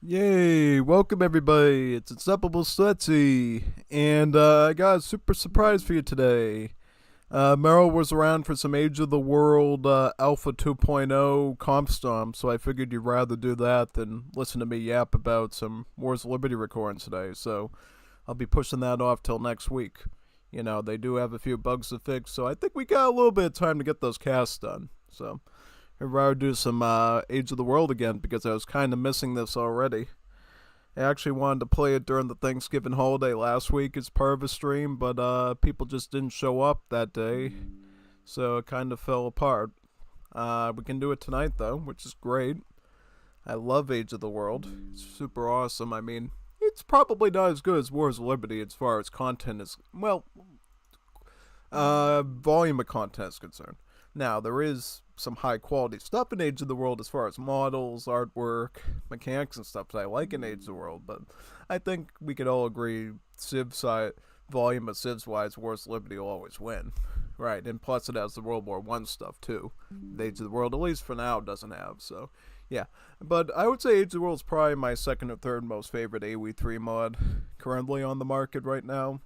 Yay! Welcome everybody. It's Inseparable Stetsy, and I got a super surprise for you today. Meryl was around for some Age of the World Alpha 2.0 comp stomp, so I figured you'd rather do that than listen to me yap about some Wars of Liberty recordings today. So I'll be pushing that off till next week. You know, they do have a few bugs to fix, so I think we got a little bit of time to get those casts done. So I'd rather do some Age of the World again because I was kind of missing this already. I actually wanted to play it during the Thanksgiving holiday last week as part of a stream, but people just didn't show up that day, so it kind of fell apart. We can do it tonight though, which is great. I love Age of the World. It's super awesome. I mean, it's probably not as good as Wars of Liberty as far as content is, well, volume of content is concerned. Now, there is some high quality stuff in Age of the World as far as models, artwork, mechanics, and stuff that I like in Age of the World, but I think we could all agree Civ side volume of Civs wise, Wars of Liberty will always win. Right, and plus it has the World War One stuff too. The Age of the World, at least for now, doesn't have, so yeah. But I would say Age of the World is probably my second or third most favorite AOE3 mod currently on the market right now.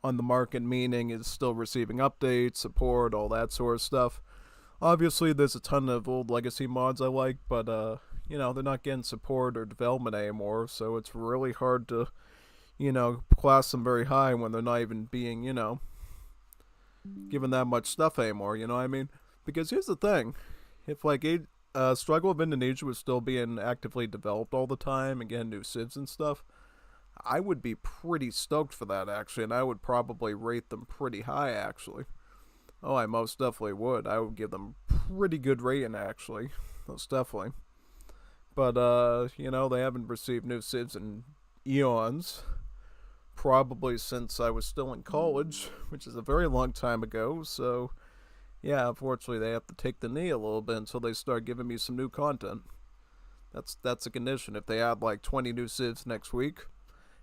On the market meaning is still receiving updates, support, all that sort of stuff. Obviously, there's a ton of old legacy mods I like, but they're not getting support or development anymore, so it's really hard to, class them very high when they're not even being, given that much stuff anymore. You know what I mean? Because here's the thing: if Struggle of Indonesia was still being actively developed all the time and getting new civs and stuff, I would be pretty stoked for that actually, and I would probably rate them pretty high actually. Oh, I most definitely would. I would give them pretty good rating actually, most definitely. But they haven't received new civs in eons, probably since I was still in college, which is a very long time ago. So yeah, unfortunately they have to take the knee a little bit until they start giving me some new content. That's a condition. If they add like 20 new civs next week,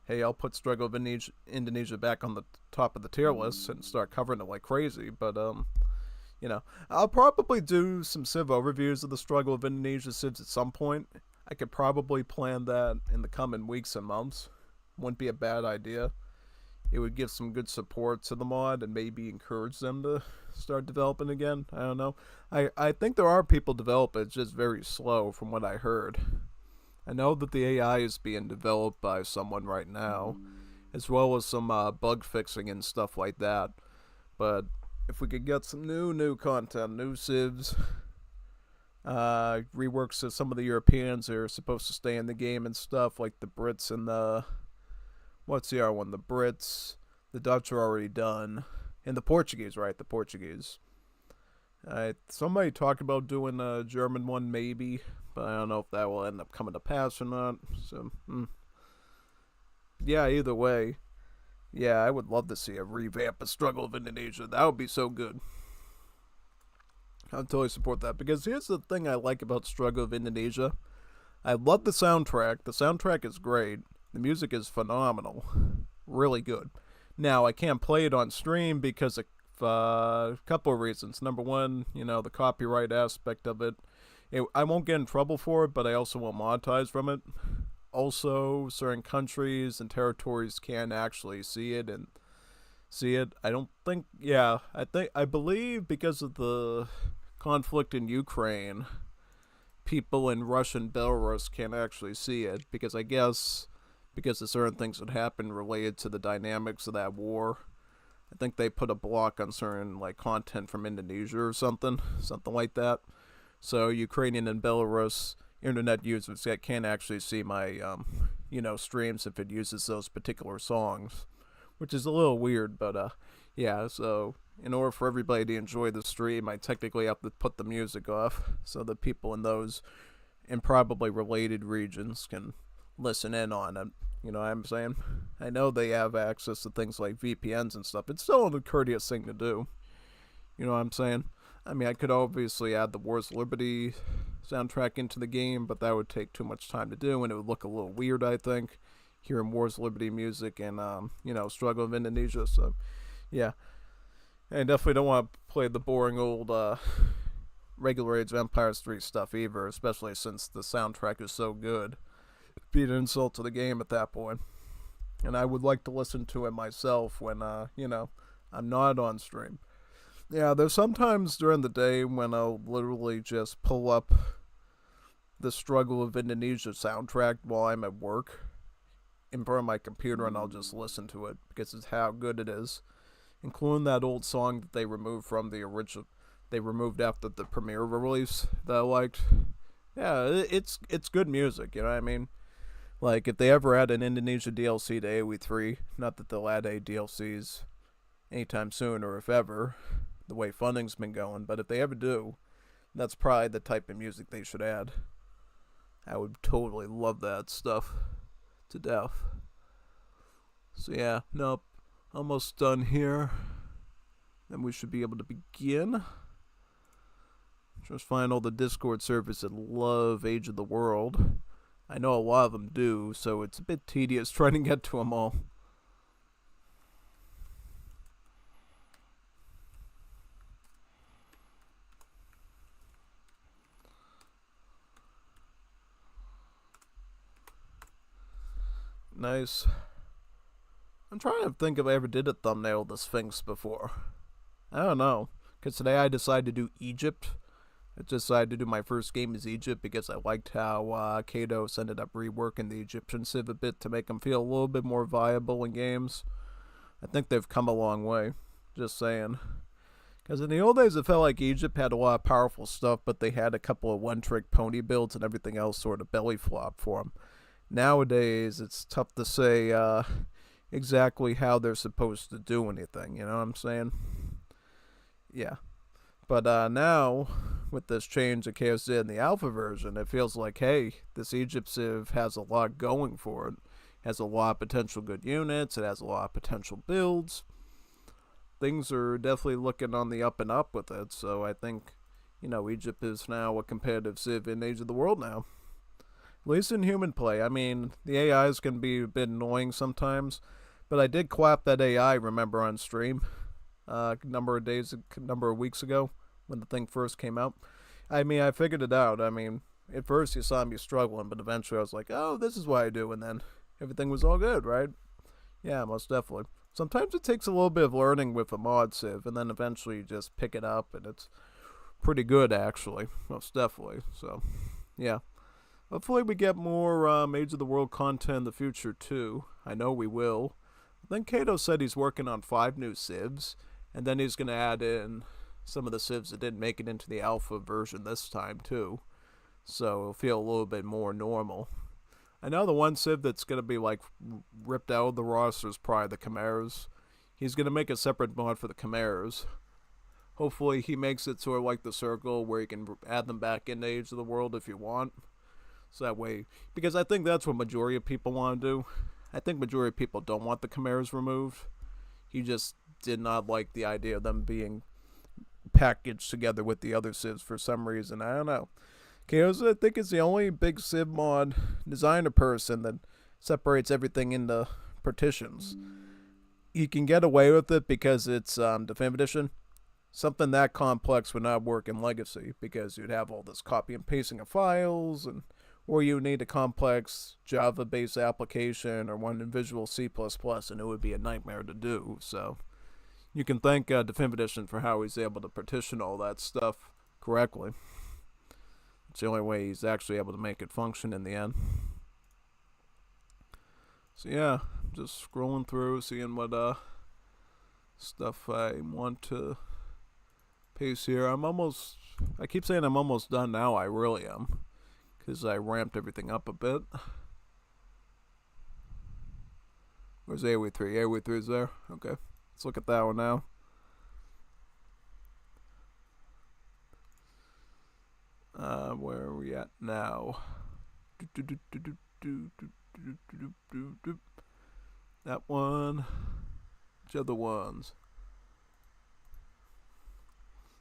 hey, I'll put Struggle of Indonesia back on the top of the tier list and start covering it like crazy. But I'll probably do some Civ overviews of the Struggle of Indonesia Civs at some point. I could probably plan that in the coming weeks and months. Wouldn't be a bad idea. It would give some good support to the mod and maybe encourage them to start developing again. I don't know. I think there are people developing, it's just very slow from what I heard. I know that the AI is being developed by someone right now, as well as some bug fixing and stuff like that. But if we could get some new content, new civs, reworks of some of the Europeans that are supposed to stay in the game and stuff, like the Brits and the what's the other one? The Brits, the Dutch are already done, and the Portuguese, right? The Portuguese. Somebody talked about doing a German one, maybe, but I don't know if that will end up coming to pass or not. So, yeah, either way, yeah, I would love to see a revamp of Struggle of Indonesia. That would be so good. I'll totally support that because here's the thing I like about Struggle of Indonesia. I love the soundtrack. The soundtrack is great. The music is phenomenal, really good. Now I can't play it on stream because of a couple of reasons. Number one, the copyright aspect of it. I won't get in trouble for it, but I also won't monetize from it. Also, certain countries and territories can actually see it and see it. I don't think. Yeah, I believe because of the conflict in Ukraine, people in Russia and Belarus can't actually see it because I guess because of certain things that happened related to the dynamics of that war. I think they put a block on certain like content from Indonesia or something like that. So Ukrainian and Belarus internet users that can't actually see my streams if it uses those particular songs, which is a little weird. But yeah. So in order for everybody to enjoy the stream, I technically have to put the music off so that people in those improbably related regions can listen in on it. You know what I'm saying? I know they have access to things like VPNs and stuff. It's still a courteous thing to do. You know what I'm saying? I mean, I could obviously add the Wars of Liberty soundtrack into the game, but that would take too much time to do, and it would look a little weird, I think, hearing Wars of Liberty music and, Struggle of Indonesia. So, yeah. I definitely don't want to play the boring old regular Age of Empires 3 stuff either, especially since the soundtrack is so good. be an insult to the game at that point. And I would like to listen to it myself when, I'm not on stream. Yeah, there's sometimes during the day when I'll literally just pull up the Struggle of Indonesia soundtrack while I'm at work in front of my computer, and I'll just listen to it because it's how good it is, including that old song that they removed from the original. They removed after the premiere release that I liked. Yeah, it's good music. You know what I mean? Like if they ever add an Indonesia DLC to AOE3, not that they'll add DLCs anytime soon or if ever, the way funding's been going, but if they ever do, that's probably the type of music they should add. I would totally love that stuff to death. So yeah, nope, almost done here. Then we should be able to begin. Just find all the Discord servers that love Age of the World. I know a lot of them do, so it's a bit tedious trying to get to them all. Nice. I'm trying to think if I ever did a thumbnail of the Sphinx before. I don't know. Because today I decided to do Egypt. I decided to do my first game as Egypt because I liked how Kados ended up reworking the Egyptian Civ a bit to make them feel a little bit more viable in games. I think they've come a long way. Just saying. Because in the old days it felt like Egypt had a lot of powerful stuff, but they had a couple of one-trick pony builds and everything else sort of belly flop for them. Nowadays it's tough to say exactly how they're supposed to do anything, you know what I'm saying? Yeah. But now, with this change that Chaos did in the alpha version, it feels like, hey, this Egypt Civ has a lot going for it. It has a lot of potential good units. It has a lot of potential builds. Things are definitely looking on the up and up with it. So I think, Egypt is now a competitive Civ in Age of the World now. At least in human play. I mean, the AIs can be a bit annoying sometimes. But I did clap that AI, remember, on stream. A number of weeks ago when the thing first came out. I mean, I figured it out. I mean, at first you saw me struggling, but eventually I was like, oh, this is what I do, and then everything was all good, right? Yeah, most definitely. Sometimes it takes a little bit of learning with a mod civ, and then eventually you just pick it up, and it's pretty good, actually. Most definitely. So, yeah. Hopefully we get more Age of the World content in the future, too. I know we will. I think Kato said he's working on 5 new civs, and then he's going to add in some of the civs that didn't make it into the alpha version this time, too. So it'll feel a little bit more normal. I know the one civ that's going to be, ripped out of the roster is probably the Chimeras. He's going to make a separate mod for the Chimeras. Hopefully he makes it sort of like the Circle, where you can add them back into Age of the World if you want. So that way, because I think that's what majority of people want to do. I think majority of people don't want the Chimeras removed. He just did not like the idea of them being packaged together with the other civs for some reason. I don't know. Chaos, I think, is the only big civ mod designer person that separates everything into partitions. You can get away with it because it's Definitive Edition. Something that complex would not work in Legacy because you'd have all this copy and pasting of files, or you need a complex Java-based application or one in Visual C++, and it would be a nightmare to do. So you can thank Definitive Edition for how he's able to partition all that stuff correctly. It's the only way he's actually able to make it function in the end. So yeah, just scrolling through, seeing what stuff I want to paste here. I keep saying I'm almost done now. I really am, because I ramped everything up a bit. Where's AOE3? AOE3 is there? Okay, let's look at that one now. Where are we at now? That one. Which other ones?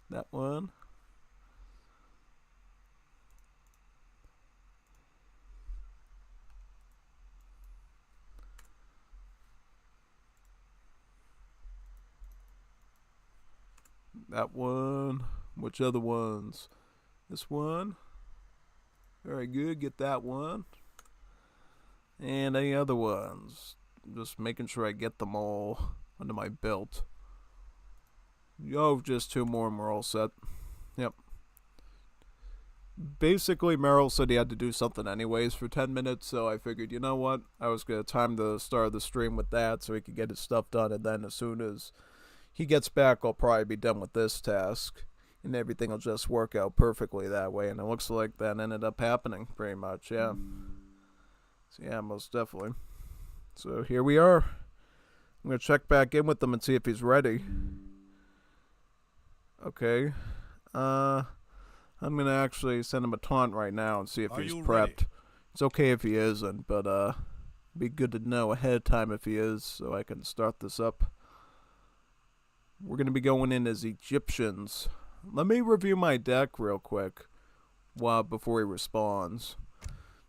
That one. That one. Which other ones? This one. Very good. Get that one. And any other ones? Just making sure I get them all under my belt. Just two more and we're all set. Yep. Basically, Merrill said he had to do something anyways for 10 minutes, so I figured, you know what? I was going to time the start of the stream with that so he could get his stuff done, and then as soon as he gets back, I'll probably be done with this task, and everything will just work out perfectly that way, and it looks like that ended up happening, pretty much, yeah. So, yeah, most definitely. So, here we are. I'm going to check back in with him and see if he's ready. Okay. I'm going to actually send him a taunt right now and see if he's prepped. Ready? It's okay if he isn't, but be good to know ahead of time if he is so I can start this up. We're going to be going in as Egyptians. Let me review my deck real quick before he responds.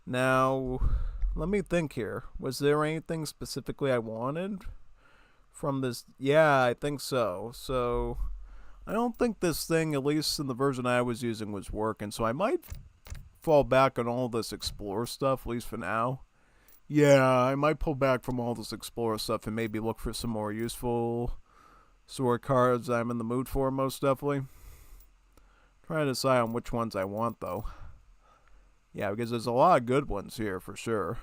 Now, let me think here. Was there anything specifically I wanted from this? Yeah, I think so. So, I don't think this thing, at least in the version I was using, was working. So I might fall back on all this Explorer stuff, at least for now. Yeah, I might pull back from all this Explorer stuff and maybe look for some more useful sword cards I'm in the mood for, most definitely. Trying to decide on which ones I want, though. Yeah, because there's a lot of good ones here, for sure.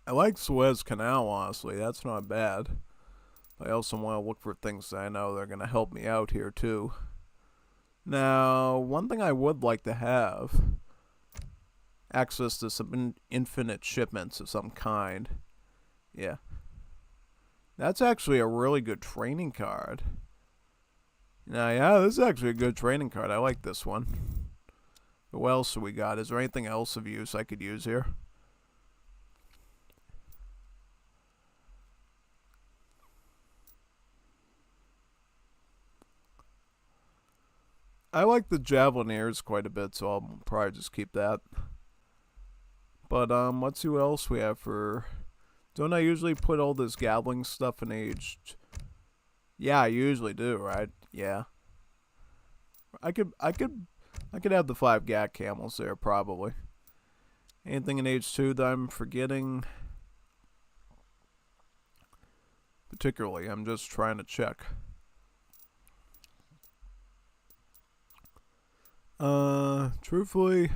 I like Suez Canal, honestly. That's not bad. I also want to look for things that I know that are going to help me out here, too. Now, one thing I would like to have, access to some infinite shipments of some kind. Yeah. That's actually a really good training card. Now, yeah, this is actually a good training card. I like this one. What else do we got? Is there anything else of use I could use here? I like the Javelineers quite a bit, so I'll probably just keep that. But, let's see what else we have for... Don't I usually put all this Gatling stuff in aged? Yeah, I usually do, right? Yeah. I could have the 5 Gat Camels there, probably. Anything in age 2 that I'm forgetting? Particularly, I'm just trying to check. Truthfully,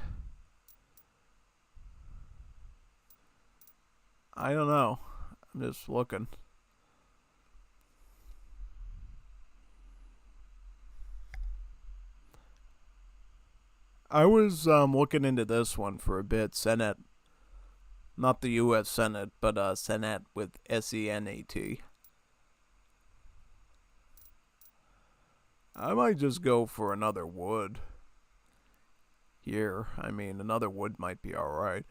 I don't know. I'm just looking. I was looking into this one for a bit, Senate. Not the U.S. Senate, but Senate with S-E-N-A-T. I might just go for another wood. Here, I mean, another wood might be alright.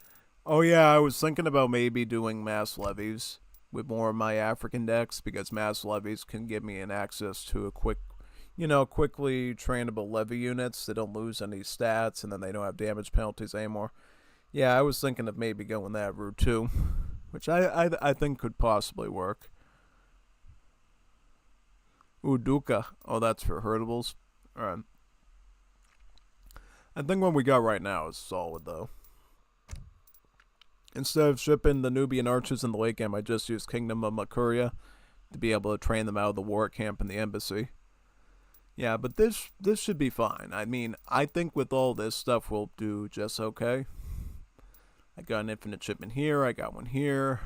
Oh yeah, I was thinking about maybe doing mass levies with more of my African decks, because mass levies can give me an access to a quickly trainable levy units that don't lose any stats, and then they don't have damage penalties anymore. Yeah, I was thinking of maybe going that route too, which I think could possibly work. Uduka. Oh, that's for herdables. Alright. I think what we got right now is solid, though. Instead of shipping the Nubian archers in the late game, I just used Kingdom of Makuria to be able to train them out of the war camp and the embassy. Yeah, but this should be fine. I mean, I think with all this stuff we'll do just okay. I got an infinite shipment here, I got one here.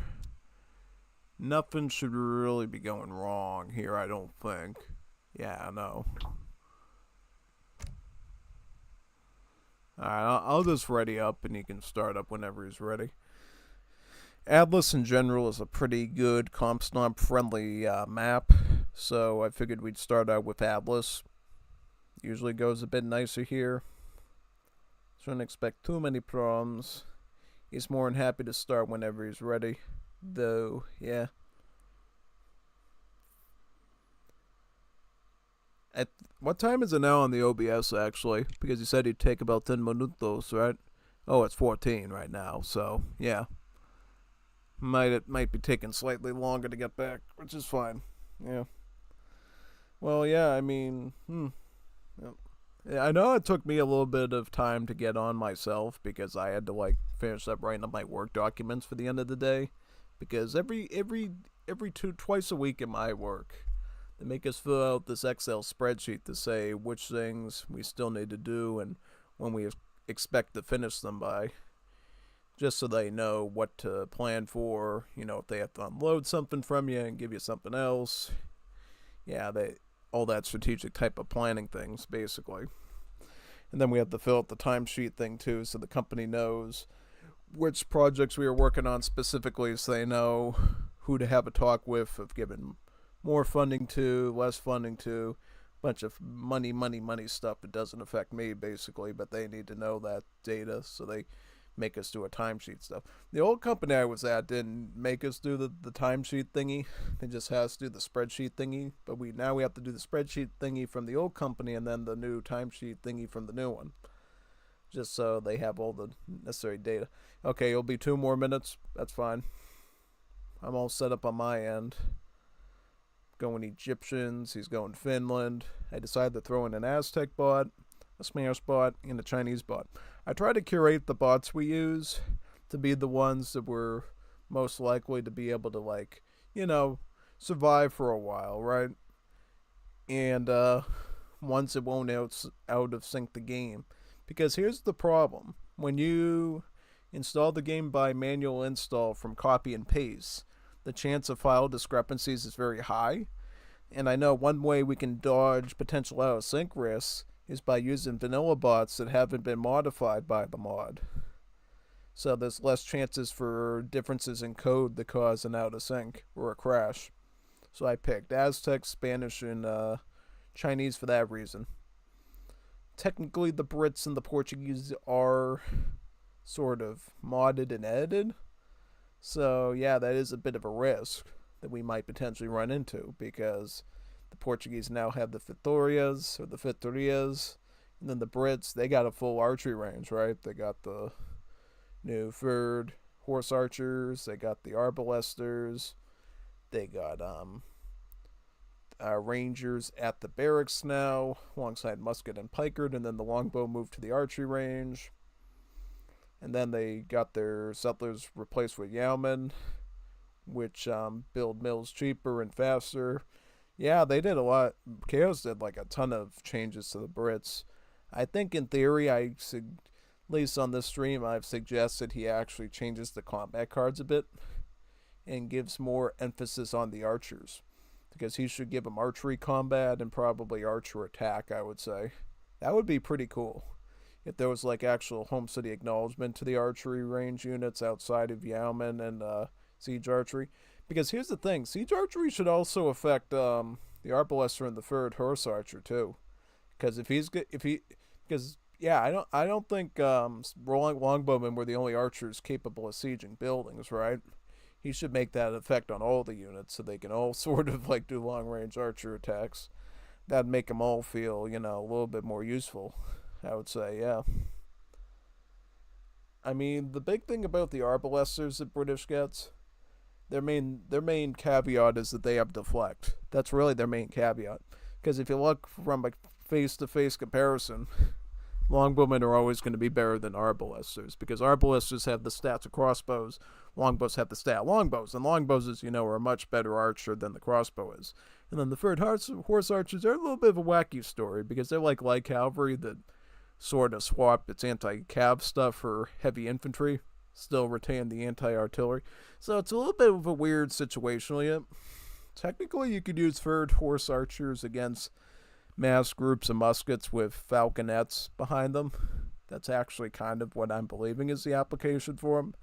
Nothing should really be going wrong here, I don't think. Yeah, no. Alright, I'll just ready up and he can start up whenever he's ready. Atlas in general is a pretty good comp stomp friendly map, so I figured we'd start out with Atlas. Usually goes a bit nicer here. Shouldn't expect too many problems. He's more than happy to start whenever he's ready, though, yeah. What time is it now on the OBS, actually? Because he said he'd take about 10 minutos, right? Oh, it's 14 right now, so, yeah. It might be taking slightly longer to get back, which is fine. Yeah. Well, yeah, I mean, Yep. I know it took me a little bit of time to get on myself because I had to like finish up writing up my work documents for the end of the day. Because every twice a week in my work, they make us fill out this Excel spreadsheet to say which things we still need to do and when we expect to finish them by, just so they know what to plan for. You know, if they have to unload something from you and give you something else. Yeah, they all that strategic type of planning things, basically. And then we have to fill out the timesheet thing too, so the company knows which projects we are working on specifically, so they know who to have a talk with of giving more funding to, less funding to, bunch of money stuff that doesn't affect me basically, but they need to know that data, so they make us do a timesheet stuff. The old company I was at didn't make us do the timesheet thingy. They just had us do the spreadsheet thingy. But we have to do the spreadsheet thingy from the old company and then the new timesheet thingy from the new one. Just so they have all the necessary data. Okay, it'll be 2 more minutes. That's fine. I'm all set up on my end. Going Egyptians, he's going Finland. I decided to throw in an Aztec bot, a Smash bot, and a Chinese bot. I try to curate the bots we use to be the ones that were most likely to be able to, like, survive for a while, right? And once it won't out of sync the game. Because here's the problem. When you install the game by manual install from copy and paste, the chance of file discrepancies is very high. And I know one way we can dodge potential out of sync risks is by using vanilla bots that haven't been modified by the mod. So there's less chances for differences in code that cause an out of sync or a crash. So I picked Aztec, Spanish, and Chinese for that reason. Technically, the Brits and the Portuguese are sort of modded and edited. So yeah, that is a bit of a risk that we might potentially run into, because the Portuguese now have the Vitorias or the Vitorias, and then the Brits, they got a full archery range, right? They got the new third horse archers, they got the arbalesters, they got rangers at the barracks now, alongside musket and pikard, and then the longbow moved to the archery range. And then they got their settlers replaced with yeomen, which build mills cheaper and faster. Yeah, they did a lot. Chaos did like a ton of changes to the Brits. I think in theory, at least on this stream, I've suggested he actually changes the combat cards a bit and gives more emphasis on the archers, because he should give them archery combat and probably archer attack, I would say. That would be pretty cool if there was like actual home city acknowledgement to the archery range units outside of yeoman and siege archery. Because here's the thing, siege archery should also affect the arbalester and the third horse archer too. Because I don't think rolling longbowmen were the only archers capable of sieging buildings, right? He should make that effect on all the units so they can all sort of like do long range archer attacks. That'd make them all feel, a little bit more useful, I would say, yeah. I mean, the big thing about the arbalesters that British gets, their main caveat is that they have deflect. That's really their main caveat. Because if you look from a face-to-face comparison, longbowmen are always going to be better than arbalesters, because arbalesters have the stats of crossbows, longbows have the stat longbows, and longbows, as you know, are a much better archer than the crossbow is. And then the third horse archers are a little bit of a wacky story, because they're like light cavalry that sort of swap its anti-cav stuff for heavy infantry, still retain the anti-artillery. So it's a little bit of a weird situation. Technically, you could use third horse archers against mass groups of muskets with falconets behind them. That's actually kind of what I'm believing is the application for them.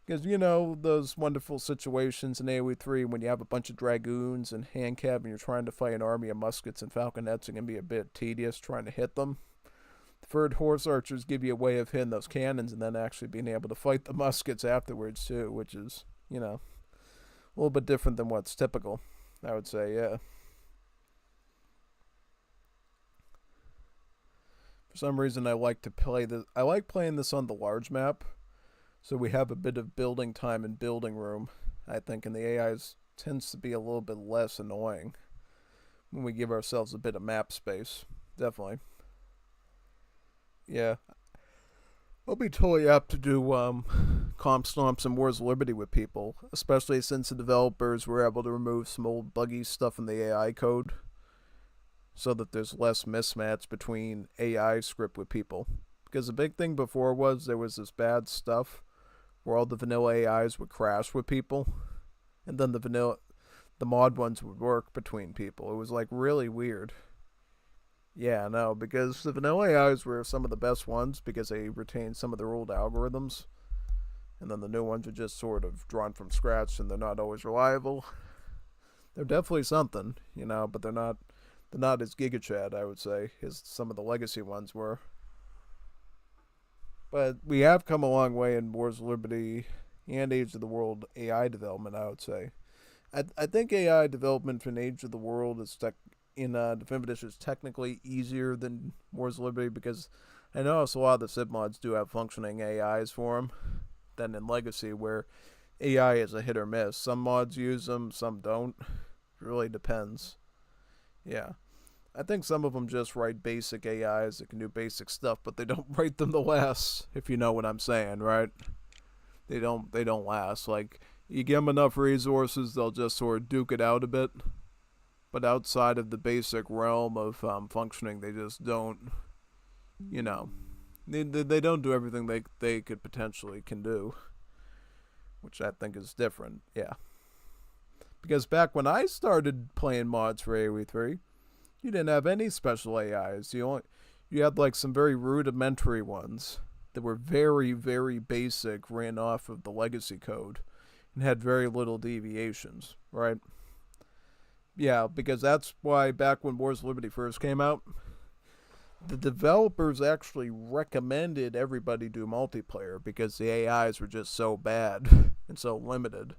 Because, those wonderful situations in AOE3 when you have a bunch of dragoons and hand cab and you're trying to fight an army of muskets and falconets, it can be a bit tedious trying to hit them. The third horse archers give you a way of hitting those cannons and then actually being able to fight the muskets afterwards too, which is, a little bit different than what's typical, I would say, yeah. For some reason, I like playing this on the large map, so we have a bit of building time and building room, I think, and the AIs tends to be a little bit less annoying when we give ourselves a bit of map space, definitely. Yeah, I'll be totally apt to do comp stomps and Wars of Liberty with people, especially since the developers were able to remove some old buggy stuff in the AI code, so that there's less mismatch between AI script with people. Because the big thing before was there was this bad stuff where all the vanilla AIs would crash with people, and then the mod ones would work between people. It was like really weird. Yeah, no, because the vanilla AIs were some of the best ones because they retained some of their old algorithms, and then the new ones are just sort of drawn from scratch and they're not always reliable. They're definitely something, but they're not as gigachad, I would say, as some of the legacy ones were. But we have come a long way in Wars of Liberty and Age of the World AI development, I would say. I think AI development for an Age of the World in Definitive Edition is technically easier than Wars of Liberty because I notice a lot of the Civ mods do have functioning AIs for them than in Legacy where AI is a hit or miss. Some mods use them, some don't. It really depends. Yeah. I think some of them just write basic AIs that can do basic stuff, but they don't write them to last, if you know what I'm saying, right? They don't last. Like you give them enough resources, they'll just sort of duke it out a bit. But outside of the basic realm of functioning, they just don't, you know, they don't do everything they could potentially can do, which I think is different. Yeah, because back when I started playing mods for AOE3, you didn't have any special AIs. You had like some very rudimentary ones that were very very basic, ran off of the legacy code, and had very little deviations. Right? Yeah, because that's why back when Wars of Liberty first came out, the developers actually recommended everybody do multiplayer because the AIs were just so bad and so limited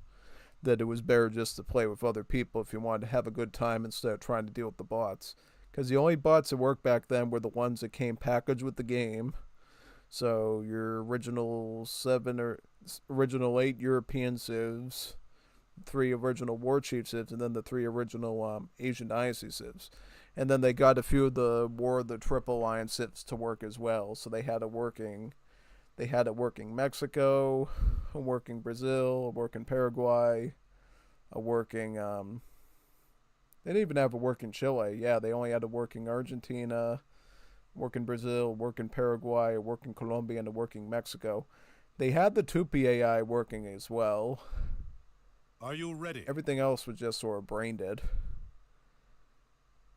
that it was better just to play with other people if you wanted to have a good time instead of trying to deal with the bots. Because the only bots that worked back then were the ones that came packaged with the game. So your original original 8 European civs, 3 original War Chief civs, and then the 3 original Asian Dynasty civs. And then they got a few of the War of the Triple Alliance civs to work as well. So they had a working Mexico, a working Brazil, a working Paraguay, a working they didn't even have a working Chile. Yeah, they only had a working Argentina, working Brazil, working Paraguay, a working Colombia, and a working Mexico. They had the Tupi AI working as well. Are you ready? Everything else was just sort of brain dead.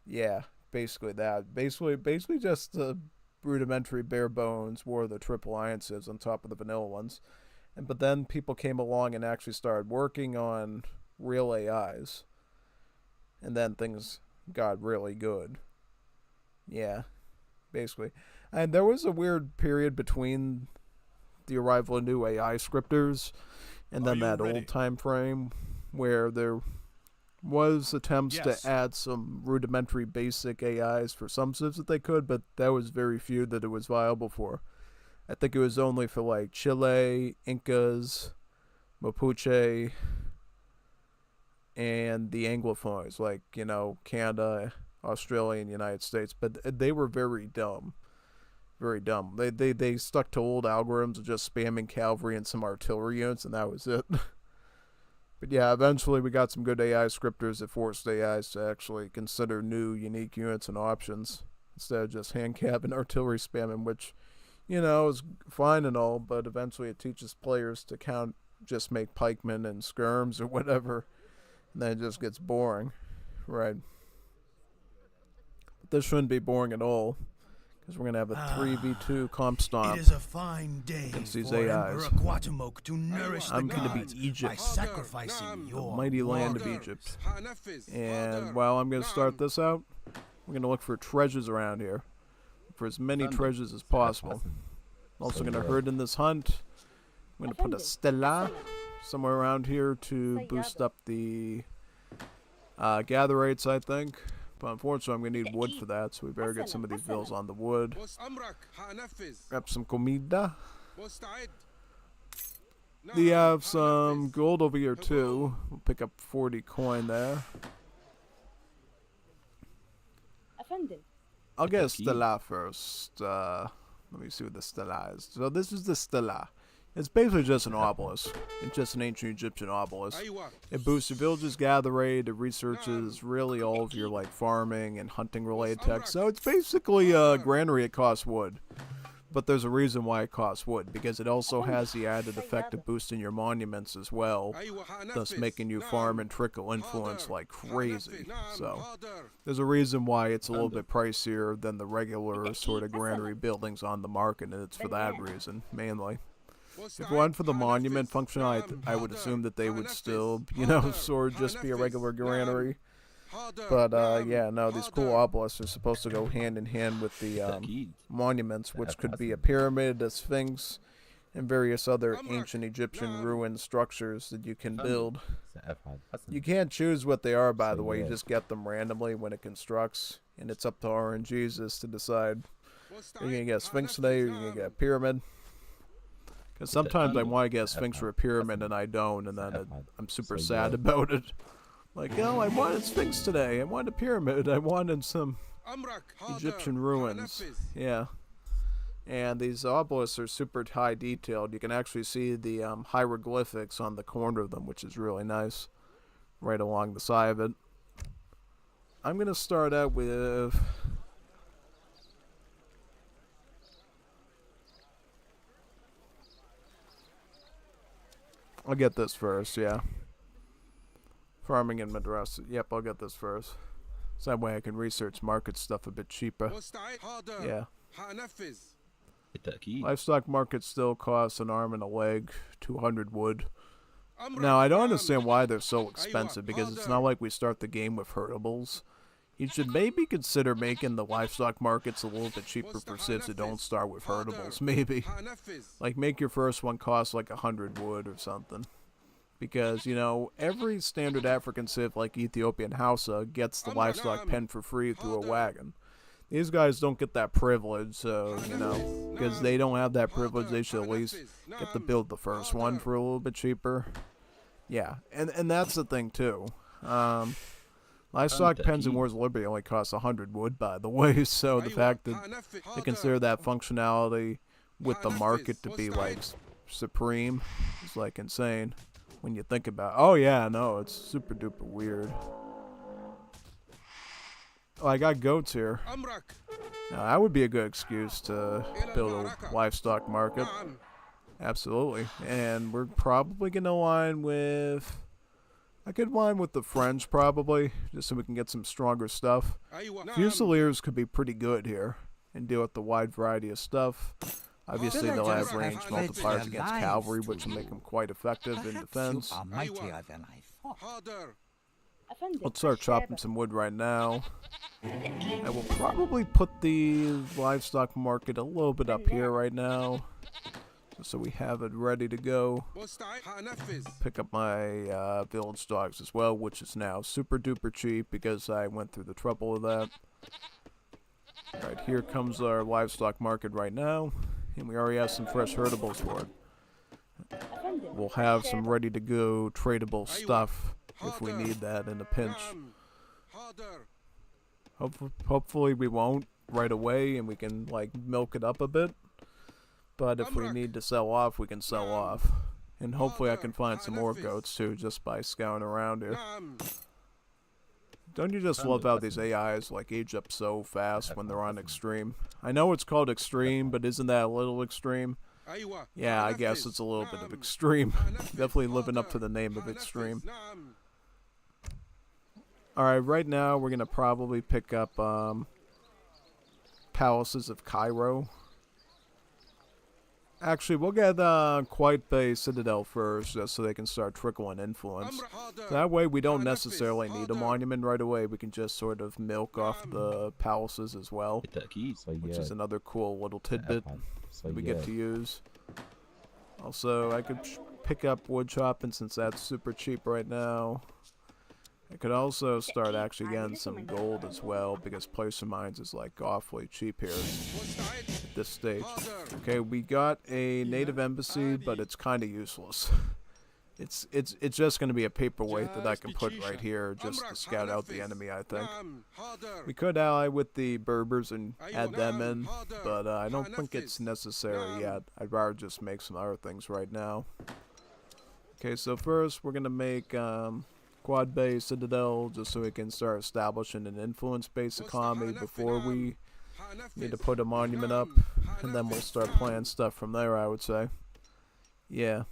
Yeah, basically that. Basically just the rudimentary bare bones War of the Triple Alliances on top of the vanilla ones. But then people came along and actually started working on real AIs. And then things got really good. Yeah, basically. And there was a weird period between the arrival of new AI scripters and then that old time frame where there was attempts to add some rudimentary basic AIs for some civs that they could, but that was very few that it was viable for. I think it was only for like Chile, Incas, Mapuche, and the Anglophones, like, Canada, Australia, and United States. But they were very dumb. Very dumb. They stuck to old algorithms of just spamming cavalry and some artillery units, and that was it. But yeah, eventually we got some good AI scripters that forced AIs to actually consider new, unique units and options instead of just hand cab and artillery spamming, which, is fine and all, but eventually it teaches players to just make pikemen and skirms or whatever, and then it just gets boring. Right. But this shouldn't be boring at all, because we're going to have a 3v2 comp stomp. It is a fine day against these for AIs. Emperor Guatemoc to nourish I'm the going to gods beat Egypt, by sacrificing the your mighty land of warriors. Egypt. And while I'm going to start this out, we're going to look for treasures around here, for as many treasures as possible. I'm also going to herd in this hunt. I'm going to put a stella somewhere around here to boost up the gather rates, I think. But unfortunately, I'm going to need wood for that, so we better get some of these bills on the wood. Grab some comida. We have some gold over here, too. We'll pick up 40 coin there. I'll get a stella first. Let me see what the stela is. So this is the stela. It's basically just an obelisk. It's just an ancient Egyptian obelisk. It boosts your village's gather rate. It researches really all of your like farming and hunting related tech. So it's basically a granary. It costs wood. But there's a reason why it costs wood, because it also has the added effect of boosting your monuments as well, thus making you farm and trickle influence like crazy. So there's a reason why it's a little bit pricier than the regular sort of granary buildings on the market, and it's for that reason, mainly. If it went for the monument function, I would assume that they would still, you know, sort of just be a regular granary. But, yeah, no, these cool obelisks are supposed to go hand in hand with the monuments, which could be a pyramid, a sphinx, and various other ancient Egyptian ruined structures that you can build. You can't choose what they are, by the way. You just get them randomly when it constructs, and it's up to RNGesus to decide. Are you going to get a sphinx today, or are you going to get a pyramid? Because sometimes I want to get a sphinx or a pyramid, and I don't, and then I'm super sad about it. Like, oh, I wanted sphinx today. I wanted a pyramid. I wanted some Egyptian ruins. Yeah. And these obelisks are super high detailed. You can actually see the hieroglyphics on the corner of them, which is really nice. Right along the side of it. I'm going to start out with... I'll get this first, yeah. Farming and madrasa. Yep, I'll get this first. So that way I can research market stuff a bit cheaper. Yeah. Livestock market still costs an arm and a leg, 200 wood. Now, I don't understand why they're so expensive, because it's not like we start the game with herdables. You should maybe consider making the livestock markets a little bit cheaper for Civs that don't start with herdables, maybe. Like, make your first one cost like 100 wood or something. Because, you know, every standard African Civ like Ethiopian Hausa gets the livestock pen for free through a wagon. These guys don't get that privilege, so, you know, because they don't have that privilege, they should at least get to build the first one for a little bit cheaper. Yeah, and that's the thing, too. Livestock pens in Wars of Liberty only cost 100 wood, by the way, so the fact that they consider that functionality with the market to be, like, supreme is, like, insane. When you think about it. Oh yeah, no, it's super duper weird. Oh, I got goats here. Now that would be a good excuse to build a livestock market. Absolutely. And we're probably gonna align with... I could align with the French probably, just so we can get some stronger stuff. Fusiliers could be pretty good here and deal with the wide variety of stuff. Obviously, they'll have range multipliers against cavalry, which will make them quite effective in defense. Let's start chopping some wood right now. I will probably put the livestock market a little bit up here right now, so we have it ready to go. Pick up my village dogs as well, which is now super duper cheap because I went through the trouble of that. Alright, here comes our livestock market right now. And we already have some fresh herdables for it. We'll have some ready-to-go tradable stuff if we need that in a pinch. Hopefully we won't right away and we can, like, milk it up a bit. But if we need to sell off, we can sell off. And hopefully I can find some more goats, too, just by scouting around here. Don't you just love how these AIs like age up so fast when they're on extreme? I know it's called extreme, but isn't that a little extreme? Yeah, I guess it's a little bit of extreme. Definitely living up to the name of extreme. Alright, right now we're going to probably pick up Palaces of Cairo. Actually, we'll get Quite Bay Citadel first, just so they can start trickling influence. That way we don't necessarily need a monument right away. We can just sort of milk off the palaces as well, which is another cool little tidbit that we get to use. Also, I could pick up wood chopping since that's super cheap right now. I could also start actually getting some gold as well, because Placer Mines is like awfully cheap here at this stage. Okay, we got a native embassy, but it's kind of useless. It's just going to be a paperweight that I can put right here just to scout out the enemy, I think. We could ally with the Berbers and add them in, but I don't think it's necessary yet. I'd rather just make some other things right now. Okay, so first we're going to make Quad Base Citadel just so we can start establishing an influence-based economy before we need to put a monument up, and then we'll start planning stuff from there, I would say. Yeah.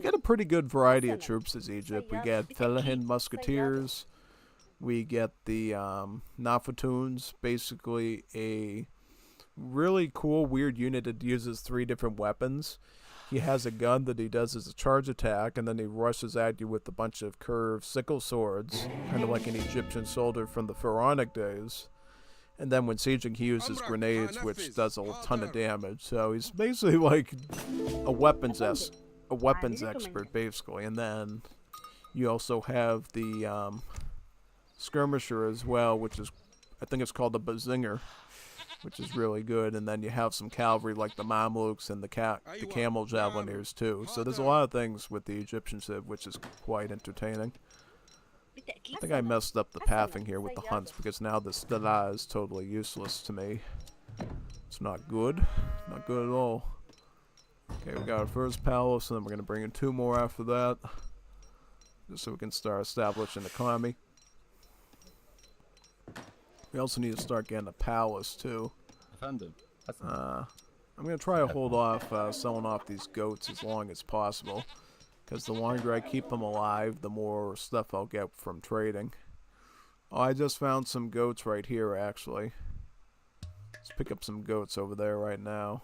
Get a pretty good variety of troops as Egypt. We get Felahin Musketeers. We get the Nafatoons, basically a really cool, weird unit that uses 3 different weapons. He has a gun that he does as a charge attack, and then he rushes at you with a bunch of curved sickle swords, kind of like an Egyptian soldier from the pharaonic days. And then when sieging, he uses grenades, which does a ton of damage. So he's basically like a weapons expert, basically. And then you also have the skirmisher as well, which is, I think it's called the Bazinger, which is really good. And then you have some cavalry like the Mamluks and the camel javelineers too. So there's a lot of things with the Egyptian Civ, which is quite entertaining. I think I messed up the pathing here with the hunts because now the Stella is totally useless to me. It's not good. Not good at all. Okay, we got our first palace, and then we're going to bring in 2 more after that. Just so we can start establishing an economy. We also need to start getting a palace, too. I'm going to try to hold off selling off these goats as long as possible. Because the longer I keep them alive, the more stuff I'll get from trading. Oh, I just found some goats right here, actually. Let's pick up some goats over there right now.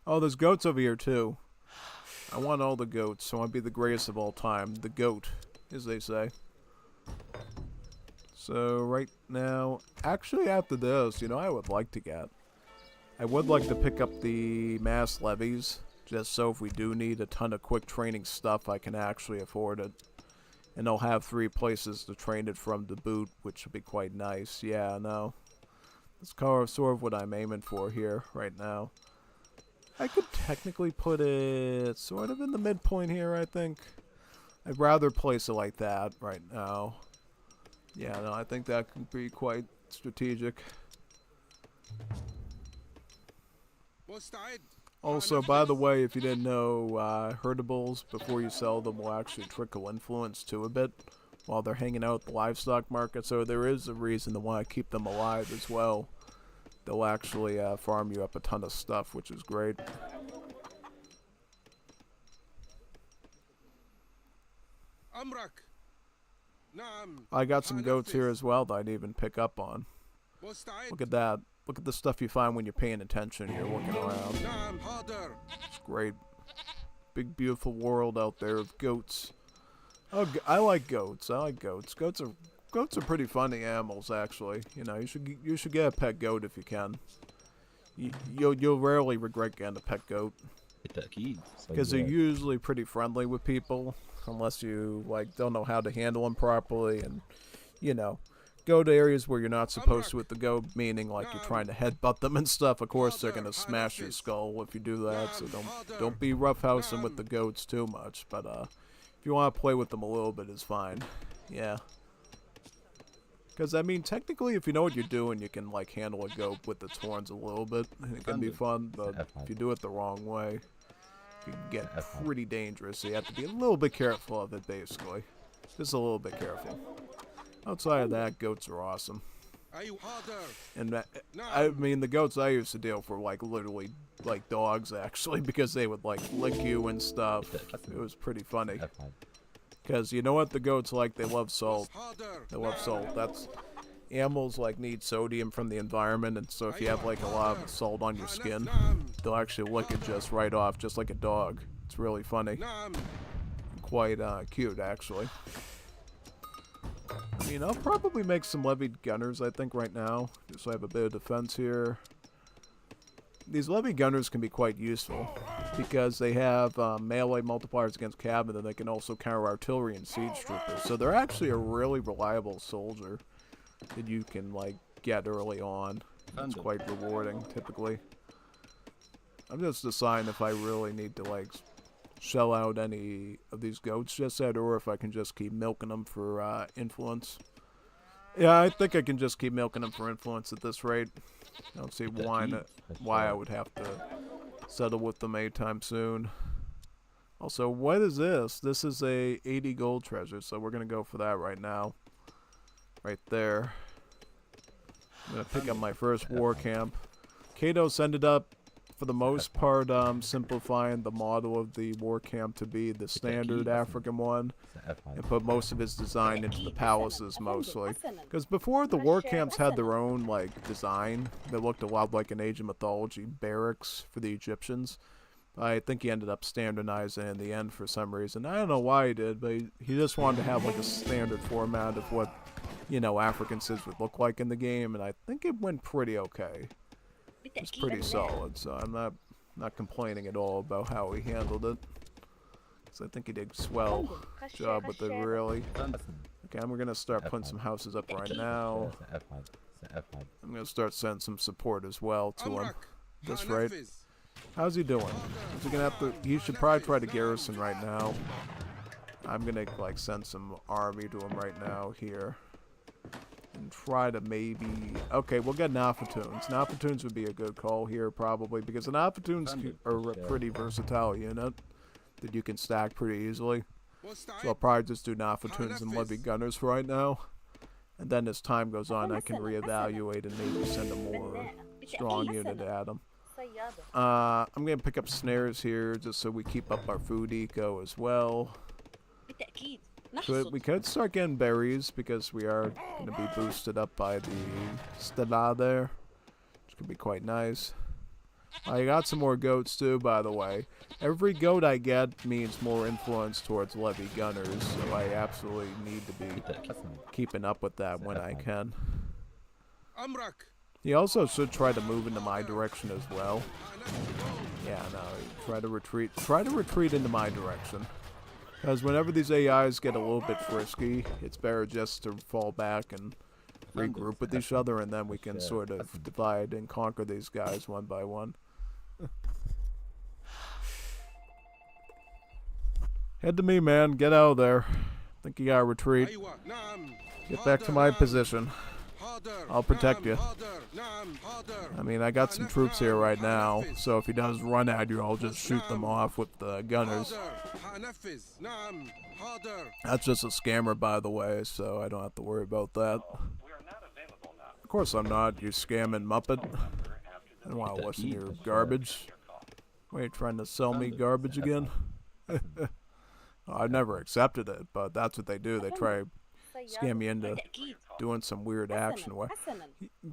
Oh, there's goats over here, too. I want all the goats. I want to be the greatest of all time. The goat, as they say. So, right now... Actually, after this, you know, I would like to pick up the mass levies. Just so if we do need a ton of quick training stuff, I can actually afford it. And I'll have 3 places to train it from to boot, which would be quite nice. Yeah, no. That's sort of what I'm aiming for here, right now. I could technically put it sort of in the midpoint here, I think. I'd rather place it like that right now. Yeah, no, I think that could be quite strategic. Also, by the way, if you didn't know, herdables, before you sell them, will actually trickle influence too a bit while they're hanging out at the livestock market. So there is a reason to want to keep them alive as well. They'll actually farm you up a ton of stuff, which is great. I got some goats here as well that I didn't even pick up on. Look at that. Look at the stuff you find when you're paying attention. You're looking around. It's great. Big, beautiful world out there of goats. Oh, I like goats. I like goats. Goats are pretty funny animals, actually. You know, you should get a pet goat if you can. You'll rarely regret getting a pet goat. Because they're usually pretty friendly with people, unless you like don't know how to handle them properly, and you know. Go to areas where you're not supposed to with the goat, meaning like you're trying to headbutt them and stuff. Of course, they're gonna smash your skull if you do that. So don't be roughhousing with the goats too much. But if you want to play with them a little bit, is fine. Yeah. Because I mean, technically, if you know what you're doing, you can like handle a goat with its horns a little bit. It can be fun, but if you do it the wrong way, it can get pretty dangerous. So you have to be a little bit careful of it, basically. Just a little bit careful. Outside of that, goats are awesome. And I mean, the goats I used to deal for like literally like dogs actually, because they would like lick you and stuff. It was pretty funny. Because you know what the goats like? They love salt. They love salt. That's animals like need sodium from the environment, and so if you have like a lot of salt on your skin, they'll actually lick it just right off, just like a dog. It's really funny. Quite cute actually. I mean, I'll probably make some levied gunners, I think, right now. Just so I have a bit of defense here. These levied gunners can be quite useful, because they have melee multipliers against cav, and they can also counter artillery and siege troopers. So they're actually a really reliable soldier that you can, like, get early on. It's quite rewarding, typically. I'm just deciding if I really need to, like, shell out any of these goats just yet, or if I can just keep milking them for influence. Yeah, I think I can just keep milking them for influence at this rate. I don't see why I would have to settle with them anytime soon. Also, what is this? This is a 80 gold treasure, so we're going to go for that right now. Right there. I'm going to pick up my first war camp. Kados ended up, for the most part, simplifying the model of the war camp to be the standard African one, and put most of his design into the palaces mostly. Because before, the war camps had their own design that looked a lot like an Age of Mythology barracks for the Egyptians. I think he ended up standardizing in the end for some reason. I don't know why he did, but he just wanted to have a standard format of what, African Civs would look like in the game, and I think it went pretty okay. It's pretty solid, so I'm not complaining at all about how he handled it. So I think he did a swell job with it, really. Okay, we're gonna start putting some houses up right now. I'm gonna start sending some support as well to him. Just right. How's he doing? Is he gonna have to? He should probably try to garrison right now. I'm gonna send some army to him right now here. And try to maybe... Okay, we'll get Nafatoons. Nafatoons would be a good call here, probably, because the Nafatoons are a pretty versatile unit that you can stack pretty easily. So I'll probably just do Nafatoons and Levy Gunners for right now. And then as time goes on, I can reevaluate and maybe send a more strong unit at them. I'm going to pick up snares here just so we keep up our food eco as well. We could start getting berries because we are going to be boosted up by the Stella there, which could be quite nice. I got some more goats too, by the way. Every goat I get means more influence towards Levy Gunners, so I absolutely need to be keeping up with that when I can. He also should try to move into my direction as well. Yeah, no, try to retreat into my direction. Because whenever these AIs get a little bit frisky, it's better just to fall back and regroup with each other, and then we can sort of divide and conquer these guys one by one. Head to me, man. Get out of there. Think you gotta retreat. Get back to my position. I'll protect you. I mean, I got some troops here right now, so if he does run at you, I'll just shoot them off with the gunners. That's just a scammer, by the way, so I don't have to worry about that. Of course I'm not, you scamming Muppet. I don't want to listen to your garbage. Wait, trying to sell me garbage again? I've never accepted it, but that's what they do. They try to scam me into doing some weird action.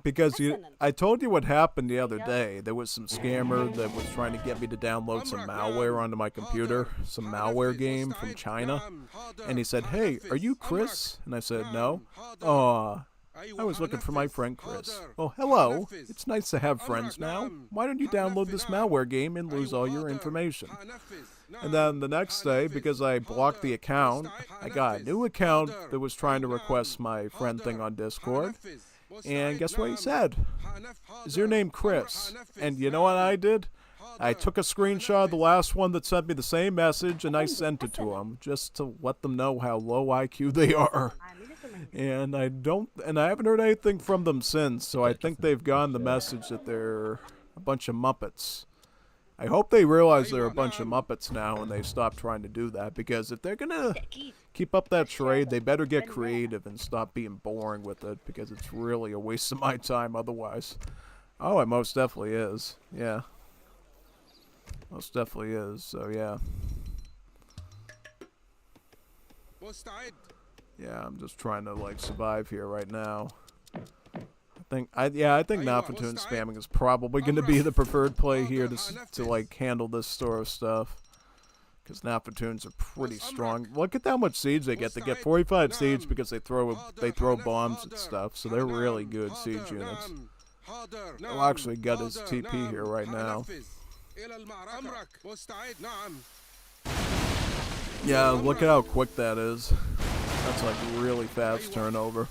Because I told you what happened the other day. There was some scammer that was trying to get me to download some malware onto my computer, some malware game from China. And he said, "Hey, are you Chris?" And I said, "No." "Aw, I was looking for my friend Chris." "Oh, hello. It's nice to have friends now. Why don't you download this malware game and lose all your information?" And then the next day, because I blocked the account, I got a new account that was trying to request my friend thing on Discord. And guess what he said? "Is your name Chris?" And you know what I did? I took a screenshot of the last one that sent me the same message, and I sent it to him just to let them know how low IQ they are. And I haven't heard anything from them since, so I think they've gotten the message that they're a bunch of Muppets. I hope they realize they're a bunch of Muppets now and they stop trying to do that, because if they're gonna keep up that charade, they better get creative and stop being boring with it, because it's really a waste of my time otherwise. Oh, it most definitely is. Yeah. Most definitely is, so yeah. Yeah, I'm just trying to survive here right now. I think Nafatoon spamming is probably going to be the preferred play here to handle this sort of stuff. Because Nafatoons are pretty strong. Look at how much siege they get. They get 45 siege because they throw bombs and stuff. So they're really good siege units. I'll actually gut his TP here right now. Yeah, look at how quick that is. That's really fast turnover.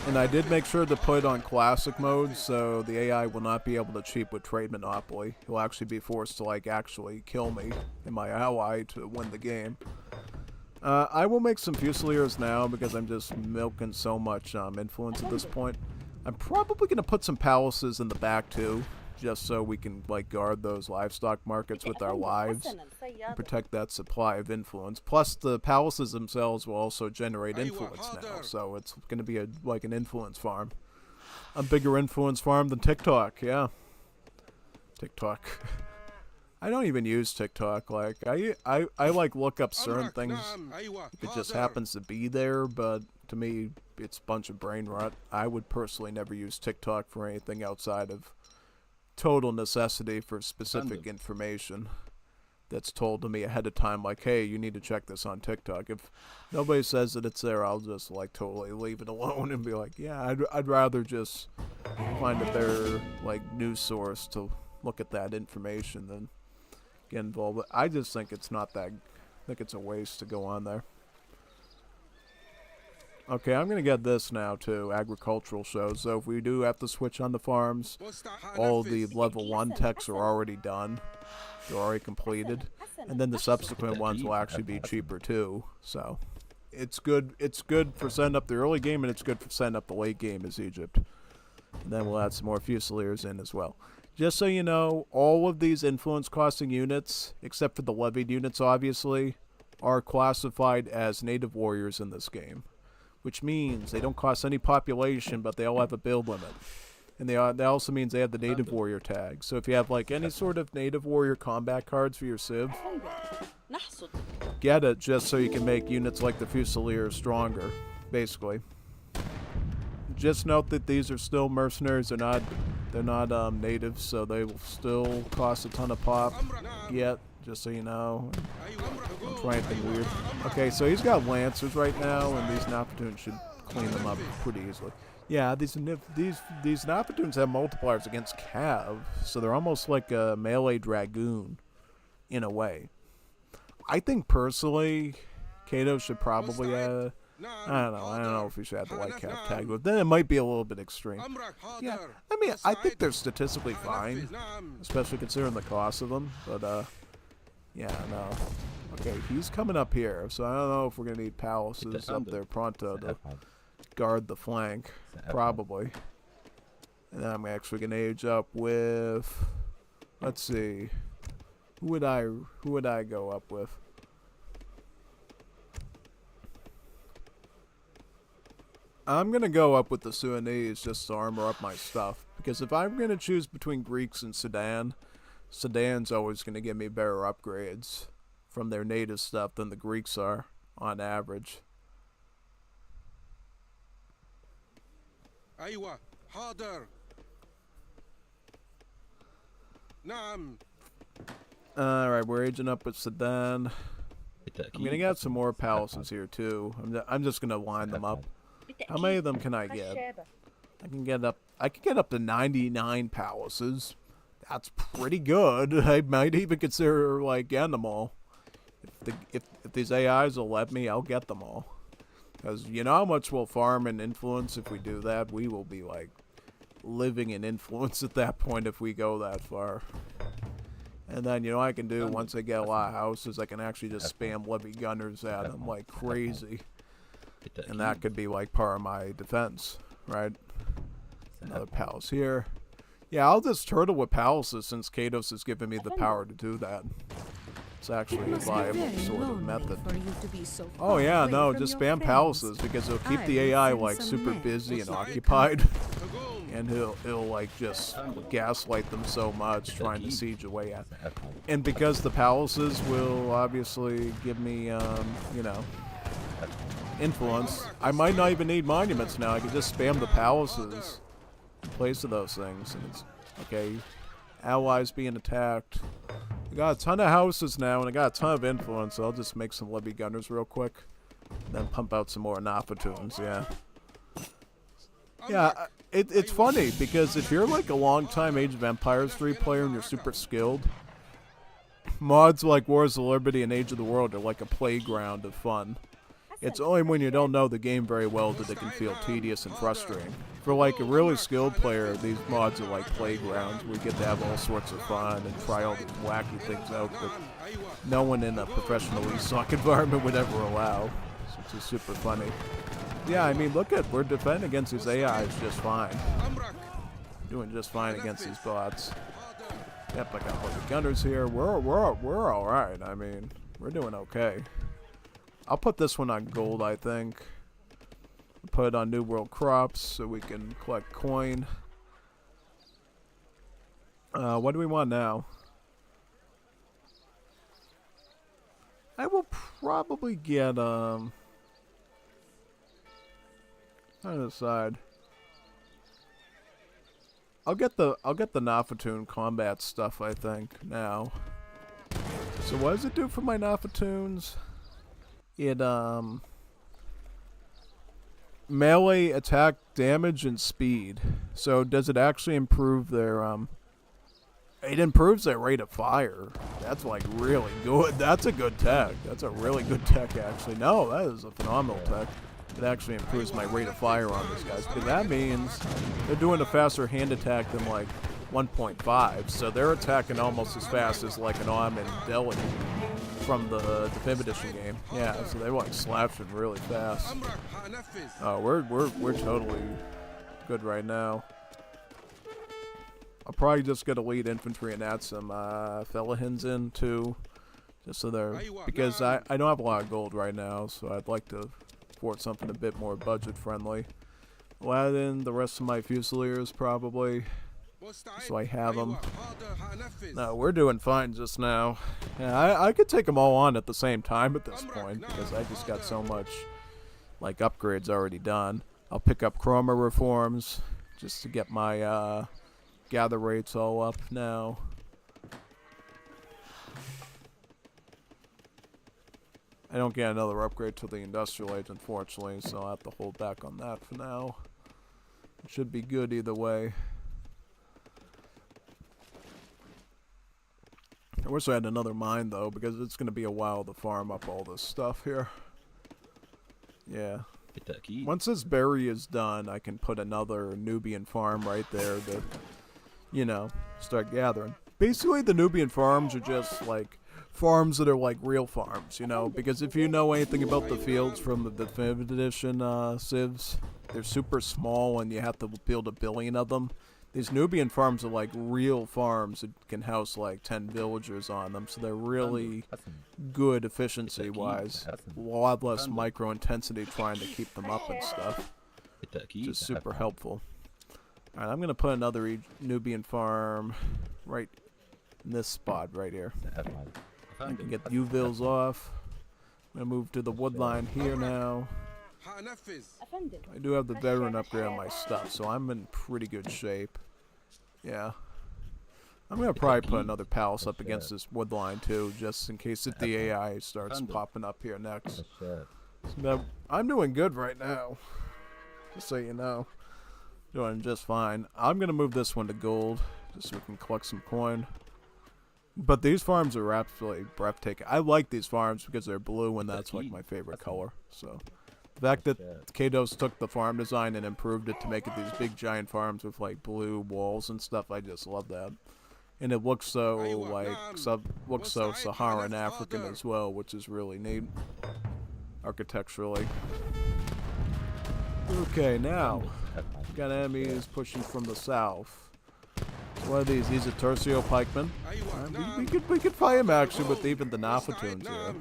And I did make sure to put on classic mode, so the AI will not be able to cheat with trade monopoly. He'll actually be forced to like actually kill me and my ally to win the game. I will make some Fusiliers now because I'm just milking so much influence at this point. I'm probably going to put some palaces in the back too, just so we can like guard those livestock markets with our lives and protect that supply of influence. Plus the palaces themselves will also generate influence now, so it's going to be like an influence farm. A bigger influence farm than TikTok, yeah. TikTok. I don't even use TikTok. Like I like look up certain things. It just happens to be there, but to me it's a bunch of brain rot. I would personally never use TikTok for anything outside of total necessity for specific information that's told to me ahead of time, like, hey, you need to check this on TikTok. If nobody says that it's there, I'll just like totally leave it alone and be like, yeah, I'd rather just find a better like news source to look at that information than get involved. I just think it's not that, I think it's a waste to go on there. Okay, I'm going to get this now too, agricultural shows. So if we do have to switch on the farms, all the level 1 techs are already done. They're already completed. And then the subsequent ones will actually be cheaper too. So it's good for setting up the early game, and it's good for setting up the late game as Egypt. And then we'll add some more Fusiliers in as well. Just so you know, all of these influence costing units, except for the levied units obviously, are classified as native warriors in this game. Which means they don't cost any population, but they all have a build limit. And that also means they have the native warrior tag. So if you have like any sort of native warrior combat cards for your Civ, get it just so you can make units like the Fusilier stronger, basically. Just note that these are still mercenaries. They're not natives, so they will still cost a ton of pop. Yet, just so you know. Don't try anything weird. Okay, so he's got lancers right now, and these Napatoons should clean them up pretty easily. Yeah, these Napatoons have multipliers against Cav, so they're almost like a melee dragoon, in a way. I think personally, Kato should probably I don't know if we should have the white cap tag, but then it might be a little bit extreme. Yeah, I mean, I think they're statistically fine, especially considering the cost of them, but, yeah, no. Okay, he's coming up here, so I don't know if we're going to need palaces up there pronto to guard the flank, probably. And then I'm actually going to age up with, let's see, who would I go up with? I'm going to go up with the Sudanese just to armor up my stuff. Because if I'm going to choose between Greeks and Sudan, Sudan's always going to give me better upgrades from their native stuff than the Greeks are, on average. Alright, we're aging up with Sudan. I'm going to get some more palaces here too. I'm just going to line them up. How many of them can I get? I can get up to 99 palaces. That's pretty good. I might even consider like getting them all. If these AIs will let me, I'll get them all. Because you know how much we'll farm and influence if we do that? We will be like living in influence at that point if we go that far. And then you know what I can do once I get a lot of houses, I can actually just spam levy gunners at them like crazy. And that could be like part of my defense, right? Another palace here. Yeah, I'll just turtle with palaces since Katos has given me the power to do that. It's actually a viable sort of method. Oh yeah, no, just spam palaces because it'll keep the AI like super busy and occupied. And he'll like just gaslight them so much trying to siege away at. And because the palaces will obviously give me, you know, influence, I might not even need monuments now. I can just spam the palaces in place of those things. And it's okay. Allies being attacked. I got a ton of houses now, and I got a ton of influence. So I'll just make some levy gunners real quick, and then pump out some more Napatoons. Yeah. Yeah. It's funny because if you're like a long-time Age of Empires 3 player and you're super skilled, mods like Wars of Liberty and Age of the World are like a playground of fun. It's only when you don't know the game very well that it can feel tedious and frustrating. For like a really skilled player, these mods are like playgrounds. We get to have all sorts of fun and try all these wacky things out that no one in a professional ESOC environment would ever allow, which is super funny. Yeah, I mean, look at, we're defending against these AIs just fine. Doing just fine against these bots. Yep, I got a bunch of gunners here. We're all right. I mean, we're doing okay. I'll put this one on gold, I think. Put it on New World Crops so we can collect coin. What do we want now? I will probably get on the side. I'll get the Nafatoon combat stuff, I think, now. So what does it do for my Nafatoons? It melee attack damage and speed. So does it actually improve their it improves their rate of fire. That's like really good. That's a good tech. That's a really good tech actually. No, that is a phenomenal tech. It actually improves my rate of fire on these guys. But that means they're doing a faster hand attack than like 1.5. So they're attacking almost as fast as like an Arm and Deli from the Defib Edition game. Yeah, so they like slashing really fast. Oh, we're totally good right now. I'll probably just get elite infantry and add some Felahins in too, just so they're, because I don't have a lot of gold right now, so I'd like to afford something a bit more budget friendly. I'll add in the rest of my Fusiliers probably, so I have them. No, we're doing fine just now. Yeah, I could take them all on at the same time at this point, because I just got so much like upgrades already done. I'll pick up Chroma reforms just to get my gather rates all up now. I don't get another upgrade to the Industrial Age, unfortunately, so I'll have to hold back on that for now. It should be good either way. I wish I had another mine, though, because it's going to be a while to farm up all this stuff here. Yeah. Once this berry is done, I can put another Nubian farm right there to, you know, start gathering. Basically, the Nubian farms are just, like, farms that are, like, real farms, you know? Because if you know anything about the fields from the Definitive Edition Civs, they're super small and you have to build 1 billion of them. These Nubian farms are like real farms that can house like 10 villagers on them, so they're really good efficiency-wise. A lot less micro-intensity trying to keep them up and stuff, which is super helpful. Alright, I'm going to put another Nubian farm right in this spot right here. I can get the U-Vills off. I'm going to move to the wood line here now. I do have the veteran upgrade on my stuff, so I'm in pretty good shape. Yeah. I'm going to probably put another palace up against this wood line, too, just in case if the AI starts popping up here next. So I'm doing good right now, just so you know. Doing just fine. I'm going to move this one to gold, just so we can collect some coin. But these farms are absolutely breathtaking. I like these farms because they're blue, and that's like my favorite color, so... The fact that Kados took the farm design and improved it to make it these big giant farms with like blue walls and stuff, I just love that. And it looks so like so Saharan African as well, which is really neat architecturally. Okay, now we got enemies pushing from the south. What are these? These are Tercio pikemen. We could fight them actually with even the Nafatoons here.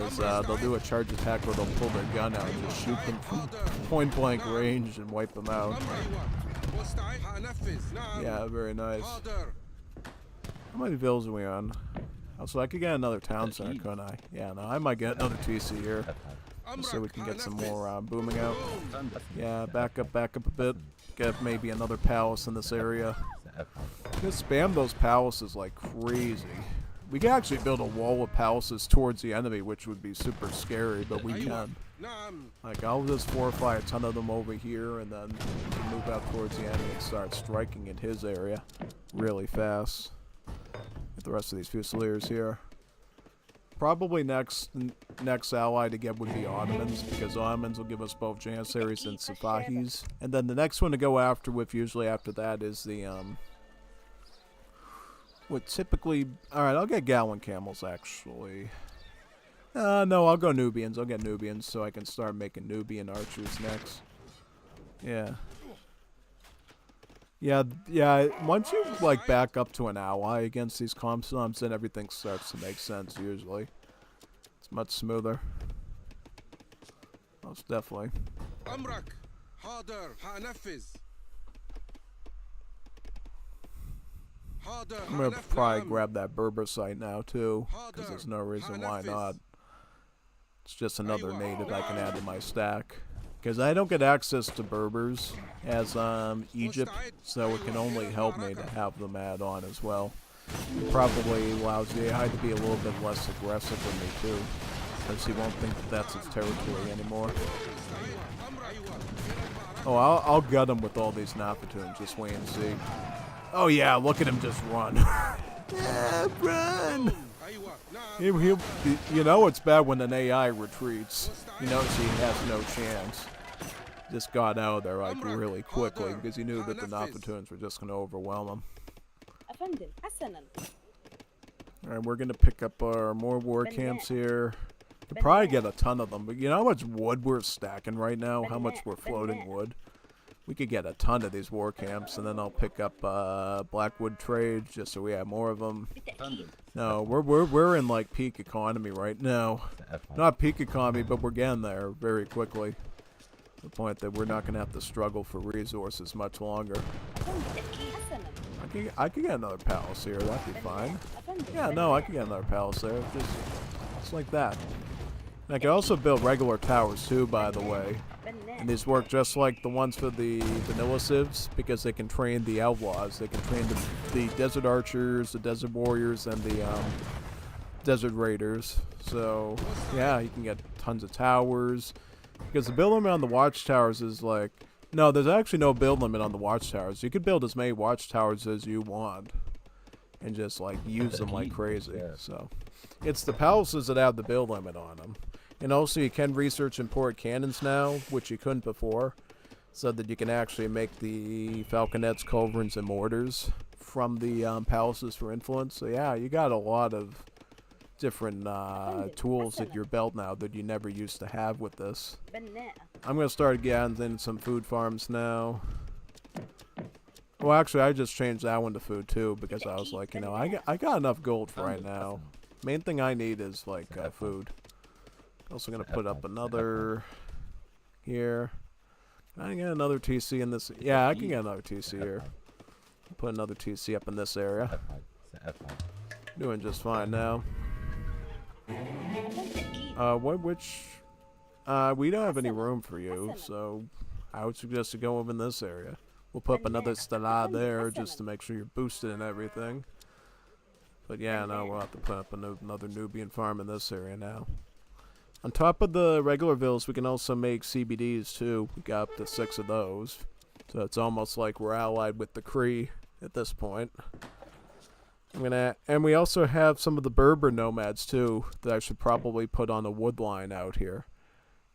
As they'll do a charge attack where they'll pull their gun out and just shoot them from point blank range and wipe them out. Yeah, very nice. How many villas are we on? Also, I could get another town center, couldn't I? Yeah, no, I might get another TC here. Just so we can get some more booming out. Yeah, back up a bit. Get maybe another palace in this area. Just spam those palaces like crazy. We can actually build a wall of palaces towards the enemy, which would be super scary, but we can. Like, I'll just fortify a ton of them over here, and then we can move out towards the enemy and start striking in his area really fast. Get the rest of these Fusiliers here. Probably next ally to get would be Ottomans, because Ottomans will give us both Janissaries and Sipahis. And then the next one to go after with, usually after that, is the, what typically... Alright, I'll get Gallon Camels, actually. No, I'll go Nubians. I'll get Nubians so I can start making Nubian archers next. Yeah. Yeah, once you, like, back up to an ally against these Comstomps, then everything starts to make sense, usually. It's much smoother. Most definitely. I'm gonna probably grab that Berber site now, too, because there's no reason why not. It's just another native I can add to my stack. Because I don't get access to Berbers as Egypt, so it can only help me to have them add on as well. It probably allows the AI to be a little bit less aggressive with me too, because he won't think that that's his territory anymore. Oh, I'll gut him with all these Napatoons, just wait and see. Oh yeah, look at him just run. Yeah, run! He'll, you know it's bad when an AI retreats. You notice he has no chance. Just got out of there like really quickly because he knew that the Napatoons were just going to overwhelm him. Alright, we're going to pick up our more war camps here. Could probably get a ton of them, but you know how much wood we're stacking right now? How much we're floating wood? We could get a ton of these war camps, and then I'll pick up Blackwood trade just so we have more of them. No, we're in like peak economy right now. Not peak economy, but we're getting there very quickly. To the point that we're not going to have to struggle for resources much longer. I could get another palace here. That'd be fine. Yeah, no, I could get another palace there. Just like that. And I can also build regular towers too, by the way. And these work just like the ones for the vanilla civs, because they can train the outlaws. They can train the desert archers, the desert warriors, and the desert raiders. So, yeah, you can get tons of towers. Because the build limit on the watchtowers is like... No, there's actually no build limit on the watchtowers. You could build as many watchtowers as you want. And just, like, use them like crazy. So, it's the palaces that have the build limit on them. And also you can research import cannons now, which you couldn't before, so that you can actually make the falconets, culverins, and mortars from the palaces for influence. So yeah, you got a lot of different tools at your belt now that you never used to have with this. I'm going to start getting some food farms now. Well, actually, I just changed that one to food too, because I was like, you know, I got enough gold for right now. Main thing I need is, like, food. Also gonna put up another here. Can I get another TC in this? Yeah, I can get another TC here. Put another TC up in this area. Doing just fine now. We don't have any room for you, so I would suggest you go over in this area. We'll put up another Stala there just to make sure you're boosted and everything. But yeah, no, we'll have to put up another Nubian farm in this area now. On top of the regular villas, we can also make CBDs too. We got up to 6 of those. So it's almost like we're allied with the Cree at this point. And we also have some of the Berber nomads too that I should probably put on a wood line out here.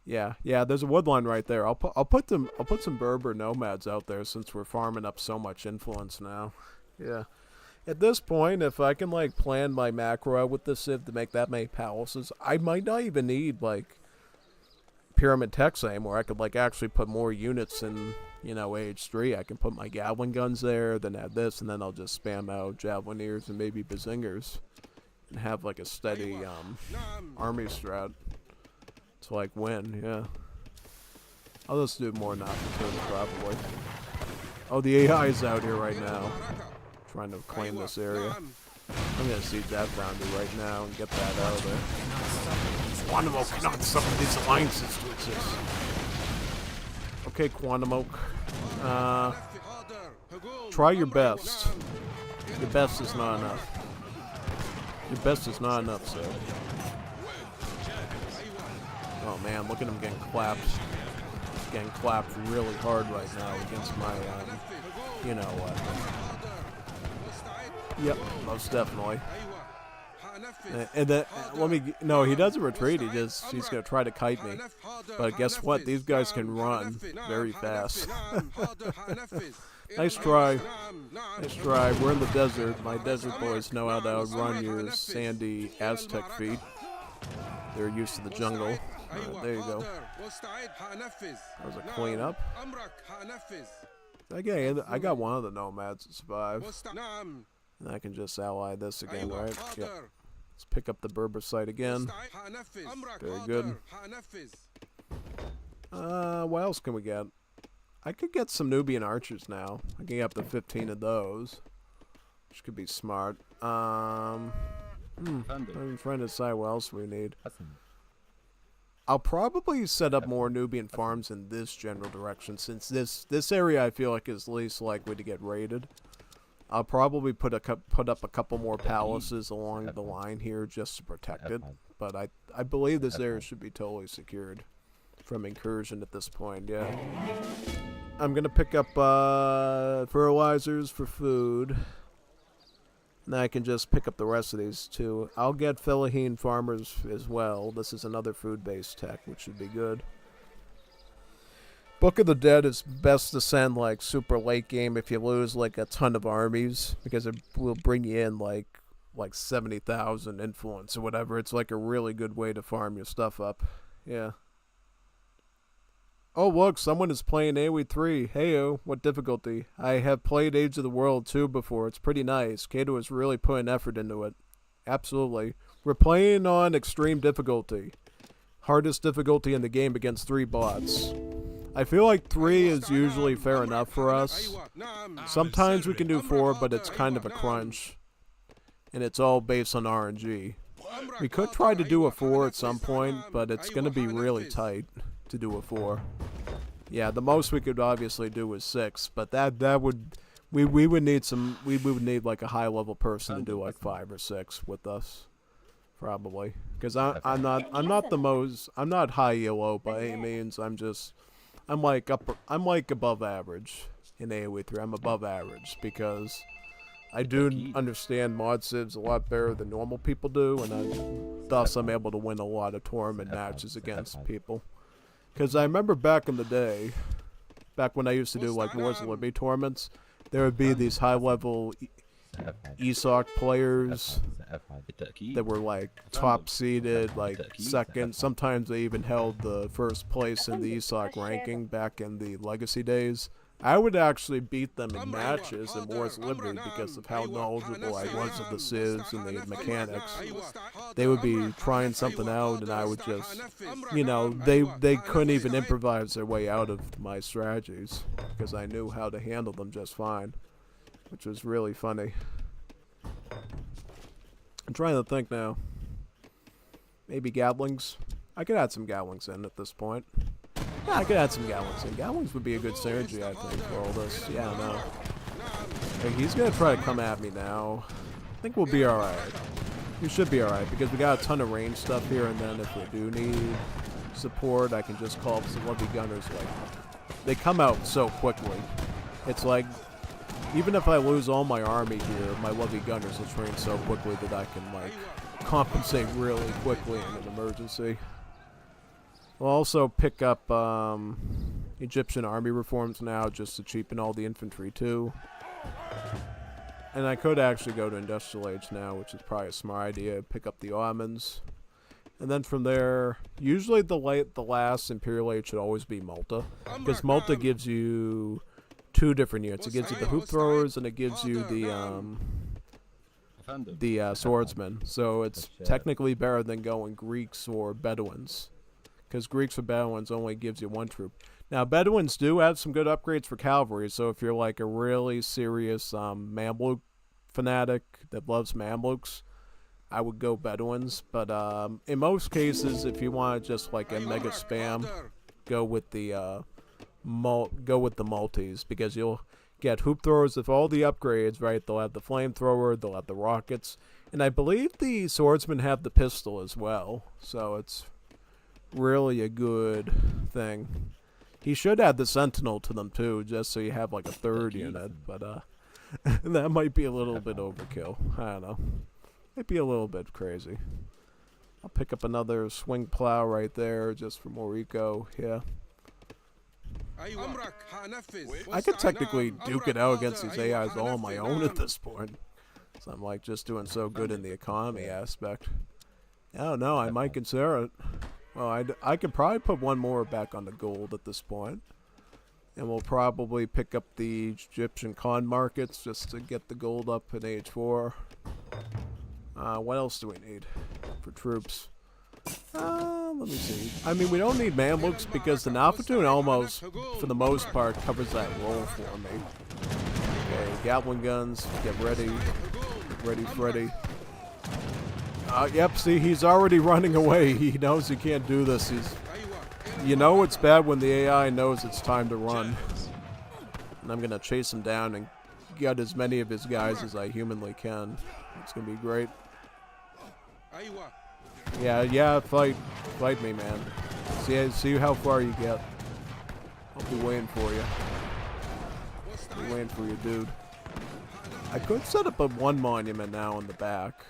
Yeah, there's a wood line right there. I'll put some Berber nomads out there since we're farming up so much influence now. Yeah. At this point, if I can, like, plan my macro out with this Civ to make that many palaces, I might not even need, like, Pyramid Techs anymore. I could, like, actually put more units in, you know, Age 3. I can put my Gatling guns there, then add this, and then I'll just spam out Javelineers and maybe Bazingers. And have, like, a steady, army strat to, like, win, yeah. I'll just do more Napatoons, probably. Oh, the AI is out here right now. Trying to claim this area. I'm gonna siege that boundary right now and get that out of there. Quantum Oak cannot suffer these alliances to exist. Okay, Quantum Oak. Try your best. Your best is not enough. Your best is not enough, sir. Oh man, look at him getting clapped. He's getting clapped really hard right now against my, you know what. Yep, most definitely. And then, no, he doesn't retreat. He's gonna try to kite me. But guess what? These guys can run very fast. Nice try. Nice try. We're in the desert. My desert boys know how to outrun your sandy Aztec feet. They're used to the jungle. Alright, there you go. That was a cleanup. Okay, I got one of the nomads to survive. And I can just ally this again, right? Yep. Let's pick up the Berber site again. Very good. What else can we get? I could get some Nubian archers now. I can get up to 15 of those, which could be smart. I'm trying to decide what else we need. I'll probably set up more Nubian farms in this general direction, since this area I feel like is least likely to get raided. I'll probably put up a couple more palaces along the line here just to protect it. But I believe this area should be totally secured from incursion at this point. Yeah. I'm gonna pick up fertilizers for food. And I can just pick up the rest of these too. I'll get Fellahin farmers as well. This is another food-based tech, which should be good. Book of the Dead is best to send like super late game if you lose like a ton of armies, because it will bring you in like 70,000 influence or whatever. It's like a really good way to farm your stuff up. Yeah. Oh look, someone is playing AoE 3. Heyo, what difficulty? I have played Age of the World 2 before. It's pretty nice. Kato is really putting effort into it. Absolutely. We're playing on extreme difficulty. Hardest difficulty in the game against 3 bots. I feel like 3 is usually fair enough for us. Sometimes we can do 4, but it's kind of a crunch. And it's all based on RNG. We could try to do a 4 at some point, but it's going to be really tight to do a 4. Yeah, the most we could obviously do is 6, but that would we would need like a high level person to do like 5 or 6 with us, probably, because I'm not high ELO by any means. I'm like above average in AoE 3. I'm above average because I do understand mod civs a lot better than normal people do, and thus I'm able to win a lot of tournament matches against people. Because I remember back in the day, back when I used to do like Wars of Liberty tournaments, there would be these high-level ESOC players that were like top-seeded, like second. Sometimes they even held the first place in the ESOC ranking back in the Legacy days. I would actually beat them in matches in Wars of Liberty because of how knowledgeable I was of the Civs and the mechanics. They would be trying something out, and I would just, they couldn't even improvise their way out of my strategies because I knew how to handle them just fine, which was really funny. I'm trying to think now. Maybe Gatlings? I could add some Gatlings in at this point. Yeah, I could add some Gatlings in. Gatlings would be a good synergy, I think, for all this. Yeah, no. Hey, he's gonna try to come at me now. I think we'll be alright. We should be alright, because we got a ton of range stuff here, and then if we do need support, I can just call up some Lovey Gunners. Like, they come out so quickly. It's like, even if I lose all my army here, my Lovey Gunners will train so quickly that I can, like, compensate really quickly in an emergency. We'll also pick up Egyptian army reforms now just to cheapen all the infantry too. And I could actually go to Industrial Age now, which is probably a smart idea. Pick up the Ottomans. And then from there, usually the last Imperial Age should always be Malta. Because Malta gives you 2 different units. It gives you the Hoop Throwers and it gives you the Swordsmen. So it's technically better than going Greeks or Bedouins. Because Greeks or Bedouins only gives you 1 troop. Now, Bedouins do have some good upgrades for cavalry, so if you're like a really serious Mamluk fanatic that loves Mamluks, I would go Bedouins. But in most cases, if you want just like a mega spam, go with the Maltese, because you'll get Hoop Throwers with all the upgrades, right? They'll have the Flamethrower, they'll have the rockets, and I believe the Swordsmen have the pistol as well, so it's really a good thing. He should add the Sentinel to them too, just so you have like a 3rd unit, but that might be a little bit overkill. I don't know. Might be a little bit crazy. I'll pick up another swing plow right there just for more eco. Yeah. I could technically duke it out against these AIs all on my own at this point. So I'm like just doing so good in the economy aspect. Oh no, I might consider it. Well, I could probably put one more back on the gold at this point. And we'll probably pick up the Egyptian con markets just to get the gold up in age 4. What else do we need for troops? Let me see. I mean, we don't need Mamluks because the Nalfatun almost, for the most part, covers that role for me. Okay, Gatling guns, get ready. Get ready, Freddy. Yep, see, he's already running away. He knows he can't do this. You know it's bad when the AI knows it's time to run. And I'm going to chase him down and get as many of his guys as I humanly can. It's going to be great. Yeah, fight me, man. See how far you get. I'll be waiting for you. I'll be waiting for you, dude. I could set up a 1 monument now in the back.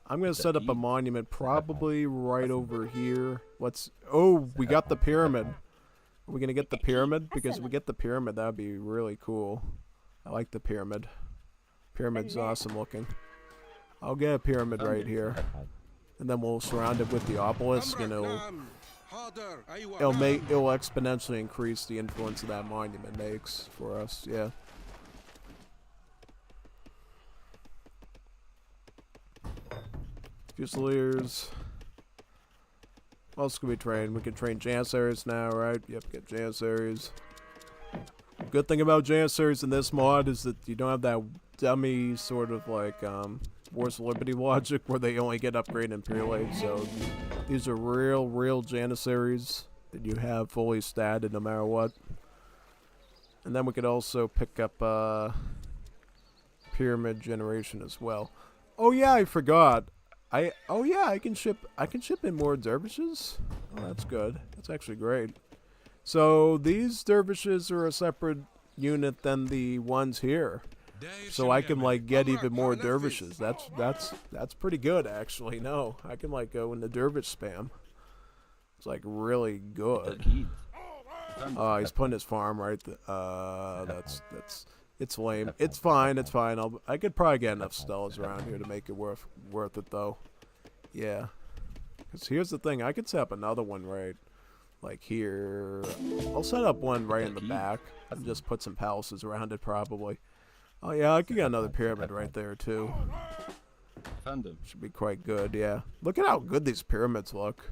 I'm gonna set up a monument probably right over here. We got the pyramid. Are we gonna get the pyramid? Because if we get the pyramid, that'd be really cool. I like the pyramid. Pyramid's awesome looking. I'll get a pyramid right here. And then we'll surround it with the obelisk, and it'll exponentially increase the influence that monument makes for us. Yeah. Fusiliers. What else can we train? We can train Janissaries now, right? Yep, get Janissaries. Good thing about Janissaries in this mod is that you don't have that dummy sort of like Wars of Liberty logic where they only get upgraded in Imperial Age. So these are real Janissaries that you have fully statted no matter what. And then we could also pick up Pyramid Generation as well. Oh yeah, I forgot. I can ship in more dervishes. Oh, that's good. That's actually great. So these dervishes are a separate unit than the ones here. So I can like get even more dervishes. That's pretty good actually. No, I can like go into dervish spam. It's like really good. He's putting his farm right. It's lame. It's fine. It's fine. I could probably get enough stellas around here to make it worth it though. Yeah. Because here's the thing. I could set up another one right, like here. I'll set up one right in the back and just put some palaces around it probably. Oh yeah, I could get another pyramid right there too. Should be quite good. Yeah. Look at how good these pyramids look.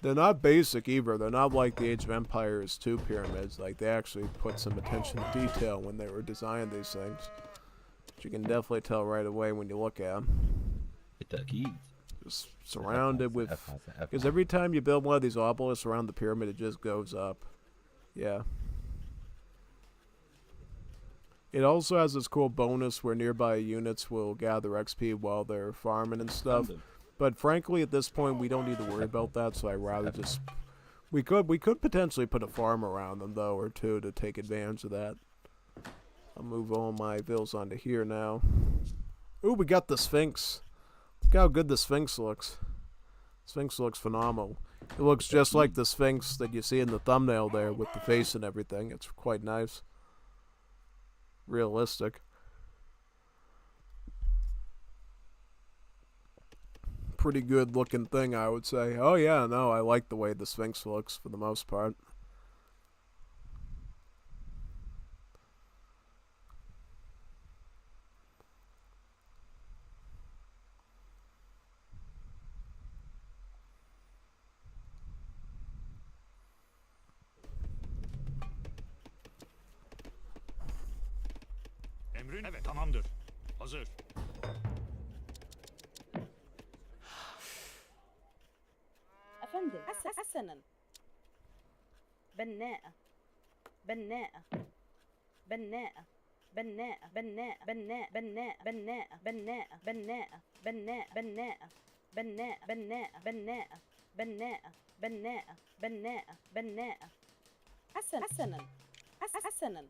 They're not basic either. They're not like the Age of Empires 2 pyramids. Like, they actually put some attention to detail when they were designing these things. But you can definitely tell right away when you look at them. Just surrounded with... Because every time you build one of these obelisks around the pyramid, it just goes up. Yeah. It also has this cool bonus where nearby units will gather XP while they're farming and stuff. But frankly, at this point, we don't need to worry about that, so I'd rather just... We could potentially put a farm around them, though, or two, to take advantage of that. I'll move all my villas onto here now. Ooh, we got the Sphinx. Look how good the Sphinx looks. Sphinx looks phenomenal. It looks just like the Sphinx that you see in the thumbnail there, with the face and everything. It's quite nice. Realistic. Pretty good looking thing, I would say. Oh yeah, no, I like the way the Sphinx looks for the most part. Emrin? Evet, tamamdır. Hazır. أفندم حسنا بناءة بناءة بناءة بناءة بناءة بناء بناء بناء بناء بناء بناء بناء بناء بناء بناء بناء بناء بناء بناء حسنا حسنا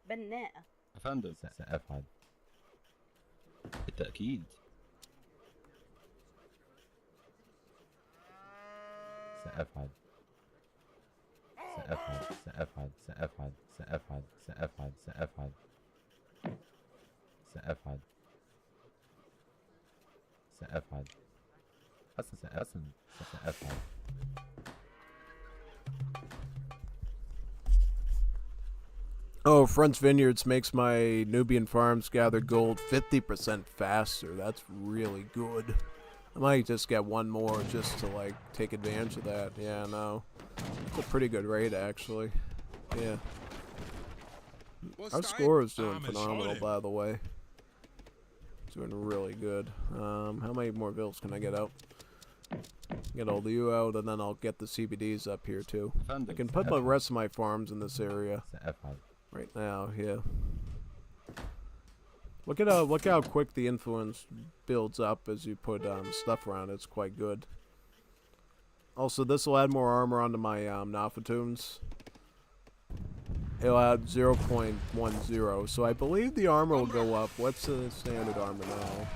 بناءة أفندم سأفعل بالتأكيد. سأفعل سأفعل سأفعل سأفعل سأفعل سأفعل سأفعل سأفعل سأفعل حسن سأفعل. Oh, French Vineyards makes my Nubian farms gather gold 50% faster. That's really good. I might just get one more just to, like, take advantage of that. Yeah, no. It's a pretty good rate, actually. Yeah. Our score is doing phenomenal, by the way. Doing really good. How many more bills can I get out? Get all you out, and then I'll get the CBDs up here, too. I can put the rest of my farms in this area. Right now, yeah. Look how quick the influence builds up as you put stuff around it. It's quite good. Also, this will add more armor onto my Nafatoons. It'll add 0.10, so I believe the armor will go up. What's the standard armor now?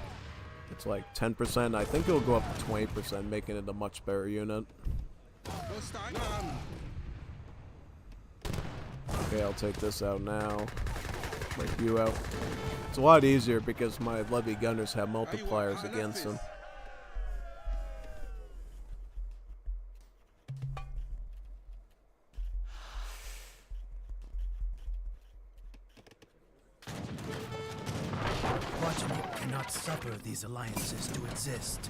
It's like 10%. I think it'll go up to 20%, making it a much better unit. Okay, I'll take this out now. Break you out. It's a lot easier because my levy gunners have multipliers against them. Watchnik cannot suffer these alliances to exist.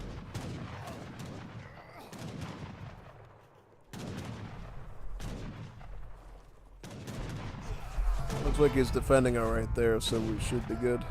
Looks like he's defending her right there, so we should be good.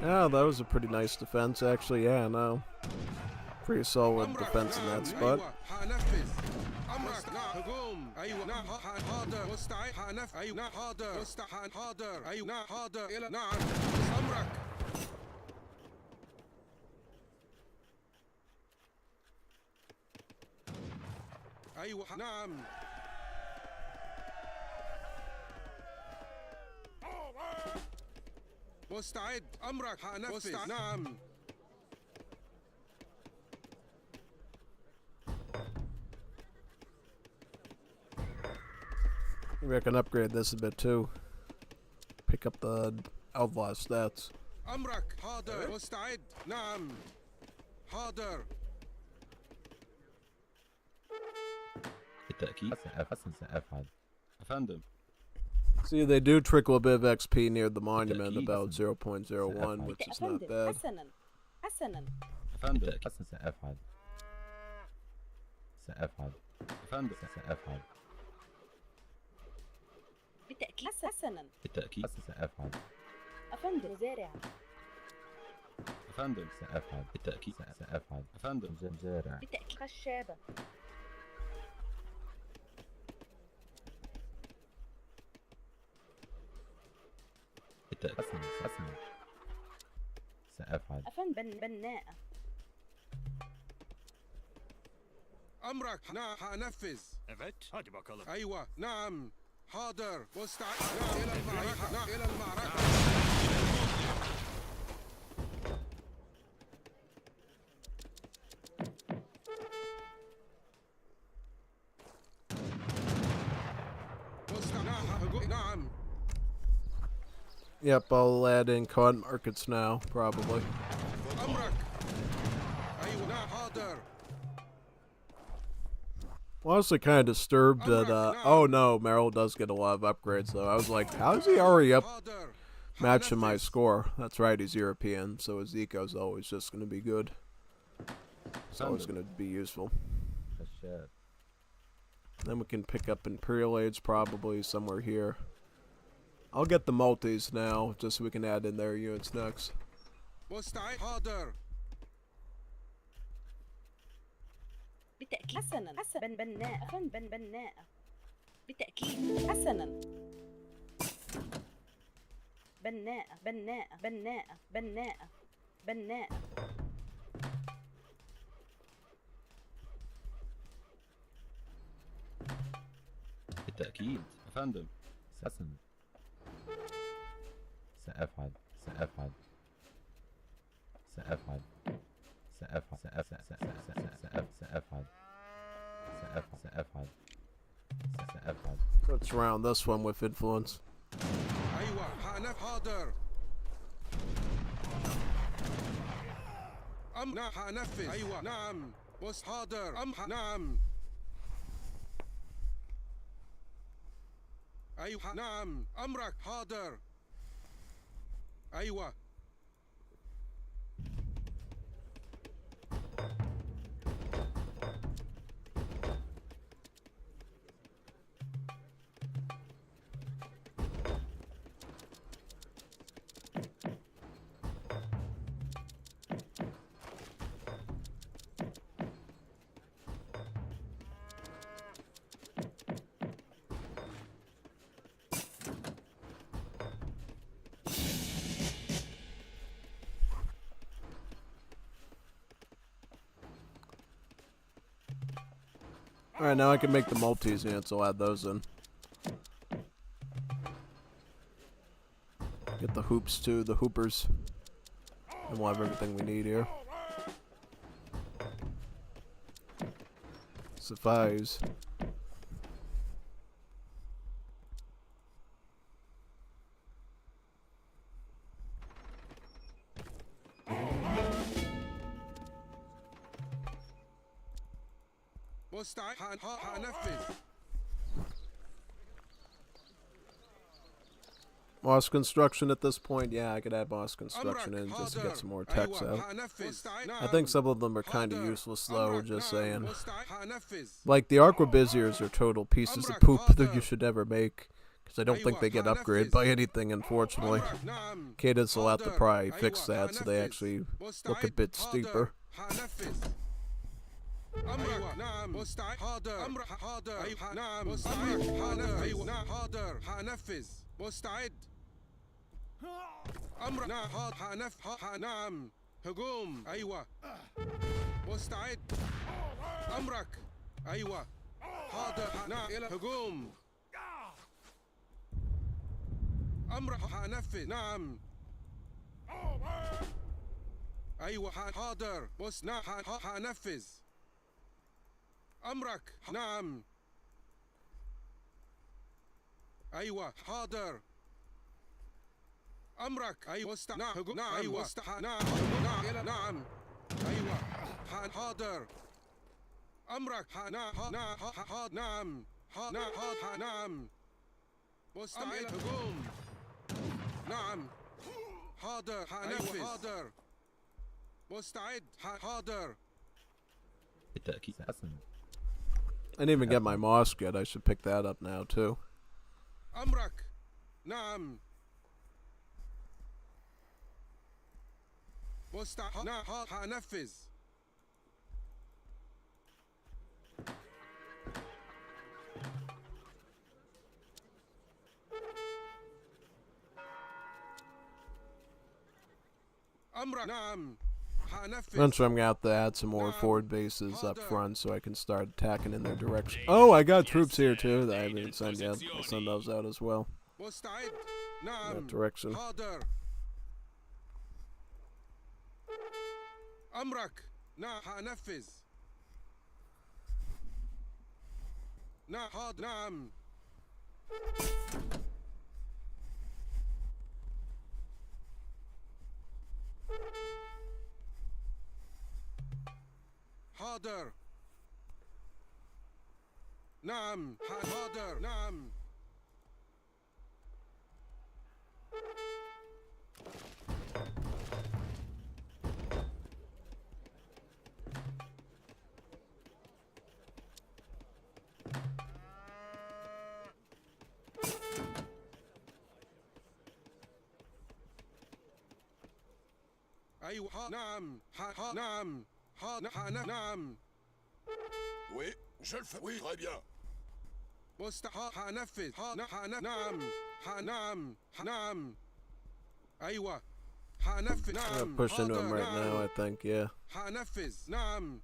Yeah, that was a pretty nice defense, actually. Yeah, no. Pretty solid defense in that spot. مستعد أمرك هنفذ نعم. Maybe I can upgrade this a bit too. Pick up the outlaw stats. أمرك حاضر مستعد نعم حاضر. بالتأكيد سأفعل. أفندم. See, they do trickle a bit of XP near the monument, about 0.01, which is not bad. حسنا أفندم سأفعل. أفندم سأفعل. بالتأكيد حسنا بالتأكيد سأفعل. أفندم مزارع أفندم سأفعل. بالتأكيد سأفعل. أفندم مزارع. بالتأكيد خشابة حسنا سأفعل. أفندم بناء أمرك نعم هنفذ. Evet, hadi bakalım. أيوة نعم حاضر مستعد نعم إلى المعركة نعم إلى المعركة. نعم. Yep, I'll add in cotton markets now, probably. أمرك. أيوة نعم حاضر. Honestly, kind of disturbed that, oh no, Merrill does get a lot of upgrades, though. I was like, how is he already up matching my score? That's right, he's European, so his eco's always just going to be good. It's always going to be useful. Then we can pick up Imperial Age, probably, somewhere here. I'll get the multis now, just so we can add in their units next. مستعد حاضر بالتأكيد حسنا بناء بناء بالتأكيد حسنا بناء بالتأكيد أفندم. حسنا. سأفعل سأفعل سأفعل سأفعل سأفعل سأفعل سأفعل. Let's round this one with influence. أيوة حاضر حنفذ أيوة نعم حاضر نعم أيوة نعم أمرك حاضر أيوة Alright, now I can make the multis units, I'll add those in. Get the hoops too, the hoopers. And we'll have everything we need here. Suffice. مستعد حنفذ Moss construction at this point, yeah, I could add moss construction in just to get some more text out. I think some of them are kind of useless though, just saying. Like the Arquebusiers are total pieces of poop that you should never make, because I don't think they get upgraded by anything, unfortunately. Cadence will have to probably fix that so they actually look a bit steeper. أمرك نعم مستعد حاضر أمر حاضر أيوة نعم مستعد حاضر أيوة نعم حاضر حنفذ مستعد أمر نعم حاضر نعم هجوم أيوة مستعد أمرك أيوة حاضر نعم هجوم أمر حنفذ نعم أيوة حاضر حنفذ أمرك نعم أيوة حاضر أمرك أيوة نعم نعم أيوة نعم نعم أيوة حاضر أمرك نعم نعم مستعد هجوم نعم حاضر حنفذ حاضر مستعد حاضر بالتأكيد. حسنا. I didn't even get my mosque yet, I should pick that up now too. أمرك نعم مستعد حنفذ أمرك نعم حنفذ Eventually I'm gonna have to add some more forward bases up front so I can start attacking in their direction. Oh, I got troops here too that I haven't even sent yet. I'll send those out as well. مستعد In نعم that direction. حاضر أمرك نعم حنفذ نعم حاضر نعم حاضر نعم حاضر نعم أيوة نعم نعم نعم Oui, je le fais. Oui, très bien. حنفذ نعم نعم نعم أيوة حنفذ I'm gonna نعم push into him حاضر right now, I نعم think, yeah. حنفذ نعم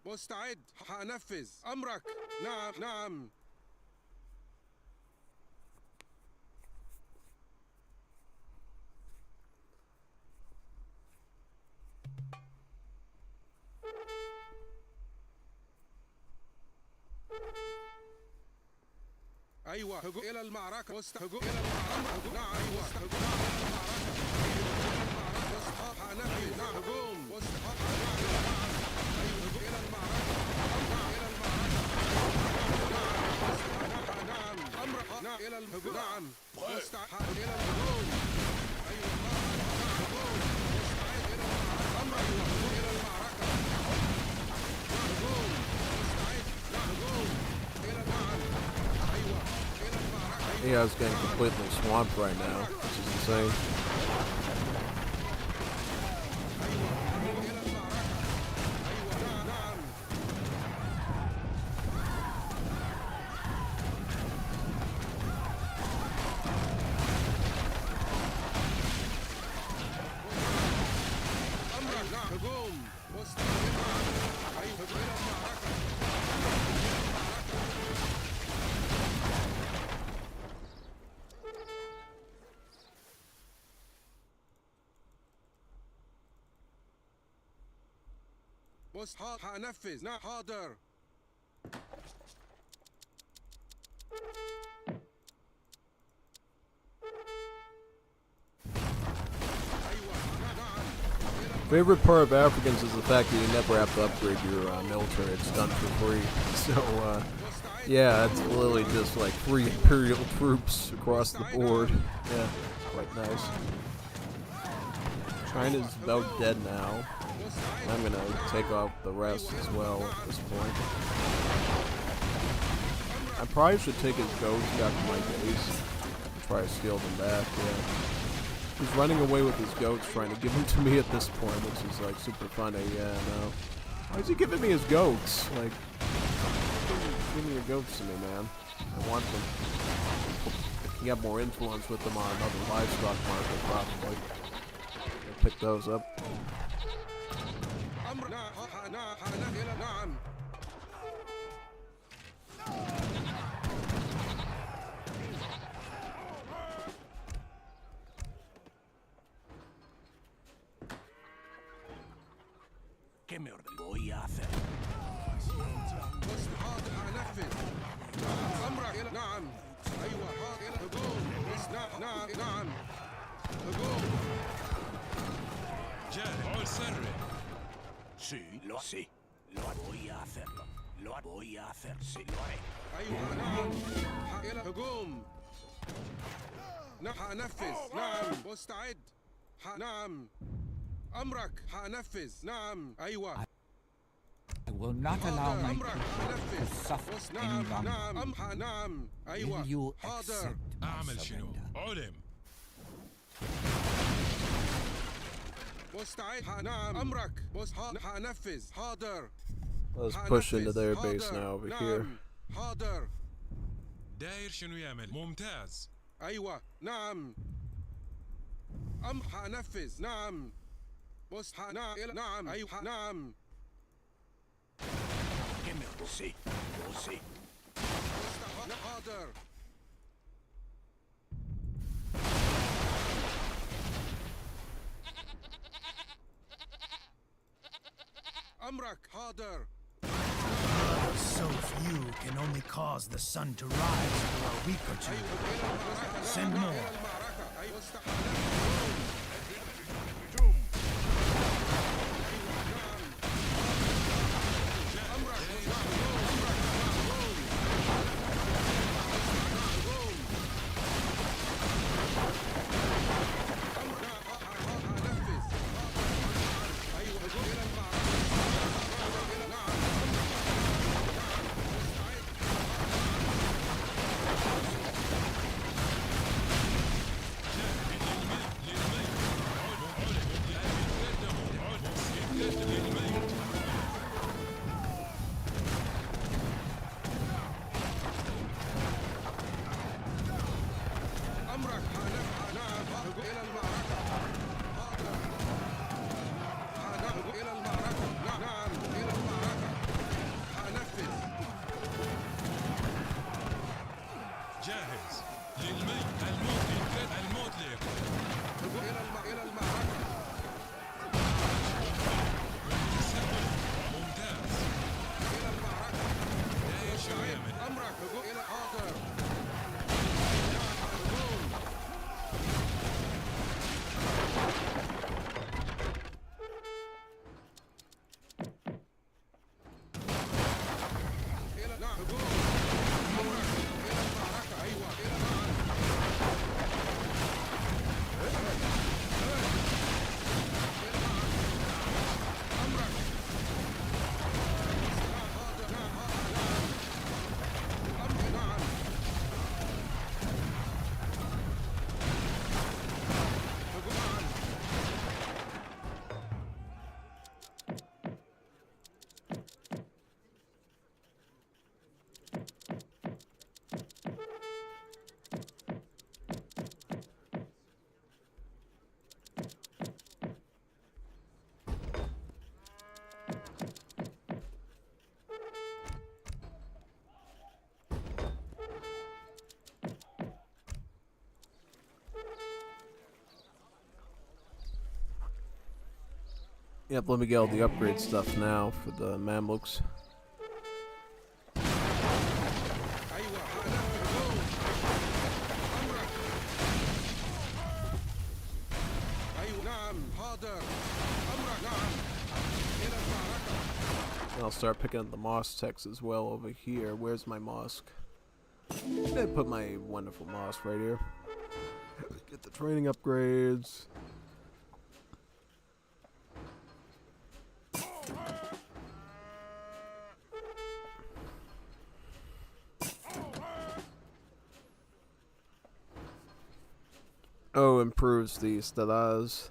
مستعد حنفذ أمرك نعم نعم أيوة هجوم إلى المعركة هجوم إلى المعركة نعم أيوة هجوم إلى المعركة حنفذ نعم هجوم أيوة هجوم إلى المعركة نعم أمر نعم إلى الهجوم نعم مستعد إلى الهجوم أيوة نعم هجوم مستعد إلى المعركة أمر هجوم إلى المعركة نعم هجوم مستعد نعم هجوم إلى نعم أيوة إلى المعركة Yeah, I was getting completely swamped right now, which is insane. حنفذ نعم حاضر Favorite part of Africans is the fact that you never have to upgrade your military. It's done for free. So, yeah, it's literally just like free Imperial troops across the board. Yeah, quite nice. China's about dead now. I'm gonna take off the rest as well at this point. I probably should take his goats back to my base and try to steal them back, yeah. He's running away with his goats, trying to give them to me at this point, which is like super funny, yeah, no. Why is he giving me his goats? Like, give me your goats to me, man. I want them. I can get more influence with them on another livestock market, probably. I'll pick those up. ¿Qué me ordena? Voy a hacer. نعم أيوة هجوم نعم نعم هجوم جاري سري. Sí, lo voy a hacerlo. Lo voy a hacer, sí, lo haré. أيوة نعم إلى هجوم حنفذ نعم مستعد نعم أمرك حنفذ نعم أيوة I will not allow my أمرك people to حنفذ suffer any نعم longer. نعم نعم Will أيوة you حاضر accept my أعمل شنو؟ surrender? علم. مستعد نعم أمرك حنفذ حاضر Let's push into their base now over here. حاضر داير شنو يعمل؟ ممتاز. أيوة نعم حنفذ نعم نعم أيوة نعم ¿Qué me ordena? Sí, sí. حاضر أمرك حاضر So few can only cause the sun to rise for a week or two. Send more. إلى المعركة. حاضر. حنذهب إلى المعركة. نعم إلى المعركة. حنفذ. جاهز للميت. الموت ليكم. إلى المعركة. ممتاز. إلى المعركة. مستعد. أمرك. إلى حاضر. إلى نعم هجوم. أمرك. إلى المعركة. أيوة إلى نعم. إلى نعم. أمرك. نعم حاضر. نعم حاضر. نعم. أمر نعم. هجوم نعم. Yep, let me get all the upgrade stuff now for the Mamluks. أيوة حنفذ. هجوم. أمرك. أيوة نعم حاضر. أمرك نعم. إلى المعركة. And I'll start picking up the mosque techs as well over here. Where's my mosque? I put my wonderful mosque right here. Get the training upgrades. Oh, improves the stadas.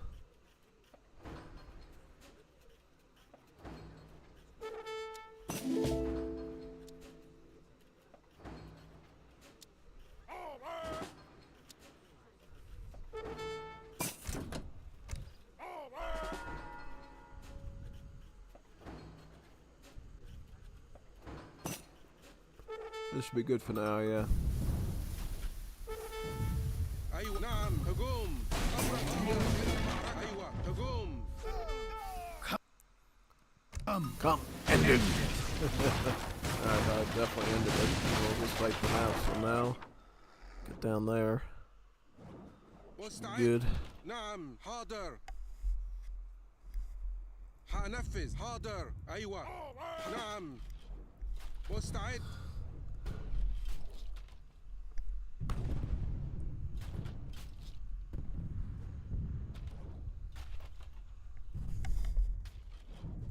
This should be good for now, yeah. أيوة نعم هجوم. أمرك حاضر. إلى المعركة. أيوة هجوم. Come, end it! Alright, I definitely ended it. We'll just fight the mouse for now. Get down there. مستعد. Good. نعم حاضر. حنفذ. حاضر. أيوة نعم. مستعد.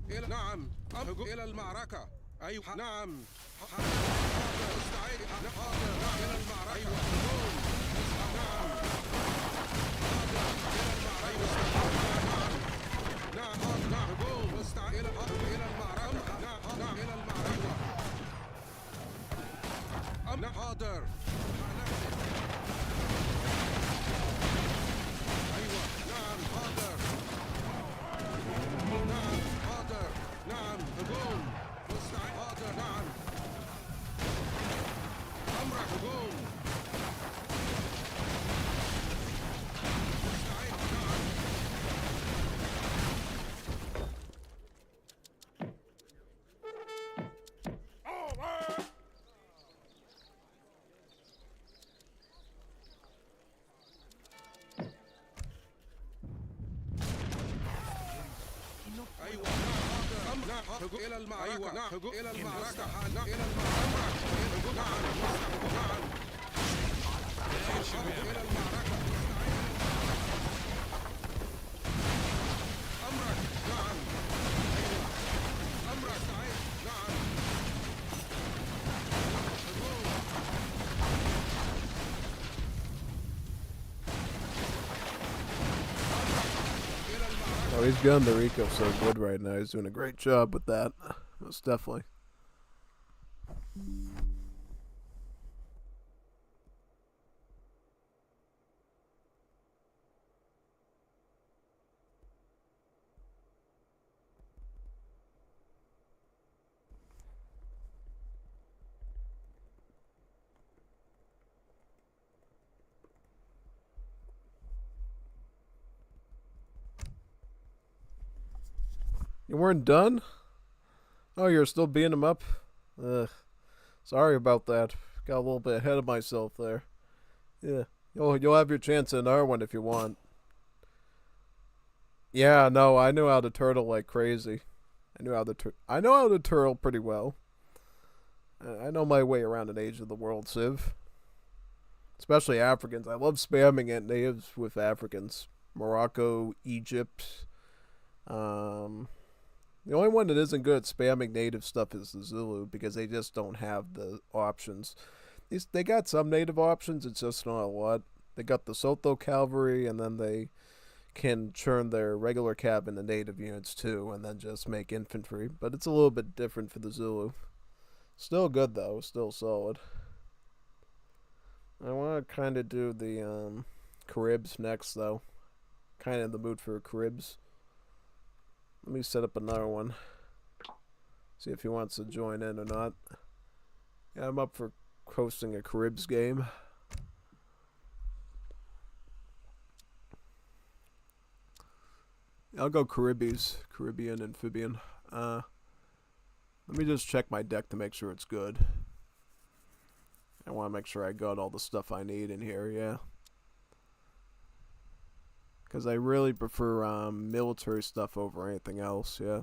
إلى نعم. إلى المعركة. أيوة نعم. حاضر. مستعد. حاضر. نعم إلى المعركة. أيوة هجوم. نعم. حاضر. إلى المعركة. نعم حاضر. نعم هجوم. مستعد. إلى المعركة. نعم إلى المعركة. نعم حاضر. أيوة نعم حاضر. نعم حاضر. نعم هجوم. مستعد. حاضر. نعم. أمرك هجوم. مستعد. نعم. أيوة نعم حاضر. إلى المعركة. أيوة نعم إلى المعركة. نعم إلى المعركة. نعم. نعم. إلى المعركة. أمرك. نعم. أيوة. أمرك. سعيد. نعم. Oh, he's gun the Rico so good right now. He's doing a great job with that. Most definitely. You weren't done? Oh, you're still beating him up? Ugh. Sorry about that. Got a little bit ahead of myself there. Yeah. You'll have your chance in another one if you want. Yeah, no, I knew how to turtle like crazy. I know how to turtle pretty well. I know my way around an age of the world, Civ. Especially Africans. I love spamming it natives with Africans. Morocco, Egypt. The only one that isn't good at spamming native stuff is the Zulu because they just don't have the options. They got some native options, it's just not a lot. They got the Soto cavalry, and then they can churn their regular cab into native units too, and then just make infantry. But it's a little bit different for the Zulu. Still good though, still solid. I want to kind of do the Caribs next though. Kind of in the mood for Caribs. Let me set up another one. See if he wants to join in or not. Yeah, I'm up for hosting a Caribs game. I'll go Caribbean amphibian. Let me just check my deck to make sure it's good. I want to make sure I got all the stuff I need in here, yeah. Because I really prefer military stuff over anything else, yeah.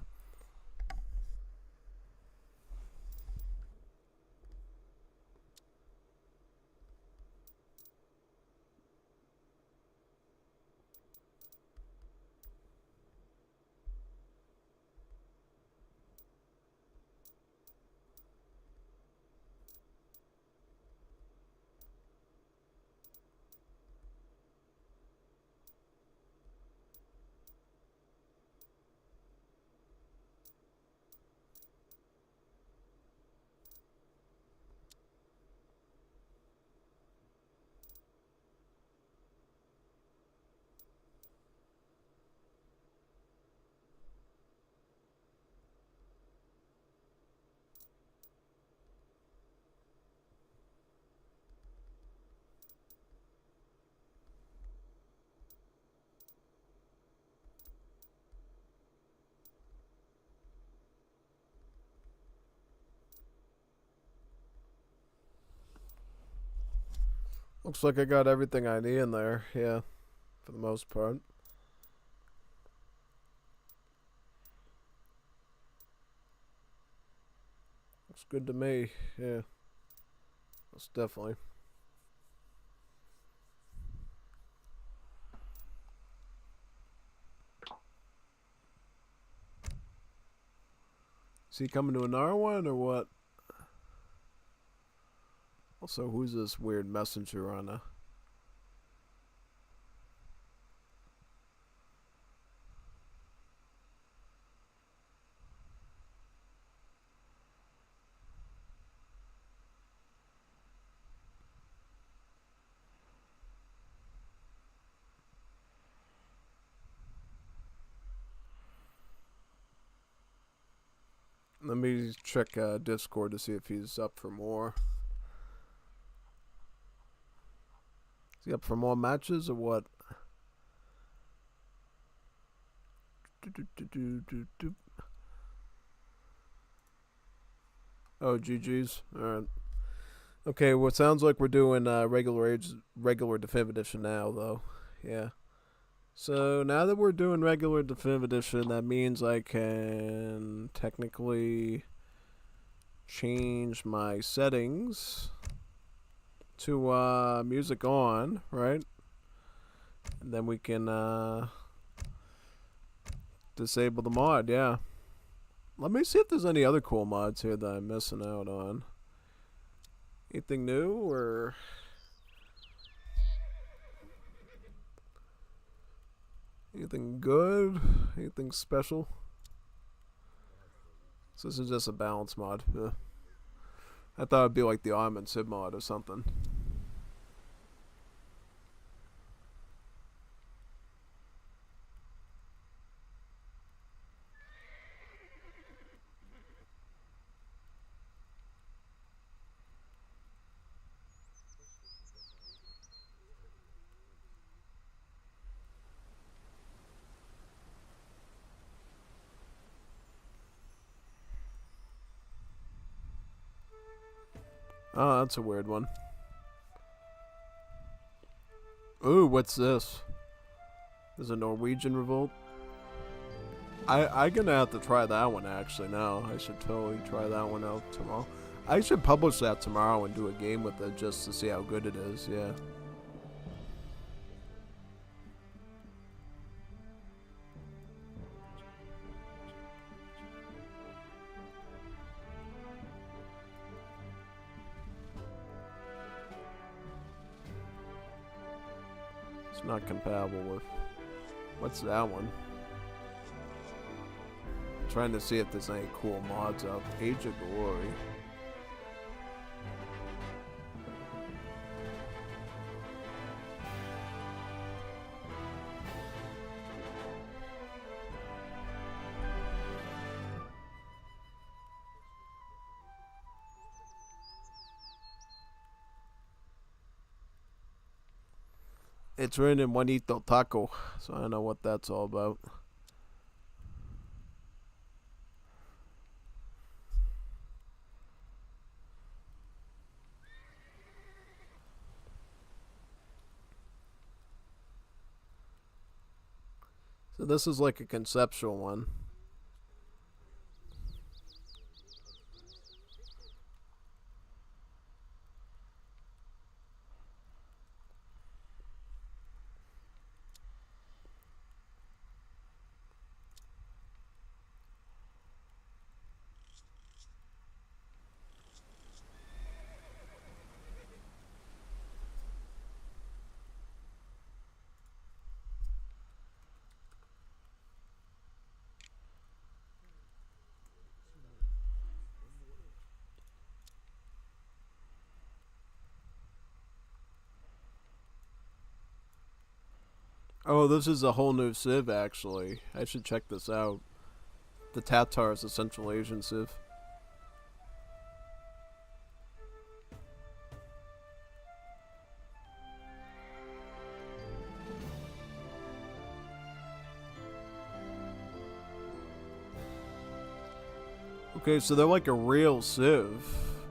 Looks like I got everything I need in there, yeah, for the most part. Looks good to me, yeah. That's definitely. Is he coming to another one or what? Also, who's this weird messenger on a... Let me check Discord to see if he's up for more. Is he up for more matches or what? Oh, GG's. Alright. Okay, well, it sounds like we're doing regular definitive edition now, though. Yeah. So now that we're doing regular definitive edition, that means I can technically change my settings to music on, right? And then we can disable the mod, yeah. Let me see if there's any other cool mods here that I'm missing out on. Anything new or... anything good? Anything special? So this is just a balance mod. Yeah. I thought it'd be like the Arm and Civ mod or something. Oh, that's a weird one. Ooh, what's this? There's a Norwegian revolt. I'm gonna have to try that one actually now. I should totally try that one out tomorrow. I should publish that tomorrow and do a game with it just to see how good it is, yeah. It's not compatible with... What's that one? I'm trying to see if there's any cool mods out. Age of Glory. It's written in Juanito Taco, so I don't know what that's all about. So this is like a conceptual one. Oh, this is a whole new Civ, actually. I should check this out. The Tatar is a Central Asian Civ. Okay, so they're like a real Civ.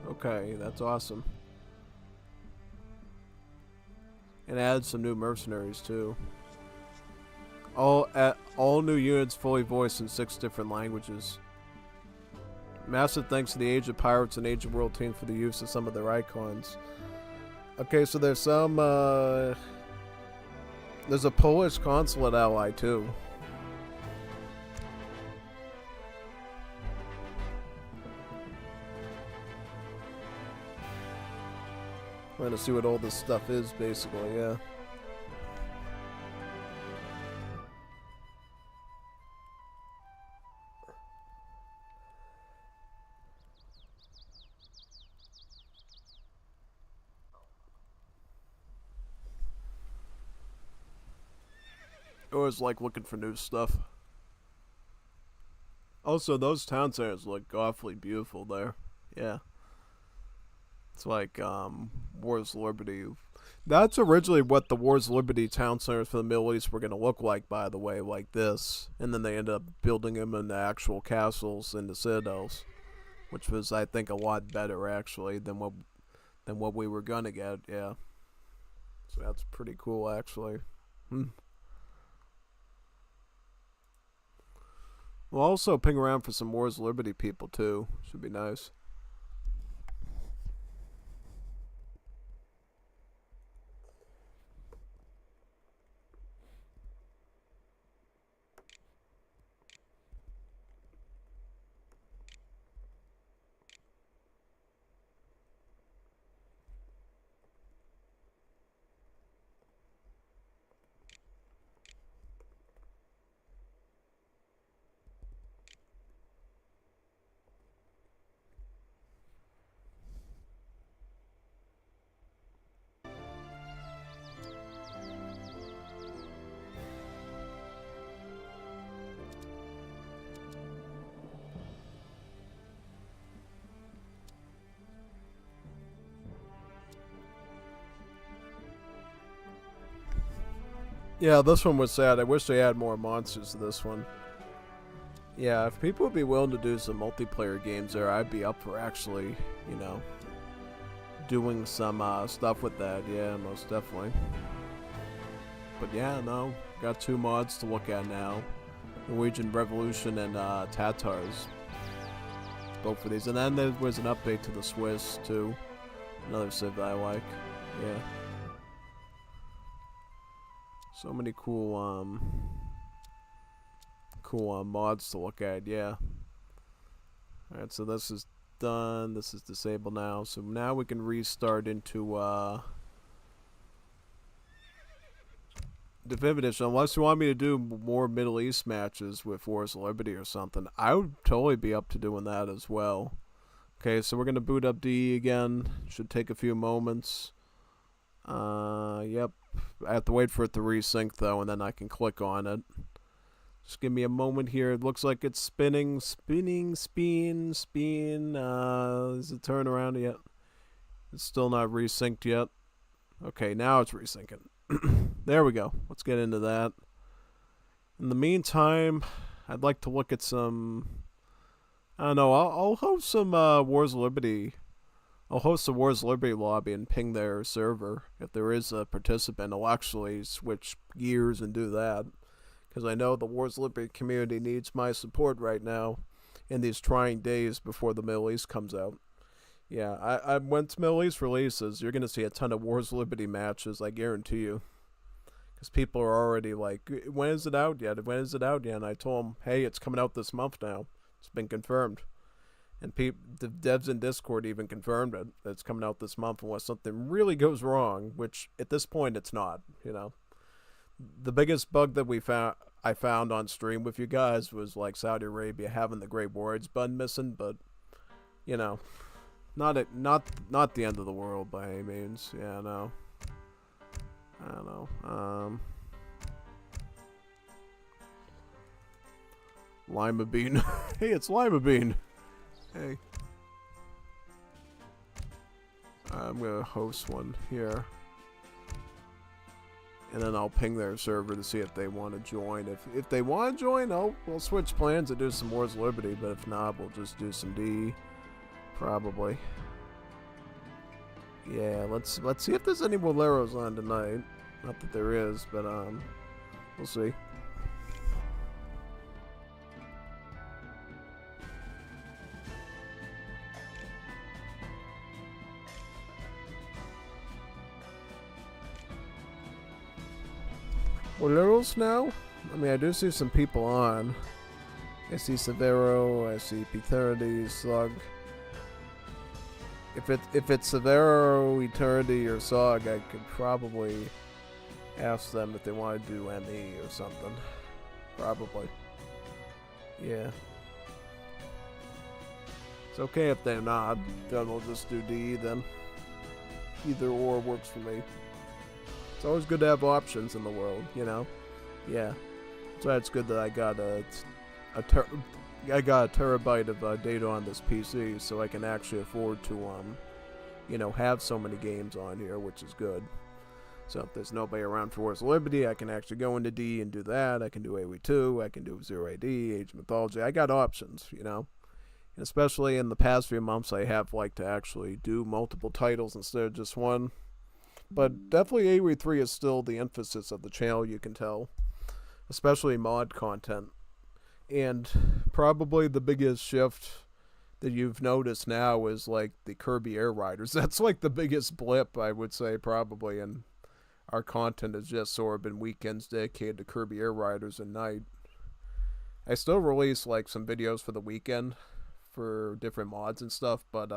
Okay, that's awesome. And add some new mercenaries, too. All new units fully voiced in 6 different languages. Massive thanks to the Age of Pirates and Age of World team for the use of some of their icons. Okay, so there's some, there's a Polish consulate ally, too. Trying to see what all this stuff is, basically, yeah. Always like looking for new stuff. Also, those town centers look awfully beautiful there. Yeah. It's like, Wars of Liberty. That's originally what the Wars of Liberty town centers for the Middle East were going to look like, by the way, like this. And then they ended up building them into actual castles and the citadels. Which was, I think, a lot better, actually, than what we were going to get, yeah. So that's pretty cool, actually. We'll also ping around for some Wars of Liberty people, too. Should be nice. Yeah, this one was sad. I wish they had more monsters to this one. Yeah, if people would be willing to do some multiplayer games there, I'd be up for actually, you know, doing some stuff with that. Yeah, most definitely. But yeah, no, got 2 mods to look at now: Norwegian Revolution and Tatars. Both of these, and then there was an update to the Swiss too. Another Civ that I like. Yeah. So many cool mods to look at. Yeah. All right, so this is done. This is disabled now. So now we can restart into Definitive Edition. Unless you want me to do more Middle East matches with Wars of Liberty or something, I would totally be up to doing that as well. Okay, so we're gonna boot up DE again. Should take a few moments. Yep. I have to wait for it to resync though, and then I can click on it. Just give me a moment here. It looks like it's spinning. Is it turn around yet? It's still not resynced yet. Okay, now it's resyncing. There we go. Let's get into that. In the meantime, I'd like to look at some... I don't know, I'll host some Wars of Liberty. I'll host a Wars of Liberty lobby and ping their server. If there is a participant, I'll actually switch gears and do that. Because I know the Wars of Liberty community needs my support right now in these trying days before the Middle East comes out. Yeah, I went to Middle East releases. You're going to see a ton of Wars of Liberty matches, I guarantee you. Because people are already like, when is it out yet? When is it out yet? And I told them, hey, it's coming out this month now. It's been confirmed. And the devs in Discord even confirmed it. That it's coming out this month unless something really goes wrong, which at this point it's not, you know. The biggest bug that I found on stream with you guys was like Saudi Arabia having the Great Warriors button missing, but, you know. Not the end of the world by any means. Yeah, no. I don't know. Lima Bean. Hey, it's Lima Bean. Hey. I'm gonna host one here. And then I'll ping their server to see if they want to join. If they want to join, we'll switch plans and do some Wars of Liberty, but if not, we'll just do some D. Probably. Yeah, let's see if there's any Boleros on tonight. Not that there is, but we'll see. Boleros now? I mean, I do see some people on. I see Severo, I see P30, Slug. If it's Severo, Eternity, or Sog, I could probably ask them if they want to do ME or something. Probably. Yeah. It's okay if they're not. Then we'll just do DE then. Either or works for me. It's always good to have options in the world, you know? Yeah. That's why it's good that I got a terabyte of data on this PC, so I can actually afford to, you know, have so many games on here, which is good. So if there's nobody around for Wars of Liberty, I can actually go into D and do that. I can do AOE2, I can do 0AD, Age of Mythology. I got options, you know? And especially in the past few months, I have liked to actually do multiple titles instead of just one. But definitely AOE3 is still the emphasis of the channel, you can tell. Especially mod content. And probably the biggest shift that you've noticed now is like the Kirby Air Riders. That's like the biggest blip, I would say, probably. And our content has just sort of been weekends dedicated to Kirby Air Riders and night. I still release like some videos for the weekend for different mods and stuff, but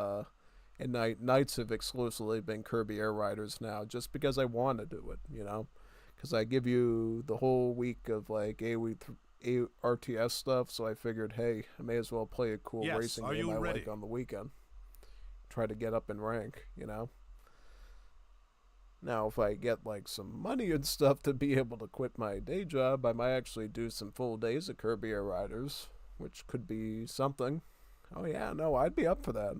and nights have exclusively been Kirby Air Riders now, just because I want to do it, you know, because I give you the whole week of like RTS stuff, so I figured, hey, I may as well play a cool racing game I like on the weekend. Try to get up in rank, you know. Now, if I get like some money and stuff to be able to quit my day job, I might actually do some full days of Kirby Air Riders, which could be something. Oh yeah, no, I'd be up for that.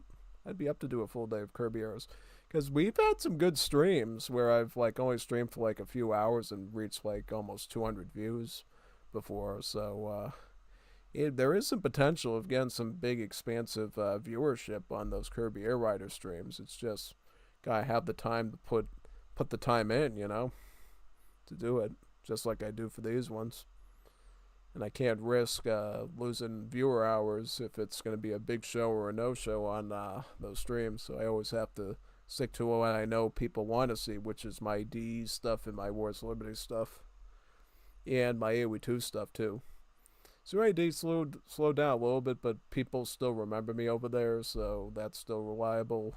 I'd be up to do a full day of Kirby Airs. Because we've had some good streams where I've like only streamed for like a few hours and reached like almost 200 views before. So there is some potential of getting some big expansive viewership on those Kirby Air Rider streams. It's just Gotta have the time to put the time in, you know, to do it, just like I do for these ones. And I can't risk losing viewer hours if it's going to be a big show or a no-show on those streams. So I always have to stick to what I know people want to see, which is my D stuff and my Wars of Liberty stuff. And my AOE2 stuff, too. So AD slowed down a little bit, but people still remember me over there, so that's still reliable.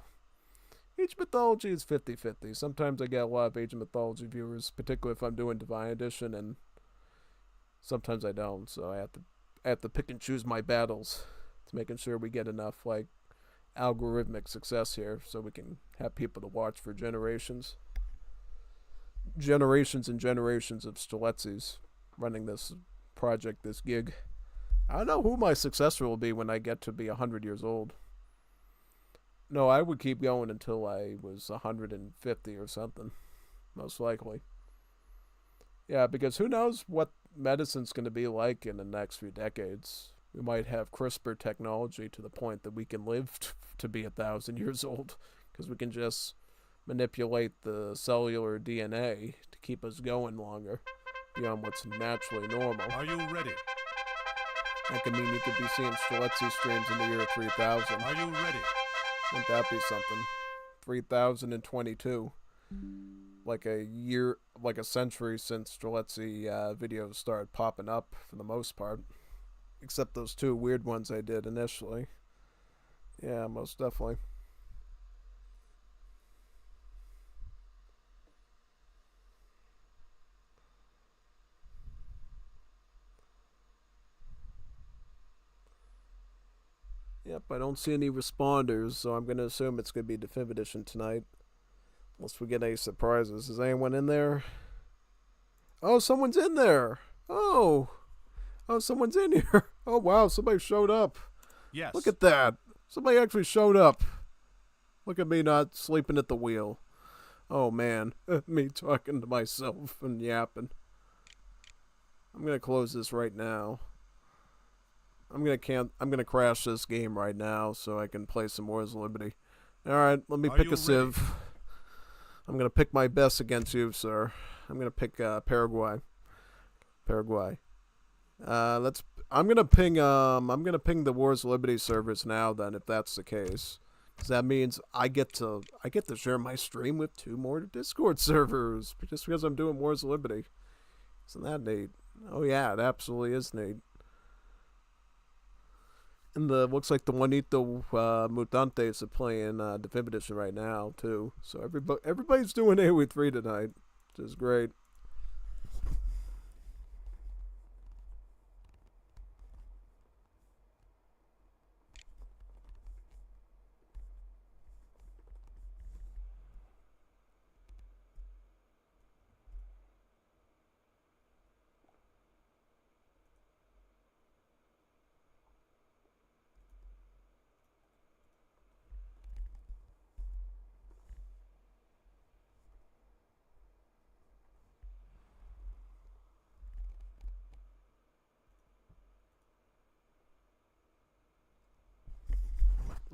Age of Mythology is 50-50. Sometimes I get a lot of Age of Mythology viewers, particularly if I'm doing Divine Edition, and sometimes I don't, so I have to pick and choose my battles to making sure we get enough like algorithmic success here so we can have people to watch for generations. Generations and generations of Strelitzes running this project, this gig. I don't know who my successor will be when I get to be 100 years old. No, I would keep going until I was 150 or something, most likely. Yeah, because who knows what medicine's going to be like in the next few decades. We might have CRISPR technology to the point that we can live to be 1,000 years old, because we can just manipulate the cellular DNA to keep us going longer beyond what's naturally normal. Are you ready? That could mean you could be seeing Streletsy streams in the year 3000. Are you ready? Wouldn't that be something? 3022. Like a century since Streletsy videos started popping up for the most part. Except those 2 weird ones I did initially. Yeah, most definitely. Yep, I don't see any responders, so I'm going to assume it's going to be Definitive Edition tonight. Unless we get any surprises. Is anyone in there? Oh, someone's in there! Oh, someone's in here. Oh, wow, somebody showed up. Yes. Look at that. Somebody actually showed up. Look at me not sleeping at the wheel. Oh, man. Me talking to myself and yapping. I'm going to close this right now. I'm gonna crash this game right now so I can play some Wars of Liberty. Alright, let me pick a Civ. I'm gonna pick my best against you, sir. I'm gonna pick Paraguay. I'm gonna ping the Wars of Liberty servers now then, if that's the case. Because that means I get to share my stream with 2 more Discord servers just because I'm doing Wars of Liberty. Isn't that neat? Oh yeah, it absolutely is neat. And looks like the Juanito Mutantes are playing Definitive Edition right now too. So everybody's doing AOE3 tonight, which is great.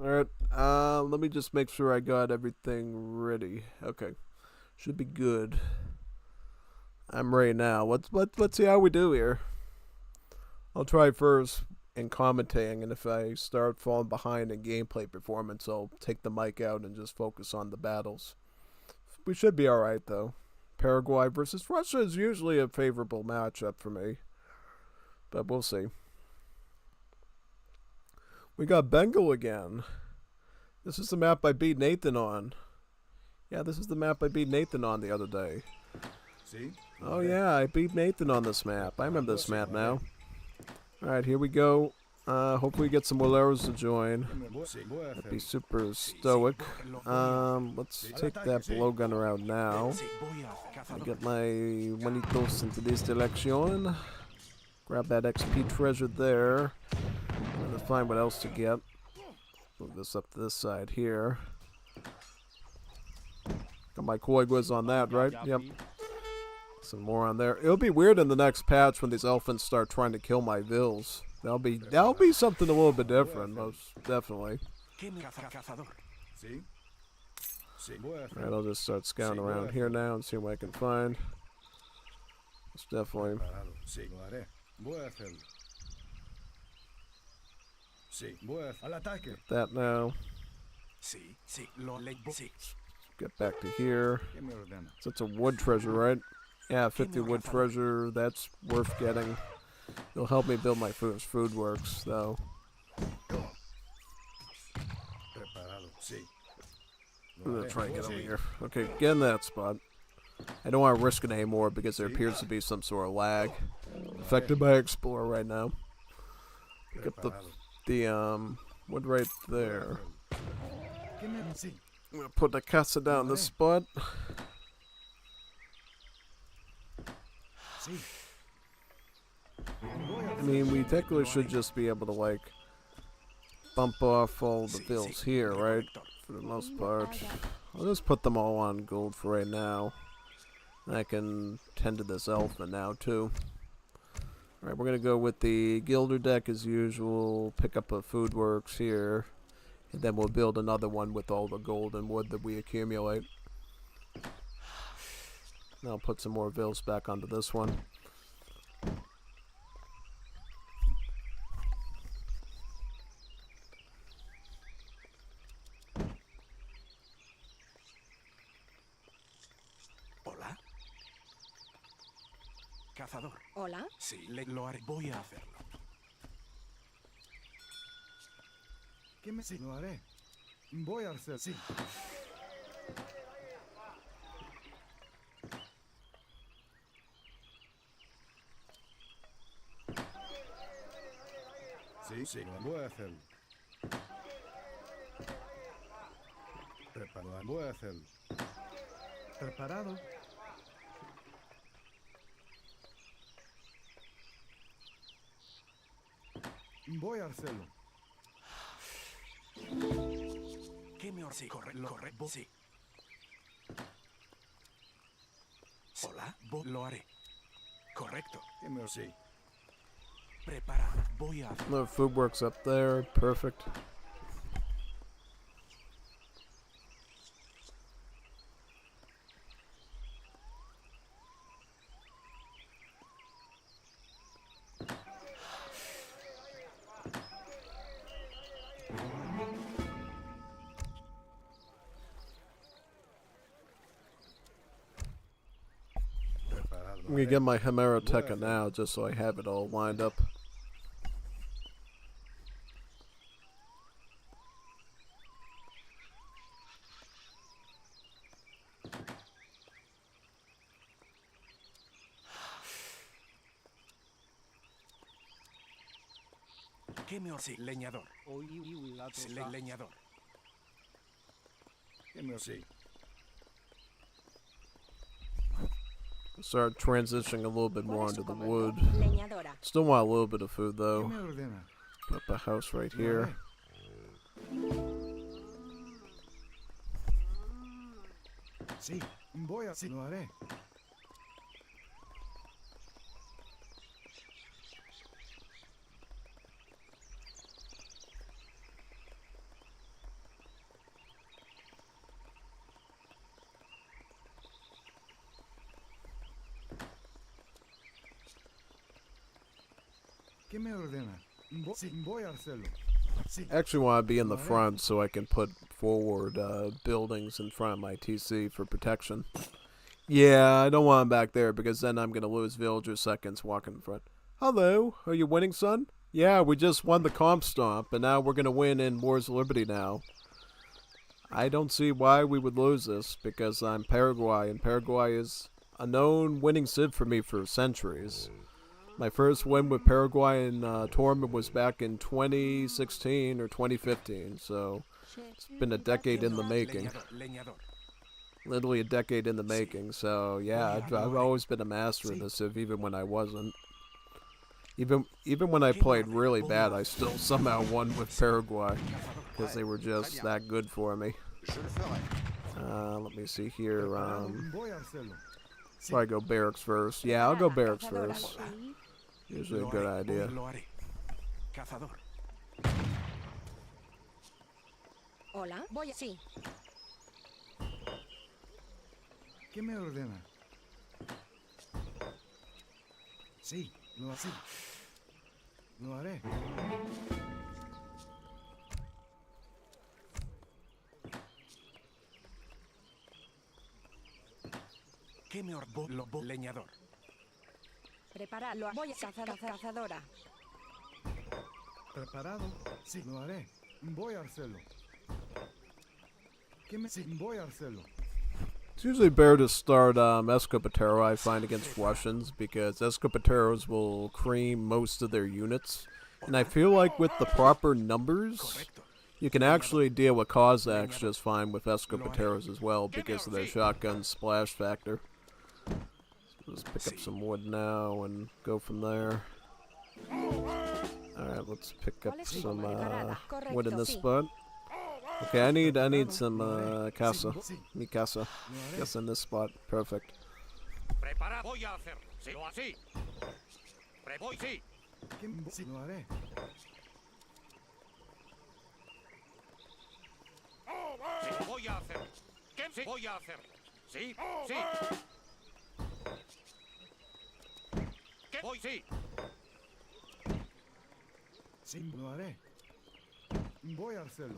Alright, let me just make sure I got everything ready. Okay, should be good. I'm ready now. Let's see how we do here. I'll try first in commentating, and if I start falling behind in gameplay performance, I'll take the mic out and just focus on the battles. We should be alright, though. Paraguay versus Russia is usually a favorable matchup for me, but we'll see. We got Bengal again. This is the map I beat Nathan on. Yeah, this is the map I beat Nathan on the other day. See? Oh yeah, I beat Nathan on this map. I remember this map now. Alright, here we go. Hopefully we get some Boleros to join. That'd be super stoic. Let's take that blowgunner out now. I get my Juanitos into this direction. Grab that XP treasure there. To find what else to get. Move this up to this side here. Got my Koiguas on that, right? Yep. Some more on there. It'll be weird in the next patch when these elephants start trying to kill my vills. That'll be something a little bit different, most definitely. See? Sí, voy a Alright, I'll just start scouting around here now and see what I can find. It's definitely... Preparado. Sí, lo haré. Voy a hacerlo. Sí, voy a... Al ataque. that now. Sí, sí, lo le... Sí. Get back to here. ¿Qué me ordena? So it's a wood treasure, right? Yeah, 50 wood treasure. That's worth getting. It'll help me build my first food works, though. Preparado. Sí. I'm Lo gonna haré. try and get over Sí. here. Okay, get in that spot. I don't want to risk it anymore because there appears to be some sort of lag affected by Explorer right now. Get the wood right there. ¿Qué me... Sí. I'm gonna put the casa down this spot. Sí. I mean, we technically should just be able to, like, bump off all the bills here, right? For the most part. I'll just put them all on gold for right now. I can tend to this elephant now, too. Alright, we're gonna go with the Gilder deck as usual, pick up a food works here, and then we'll build another one with all the gold and wood that we accumulate. And I'll put some more bills back onto this one. Hola. Cazador. Hola. Sí, lo haré. Voy a hacerlo. ¿Qué me... Sí, lo haré. Voy a hacer... Sí. Sí, sí, lo voy a hacerlo. Preparado. Voy a hacerlo. Preparado. Voy a hacerlo. ¿Qué me ordena? Sí, corre, sí. Hola, lo haré. Correcto. ¿Qué me sí? Preparado. Voy a hacer. The food works up there. Perfect. I'm gonna get my Hemeroteca now just so I have it all lined up. ¿Qué me ordena? Sí, leñador. Sí, leñador. ¿Qué me sí? Start transitioning a little bit more into the wood. Leñadora. Still want a little bit of food ¿Qué though. me ordena? Put up a house right here. Sí, voy a... Sí, lo haré. ¿Qué me ordena? Sí, voy a hacerlo. Sí. Actually want to be in the front so I can put forward buildings in front of my TC for protection. Yeah, I don't want them back there because then I'm going to lose villager seconds walking in front. Hello, are you winning, son? Yeah, we just won the comp stomp and now we're going to win in Wars of Liberty now. I don't see why we would lose this because I'm Paraguay and Paraguay is a known winning civ for me for centuries. My first win with Paraguay in tournament was back in 2016 or 2015, so it's been a decade in the making. Literally a decade in the making, so yeah, I've always been a master in the civ, even when I wasn't. Even when I played really bad, I still somehow won with Paraguay, because they were just that good for me. Let me see here, probably go barracks first. Yeah, I'll go barracks first. Usually a good idea. Hola. Voy a... Sí. ¿Qué me ordena? Sí, lo haré. ¿Qué me ordena? Leñador. Prepáralo. Voy a cazadora. ¿Preparado? Sí, lo haré. Voy a hacerlo. Sí, voy a hacerlo. It's usually better to start Escopetero, I find, against Russians, because Escopeteros will cream most of their units. And I feel like with the proper numbers, you can actually deal with Cossacks just fine with Escopeteros as well, because of their shotgun splash factor. So let's pick up some wood now and go from there. Alright, let's pick up some wood in this spot. Okay, I need some casa. Mi casa. Yes, in this spot. Perfect. Prepara, voy a hacer. Sí, así. Voy, sí. Sí, lo haré. Sí, voy a hacer. ¿Qué sí voy a hacer? Sí, sí. ¿Qué voy, sí? Sí, lo haré. Voy a hacerlo.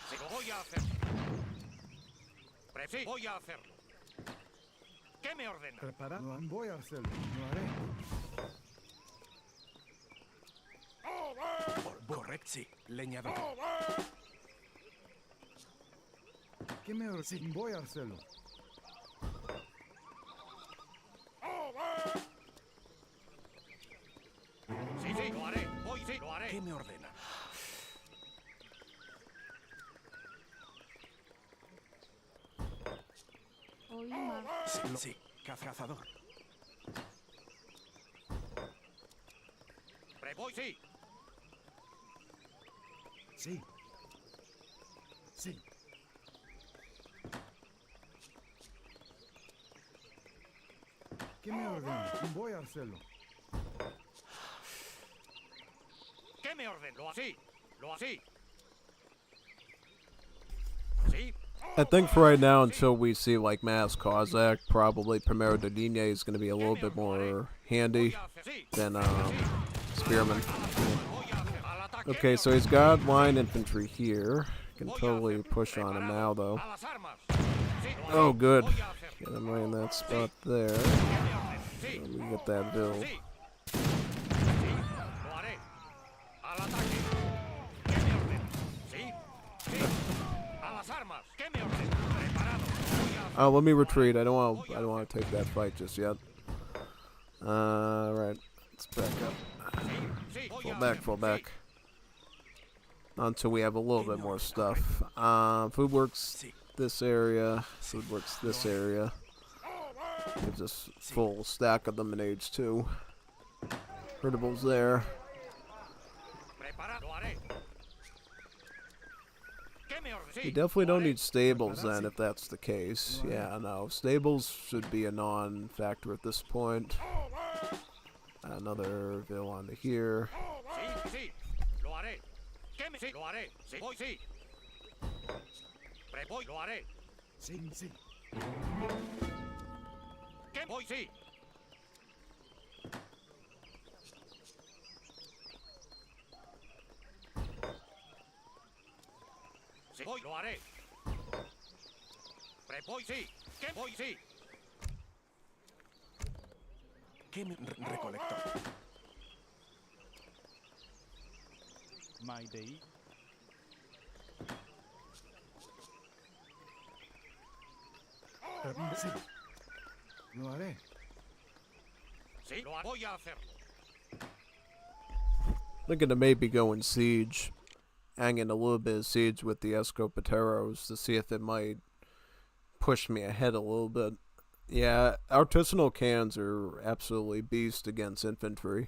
Sí, lo voy a hacer. Sí, voy a hacerlo. ¿Qué me ordena? Preparado. Voy a hacerlo. Lo haré. Correcto, sí. Leñador. ¿Qué me ordena? Sí, voy a hacerlo. Sí, sí, lo haré. Voy, sí, lo haré. ¿Qué me ordena? Sí, cazador. Voy, sí. Sí. Sí. ¿Qué me ordena? Voy a hacerlo. ¿Qué me ordena? Lo así. Lo así. Sí. I think for right now, until we see like mass Cossack, probably Primero de Linea is going to be a little bit more handy than Spearman. Okay, so he's got line infantry here. Can totally push on him now, though. Oh, good. Get him right in that spot there. Let me get that bill. Oh, let me retreat. I don't want to take that fight just yet. Right. Let's back up. Fall back. Until we have a little bit more stuff. Food works this area. Food works this area. Gives us full stack of them in age 2. Herdables there. You definitely don't need stables then, if that's the case. Yeah, no. Stables should be a non-factor at this point. Another bill onto here. Sí, voy, lo haré. Voy, sí. ¿Qué voy, sí? ¿Qué me recolector? My day. Sí. Lo haré. Sí, lo voy a hacer. Thinking to maybe go in siege. Hanging a little bit of siege with the Escopeteros to see if it might push me ahead a little bit. Yeah, artisanal cannons are absolutely beast against infantry.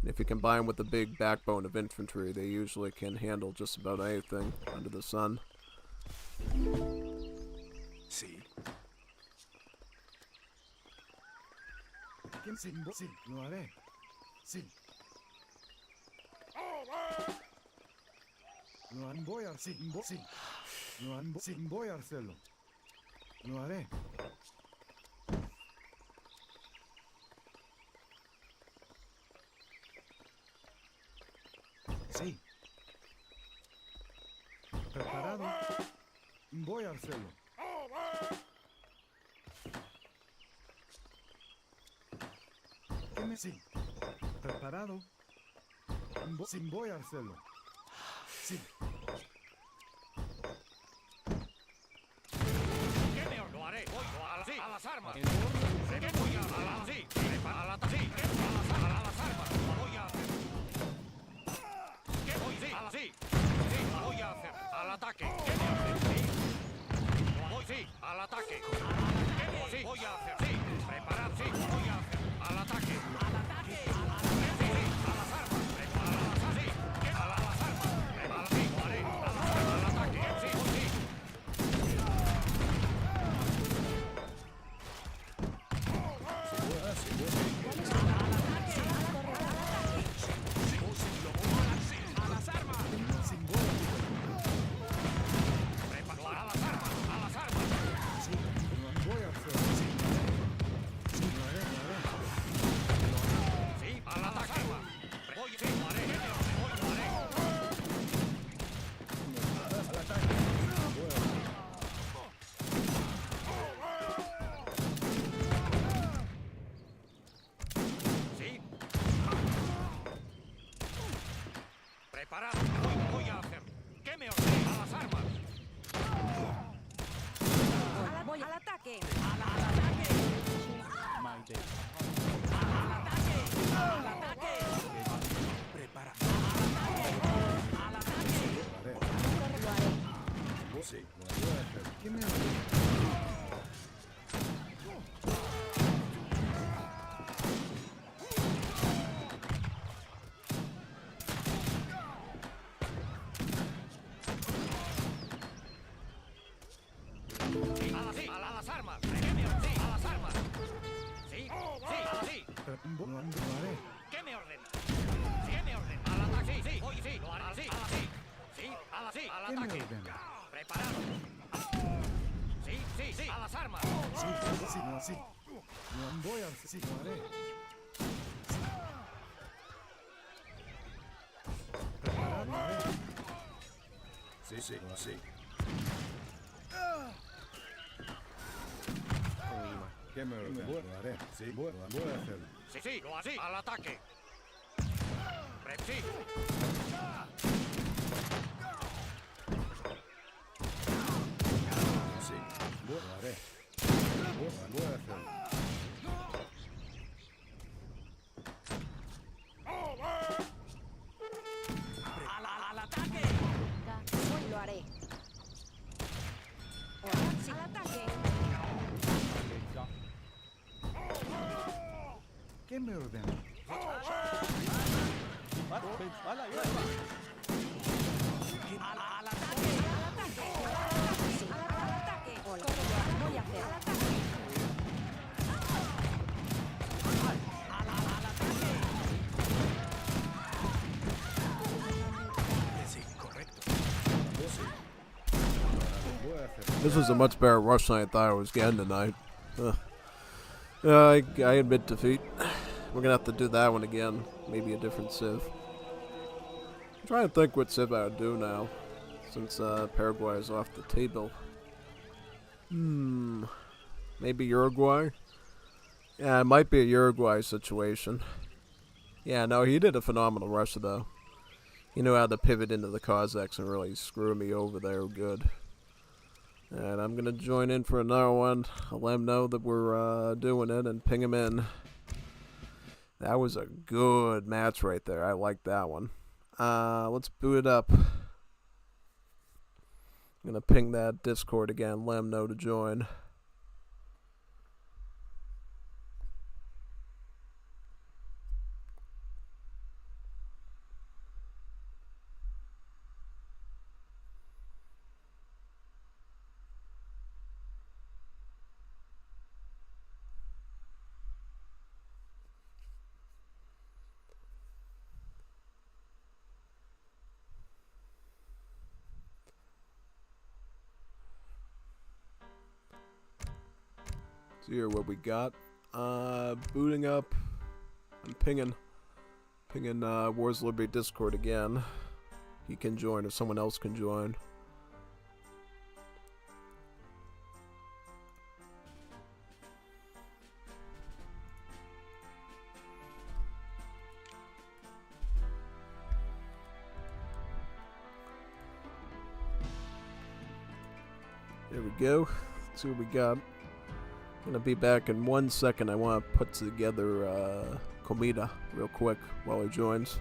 And if you combine with the big backbone of infantry, they usually can handle just about anything under the sun. Sí. Sí, lo haré. Sí. Voy a sí. Voy a hacerlo. Lo haré. Sí. Preparado. Voy a hacerlo. ¿Qué me... Sí. Preparado. Sí, voy a hacerlo. Sí. ¿Qué me lo haré? Voy a las armas. ¿Qué voy a las sí? A las armas. Voy a hacer. ¿Qué voy a las sí? Sí, voy a hacer. Al ataque. ¿Qué me hace? Sí. Voy sí, al ataque. ¿Qué voy? Sí, voy a hacer. Sí. Preparad, sí, voy a hacer. Al ataque. Al ataque. Sí, sí, a las armas. Preparadas así. ¿Qué? A las armas. Preparad, sí, lo haré. Al ataque. Sí, voy sí. Preparado, voy a hacer. ¿Qué me ordena? A las armas. Voy al ataque. Al ataque. Al ataque. Prepara. Al ataque. Lo haré. Sí. Voy a hacer. ¿Qué me... A las armas. ¿Qué me ordena? Sí, a las armas. Sí, sí, así. Lo haré. ¿Qué me ordena? ¿Qué me ordena? Al ataque. Sí, sí, voy, sí, lo haré. Así, así. Sí, así, al ¿Qué me ataque. ordena? Preparado. Sí, sí, sí, a las armas. Sí, sí, sí, no, sí. No, voy a hacer. Sí, lo haré. Preparado. Lo haré. Sí, sí, sí. ¿Qué me ordena? Lo haré. Sí, voy a hacerlo. Sí, sí, lo así, al ataque. Sí. Sí, lo haré. Voy a hacerlo. Al ataque. Lo haré. Sí, al ataque. ¿Qué me ordena? Al ataque. Al ataque. Voy a hacer. Al ataque. Sí, correcto. Voy a hacerlo. This was a much better rush than I thought I was getting tonight. I admit defeat. We're gonna have to do that one again. Maybe a different Civ. I'm trying to think what Civ I would do now, since Paraguay is off the table. Maybe Uruguay? Yeah, it might be a Uruguay situation. Yeah, no, he did a phenomenal rush though. He knew how to pivot into the Cossacks and really screw me over there good. And I'm gonna join in for another one. I'll let him know that we're doing it and ping him in. That was a good match right there. I like that one. Let's boot it up. I'm gonna ping that Discord again, let him know to join. See here what we got. Booting up and pinging Wars Liberty Discord again. he can join or someone else can join. There we go. Let's see what we got. Gonna be back in 1 second. I want to put together comida real quick while he joins.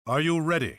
Are you ready?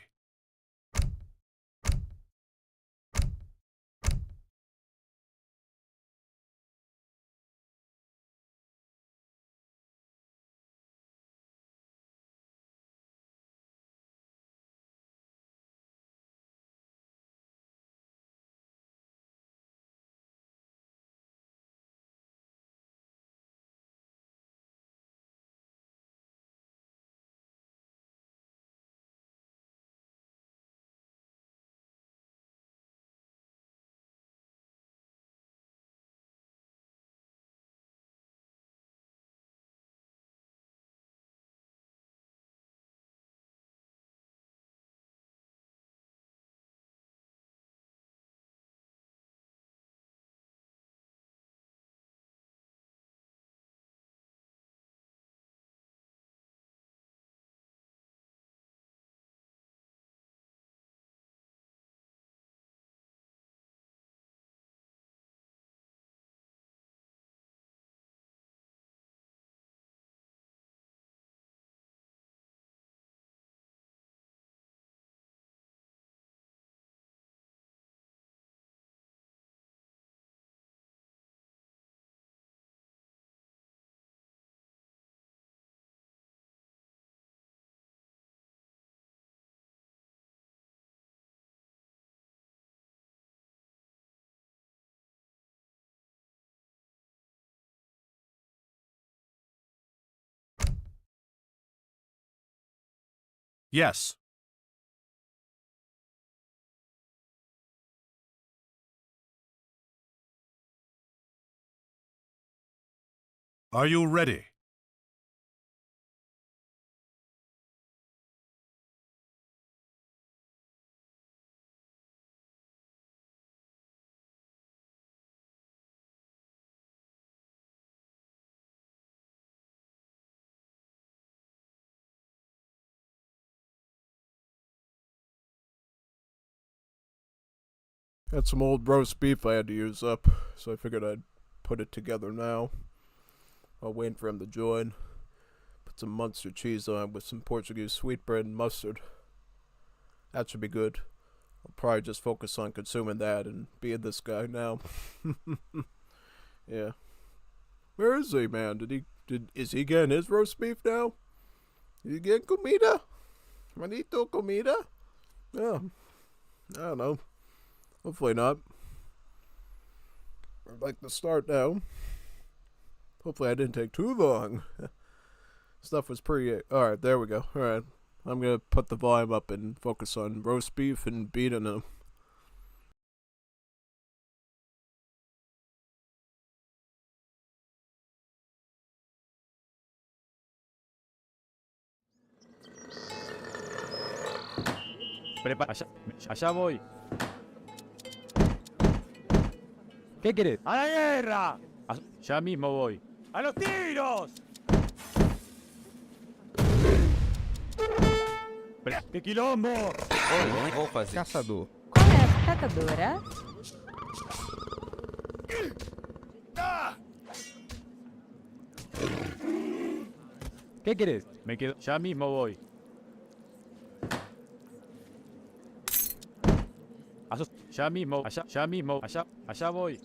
Yes. Are you ready? Had some old roast beef I had to use up, so I figured I'd put it together now. I'll wait for him to join. Put some Munster cheese on with some Portuguese sweetbread and mustard. That should be good. I'll probably just focus on consuming that and being this guy now. Yeah. Where is he, man? Is he getting his roast beef now? Is he getting comida? Manito comida? Yeah. I don't know. Hopefully not. I'd like to start now. Hopefully I didn't take too long. Stuff was pretty... Alright, there we go. Alright. I'm gonna put the volume up and focus on roast beef and beating him. Allá voy. ¿Qué querés? ¡A la guerra! Ya mismo voy. ¡A los tiros! ¡Qué quilombo! Vou fazer. Caçador. Qual é a catadora? ¿Qué querés? Me quedo. Ya mismo voy. Ya mismo, ya mismo, allá voy.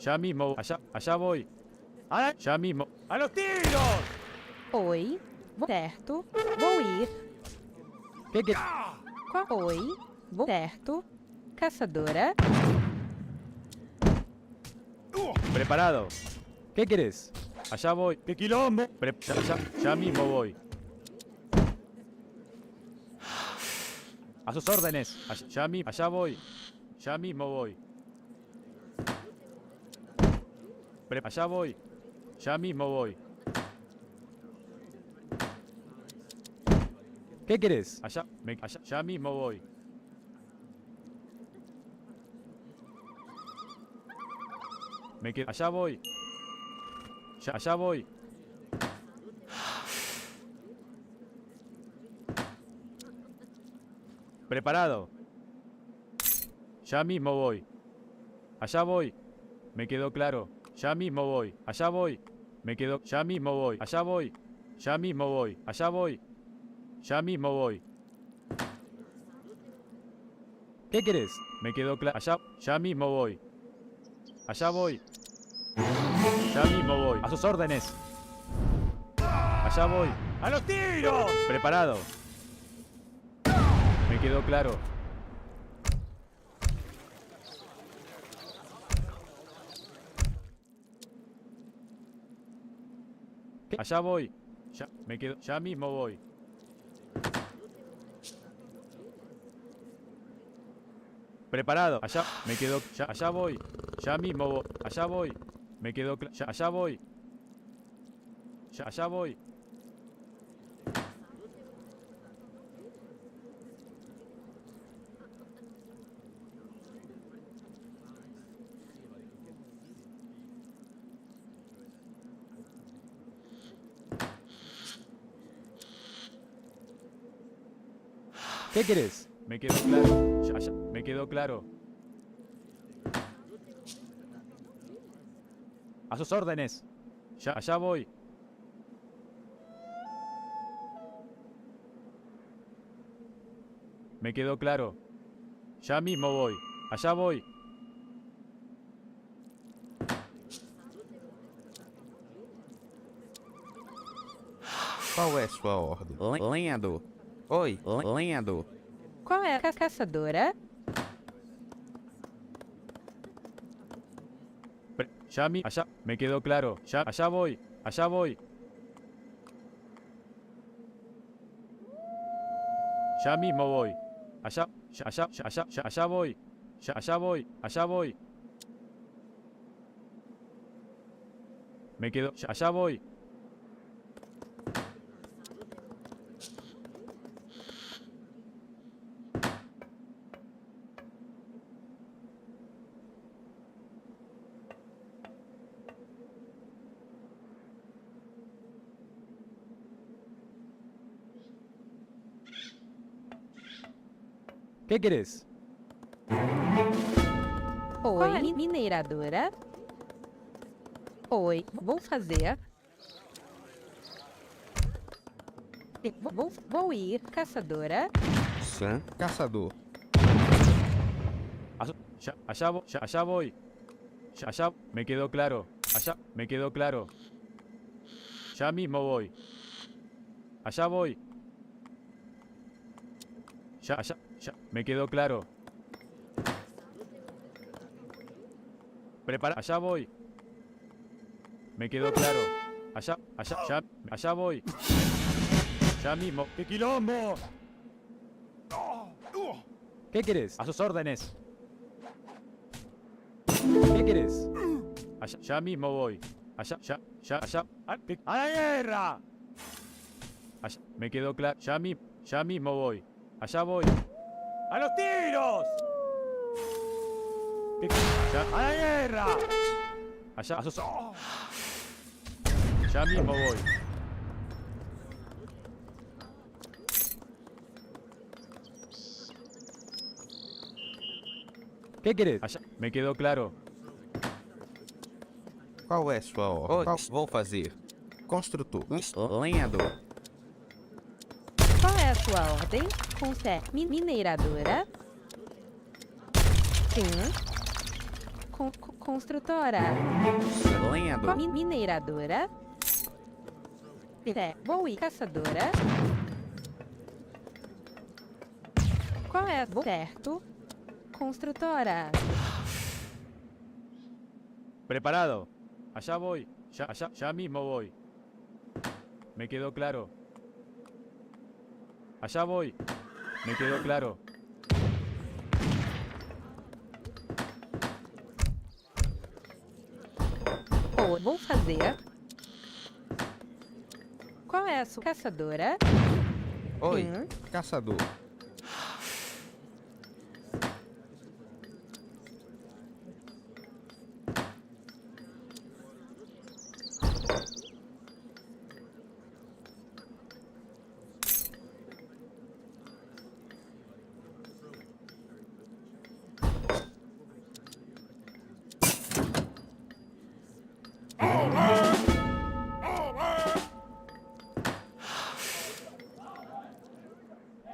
Ya mismo, allá voy. Ya mismo. ¡A los tiros! Oi. Certo. Vou ir. ¿Qué querés? Oi. Certo. Caçadora. Preparado. ¿Qué querés? Allá voy. ¡Qué quilombo! Ya mismo voy. A sus órdenes. Allá voy. Ya mismo voy. Allá voy. Ya mismo voy. ¿Qué querés? Allá ya mismo voy. Me quedo. Allá voy. Allá voy. Preparado. Ya mismo voy. Allá voy. Me quedó claro. Ya mismo voy. Allá voy. Me quedó. Ya mismo voy. Allá voy. Ya mismo voy. Allá voy. Ya mismo voy. ¿Qué querés? Me quedó claro. Allá. Ya mismo voy. Allá voy. Ya mismo voy. A sus órdenes. Allá voy. ¡A los tiros! Preparado. Me quedó claro. ¿Qué? Allá voy. Ya, me quedo. Ya mismo voy. Preparado. Allá. Me quedo. Ya, allá voy. Ya mismo voy. Allá voy. Me quedo. Ya, allá voy. Ya, allá voy. ¿Qué querés? Me quedó claro. Ya, ya, me quedó claro. A sus órdenes. Ya, allá voy. Me quedó claro. Ya mismo voy. Allá voy. Qual é sua ordem? Lenhador. Oi, lenhador. Qual é a caçadora? Ya allá. Me quedó claro. Ya, allá voy. Allá voy. Ya mismo voy. Allá. Ya, allá. Ya, allá. Ya, allá voy. Ya, allá voy. Allá voy. Me quedo. Ya, allá voy. ¿Qué querés? Oi, mineradora. Oi, vou fazer. Vou ir, caçadora. Sam, caçador. Ya, allá voy. Ya, allá voy. Ya, allá. Me quedó claro. Allá. Me quedó claro. Ya mismo voy. Allá voy. Ya, allá. Ya. Me quedó claro. Prepara. Allá voy. Me quedó claro. Allá. Allá. Ya. Allá voy. Ya mismo. ¡Qué quilombo! ¿Qué querés? A sus órdenes. ¿Qué querés? Allá. Ya mismo voy. Allá. Ya. Ya. Allá. ¡A la guerra! Allá. Me quedó claro. Ya mismo voy. Allá voy. ¡A los tiros! Ya. ¡A la guerra! Allá. A sus... Ya mismo voy. ¿Qué querés? Allá. Me quedó claro. Qual é sua ordem? Vou fazer. Construtor. Lenhador. Qual é a sua ordem? Mineradora. Sim. Construtora. Lenhador. Mineradora. Vou ir, caçadora. Qual é a certo? Construtora. Preparado. Allá voy. Ya, allá. Ya mismo voy. Me quedó claro. Allá voy. Me quedó claro. Vou fazer. Qual é a sua caçadora? Oi, Sim. caçador.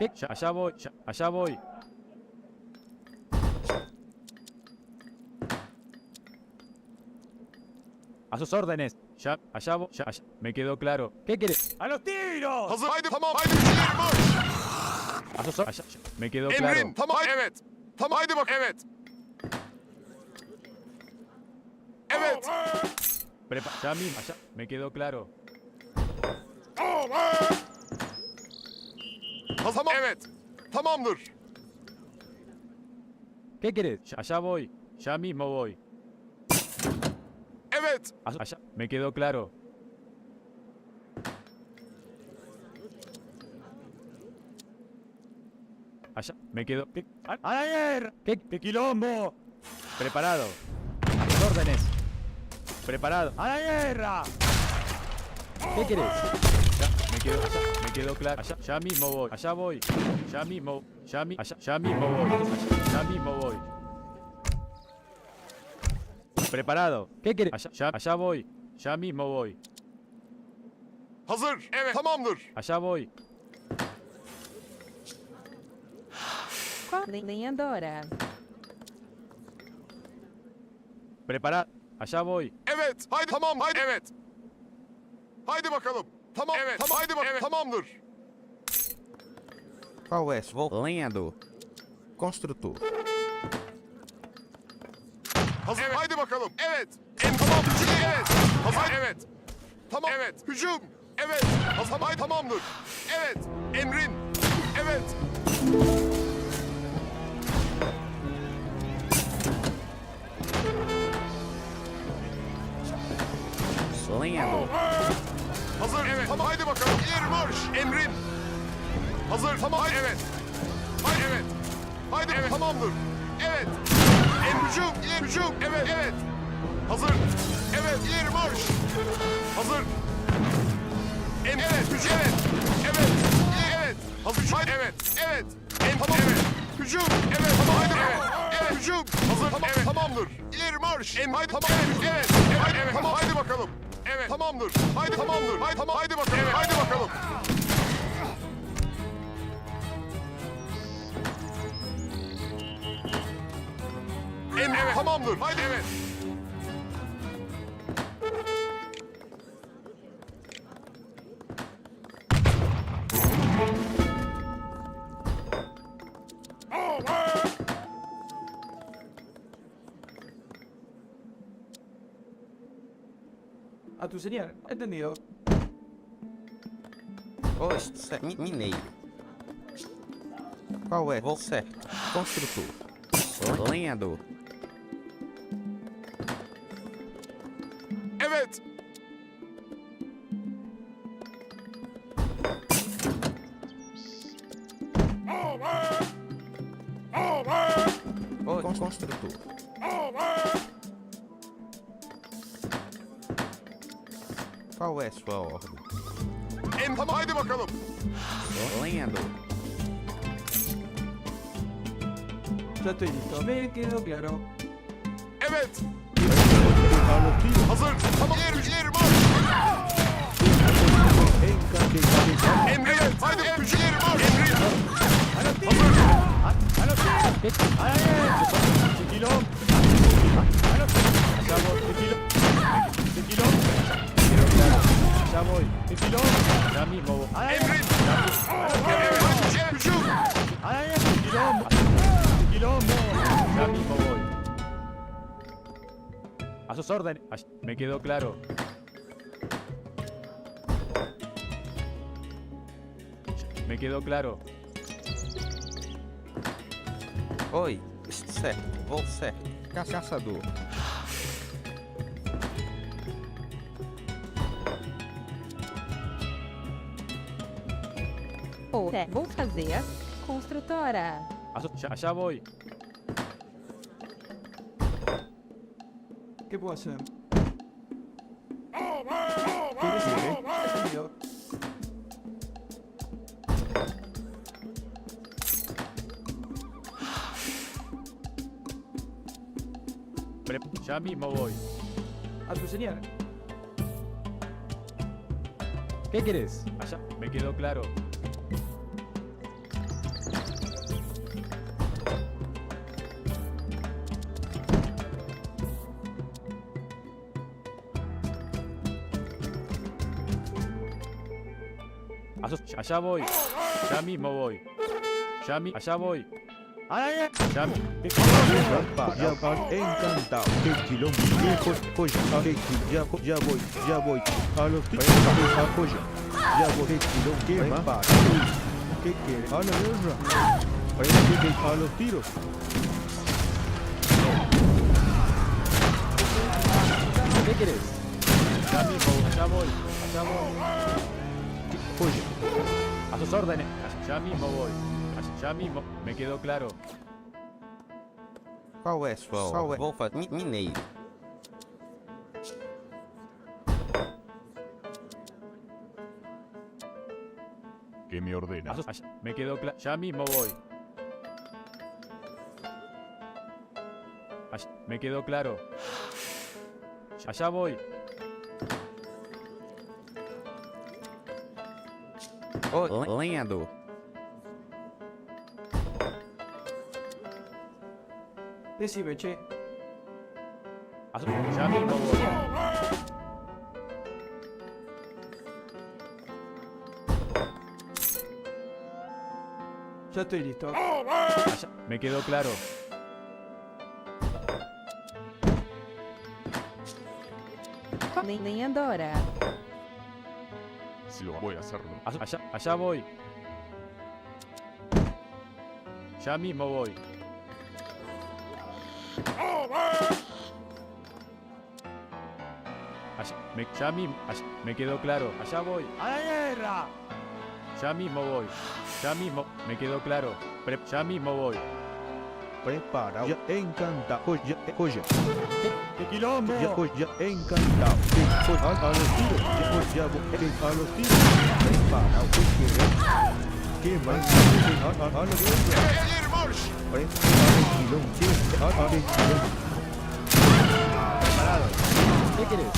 ¿Qué? Allá voy, allá voy. A sus órdenes. Ya, allá voy, ya, allá. Me quedó claro. ¿Qué quieres? ¡A los tiros! Hazır. Haydi tamam. Haydi üçüncü marş. A sus órdenes. Allá, me quedó claro. Emrin. Tamam. Evet. Tamam. Haydi bak. Evet. Evet. Ya mismo, allá. Me quedó claro. Tamam. Evet. Tamamdır. ¿Qué quieres? Allá voy. Ya mismo voy. Evet. Allá. Me quedó claro. Allá. Me quedó. ¡A la guerra! ¿Qué quilombo? Preparado. A sus órdenes. Preparado. ¡A la guerra! ¿Qué querés? Ya, me quedó claro. Allá, ya mismo voy. Allá voy. Ya mismo. Ya mismo voy. Ya mismo voy. Preparado. ¿Qué querés? Allá voy. Ya mismo voy. Hazır. Evet. Tamamdır. Allá voy. Lenhadora. Preparado. Allá voy. Evet. Haydi tamam. Haydi. Evet. Haydi bakalım. Tamam. Evet. Tamam. Haydi bakalım. Evet. Tamamdır. Qual é? Lenhador. Construtor. Hazır. Evet. Haydi bakalım. Evet. Tamam. Hücum. Evet. Hazır. Evet. Tamam. Evet. Hücum. Evet. Hazır. Haydi tamamdır. Evet. Emrin. Evet. Lenhador. Hazır. Evet. Tamam. Haydi bakalım. İleri marş. Emrin. Hazır. Tamam. Haydi. Evet. Haydi. Evet. Haydi. Evet. Tamamdır. Evet. Hücum. İleri hücum. Evet. Evet. Hazır. Evet. İleri marş. Hazır. Evet. Hücum. Evet. Evet. Evet. Hazır. Haydi. Evet. Evet. Tamam. Evet. Hücum. Evet. Tamam. Haydi. Evet. Evet. Hücum. Hazır. Tamam. Evet. Tamamdır. İleri marş. Haydi. Tamam. Evet. Evet. Haydi. Evet. Tamam. Haydi bakalım. Evet. Tamamdır. Haydi tamamdır. Haydi tamam. Haydi bakalım. Evet. Haydi bakalım. Evet. Tamamdır. Haydi. Evet. A tu señor, entendido. Mineiro. Qual é? Certo. Construtor. Lenhador. Evet. Construtor. Qual é sua ordem? Tamam. Haydi bakalım. Lenhador. Ya estoy listo. Me quedó claro. Evet. Hazır. Tamam. İleri marş. Emrin. Evet. Haydi. İleri marş. Emrin. Hazır. Tequilón. Allá voy. Tequilón. Ya voy. Tequilón. Ya mismo voy. Emrin. Evet. Hücum. Tequilón. Tequilón. Ya mismo voy. A sus órdenes. Me quedó claro. Me quedó claro. Oi. Certo. Vou certo. Caçador. Vou fazer. Construtora. Allá voy. ¿Qué puedo hacer? ¿Qué decide? Entendido. Ya mismo voy. A tu señor. ¿Qué querés? Allá. Me quedó claro. Allá voy. Ya mismo voy. Allá voy. ¡Ay! Ya Encantado. Qué quilombo. Ya voy. A los tiros. Apoya. Ya voy. Qué quilombo. ¿Qué más? ¿Qué quiere? A la guerra. A los tiros. ¿Qué querés? Ya mismo, allá voy. Oye. A sus órdenes. Ya mismo voy. Ya mismo. Me quedó claro. Qual é sua ordem? Vou fazer mineiro. ¿Qué me ordena? Me quedó claro. Ya mismo voy. Me quedó claro. Allá voy. Lenhador. Decime, che. Ya mismo voy. Ya estoy listo. Me quedó claro. Lenhadora. Si lo voy a hacerlo. Allá voy. Ya mismo voy. Me quedó claro. Allá voy. ¡A la guerra! Ya mismo voy. Ya mismo. Me quedó claro. Ya mismo voy. Preparado. Ya encantado. Oye. ¡Qué quilombo! Ya encantado. A los tiros. Ya voy. A los tiros. Preparado. ¿Qué quieres? ¿Qué más? A la guerra. Preparado. ¿Qué querés?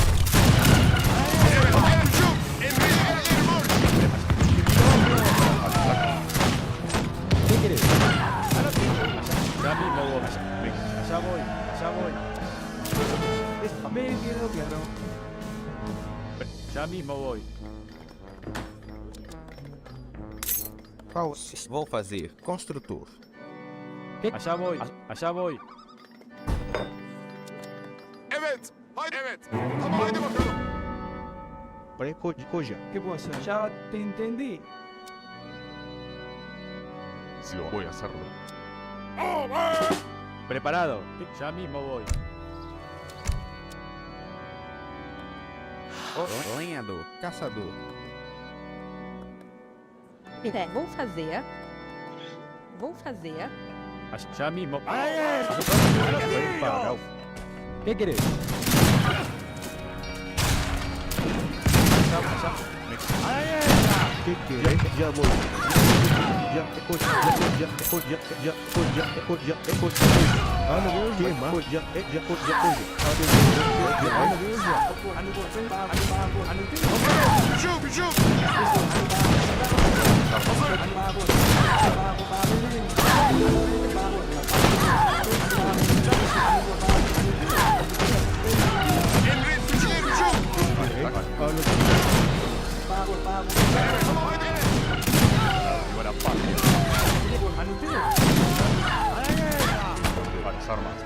¿Qué querés? Ya mismo voy. Allá voy. Me quedó claro. Ya mismo voy. Qual vou fazer? Construtor. Allá voy. Evet. Haydi evet. Tamam haydi bakalım. Oye. ¿Qué puedo hacer? Ya te entendí. Si lo voy a hacerlo. Preparado. Ya mismo voy. Lenhador. Caçador. Vou fazer. Ya mismo. Preparado. ¿Qué querés? ¿Qué quieres? Ya voy. A la guerra. ¿Qué más? Las armas.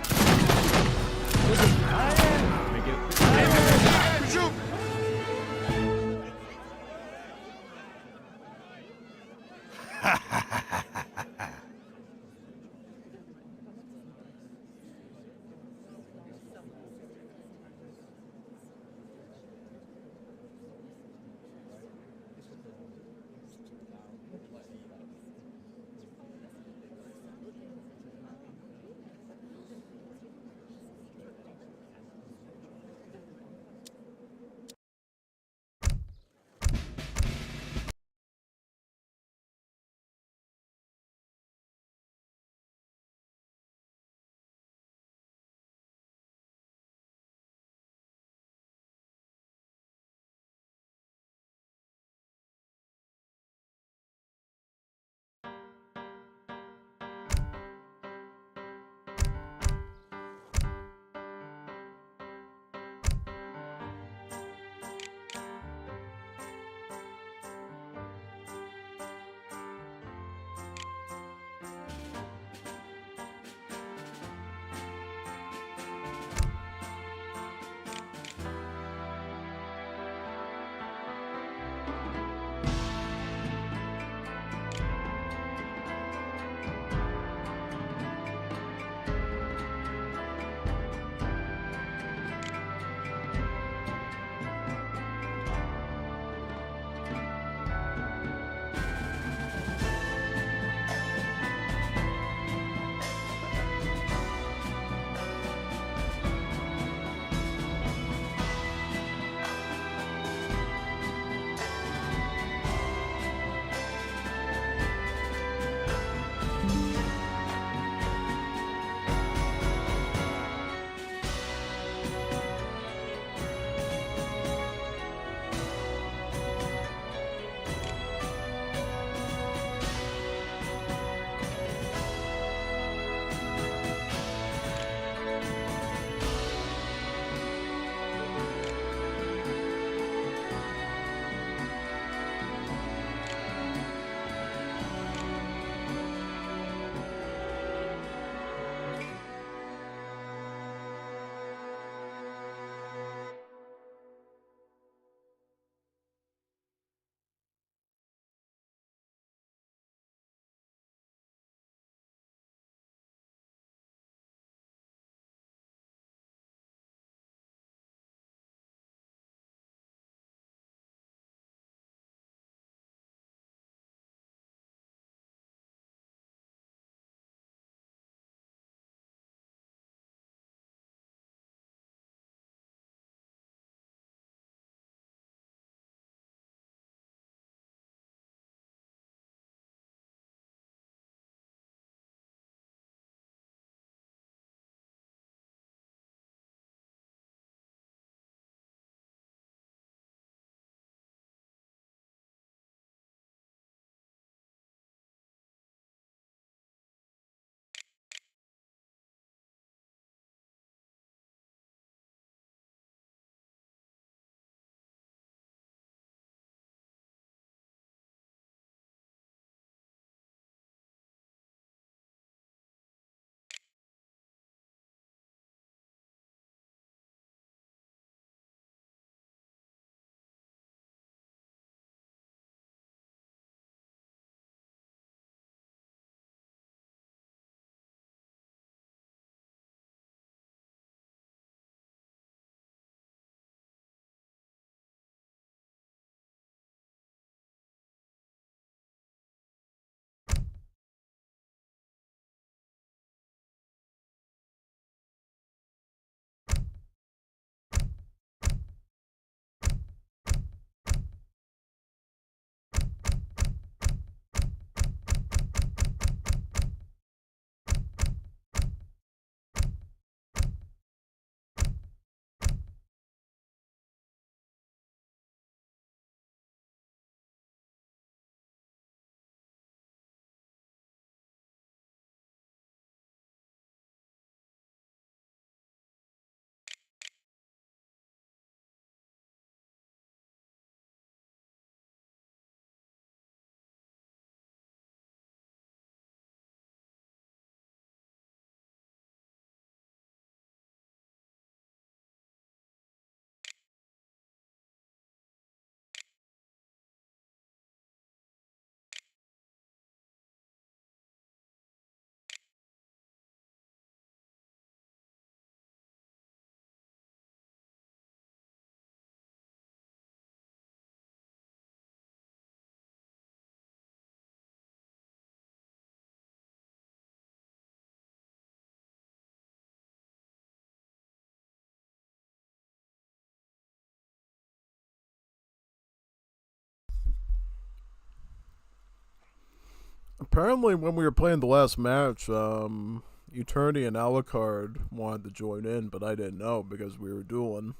Apparently, when we were playing the last match, Eternity and Alucard wanted to join in, but I didn't know because we were dueling.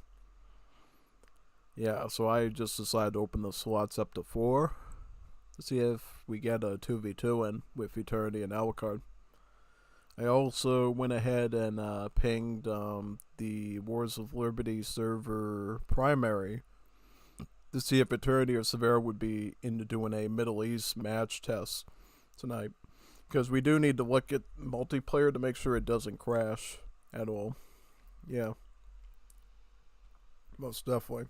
Yeah, so I just decided to open the slots up to 4 to see if we get a 2v2 in with Eternity and Alucard. I also went ahead and pinged the Wars of Liberty server primary to see if Eternity or Severa would be into doing a Middle East match test tonight. Because we do need to look at multiplayer to make sure it doesn't crash at all. Yeah. Most definitely.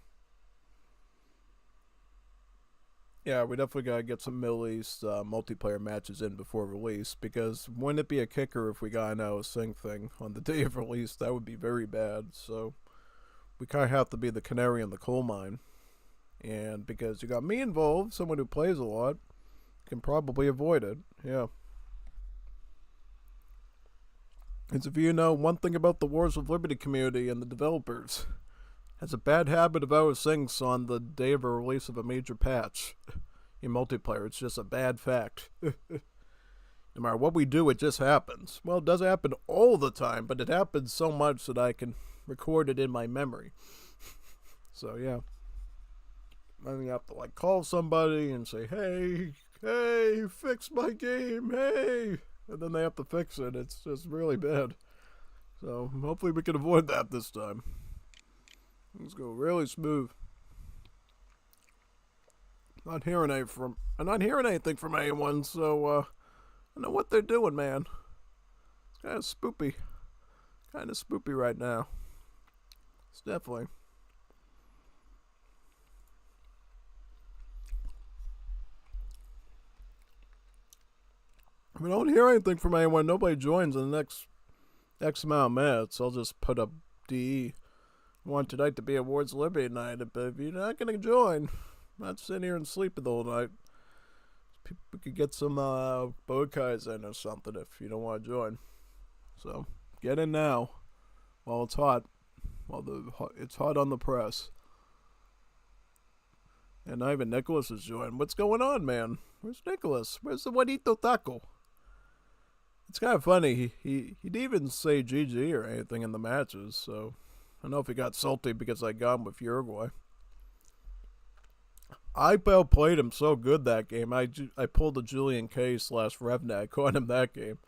Yeah, we definitely gotta get some Middle East multiplayer matches in before release, because wouldn't it be a kicker if we got an AOSync thing on the day of release? That would be very bad, so we kind of have to be the canary in the coal mine. And because you got me involved, someone who plays a lot, can probably avoid it, yeah. As if you know one thing about the Wars of Liberty community and the developers, has a bad habit of AOSyncs on the day of a release of a major patch in multiplayer. It's just a bad fact. No matter what we do, it just happens. Well, it doesn't happen all the time, but it happens so much that I can record it in my memory. So, yeah. I think I have to, like, call somebody and say, hey, fix my game, hey! And then they have to fix it. It's just really bad. So, hopefully we can avoid that this time. Let's go really smooth. I'm not hearing anything from anyone, so I don't know what they're doing, man. It's kind of spoopy. Kind of spoopy right now. It's definitely. If I don't hear anything from anyone, nobody joins in the next X amount of minutes, I'll just put up DE. I want tonight to be a Wars of Liberty night, but if you're not going to join, I'm not sitting here and sleeping the whole night. People could get some Bokais in or something if you don't want to join. So, get in now, while it's hot. It's hot on the press. And not even Nicholas is joining. What's going on, man? Where's Nicholas? Where's the Juanito Taco? It's kind of funny. He didn't even say GG or anything in the matches, so I don't know if he got salty because I got him with Uruguay. I played him so good that game. I pulled a Julian K / Revnak on him that game.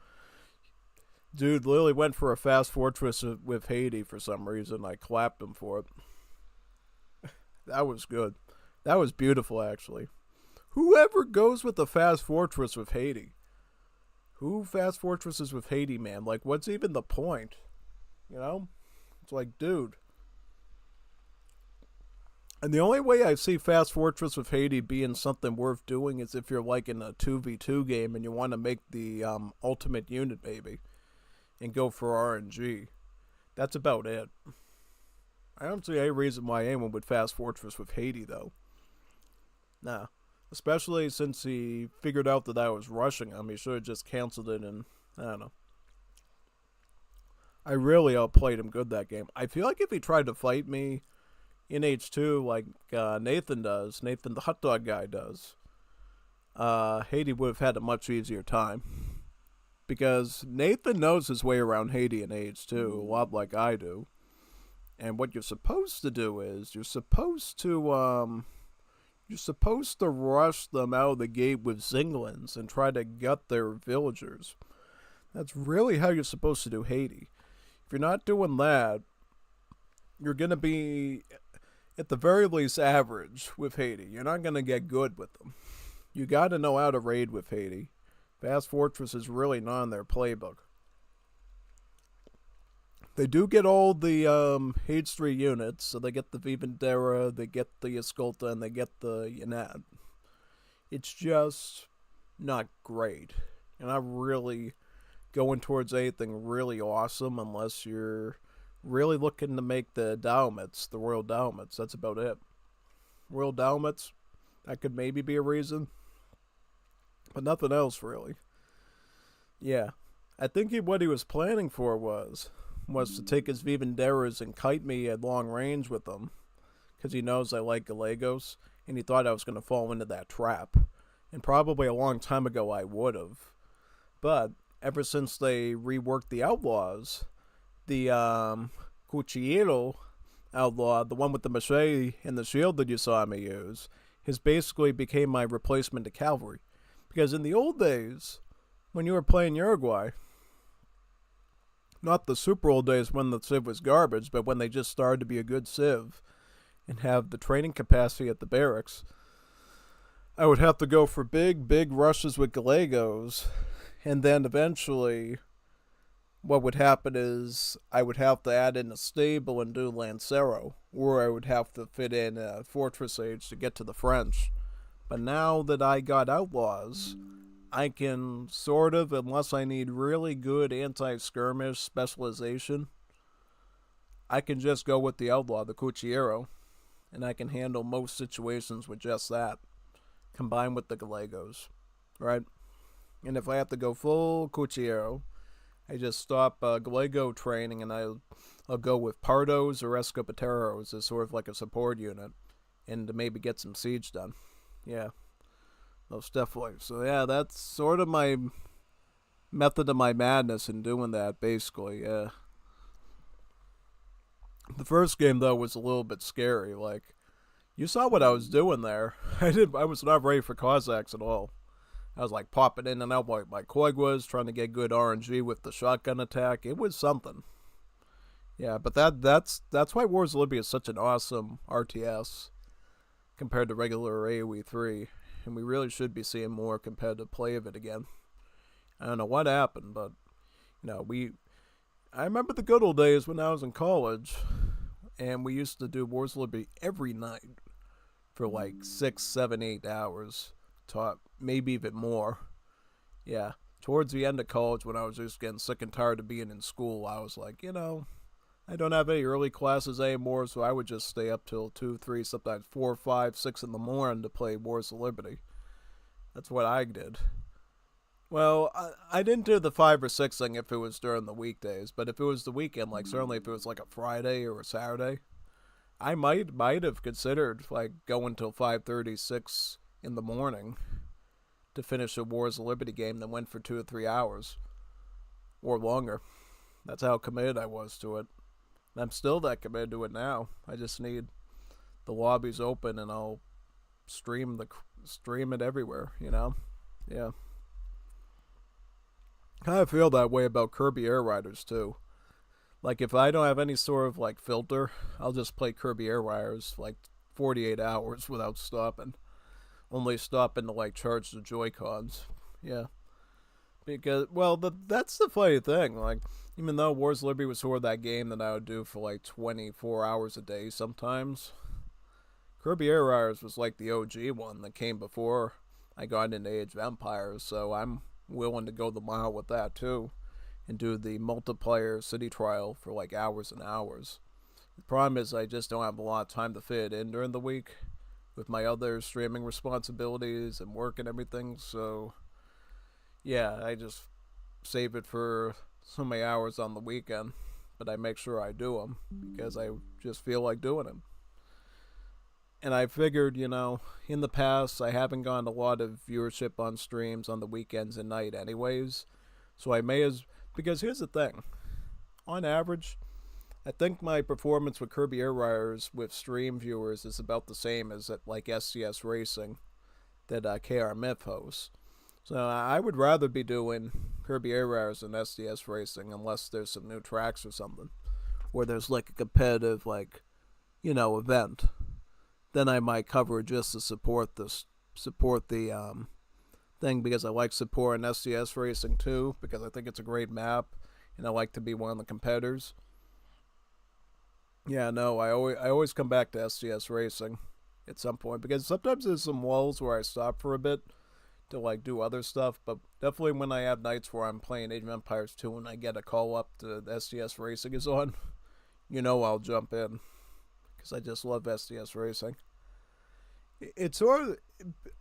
Dude literally went for a fast fortress with Haiti for some reason. I clapped him for it. That was good. That was beautiful, actually. Whoever goes with the fast fortress with Haiti? Who fast fortresses with Haiti, man? Like, what's even the point? You know? It's like, dude. And the only way I see fast fortress with Haiti being something worth doing is if you're like in a 2v2 game and you want to make the ultimate unit, maybe. And go for RNG. That's about it. I don't see any reason why anyone would fast fortress with Haiti, though. Nah. Especially since he figured out that I was rushing him. He should have just canceled it and, I don't know. I really outplayed him good that game. I feel like if he tried to fight me in H2 like Nathan does, Nathan the hot dog guy does, Haiti would have had a much easier time. Because Nathan knows his way around Haiti in H2, a lot like I do. And what you're supposed to do is, you're supposed to rush them out of the gate with Zinglins and try to gut their villagers. That's really how you're supposed to do Haiti. If you're not doing that, you're going to be, at the very least, average with Haiti. You're not going to get good with them. You got to know how to raid with Haiti. Fast Fortress is really not in their playbook. They do get all the H3 units, so they get the Vivandera, they get the Escolta, and they get the Yanad. It's just not great. You're not really going towards anything really awesome unless you're really looking to make the Dalmats, the Royal Dalmats. That's about it. Royal Dalmats, that could maybe be a reason. But nothing else, really. Yeah. I think what he was planning for was to take his Vivanderas and kite me at long range with them. Because he knows I like Gallegos. And he thought I was going to fall into that trap. And probably a long time ago I would have. But ever since they reworked the Outlaws, the Cuchillero Outlaw, the one with the machete and the shield that you saw me use, has basically became my replacement to Cavalry. Because in the old days, when you were playing Uruguay, not the super old days when the Civ was garbage, but when they just started to be a good Civ and have the training capacity at the barracks, I would have to go for big rushes with Gallegos, and then eventually what would happen is I would have to add in a stable and do Lancero, or I would have to fit in a Fortress Age to get to the French. But now that I got Outlaws, I can sort of, unless I need really good anti-skirmish specialization, I can just go with the Outlaw, the Cuchillero, and I can handle most situations with just that, combined with the Gallegos, right? And if I have to go full Cuchillero, I just stop Gallego training and I'll go with Pardos or Escopeteros as sort of like a support unit, and to maybe get some siege done. Yeah, most definitely. So yeah, that's sort of my method of my madness in doing that, basically. Yeah. The first game though was a little bit scary. Like, you saw what I was doing there. I was not ready for Cossacks at all. I was like popping in and out like my Koiguas, trying to get good RNG with the shotgun attack. It was something. Yeah, but that's why Wars of Libya is such an awesome RTS compared to regular AoE 3, and we really should be seeing more competitive play of it again. I don't know what happened, but I remember the good old days when I was in college, and we used to do Wars of Libya every night for like 6, 7, 8 hours. Maybe even more. Yeah, towards the end of college, when I was just getting sick and tired of being in school, I was like, I don't have any early classes anymore, so I would just stay up till 2, 3, sometimes 4, 5, 6 in the morning to play Wars of Liberty. That's what I did. Well, I didn't do the 5 or 6 thing if it was during the weekdays, but if it was the weekend, like certainly if it was like a Friday or a Saturday, I might have considered like going till 5:30, 6 in the morning to finish a Wars of Liberty game that went for 2 or 3 hours or longer. That's how committed I was to it. And I'm still that committed to it now. I just need the lobbies open and I'll stream it everywhere, Yeah. Kind of feel that way about Kirby Air Riders too. Like if I don't have any sort of like filter, I'll just play Kirby Air Riders like 48 hours without stopping. Only stopping to like charge the Joy-Cons. Yeah. Because, well, that's the funny thing. Like, even though Wars of Liberty was sort of that game that I would do for like 24 hours a day sometimes, Kirby Air Riders was like the OG one that came before I got into Age of Empires, so I'm willing to go the mile with that too, and do the multiplayer city trial for like hours and hours. The problem is I just don't have a lot of time to fit it in during the week with my other streaming responsibilities and work and everything, so yeah, I just save it for so many hours on the weekend, but I make sure I do them because I just feel like doing them. And I figured, in the past, I haven't gotten a lot of viewership on streams on the weekends and night anyways, so I because here's the thing, on average, I think my performance with Kirby Air Riders with stream viewers is about the same as at like SCS Racing that KR Myth hosts. So I would rather be doing Kirby Air Riders than SDS Racing unless there's some new tracks or something, where there's like a competitive event. Then I might cover it just to support the thing, because I like supporting SDS Racing too, because I think it's a great map and I like to be one of the competitors. Yeah, no, I always come back to SDS Racing at some point, because sometimes there's some lulls where I stop for a bit to like do other stuff, but definitely when I have nights where I'm playing Age of Empires 2 and I get a call up to the SDS Racing is on, I'll jump in, because I just love SDS Racing. It's sort of,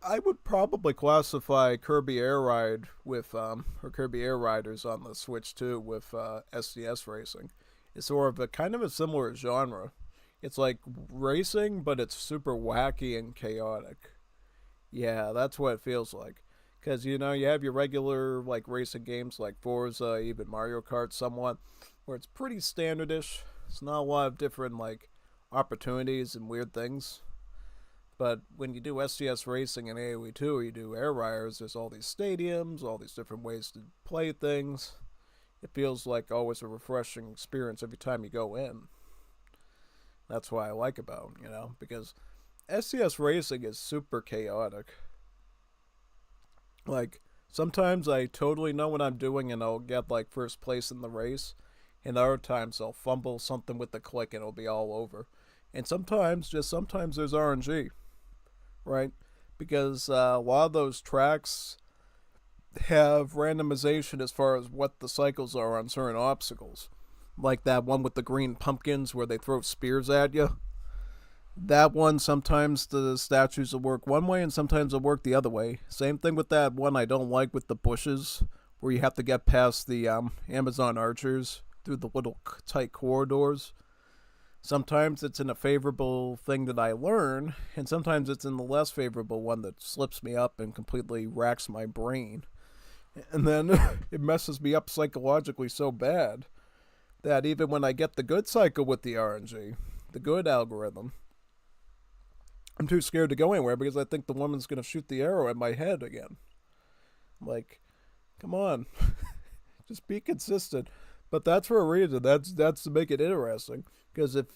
I would probably classify Kirby Air Ride with, or Kirby Air Riders on the Switch 2 with SDS Racing. It's sort of a kind of a similar genre. It's like racing, but it's super wacky and chaotic. Yeah, that's what it feels like. Because, you know, you have your regular, like, racing games like Forza, even Mario Kart somewhat, where it's pretty standardish. It's not a lot of different, like, opportunities and weird things. But when you do SCS Racing and AOE2, you do Air Riders, there's all these stadiums, all these different ways to play things. It feels like always a refreshing experience every time you go in. That's what I like about it, you know, because SCS Racing is super chaotic. Like, sometimes I totally know what I'm doing and I'll get, like, first place in the race. And other times I'll fumble something with the click and it'll be all over. And sometimes, just sometimes, there's RNG, right? Because a lot of those tracks have randomization as far as what the cycles are on certain obstacles. Like that one with the green pumpkins where they throw spears at you. That one, sometimes the statues will work one way and sometimes they'll work the other way. Same thing with that one I don't like with the bushes, where you have to get past the Amazon archers through the little tight corridors. Sometimes it's in a favorable thing that I learn, and sometimes it's in the less favorable one that slips me up and completely racks my brain. And then it messes me up psychologically so bad that even when I get the good cycle with the RNG, the good algorithm, I'm too scared to go anywhere because I think the woman's going to shoot the arrow at my head again. Like, come on. Just be consistent. But that's for a reason. That's to make it interesting. Because if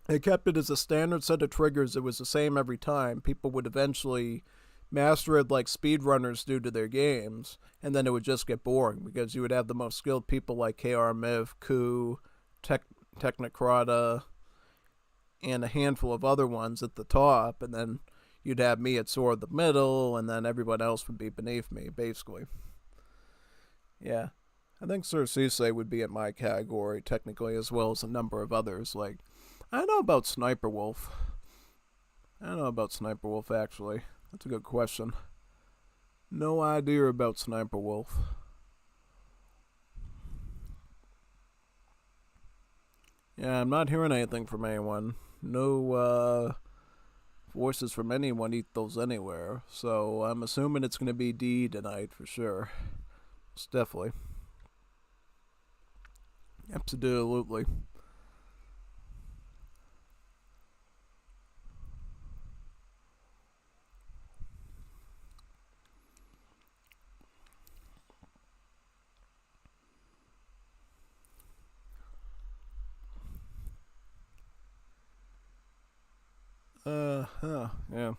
they kept it as a standard set of triggers, it was the same every time, people would eventually master it like speedrunners do to their games, and then it would just get boring because you would have the most skilled people like KR Miv, Ku, Technocrata, and a handful of other ones at the top, and then you'd have me at sort of the middle, and then everyone else would be beneath me, basically. Yeah. I think Sir Cisse would be in my category, technically, as well as a number of others. Like, I don't know about Sniper Wolf. Actually. That's a good question. No idea about Sniper Wolf. Yeah, I'm not hearing anything from anyone. No voices from anyone eat those anywhere. So I'm assuming it's going to be D tonight for sure. It's definitely. Absolutely. Yeah.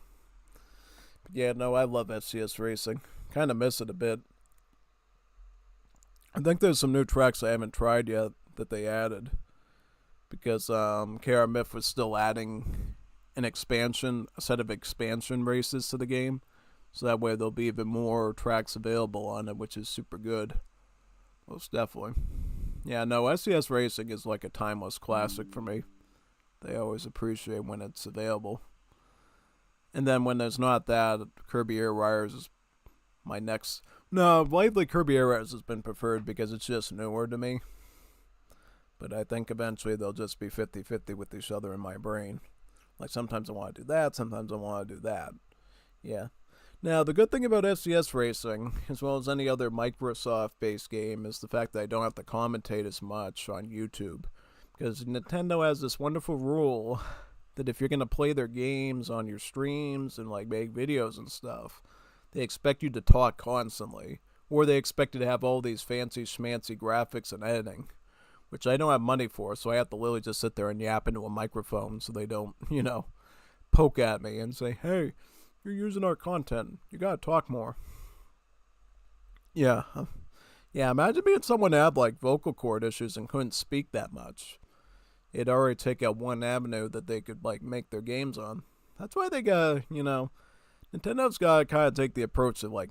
But yeah, no, I love SCS Racing. Kind of miss it a bit. I think there's some new tracks I haven't tried yet that they added. Because KR Myth was still adding a set of expansion races to the game. So that way there'll be even more tracks available on it, which is super good. Most definitely. Yeah, no, SCS Racing is like a timeless classic for me. They always appreciate when it's available. And then when there's not that, Kirby Air Riders is my next... No, lately Kirby Air Riders has been preferred because it's just newer to me. But I think eventually they'll just be 50-50 with each other in my brain. Like, sometimes I want to do that, sometimes I want to do that. Yeah. Now, the good thing about SCS Racing, as well as any other Microsoft-based game, is the fact that I don't have to commentate as much on YouTube. Because Nintendo has this wonderful rule that if you're going to play their games on your streams and, like, make videos and stuff, they expect you to talk constantly. Or they expect you to have all these fancy schmancy graphics and editing. Which I don't have money for, so I have to literally just sit there and yap into a microphone so they don't, poke at me and say, hey, you're using our content. You gotta talk more. Yeah. Yeah, imagine being someone who had, like, vocal cord issues and couldn't speak that much. It'd already take out one avenue that they could, like, make their games on. That's why they got, Nintendo's gotta kind of take the approach of, like,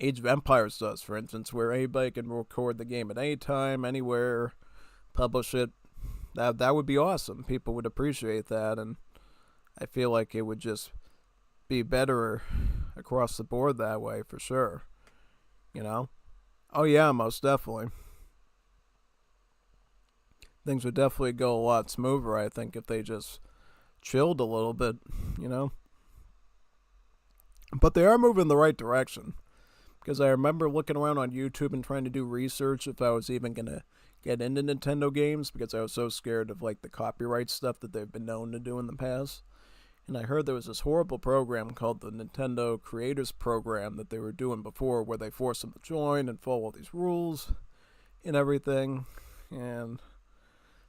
Age of Empires does, for instance, where anybody can record the game at any time, anywhere, publish it. That would be awesome. People would appreciate that, and I feel like it would just be better across the board that way, for sure. Oh yeah, most definitely. Things would definitely go a lot smoother, I think, if they just chilled a little bit, But they are moving in the right direction. Because I remember looking around on YouTube and trying to do research if I was even going to get into Nintendo games, because I was so scared of like the copyright stuff that they've been known to do in the past. And I heard there was this horrible program called the Nintendo Creators Program that they were doing before, where they forced them to join and follow these rules and everything. And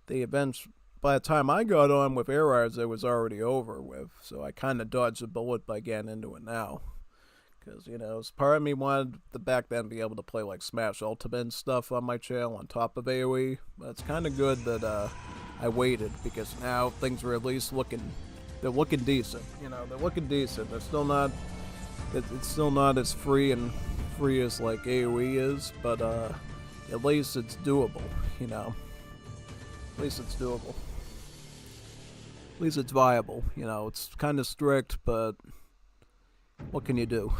they eventually, by the time I got on with Air it was already over with. So I kind of dodged a bullet by getting into it now. Because, you know, part of me wanted to back then be able to play like Smash Ultimate and stuff on my channel on top of AoE. But it's kind of good that I waited, because now things are at least they're looking decent. You know, they're looking decent. They're still not, it's still not as free as like AoE is, but at least it's doable, you know. At least it's doable. At least it's viable, you know. It's kind of strict, but what can you do?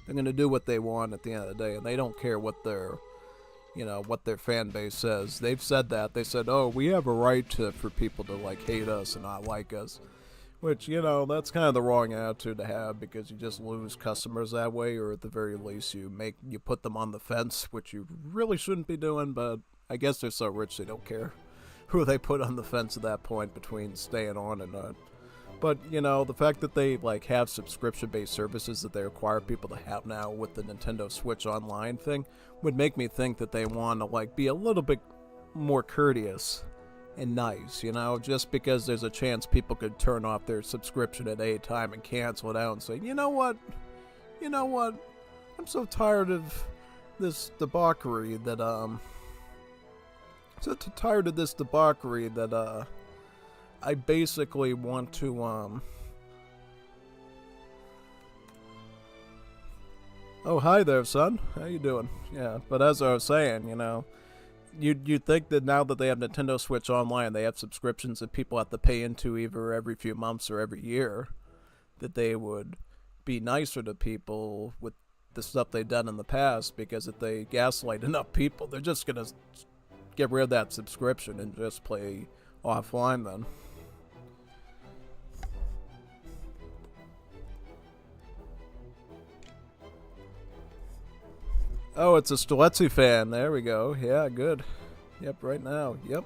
They're going to do what they want at the end of the day, and they don't care what their, you know, what their fan base says. They've said that. They said, oh, we have a right for people to, like, hate us and not like us. Which, you know, that's kind of the wrong attitude to have, because you just lose customers that way, or at the very least you put them on the fence, which you really shouldn't be doing, but I guess they're so rich they don't care who they put on the fence at that point between staying on and not. But, you know, the fact that they, like, have subscription-based services that they require people to have now with the Nintendo Switch Online thing would make me think that they want to, like, be a little bit more courteous and nice, you know, just because there's a chance people could turn off their subscription at any time and cancel it out and say, you know what, I'm so tired of this debauchery that, I basically want to, oh, hi there, son. How you doing? Yeah, but as I was saying, you know, you'd think that now that they have Nintendo Switch Online, they have subscriptions that people have to pay into either every few months or every year, that they would be nicer to people with the stuff they've done in the past, because if they gaslight enough people, they're just going to get rid of that subscription and just play offline then. Oh, it's a Steletsy fan. There we go. Yeah, good. Yep, right now. Yep.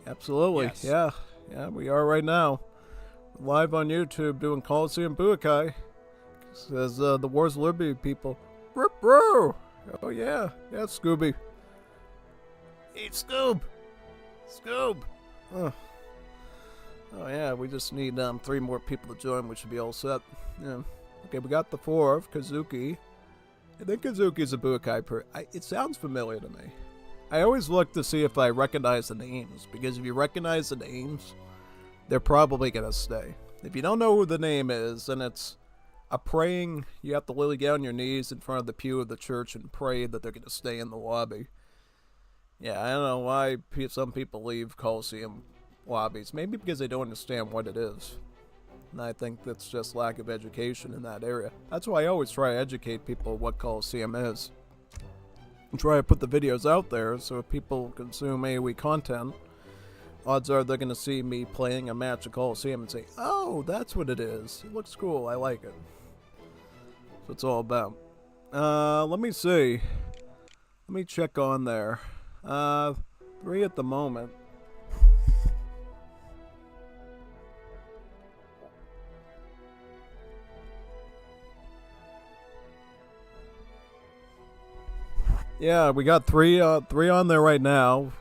Absolutely. Yes. Yeah. Yeah, we are right now. Live on YouTube doing Coliseum Budokai. Says the Wars of Liberty people. Bro. Oh, yeah. Yeah, Scooby. Hey, Scoob. Oh, yeah, we just need 3 more people to join. We should be all set. Yeah. Okay, we got the 4th, Kazuki. I think Kazuki's a Budokai it sounds familiar to me. I always look to see if I recognize the names, because if you recognize the names, they're probably going to stay. If you don't know who the name is, then it's a praying, you have to literally get on your knees in front of the pew of the church and pray that they're going to stay in the lobby. Yeah, I don't know why some people leave Coliseum lobbies. Maybe because they don't understand what it is. And I think that's just lack of education in that area. That's why I always try to educate people what Coliseum is. And try to put the videos out there, so if people consume AoE content, odds are they're going to see me playing a match of Coliseum and say, oh, that's what it is. It looks cool. I like it. That's what it's all about. Let me see. Let me check on there. 3 at the moment. Yeah, we got 3 on there right now.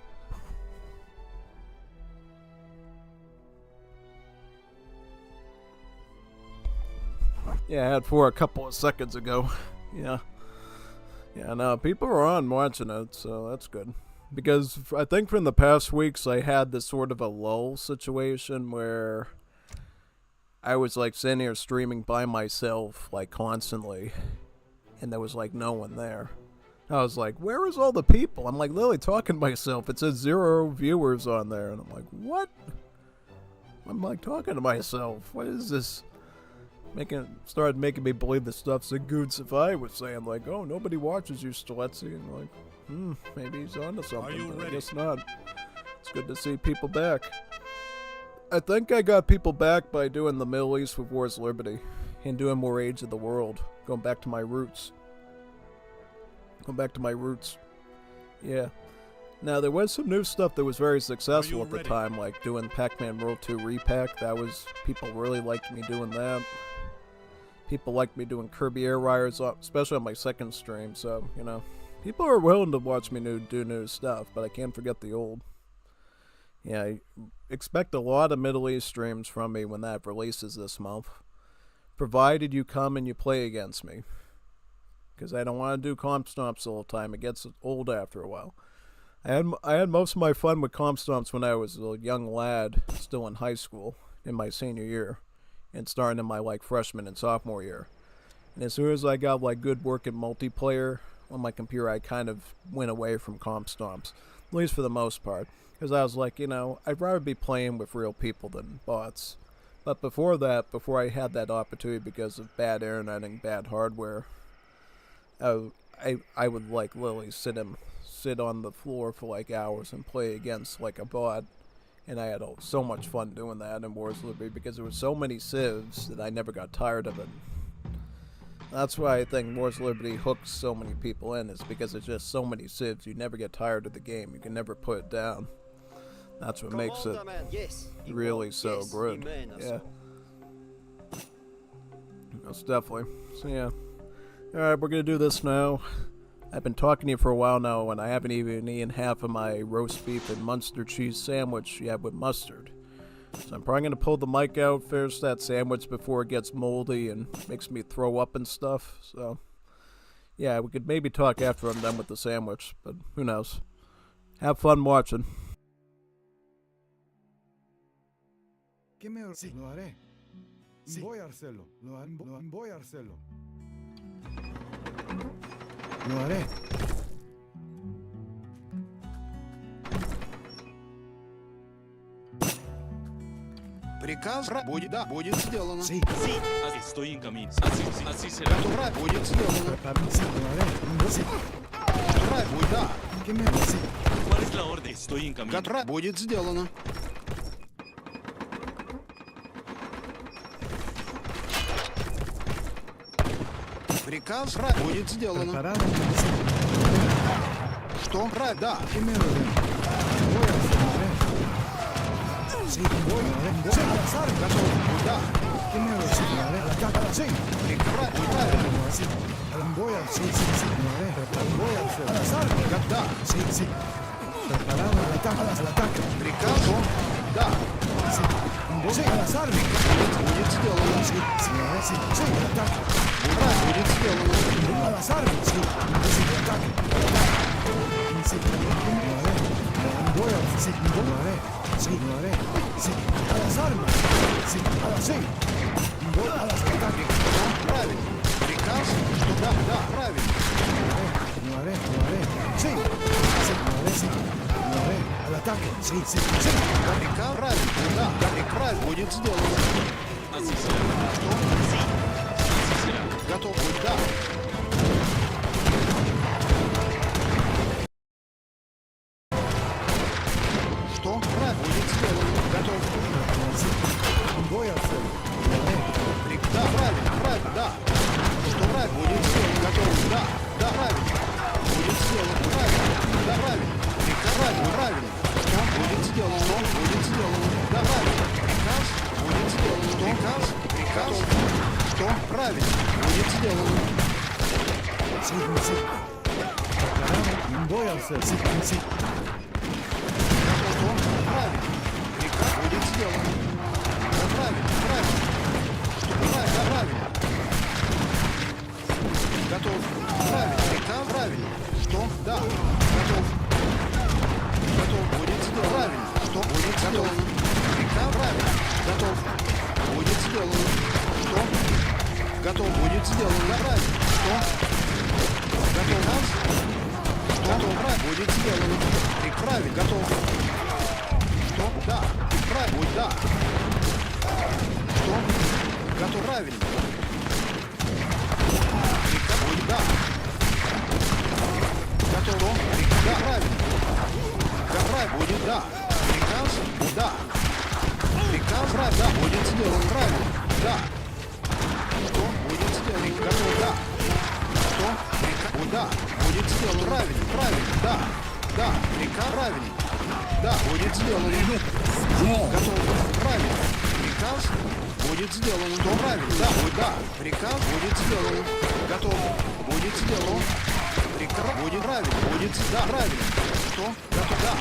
Yeah, I had 4 a couple of seconds ago. Yeah. Yeah, no, people are on watching it, so that's good. Because I think from the past weeks I had this sort of a lull situation where I was like sitting here streaming by myself like constantly, and there was like no one there. I was like, where is all the people? I'm like literally talking to myself. It says 0 viewers on there, and I'm like, what? I'm like talking to myself. What is this? Started making me believe the stuff that Good Safai was saying, like, oh, nobody watches you, Steletsy, and like, maybe he's onto something. Are you but I ready? guess not. It's good to see people back. I think I got people back by doing the Middle East with Wars Liberty. and doing more Age of the World. Going back to my roots. Yeah. Now, there was some new stuff that was very successful at the time, like doing Pac-Man World 2 Repack. People really liked me doing that. People liked me doing Kirby Air Riders, especially on my second stream, so, you know. People are willing to watch me do new stuff, but I can't forget the old. Yeah, I expect a lot of Middle East streams from me when that releases this month. Provided you come and you play against me. Because I don't want to do comp stomps all the time. It gets old after a while. I had most of my fun with comp stomps when I was a young lad, still in high school, in my senior year, and starting in my freshman and sophomore year. And as soon as I got good working multiplayer on my computer, I kind of went away from comp stomps, at least for the most part, because I was like, you know, I'd rather be playing with real people than bots. But before that, before I had that opportunity because of bad internet and bad hardware, I would literally sit on the floor for hours and play against a bot, and I had so much fun doing that in Wars of Liberty because there were so many civs that I never got tired of it. That's why I think Wars of Liberty hooks so many people in, is because there's just so many civs. You never get tired of the game. You can never put it down. That's what makes it really so good. Yeah. Most definitely. So yeah. Alright, we're gonna do this now. I've been talking to you for a while now, and I haven't even eaten half of my roast beef and Munster cheese sandwich yet with mustard. So I'm probably going to pull the mic out, finish that sandwich before it gets moldy and makes me throw up and stuff. So, yeah, we could maybe talk after I'm done with the sandwich, but who knows. Have fun watching. Sí, lo haré. Sí. Voy a hacerlo. Voy a hacerlo. Lo haré. Приказ будет сделано. Sí. Sí, estoy en camino. Así será. Будет сделано. Sí, lo haré. Sí. Да. ¿Qué me hace? ¿Cuál es la orden? Estoy en camino. Будет сделано. Приказ будет сделано. Preparado. Что? Да. ¿Qué me ordena? Voy a hacerlo. Sí, voy a hacer. Sí, al azar. Да. ¿Qué me ordena? Al ataque. Sí. Правильно. Sí. Voy a hacer. Sí. Lo haré. Voy a hacer. Al azar. Да. Sí. Preparado al ataque. Al ataque. Приказ. Да. Sí. Sí, al azar. Будет сделано. Sí, lo haré. Sí, al ataque. Будет сделано. Al azar. Sí, al ataque. Sí, lo haré. Voy a hacer. Sí, lo haré. Sí, lo haré. Sí, al azar. Sí, sí. Voy al ataque. Правильно. Приказ. Что? Да. Правильно. Lo haré. Sí, lo haré. Sí, lo haré. Al ataque. Sí. Приказ. Правильно. Да. Приказ будет сделано. Así será. Sí, así será. Готов быть. Да. Что? Правильно. Будет сделано. Готов. Voy a hacerlo. Да, правильно, да. Что правильно? Будет сделано. Готов. Да, правильно. Будет сделано. Правильно. Да, правильно. Приказ. Правильно. Что? Будет сделано. Что? Будет сделано. Да, правильно. Приказ. Будет сделано. Что? Приказ. Что? Правильно. Будет сделано. Sí. Voy a hacer. Sí. Что? Правильно. Приказ. Будет сделано. Да, правильно. Что? Правильно. Готов. Правильно. Приказ. Правильно. Что? Да. Готов. Будет сделано. Правильно. Что? Будет сделано. Приказ. Правильно. Готов. Будет сделано. Что? Готов. Будет сделано. Да, правильно. Что? Готов. Готов. Будет сделано. Правильно. Готов. Что? Да. Правильно. Будет. Да. Что? Готов. Правильно. Будет. Да. Готов. Да, правильно. Да, правильно. Будет. Да. Приказ. Да. Приказ. Да. Будет сделан. Правильно. Да. Что? Будет сделано. Готов. Правильно. Приказ будет сделано. Что правильно? Да, да. Приказ будет сделано. Готов. Будет сделано. Приказ будет правильно. Будет, да, правильно. Что? Готов. Да.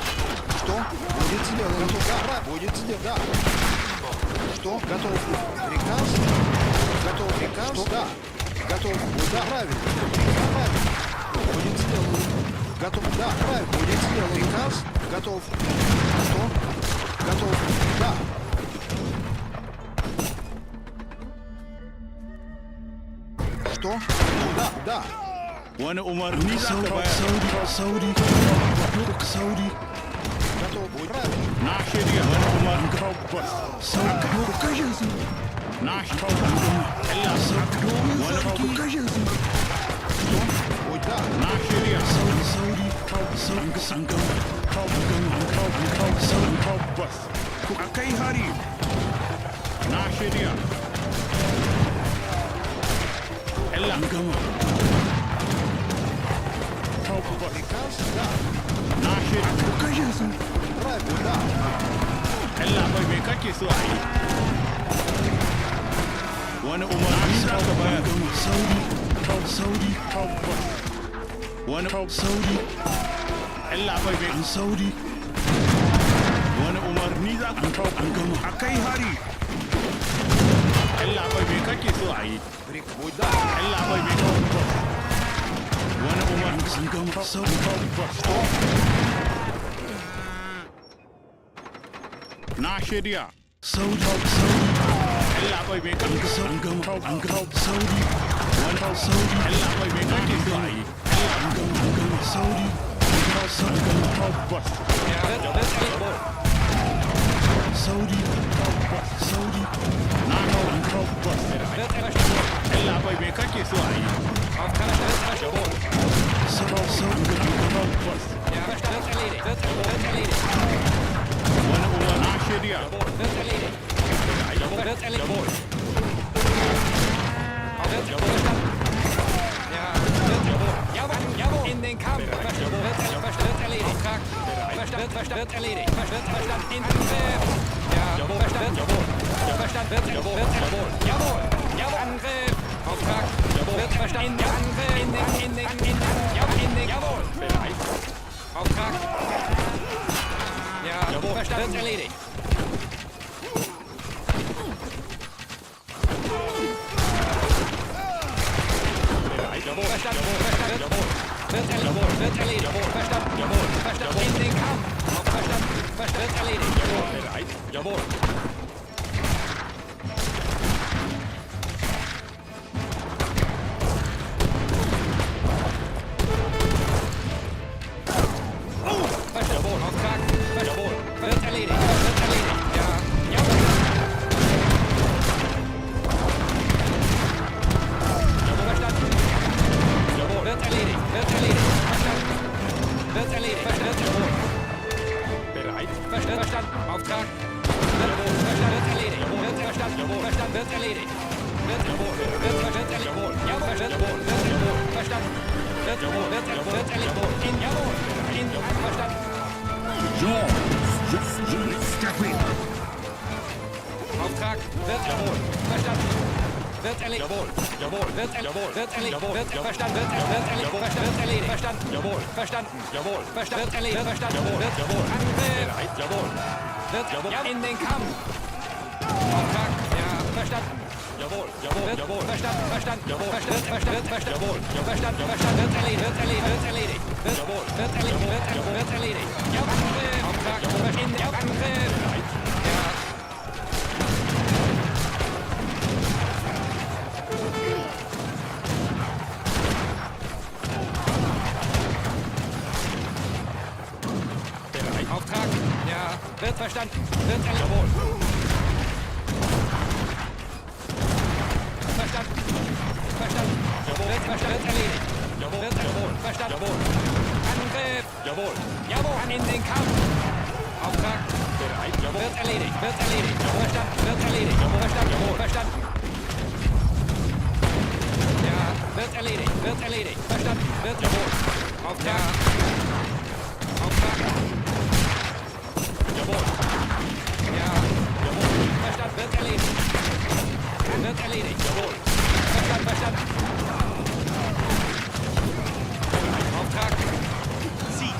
Что? Будет сделано. Готов. Да, будет сделано. Да. Что? Готов. Приказ. Готов. Приказ. Что? Да. Готов. Да, правильно. Приказ правильно. Будет сделано. Готов. Да, правильно. Будет сделано. Приказ. Готов. Что? Готов. Да. Что? Да, да. Wani umarni za ka bayar. Saudi. Готов. Будет правильно. Na shirya wani umarni tabbas. Saudi. Ka kashe su. Na shirya. Allah Saudi. Wani kashe su. Будет да. Na shirya. Saudi. Sangam. Saudi tabbas. Ku kai hari. Na shirya. Allah gama. Приказ, да. Na shirya. Ku kashe su. Правильно, да. Allah bai mai kake so a yi. Wani umarni za ka bayar. Saudi. Wani Saudi. Allah bai mai Saudi. Wani umarni za ka an gama. A kai hari. Allah bai mai kake so a yi. Да. Allah bai mai tabbas. Wani umarni sun gama. Saudi tabbas. Na shirya. Saudi. Allah bai mai kake so an gama. Saudi. Wani Saudi. Allah bai mai kake so a yi. An gama. Saudi. An gama tabbas. Saudi. Na an tabbas. Allah bai mai kake so a yi. Saudi. Tabbas. Wani uwa na shirya. In den Kampf. Wird erledigt. Auftrag. Wird erledigt. Verstand. In Angriff. Ja. Verstand. Verstand. Wird jawohl. Jawohl. Angriff. Auftrag. Wird verstanden. In den jawohl. Bereit. Auftrag. Ja. Verstand. Wird erledigt. Jawohl, verstanden, jawohl. Wird erledigt, verstanden, in den Kampf. Verstanden, wird erledigt, jawohl. Bereit, jawohl. Jawohl, Auftrag, jawohl. Wird erledigt, ja, jawohl. Jawohl, verstanden. Jawohl, wird erledigt, verstanden. Wird erledigt, jawohl. Bereit, verstanden, Auftrag. Jawohl, verstanden, wird erledigt, wird verstanden, jawohl, verstanden, wird erledigt. Jawohl, wird erledigt, jawohl, verstanden. Jawohl, wird erledigt, jawohl, verstanden. Auftrag, wird jawohl, verstanden. Wird erledigt, jawohl, wird erledigt, verstanden, wird erledigt, verstanden, jawohl, verstanden, wird erledigt, verstanden, jawohl, Angriff, jawohl, wird in den Kampf. Auftrag, ja, verstanden. Jawohl, verstanden, jawohl, verstanden, wird erledigt, jawohl, wird erledigt, ja, Angriff, Auftrag, in der Angriff, ja. Auftrag, ja, wird verstanden, wird erledigt, jawohl. Verstanden, jawohl, wird erledigt, jawohl, verstanden, jawohl. Angriff, jawohl, in den Kampf. Auftrag, bereit, jawohl, wird erledigt, jawohl, verstanden, wird erledigt, jawohl, verstanden, ja, wird erledigt, verstanden, wird, jawohl, Auftrag, Wird erledigt. Jawohl. Verstanden, verstanden. Auftrag. Sie.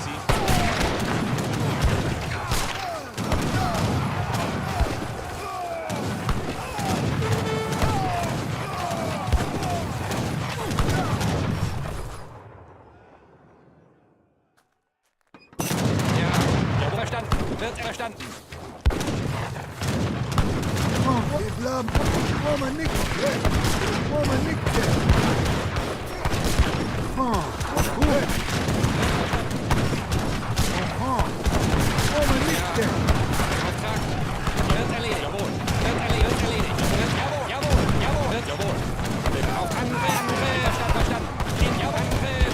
Ja, verstanden. Wird verstanden. Auftrag. Wird erledigt. Jawohl. Wird erledigt. Jawohl. Wird jawohl. Auf Angriff. Verstanden. In Angriff.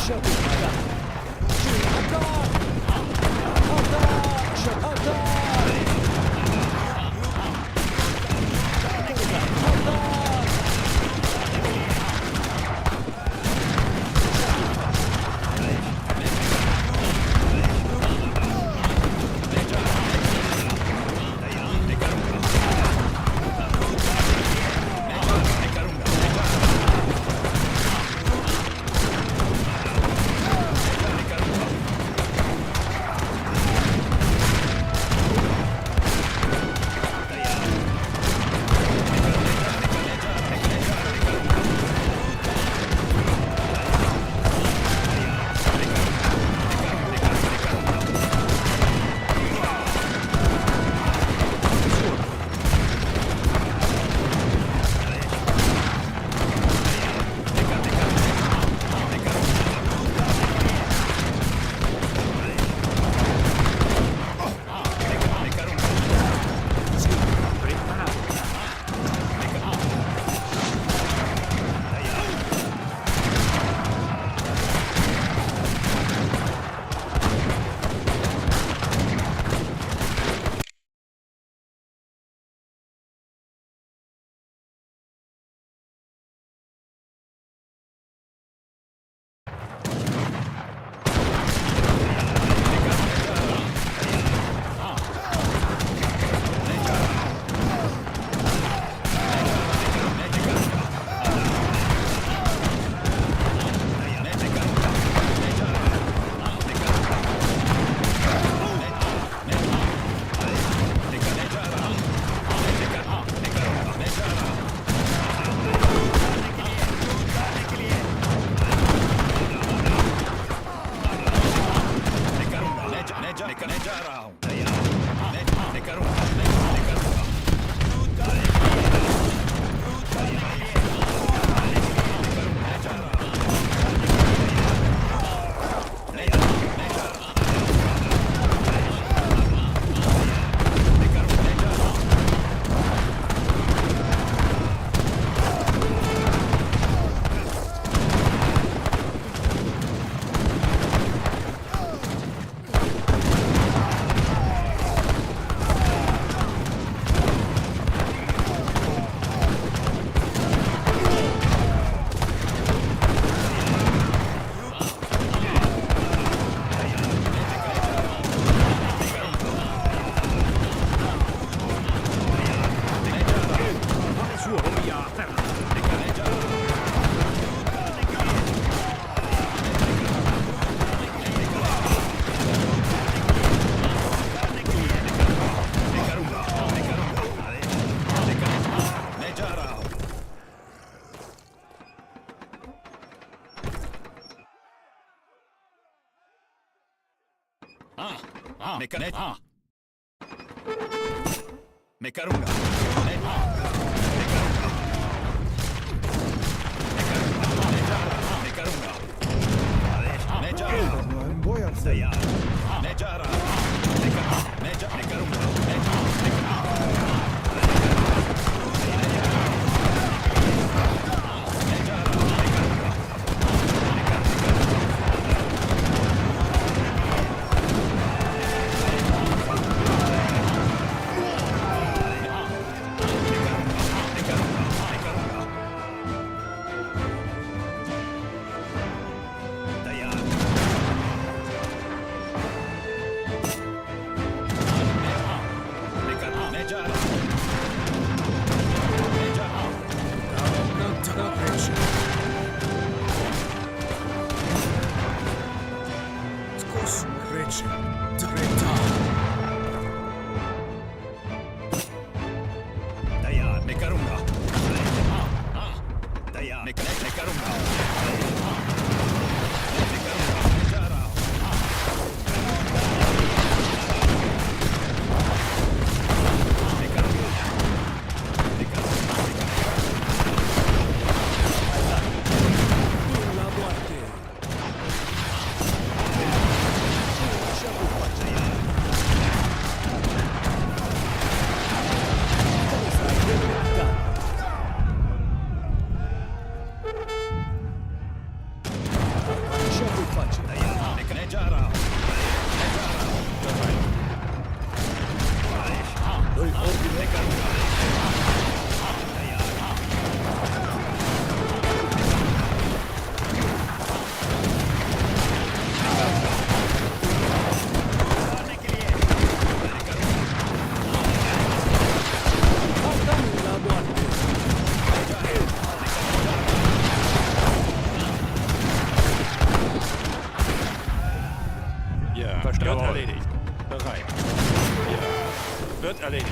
Shut Mekarunga. Wird erledigt. Bereit. Ja. Wird erledigt.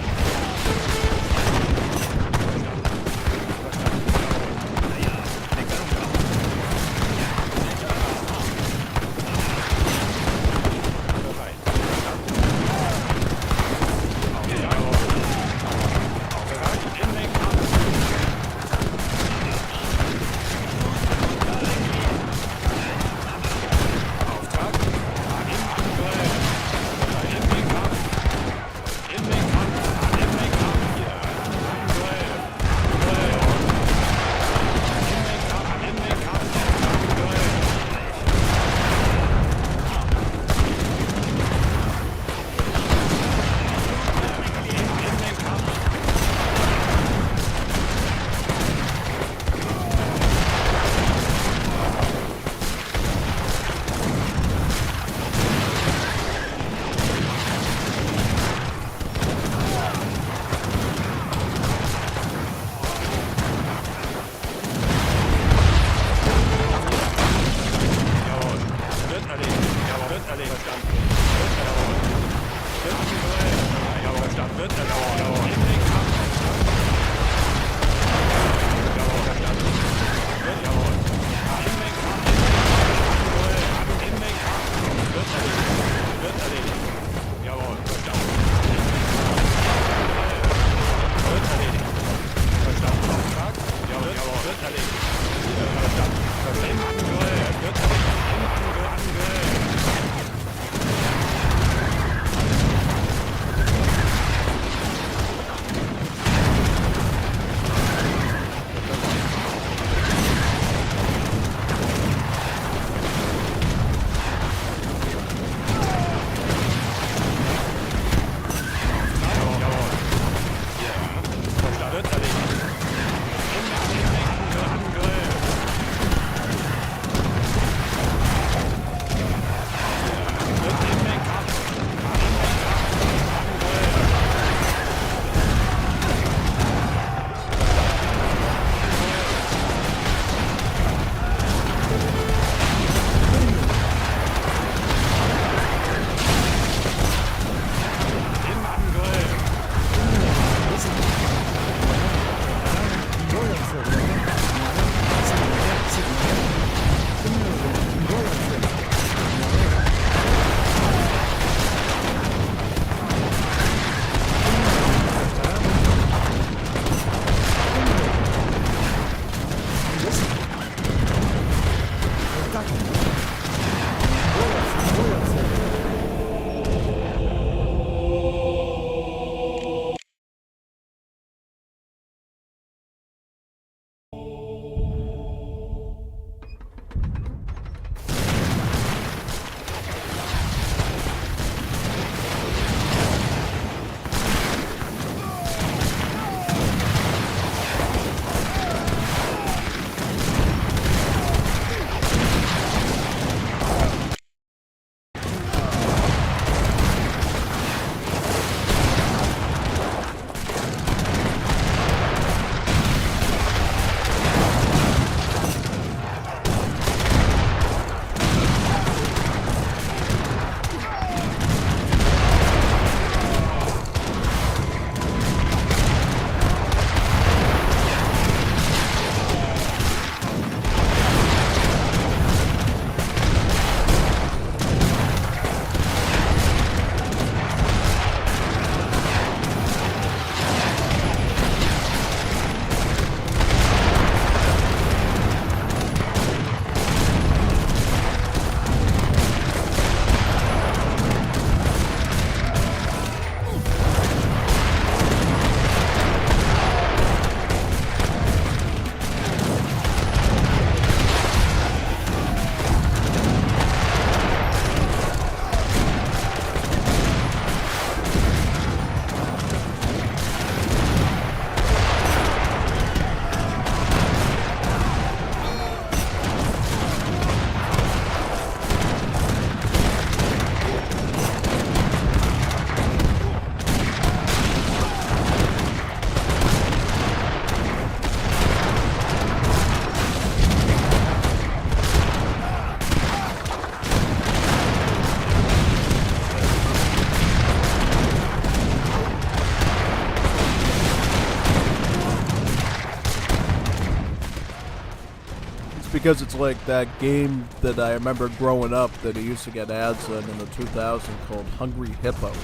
because it's like that game that I remember growing up that I used to get ads in the 2000 called Hungry Hippos.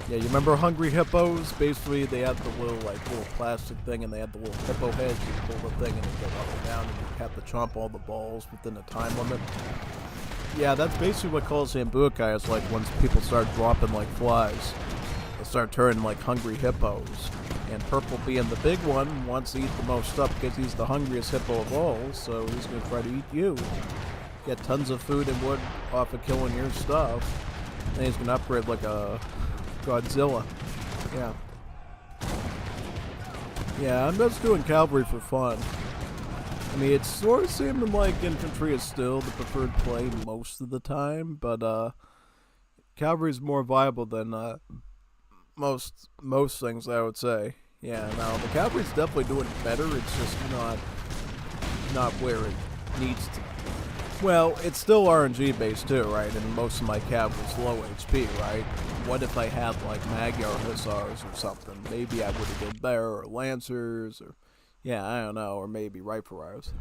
Yeah, you remember Hungry Hippos? Basically, they had the little plastic thing, and they had the little hippo heads. You pull the thing, and it go up and down, and you have to chomp all the balls within a time limit. Yeah, that's basically what Call of Sambukai is like once people start dropping like flies. They start turning like hungry hippos. And Purple being the big one wants to eat the most stuff because he's the hungriest hippo of all, so he's going to try to eat you. Get tons of food and wood off of killing your stuff. And he's going to upgrade like a Godzilla. Yeah. Yeah, I'm just doing cavalry for fun. I mean, it's sort of seeming like infantry is still the preferred play most of the time, but cavalry is more viable than most things, I would say. Yeah, now the cavalry's definitely doing better. It's just not where it needs to. Well, it's still RNG based too, right? And most of my cavalry's low HP, right? What if I had like Magyar Hussars or something? Maybe I would have did better, or Lancers, or yeah, I don't know, or maybe Rifle Riders.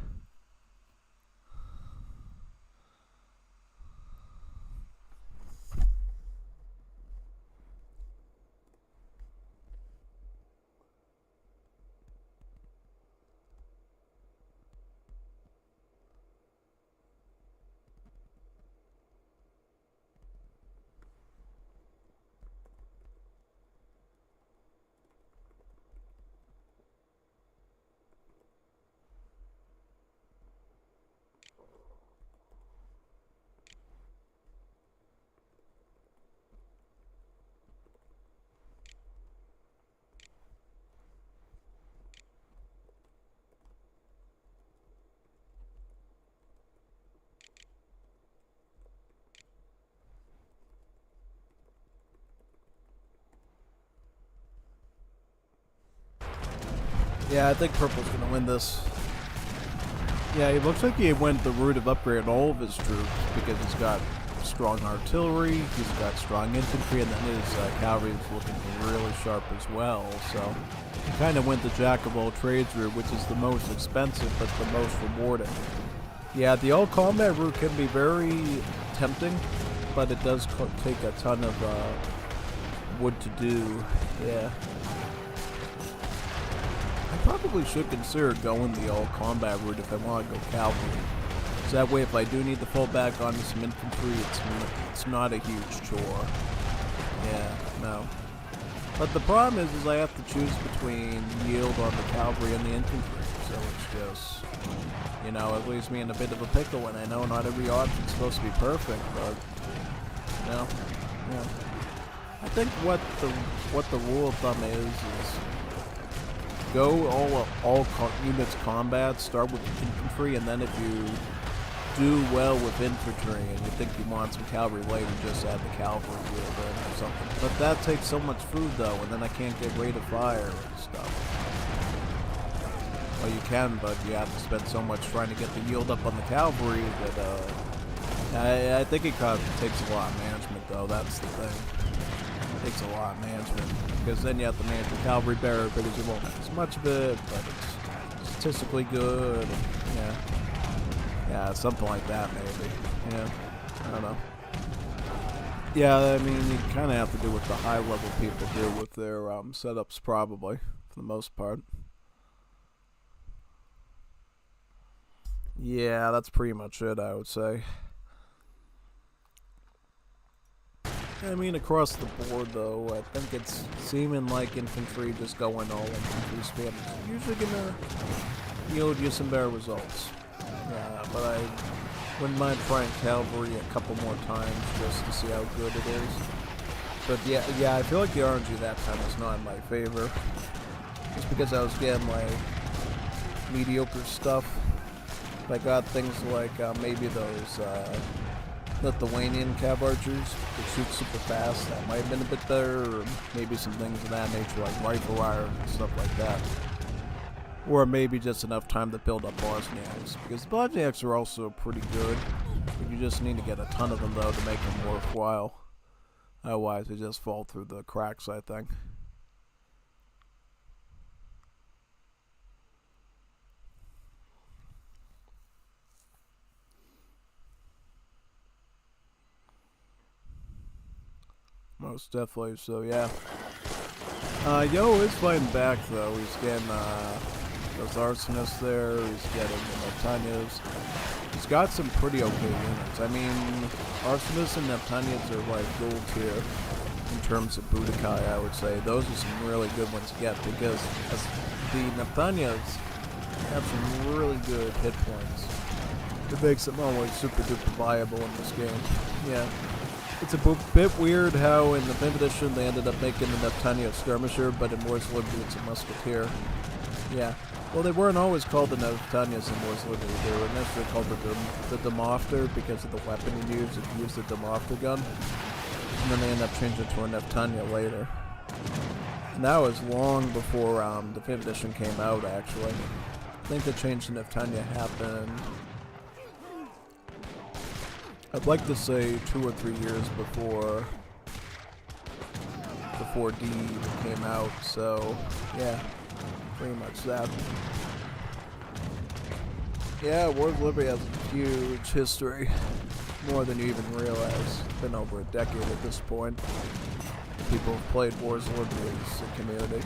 Yeah, I think Purple's gonna win this. Yeah, it looks like he went the route of upgrading all of his troops because he's got strong artillery, he's got strong infantry, and then his cavalry is looking really sharp as well. So he kind of went the jack of all trades route, which is the most expensive but the most rewarding. Yeah, the all combat route can be very tempting, but it does take a ton of wood to do. Yeah. I probably should consider going the all-combat route if I want to go cavalry. So that way, if I do need to fall back onto some infantry, it's not a huge chore. Yeah, no. But the problem is I have to choose between yield on the cavalry and the infantry. So it's just, you know, it leaves me in a bit of a pickle, and I know not every option's supposed to be perfect, but, you know, yeah. I think what the rule of thumb is go all units combat, start with infantry, and then if you do well with infantry and you think you want some cavalry later, just add the cavalry yield in or something. But that takes so much food though, and then I can't get rate of fire and stuff. Well, you can, but you have to spend so much trying to get the yield up on the cavalry that I think it kind of takes a lot of management though, that's the thing. Takes a lot of management because then you have to manage the cavalry bearer because you won't have as much of it, but it's statistically good. And, yeah, something like that maybe. Yeah, I don't know. Yeah, I mean you kind of have to do what the high level people do with their setups probably for the most part. Yeah, that's pretty much it, I would say. I mean, across the board, though, I think it's seeming like infantry just going all infantry spam is usually gonna yield you some better results. Yeah, but I wouldn't mind trying cavalry a couple more times just to see how good it is. But yeah, I feel like the RNG that time was not in my favor. Just because I was getting, like, mediocre stuff. I got things like maybe those Lithuanian cav archers that shoot super fast. That might have been a bit better, or maybe some things of that nature like rifle wire and stuff like that. Or maybe just enough time to build up Bosniaks, because the Bosniaks are also pretty good. But you just need to get a ton of them though to make them worthwhile. Otherwise they just fall through the cracks, I think. most definitely. So yeah. Yo is fighting back though. He's getting those arsonists there. He's getting the Neptunians. He's got some pretty okay units. I mean, arsonists and Neptunians are like gold tier in terms of Budokai, I would say. Those are some really good ones to get because the Neptunians have some really good hit points. It makes them always super duper viable in this game. Yeah. It's a bit weird how in the 5th edition they ended up making the Neptunia skirmisher, but in Wars of Liberty it's a musketeer. Yeah. Well, they weren't always called the Neptunias in Wars of Liberty. They were initially called the Demofter because of the weapon he used. He used the Demofter gun. And then they ended up changing it to a Neptunia later. And that was long before the 5th edition came out, actually. I think the change to Neptunia happened, I'd like to say 2 or 3 years before D came out, so yeah, pretty much that. Yeah, Wars of Liberty has a huge history, more than you even realize. It's been over a decade at this point. People have played Wars of Liberty as a community.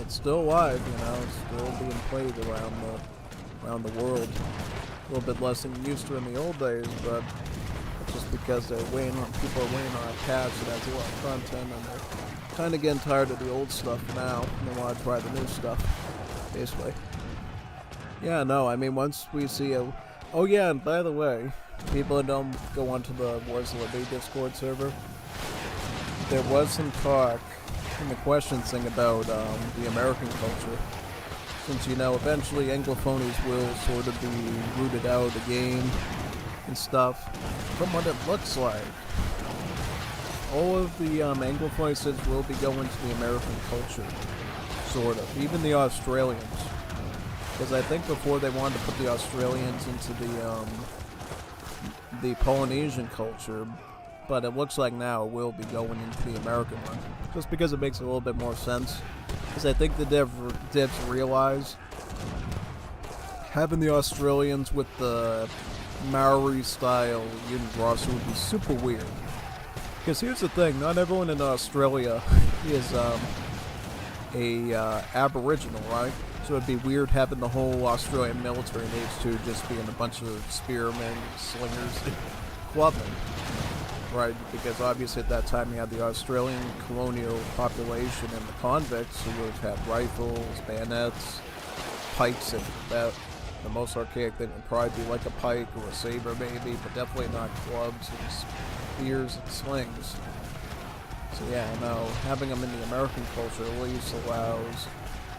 It's still alive, you know, it's still being played around the world. A little bit less than you used to in the old days, but it's just because people are waiting on a patch that has a lot of content, and they're kind of getting tired of the old stuff now, and they want to try the new stuff, basically. Yeah, no, I mean, once we see a... Oh yeah, and by the way, people that don't go onto the Wars of Liberty Discord server, there was some talk in the questions thing about the American culture. Since, you know, eventually Anglophonies will sort of be rooted out of the game and stuff. From what it looks like, all of the Anglophone Civs will be going to the American culture, sort of. Even the Australians. Because I think before they wanted to put the Australians into the Polynesian culture, but it looks like now it will be going into the American one. Just because it makes a little bit more sense. Because I think the devs realize having the Australians with the Maori style unit roster would be super weird. Because here's the thing, not everyone in Australia is Aboriginal, right? So it'd be weird having the whole Australian military in H2 just being a bunch of spearmen, slingers, clubmen. Right, because obviously at that time you had the Australian colonial population and the convicts who would have had rifles, bayonets, pikes, and that the most archaic thing would probably be like a pike or a saber maybe, but definitely not clubs and spears and slings. So yeah, no, having them in the American culture at least allows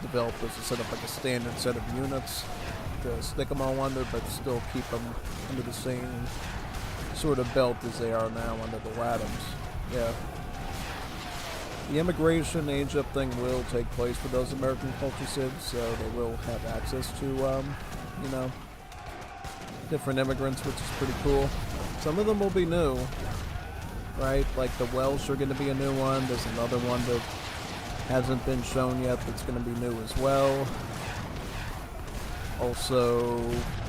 developers to set up like a standard set of units to stick them all under, but still keep them under the same sort of belt as they are now under the Latins. Yeah. The immigration age-up thing will take place for those American culture Civs, so they will have access to, you know, different immigrants, which is pretty cool. Some of them will be new, right? Like the Welsh are going to be a new one. There's another one that hasn't been shown yet that's going to be new as well. Also,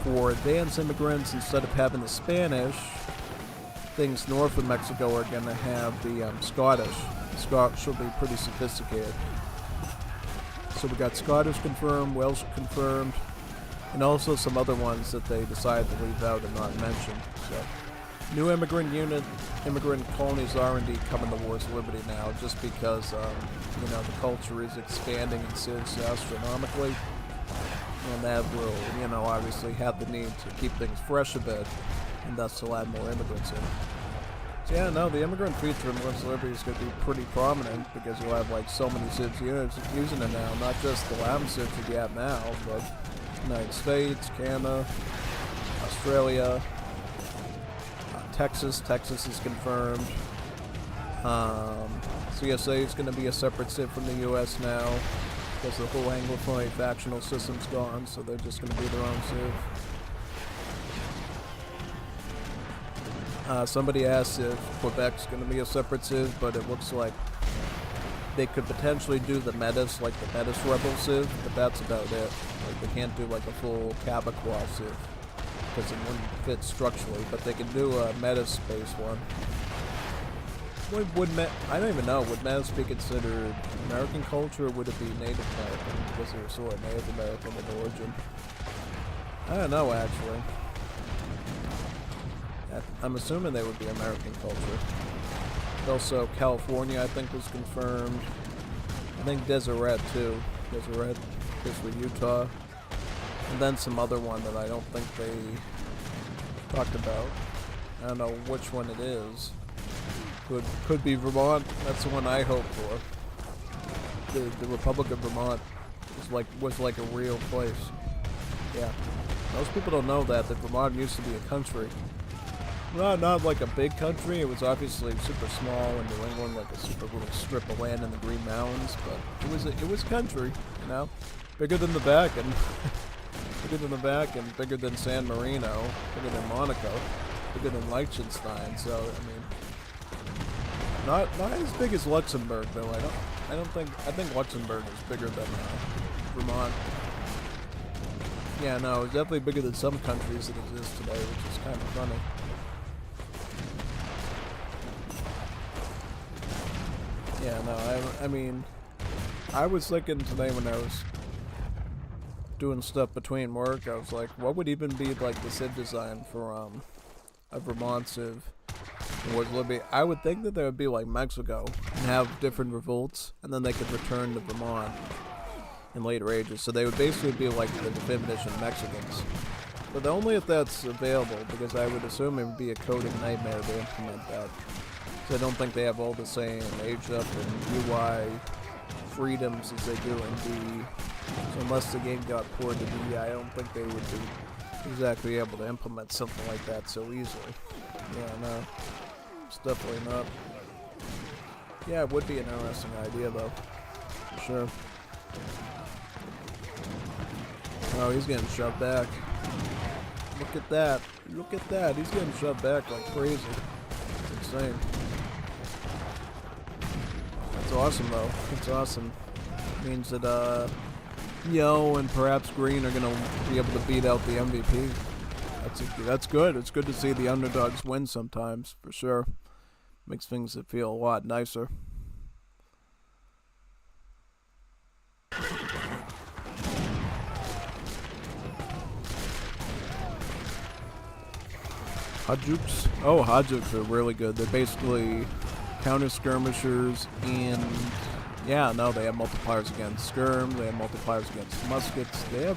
for advanced immigrants, instead of having the Spanish, things north of Mexico are going to have the Scottish. Scottish will be pretty sophisticated. So we got Scottish confirmed, Welsh confirmed, and also some other ones that they decided to leave out and not mention. So, new immigrant colonies are indeed coming to Wars of Liberty now, just because you know, the culture is expanding in Civs astronomically, and that will, you know, obviously have the need to keep things fresh a bit, and thus to add more immigrants in. So yeah, no, the immigrant feature in Wars of Liberty is going to be pretty prominent because you'll have like so many Civs units using it now, not just the Latin Civs that you have now, but United States, Canada, Australia, Texas is confirmed. CSA is going to be a separate Civ from the US now because the whole Anglophone factional system's gone, so they're just going to be their own Civ. Somebody asked if Quebec's going to be a separate Civ, but it looks like they could potentially do the Metis, like the Metis Rebel Civ, but that's about it. Like, they can't do like a full Quebecois Civ, because it wouldn't fit structurally, but they can do a Metis-based one. I don't even know. Would Maz be considered American culture, or would it be Native American because they're sort of Native American in origin? I don't know actually. I'm assuming they would be American culture. Also, California I think was confirmed. I think Deseret too. Deseret is for Utah. And then some other one that I don't think they talked about. I don't know which one it is. Could be Vermont. That's the one I hope for. The Republic of Vermont was like a real place. Yeah. Most people don't know that Vermont used to be a country. Not like a big country. It was obviously super small in New England, like a super little strip of land in the Green Mountains. But it was country, you know, bigger than the back and bigger than San Marino, bigger than Monaco, bigger than Liechtenstein. So I mean, not as big as Luxembourg though. I think Luxembourg is bigger than Vermont. Yeah, no, it's definitely bigger than some countries that exist today, which is kind of funny. Yeah, no, I mean, I was thinking today when I was doing stuff between work, I was like, what would even be like the Civ design for a Vermont Civ? I would think that there would be like Mexico and have different revolts, and then they could return to Vermont in later ages. So they would basically be like the definition Mexicans. But only if that's available, because I would assume it would be a coding nightmare to implement that. So I don't think they have all the same age up and UI freedoms as they do in D. So unless the game got ported to D, I don't think they would be exactly able to implement something like that so easily. Yeah, no. It's definitely not. Yeah, it would be an interesting idea though. For sure. Oh, he's getting shoved back. Look at that. Look at that. He's getting shoved back like crazy. It's insane. That's awesome though. It's awesome. It means that Yo and perhaps Green are gonna be able to beat out the MVP. That's good. It's good to see the underdogs win sometimes, for sure. Makes things feel a lot nicer. Hajuks? Oh, Hajuks are really good. They're basically counter skirmishers, and yeah, no, they have multipliers against skirm, they have multipliers against muskets. They're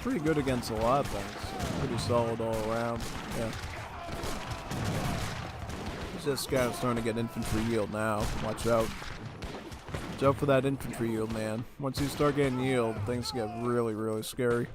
pretty good against a lot of things. Pretty solid all around. Yeah. This guy is starting to get infantry yield now. Watch out. Watch out for that infantry yield, man. Once you start getting yield, things get really, really scary.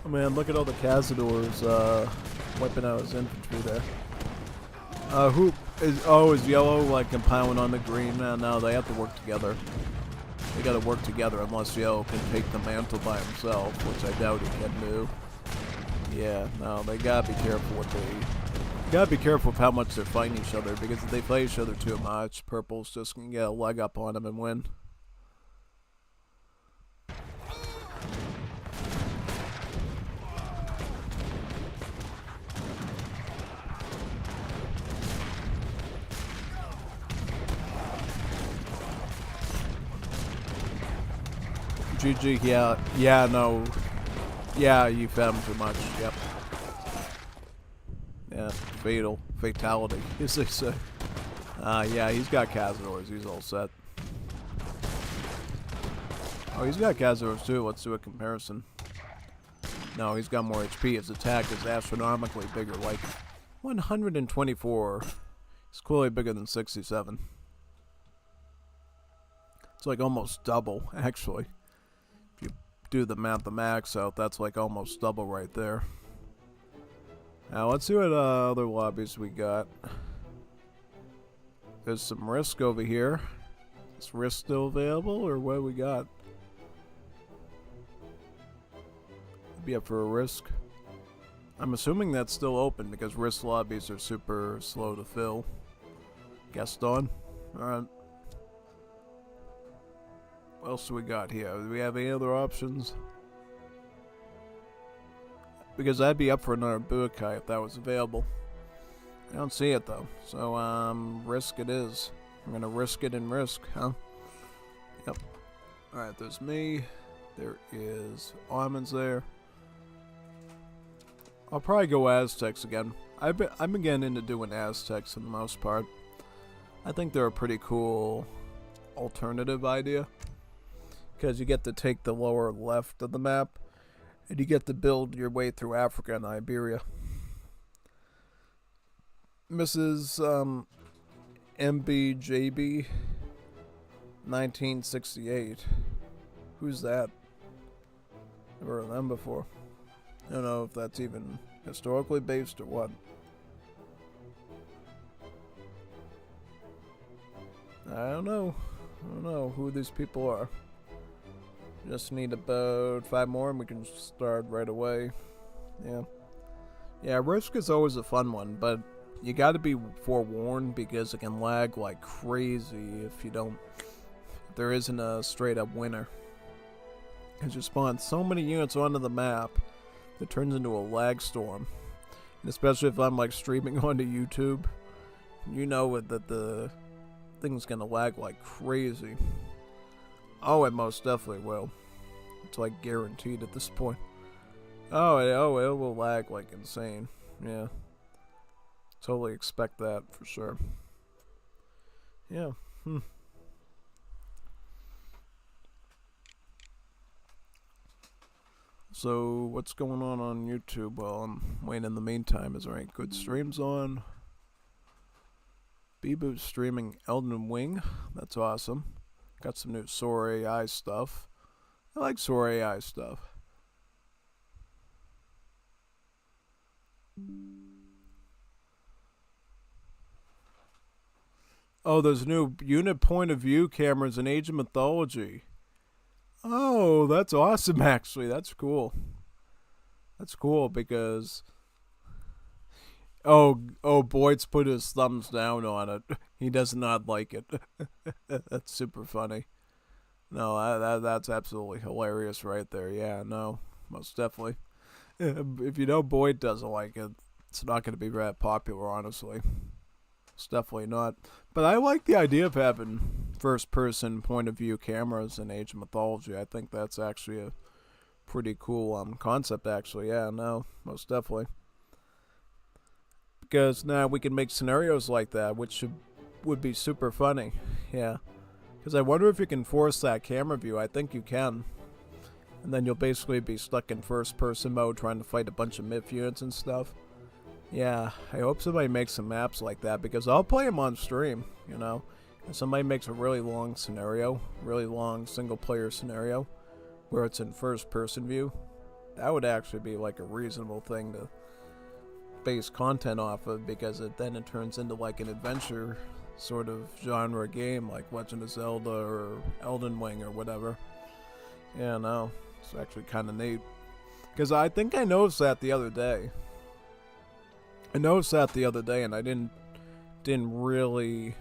Oh man, look at all the Cazadors wiping out his infantry there. Is yellow like compiling on the green? No, they have to work together. They gotta work together unless yellow can take the mantle by himself, which I doubt he can do. Yeah, no, they gotta be careful with how much they're fighting each other, because if they fight each other too much, purple's just gonna get a leg up on them and win. GG, yeah, no. Yeah, you fed him too much, yep. Yeah, fatality, as they say. Yeah, he's got Cazadors, he's all set. Oh, he's got Cazadors too, let's do a comparison. No, he's got more HP, his attack is astronomically bigger, like 124. It's clearly bigger than 67. It's like almost double, actually. If you do the mathematics out, that's like almost double right there. Now let's see what other lobbies we got. There's some Risk over here. Is Risk still available, or what we got? Be up for a Risk. I'm assuming that's still open because Risk lobbies are super slow to fill. Gaston? Alright. What else do we got here? Do we have any other options? Because I'd be up for another Budokai if that was available. I don't see it though. So, Risk it is. I'm gonna risk it and Risk, huh? Yep. Alright, there's me. There is Armin's there. I'll probably go Aztecs again. I'm again into doing Aztecs for the most part. I think they're a pretty cool alternative idea. Because you get to take the lower left of the map. And you get to build your way through Africa and Iberia. Mrs. MBJB 1968. Who's that? Never heard of them before. I don't know if that's even historically based or what. I don't know. I don't know who these people are. Just need about 5 more and we can start right away. Yeah. Yeah, Risk is always a fun one, but you gotta be forewarned because it can lag like crazy if you don't... If there isn't a straight up winner. Because you spawn so many units onto the map, it turns into a lag storm. And especially if I'm like streaming onto YouTube, you know that the thing's gonna lag like crazy. Oh, it most definitely will. It's like guaranteed at this point. Oh, it will lag like insane. Yeah. Totally expect that for sure. Yeah. So, what's going on YouTube? Well, I'm waiting in the meantime. Is there any good streams on? Beboot's streaming Elden Ring. That's awesome. Got some new Sora AI stuff. I like Sora AI stuff. Oh, there's new unit point of view cameras in Age of Mythology. Oh, that's awesome, actually. That's cool. That's cool because... Oh, Boyd's put his thumbs down on it. He does not like it. That's super funny. No, that's absolutely hilarious right there. Yeah, no, most definitely. If you know Boyd doesn't like it, it's not going to be that popular, honestly. It's definitely not. But I like the idea of having first-person point-of-view cameras in Age of Mythology. I think that's actually a pretty cool concept, actually. Yeah, no, most definitely. Because now we can make scenarios like that, which would be super funny. Yeah. Because I wonder if you can force that camera view. I think you can. And then you'll basically be stuck in first-person mode trying to fight a bunch of MIF units and stuff. Yeah, I hope somebody makes some maps like that, because I'll play them on stream, you know. If somebody makes a really long scenario, really long single-player scenario, where it's in first-person view, that would actually be like a reasonable thing to base content off of, because then it turns into like an adventure sort of genre game, like Legend of Zelda or Elden Ring or whatever. Yeah, no, it's actually kind of neat. Because I think I noticed that the other day. And I didn't really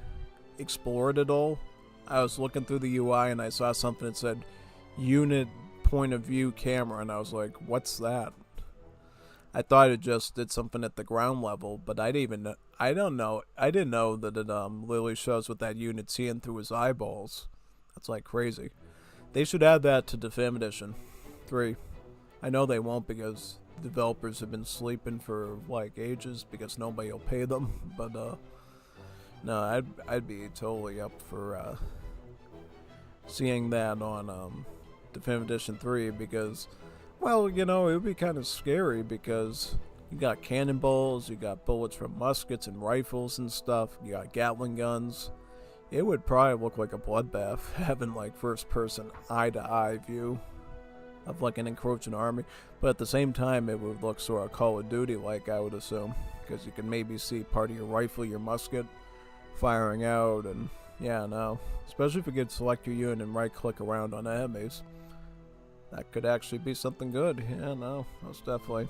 explore it at all. I was looking through the UI and I saw something that said unit point of view camera, and I was like, what's that? I thought it just did something at the ground level, but I didn't know that it literally shows what that unit's seeing through his eyeballs. That's like crazy. They should add that to Definitive Edition 3. I know they won't, because developers have been sleeping for like ages because nobody will pay them, but no, I'd be totally up for seeing that on Definitive Edition 3, because, well, you know, it would be kind of scary, because You got cannonballs, you got bullets from muskets and rifles and stuff, you got Gatling guns. It would probably look like a bloodbath, having like first person eye-to-eye view of like an encroaching army. But at the same time, it would look sort of Call of Duty like, I would assume. Because you can maybe see part of your rifle, your musket, firing out, and yeah, no. Especially if you could select your unit and right-click around on enemies. That could actually be something good. Yeah, no, most definitely.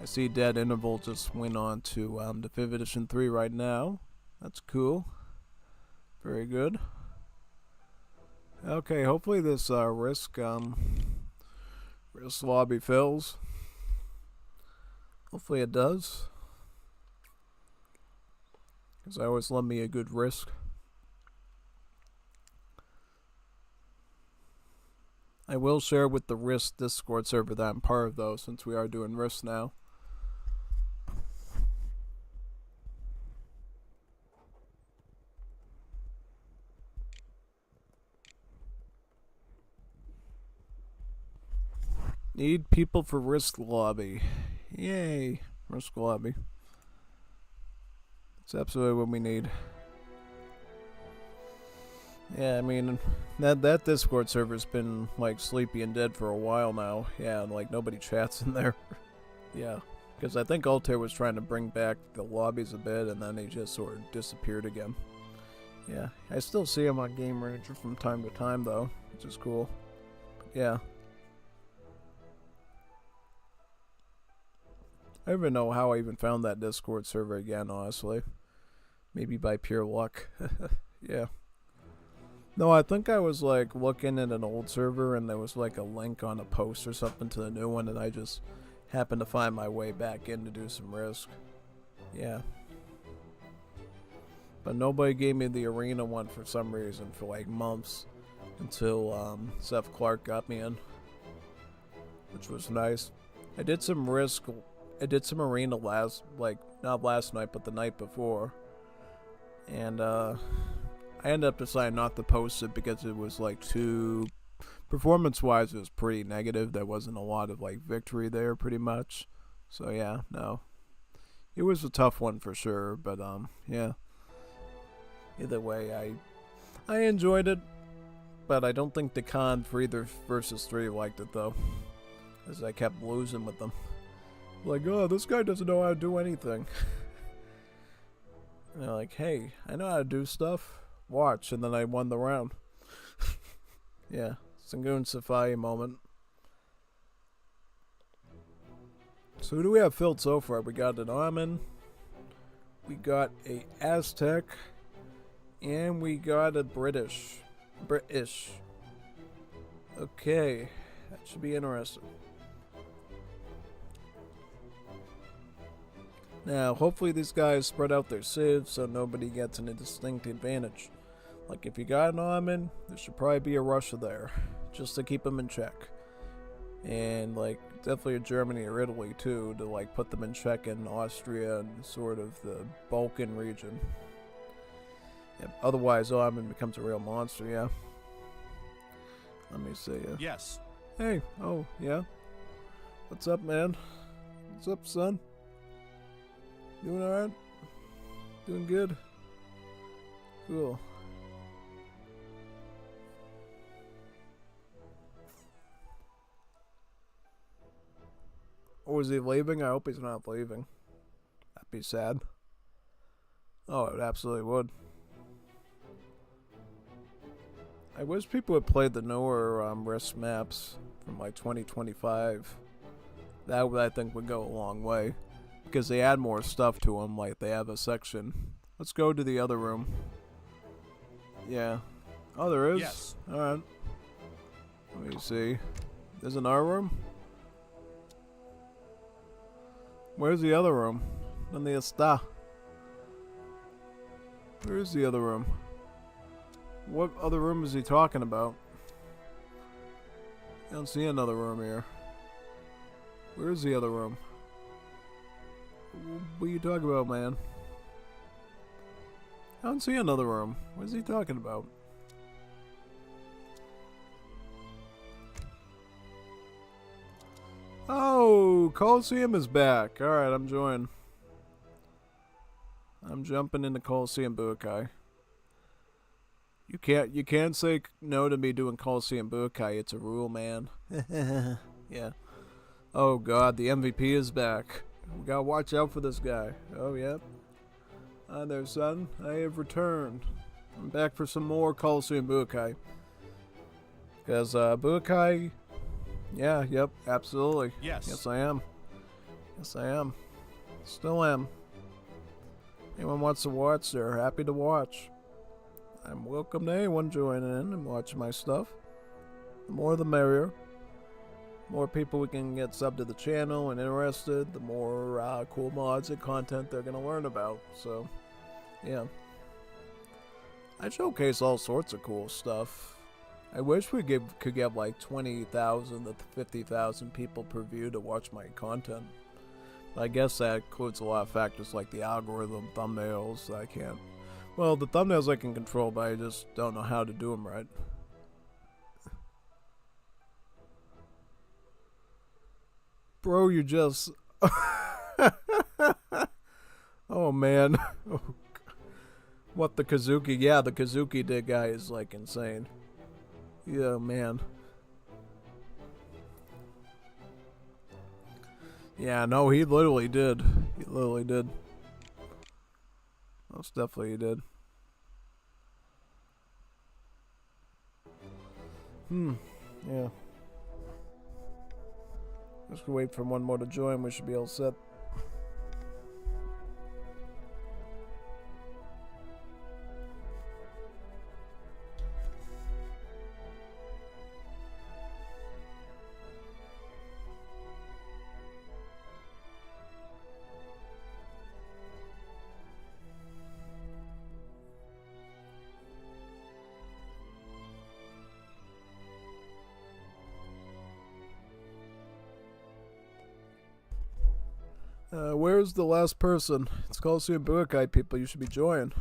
I see Dead Interval just went on to the 5th edition 3 right now. That's cool. Very good. Okay, hopefully this risk lobby fills. Hopefully it does. Because I always love me a good risk. I will share with the Risk Discord server that I'm part of, though, since we are doing Risk now. Need people for Risk Lobby. Yay. Risk Lobby. That's absolutely what we need. Yeah, I mean, that Discord server's been, like, sleepy and dead for a while now. Yeah, and, like, nobody chats in there. Yeah. Because I think Altair was trying to bring back the lobbies a bit, and then he just sort of disappeared again. Yeah. I still see him on Game Ranger from time to time, though, which is cool. But yeah. I don't even know how I even found that Discord server again, honestly. Maybe by pure luck. Yeah. No, I think I was like looking at an old server and there was like a link on a post or something to the new one, and I just happened to find my way back in to do some Risk. Yeah. But nobody gave me the arena one for some reason for like months until Seth Clark got me in, which was nice. I did some Risk. I did some arena not last night, but the night before. And, I ended up deciding not to post it because it was, like, too... Performance-wise, it was pretty negative. There wasn't a lot of, like, victory there, pretty much. So, yeah, no. It was a tough one for sure, but, yeah. Either way, I enjoyed it, but I don't think the con for either versus 3 liked it, though. As I kept losing with them. Like, oh, this guy doesn't know how to do anything. And they're like, hey, I know how to do stuff. Watch. And then I won the round. Yeah. Sangoon Safai moment. So who do we have filled so far? We got an Amun. We got a Aztec. And we got a British. Okay. That should be interesting. Now, hopefully these guys spread out their civs so nobody gets a distinct advantage. Like, if you got an Amun, there should probably be a Russia there, just to keep them in check. And, like, definitely a Germany or Italy, too, to, like, put them in check in Austria and sort of the Balkan region. Yeah, otherwise, Amun becomes a real monster, yeah. Let me see. Yes. Hey, oh, yeah. What's up, man? What's up, son? Doing alright? Doing good? Cool. Or is he leaving? I hope he's not leaving. That'd be sad. Oh, it absolutely would. I wish people had played the newer Risk maps from like 2025. That I think would go a long way. Because they add more stuff to them, like they have a section. Let's go to the other room. Yeah. Oh, there is? Yes. Alright. Let me see. There's another room? Where's the other room? ¿Dónde está? Where is the other room? What other room is he talking about? I don't see another room here. Where is the other room? What are you talking about, man? I don't see another room. What is he talking about? Oh, Ooh, Coliseum is back. Alright, I'm joining. I'm jumping into Coliseum Budokai. You can't say no to me doing Coliseum Budokai. It's a rule, man. Yeah. Oh god, the MVP is back. We gotta watch out for this guy. Oh yeah. Hi there, son. I have returned. I'm back for some more Coliseum Budokai. Because Budokai, yeah, yep, absolutely. Yes, I am. Yes, I am. Still am. Anyone wants to watch, they're happy to watch. I'm welcome to anyone joining in and watching my stuff. The more the merrier. The more people we can get subbed to the channel and interested, the more cool mods and content they're going to learn about. So, yeah. I showcase all sorts of cool stuff. I wish we could get like 20,000 to 50,000 people per view to watch my content. I guess that includes a lot of factors like the algorithm, thumbnails. I can't. Well, the thumbnails I can control, but I just don't know how to do them right. Bro, you just... Oh, man. What, the Kazuki? Yeah, the Kazuki did guy is, like, insane. Yeah, man. Yeah, no, he literally did. He literally did. Most definitely he did. Yeah. Just wait for one more to join. We should be all set. Where's the last person? It's Coliseum Budokai, people. You should be joining.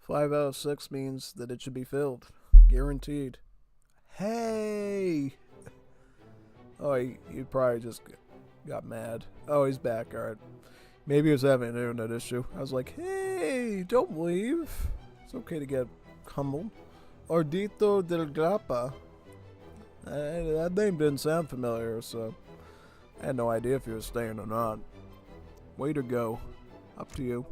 5 out of 6 means that it should be filled. Guaranteed. Hey! Oh, he probably just got mad. Oh, he's back. Alright. Maybe he was having an internet issue. I was like, hey, don't leave. It's okay to get humbled. Ardito del Grappa. That name didn't sound familiar, so I had no idea if he was staying or not. Way to go. Up to you.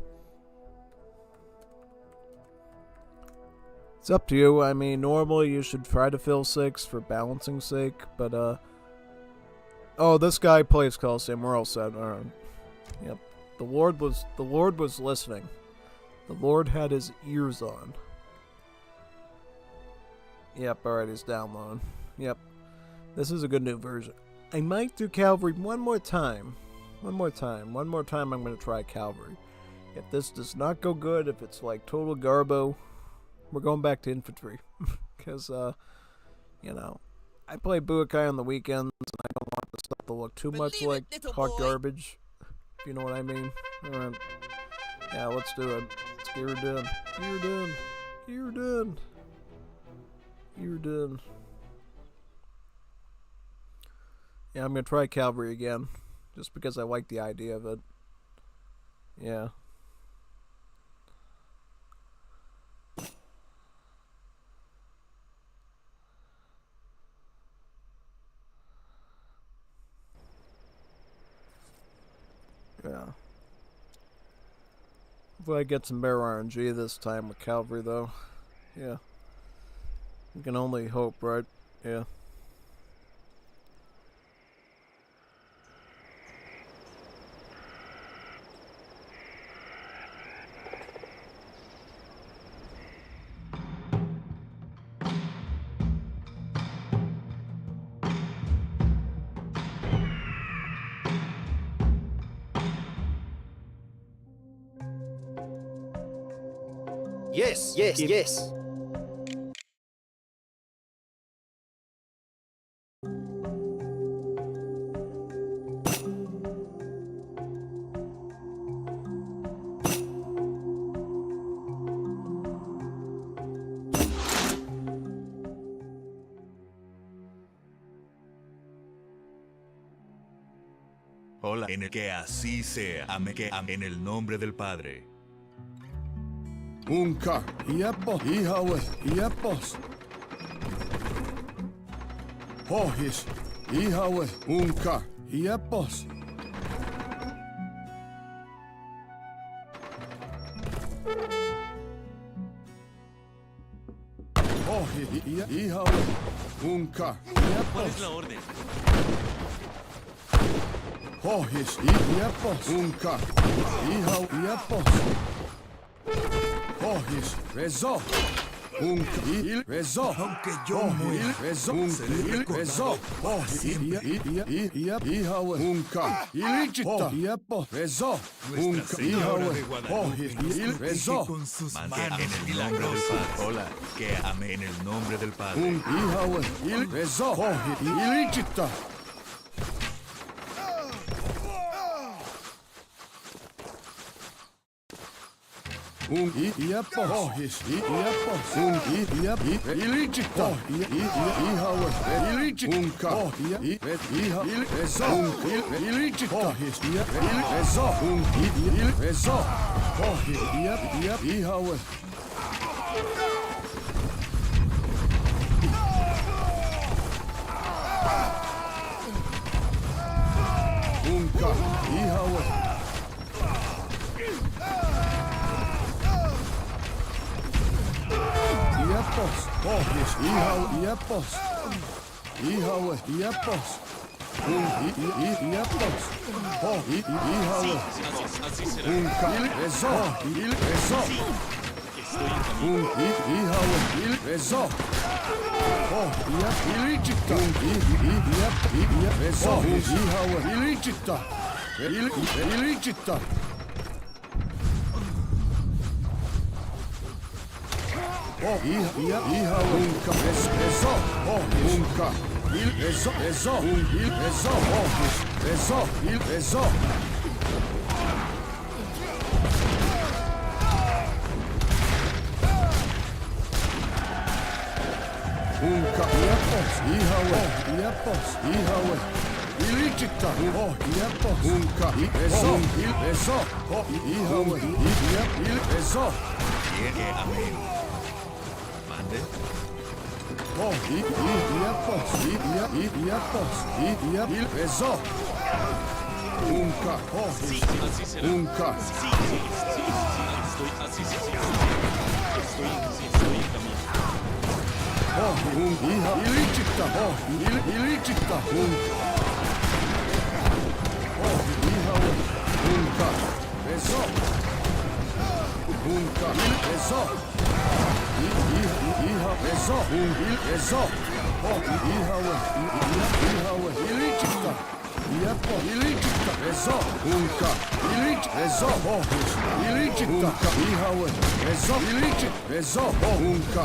It's up to you. I mean, normally you should try to fill 6 for balancing sake, but, oh, this guy plays Coliseum. We're all set. Alright. Yep. The Lord was listening. The Lord had his ears on. Yep, alright, he's downloading. Yep. This is a good new version. I might do Cavalry one more time. One more time I'm going to try Cavalry. If this does not go good, if it's like total garbo, we're going back to infantry. Because, you know, I play Budokai on the weekends, and I don't want the stuff to look too much like hot garbage. If you know what I mean. Alright. Yeah, let's do it. Let's get her done. Get her done. Get her done. Get her done. Yeah, I'm going to try Cavalry again. Just because I like the idea of it. Yeah. Yeah. Hopefully I get some better RNG this time with Cavalry, though. Yeah. We can only hope, right? Yeah. Yes, yes, yes. en el que así sea. En el nombre del Padre. Unka, Iapos, Ihawe, Iapos. Pohis, Ihawe, Unka, Iapos. Pohis, Ihawe, Unka, ¿Cuál es Iapos. la orden? Pohis, Iapos, Unka, Ihawe, Iapos. Pohis, Rezo. Il Rezo. Aunque yo muera, Rezo. seré Il Rezo. recordado siempre. Ihawe. Unka. Ilijita. Iapo. Rezo. Unka. Señora Ihawe. de Guadalupe nos Il protege Rezo. con sus Que manos en el nombre del Padre. Hola. Que amén en el nombre del Padre. Ihawe. Il Rezo. Ilijita. Iapo. Pohis. Iapo. Iap. Ilijita. Ihawe. Ilijita. Unka. Il Rezo. Ilijita. Pohis. Il Rezo. Il Rezo. Pohis. Iap. Ihawe. Unka. Ihawe. Iapos. Pohis. Ihawe. Iapos. Ihawe. Iapos. Iapos. Ihawe. Unka. Il Rezo. Il Rezo. Ihawe. Il Rezo. Iap. Ilijita. Iap. Rezo. Ihawe. Ilijita. Ilijita. Ihawe. Unka. Rezo. Unka. Il Rezo. Rezo. Il Rezo. Rezo. Il Rezo. Unka. Iapos. Ihawe. Iapos. Ihawe. Ilijita. Iapos. Unka. Rezo. Il Rezo. Ihawe. Iap. Il Rezo. Que amén. Mande. Iapos. Iapos. Iap. Il Rezo. Unka. Unka. Ilijita. Ilijita. Ihawe. Unka. Rezo. Unka. Il Rezo. Rezo. Il Rezo. Ihawe. Ihawe. Ilijita. Iapo. Ilijita. Rezo. Unka. Rezo. Ilijita. Ihawe. Rezo. Ilijita. Rezo. Unka.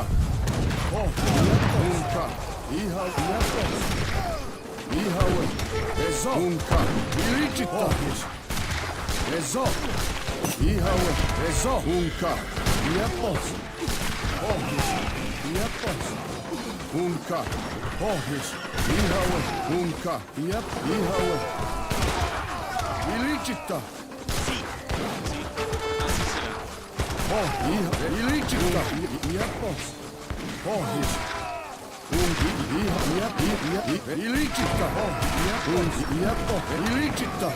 Unka. Ihawe. Ihawe. Rezo. Unka. Ilijita. Rezo. Ihawe. Rezo. Unka. Iapos. Iapos. Unka. Ihawe. Unka. Iap. Ihawe. Ilijita. Ilijita. Iapos. Ilijita. Iapo. Ilijita.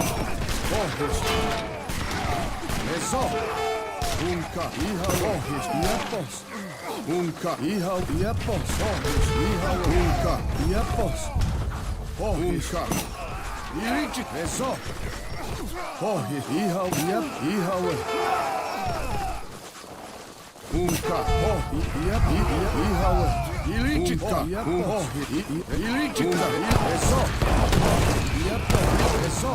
Rezo. Unka. Ihawe. Iapos. Unka. Ihawe. Iapos. Ihawe. Unka. Iapos. Unka. Ilijita. Rezo. Ihawe. Iap. Ihawe. Unka. Iap. Ihawe. Ilijita. Ilijita. Rezo. Iapo. Rezo.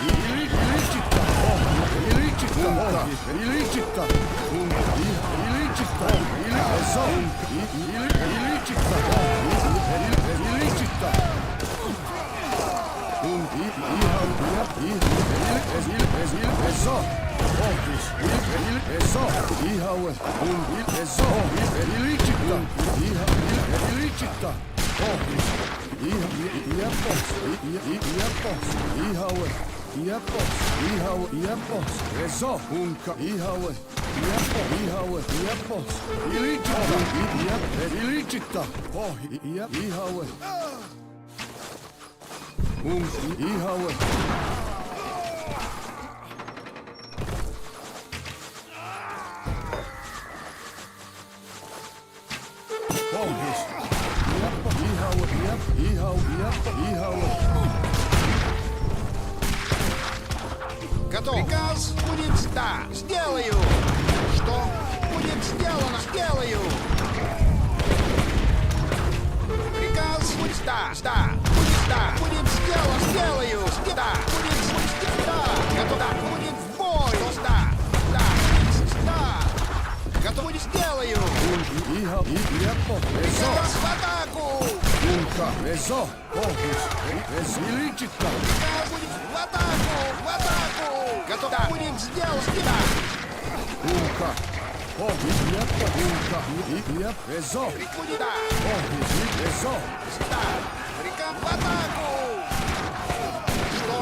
Ilijita. Ilijita. Ilijita. Ilijita. Rezo. Ilijita. Ilijita. Rezo. Rezo. Ihawe. Rezo. Ilijita. Ilijita. Готов. Приказ будет да. Сделаю. Что будет сделано? Сделаю. Приказ будет да. Да. Будет да. Будет сделано. Сделаю. Да. Будет да. Готов. Да. Будет в бой. Да. Да. Да. Готов. Будет сделаю. Приказ в атаку. Приказ будет в атаку. В атаку. Готов. Да. Будет сделано. Да. Прикуди, да. Да. Приказ в атаку. Что?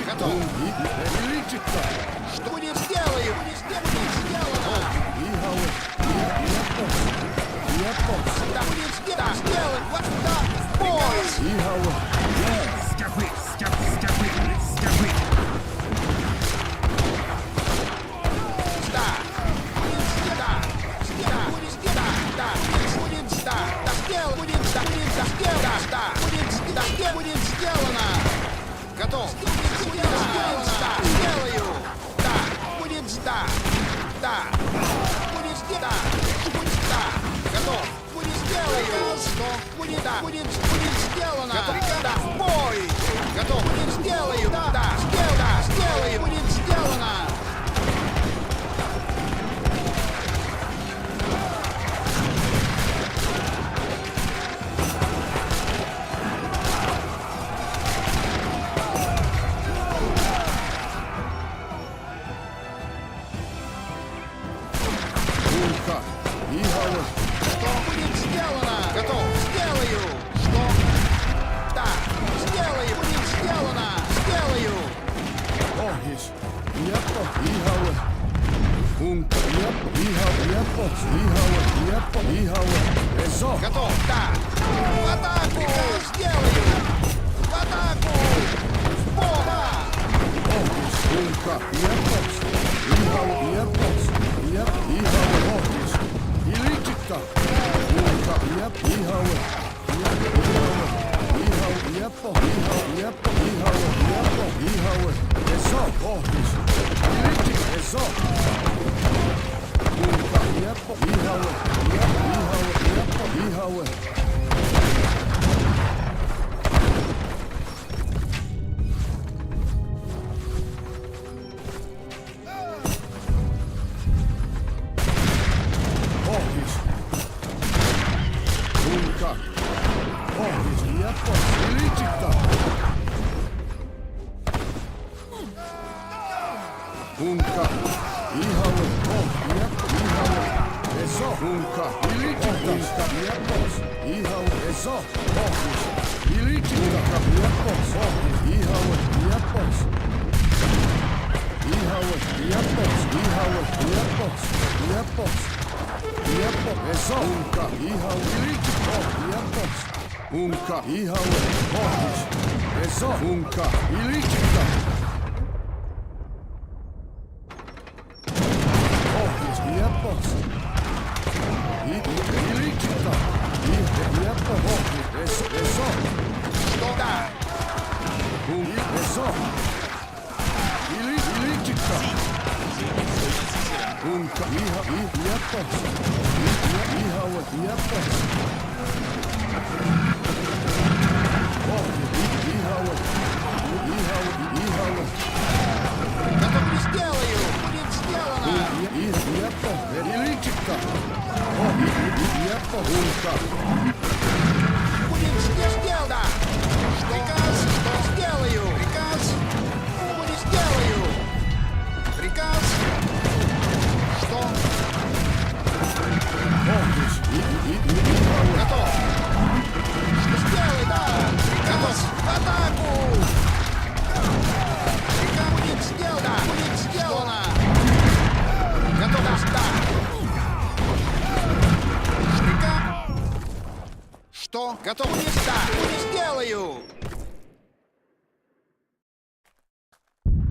Готов. Что будет сделаю? Будет сделано. Да, будет сделано. Вот так. Бой. Скопы, скопы. Будет сделано. Готов. Будет сделано. Да, сделаю. Да, будет да. Да. Будет да. Будет да. Готов. Будет сделаю. Что? Будет да. Будет сделано. Готов. Да. В бой. Готов. Будет сделаю. Да. Да. Сделаю. Будет сделано. Что будет сделано? Готов. Сделаю. Что? Да. Сделаю. Будет сделано. Сделаю. Готов. Да. В атаку. Сделаю. В атаку. В бой. Готов. Не сделаю.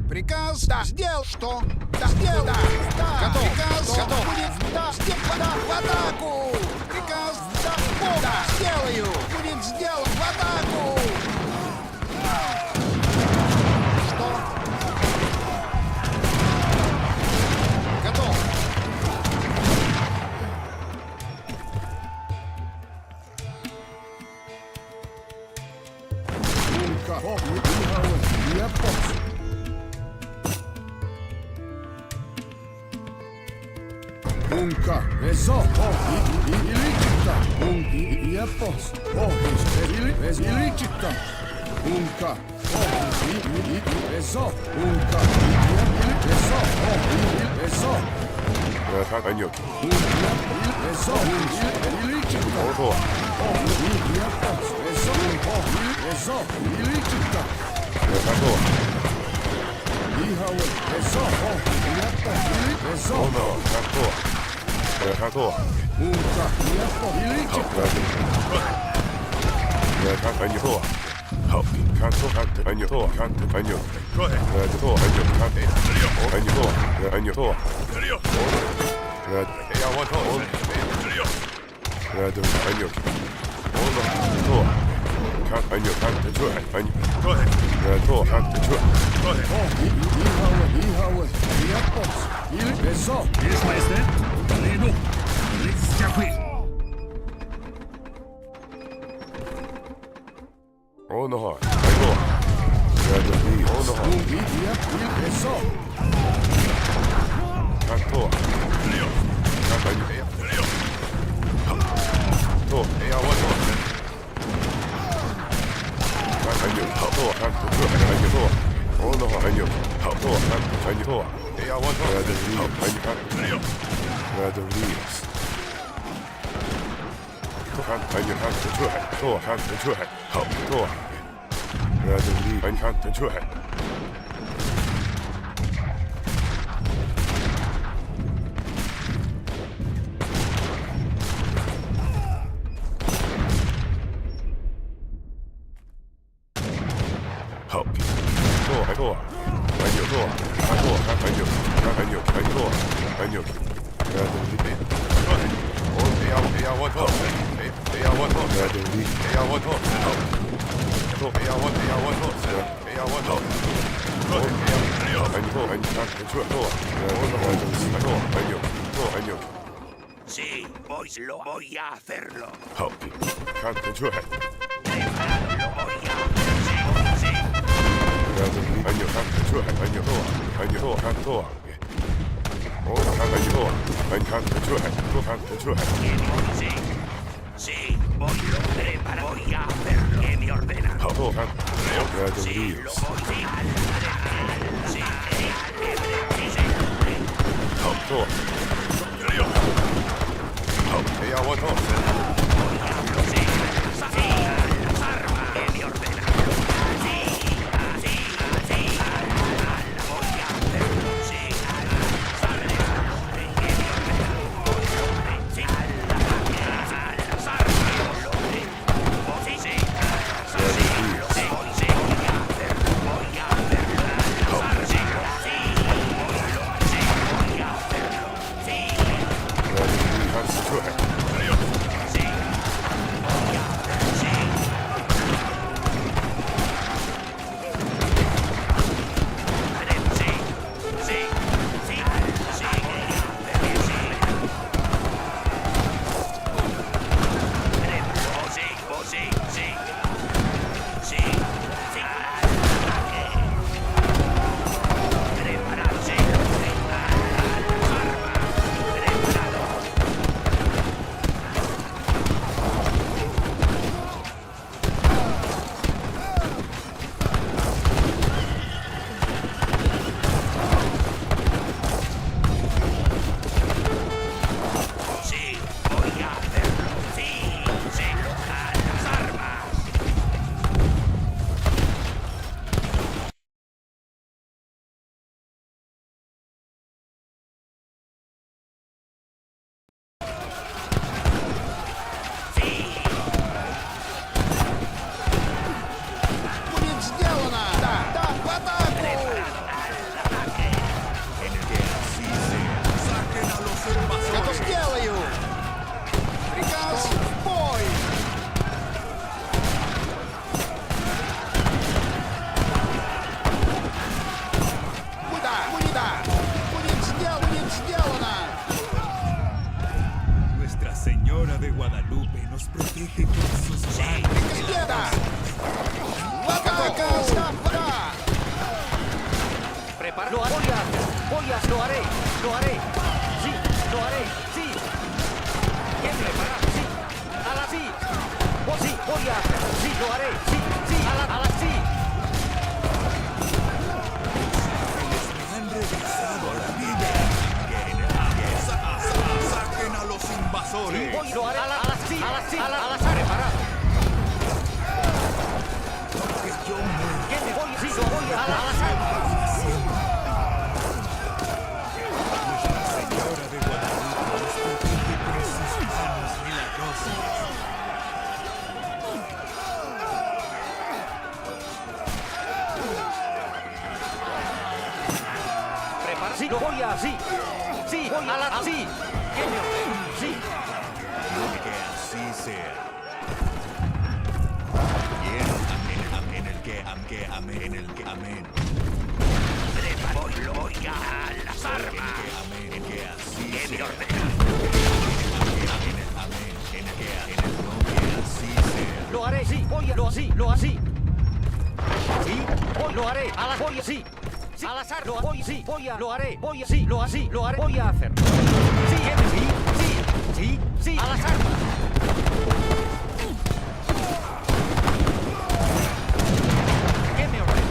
Приказ. Да, сделал. Что? Да, сделал. Да. Готов. Приказ. Готов. Будет. Да, сделал. В атаку. Приказ. Да, да, сделаю. Будет сделан. В атаку. Что? Готов. Unka, eso, ilicita, iepos, ilicita, unka, eso, unka, eso, 아니요. eso, ilicita, eso, ilicita, 이하원, eso, eso, unka, ilicita. 이하원, eso. Sí, lo voy a hacerlo. Sí, voy a hacerlo. ¿Qué me ordena? Sí, lo voy a Nuestra Señora de Guadalupe nos protege con sus manos. Prepara. Lo haré. Lo haré. Sí, lo haré. Sí. ¿Quién prepara? Sí. A la sí. Sí, voy a hacer. Sí, lo haré. Sí, sí, a la sí. Han regresado a la vida. Saquen a los invasores. Sí, voy, lo haré. A la sí. A la prepara. Que yo muera. ¿Quién me voy? Sí, lo voy a la Nuestra Señora de Guadalupe nos protege con sus manos milagrosas. Prepara. Sí, lo voy a sí. Sí, voy a la sí. ¿Quién me ordena? Sí. Que así sea. Amén, en el que amén. Voy a las armas. Amén, que así ¿Quién me sea. ordena? Amén, en el nombre así sea. Lo haré, sí, voy a lo así, lo así. Sí, voy, lo haré, a la voy sí. Sí, al azar, lo voy, sí, voy a, lo haré, voy a, sí, lo así, lo haré, voy a hacer. Sí, a las armas. ¿Qué me ordena?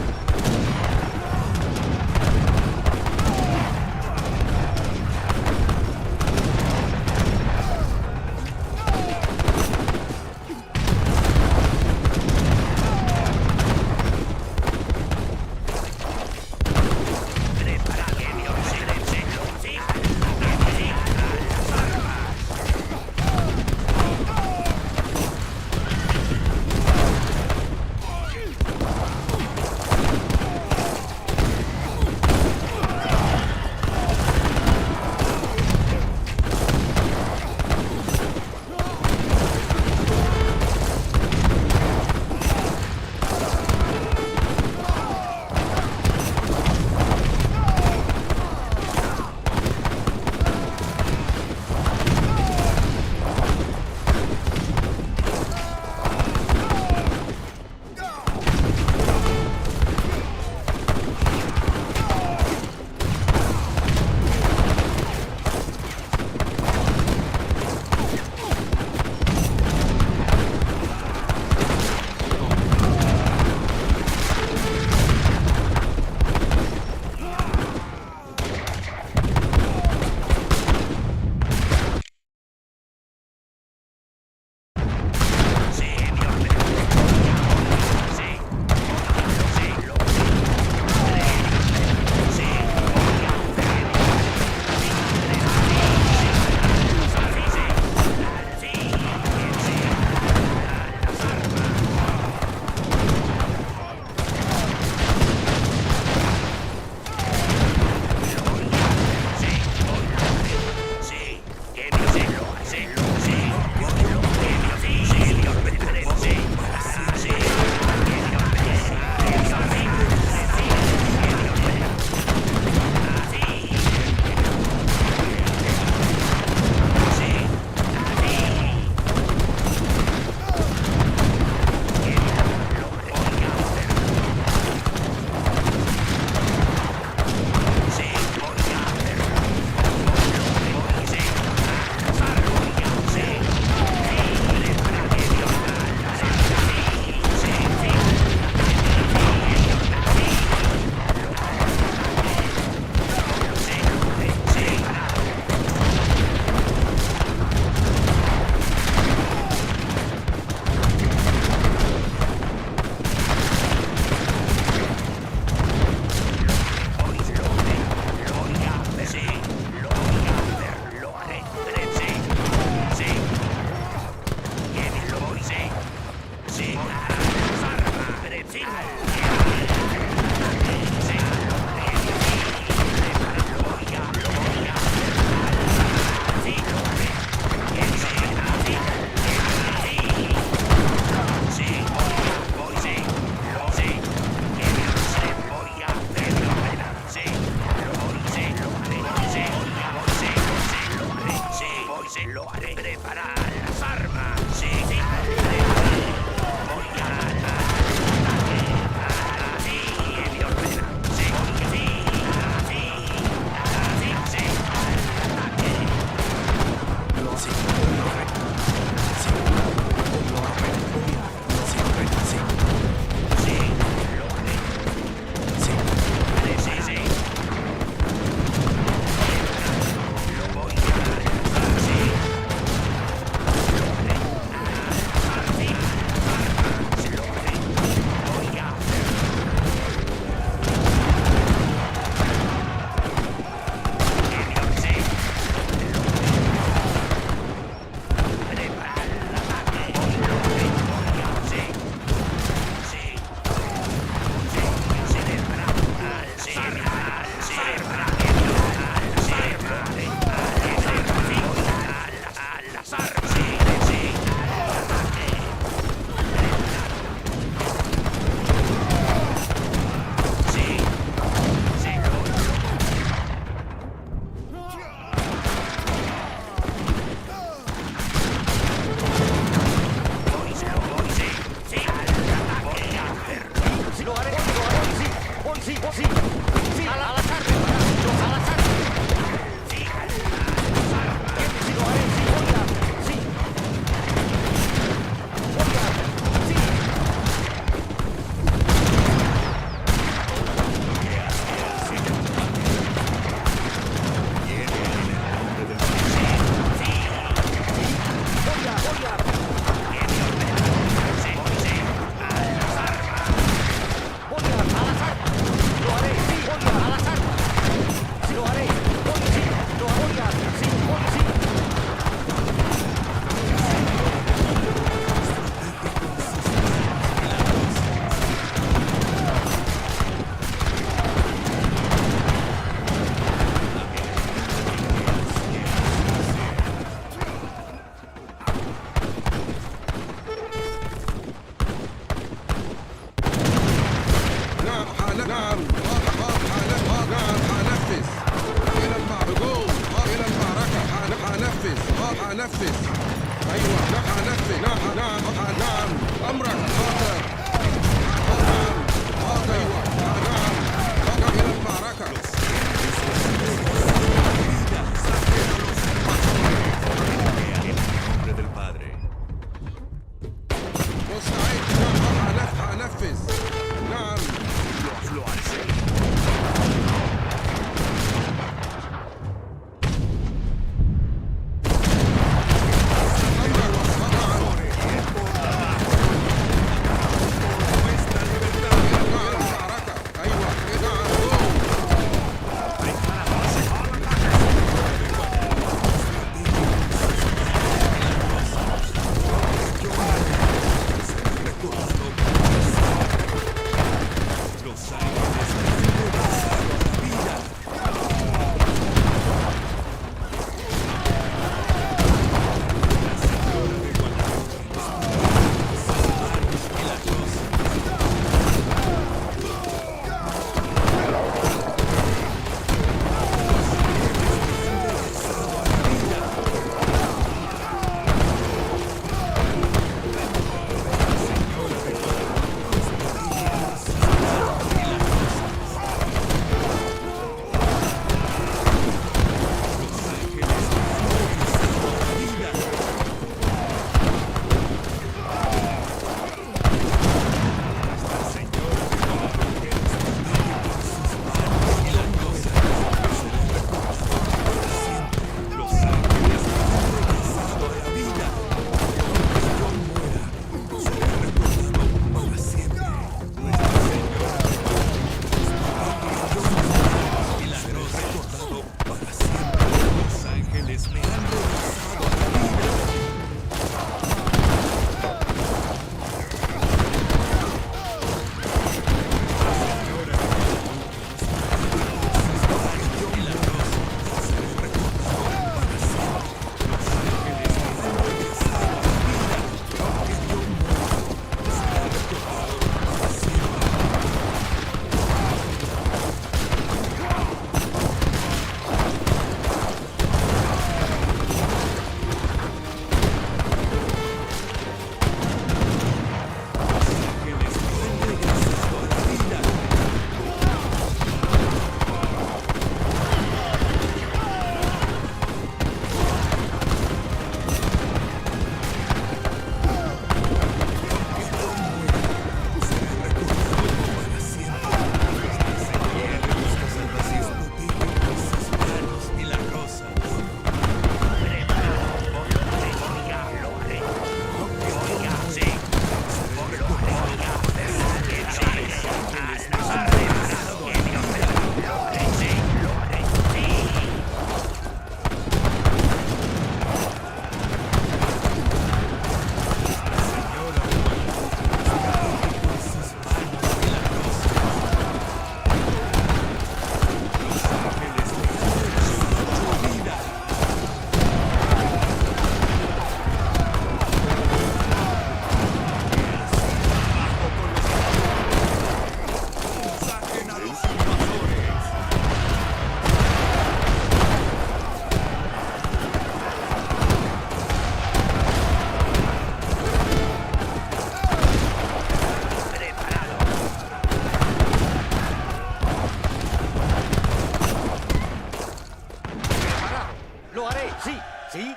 ¿Sí?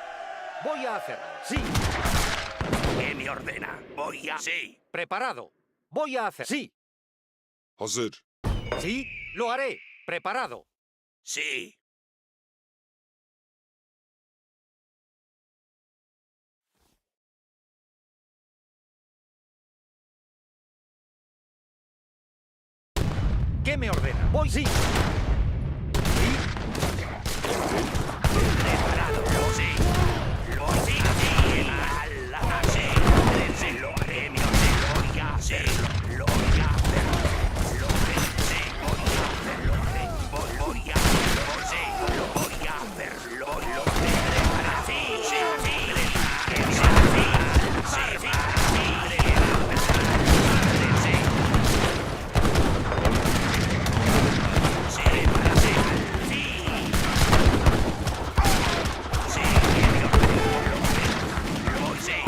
Voy a hacerlo. Sí. ¿Qué me ordena? Voy a... Sí. Preparado. Voy a hacer. Sí. Hazır. Sí. Lo haré. Preparado. Sí. ¿Qué me ordena? Voy. Sí. Preparado. Sí. Lo sí. Sí. Sí. Sí. Lo haré, mi ordena. Voy a hacerlo. Lo voy a hacerlo. Lo haré. Sí. Voy a hacerlo. Voy a hacerlo. Sí. Lo voy a hacerlo. Lo haré. Preparado. Sí. Sí. Sí.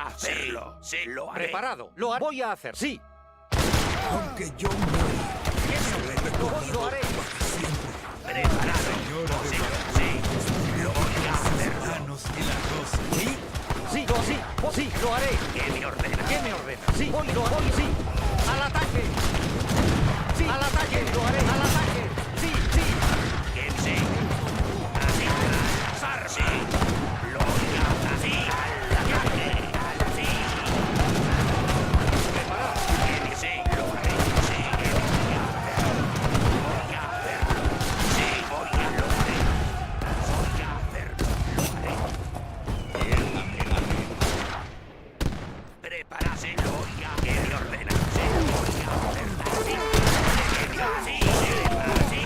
Hacerlo. Sí, lo haré. Preparado. Voy a hacer. Sí. Aunque yo muera, Lo haré. Preparado. Sí, sí. Lo voy a hacer. ¿Sí? Sí, sí. Sí, lo haré. ¿Qué me ordena? ¿Qué me ordena? Sí. Voy, sí. Al ataque. Sí. Al ataque. Lo haré. Al ataque. Sí, sí. ¿Qué sí? Así. Lanzar. Sí. Lo voy a hacer. Sí. Al ataque. Sí. Preparado. Sí. Lo haré. Sí. Voy a hacerlo. Voy a hacerlo. Sí. Voy a lo haré. Voy a hacerlo. Lo haré. Prepárase. Lo voy a. ¿Qué me ordena? Sí. Voy a hacerlo. Sí. Sí.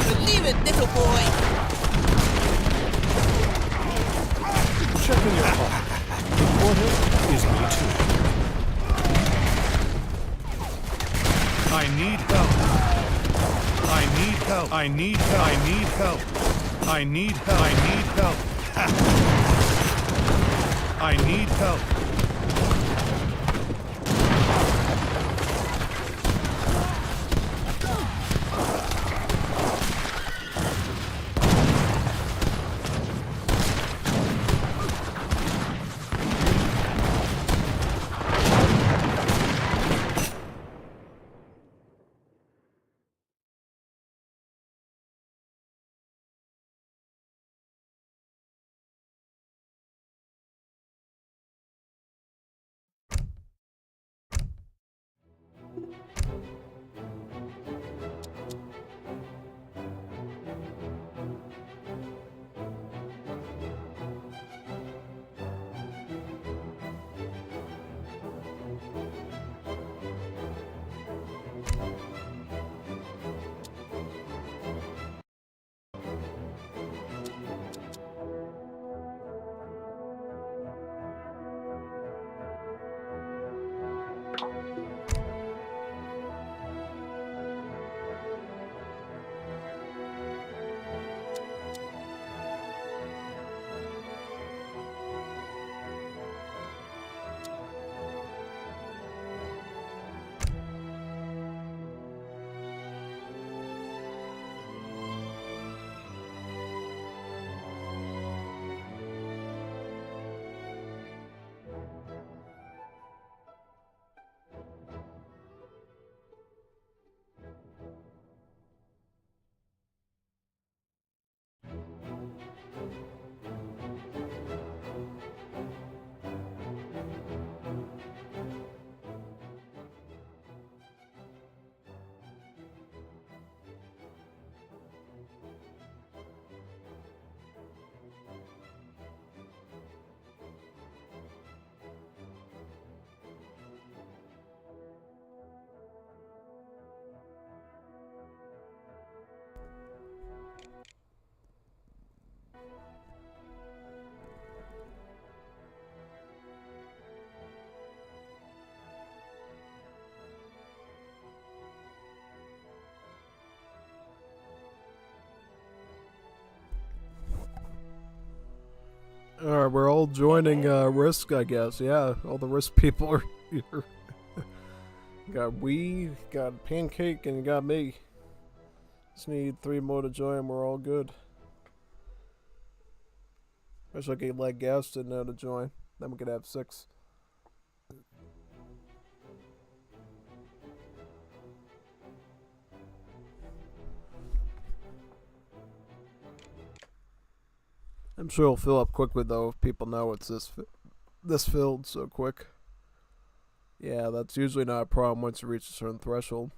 Believe it, little boy. Check in your pocket. Important is me too. I need help. I need help. I need help. I need help. I need help. I need help. I need help. Alright, we're all joining Risk, I guess. Yeah, all the Risk people are here. Got got Pancake, and got me. Just need 3 more to join, we're all good. Wish I could let Gaston know to join. Then we could have 6. I'm sure it'll fill up quickly though if people know it's this filled so quick. Yeah, that's usually not a problem once you reach a certain threshold.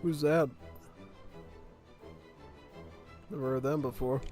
Who's that? Never heard them before.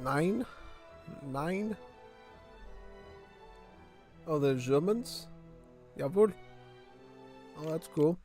Nine? Nine? Oh, they're Germans? Jawohl. Oh, that's cool.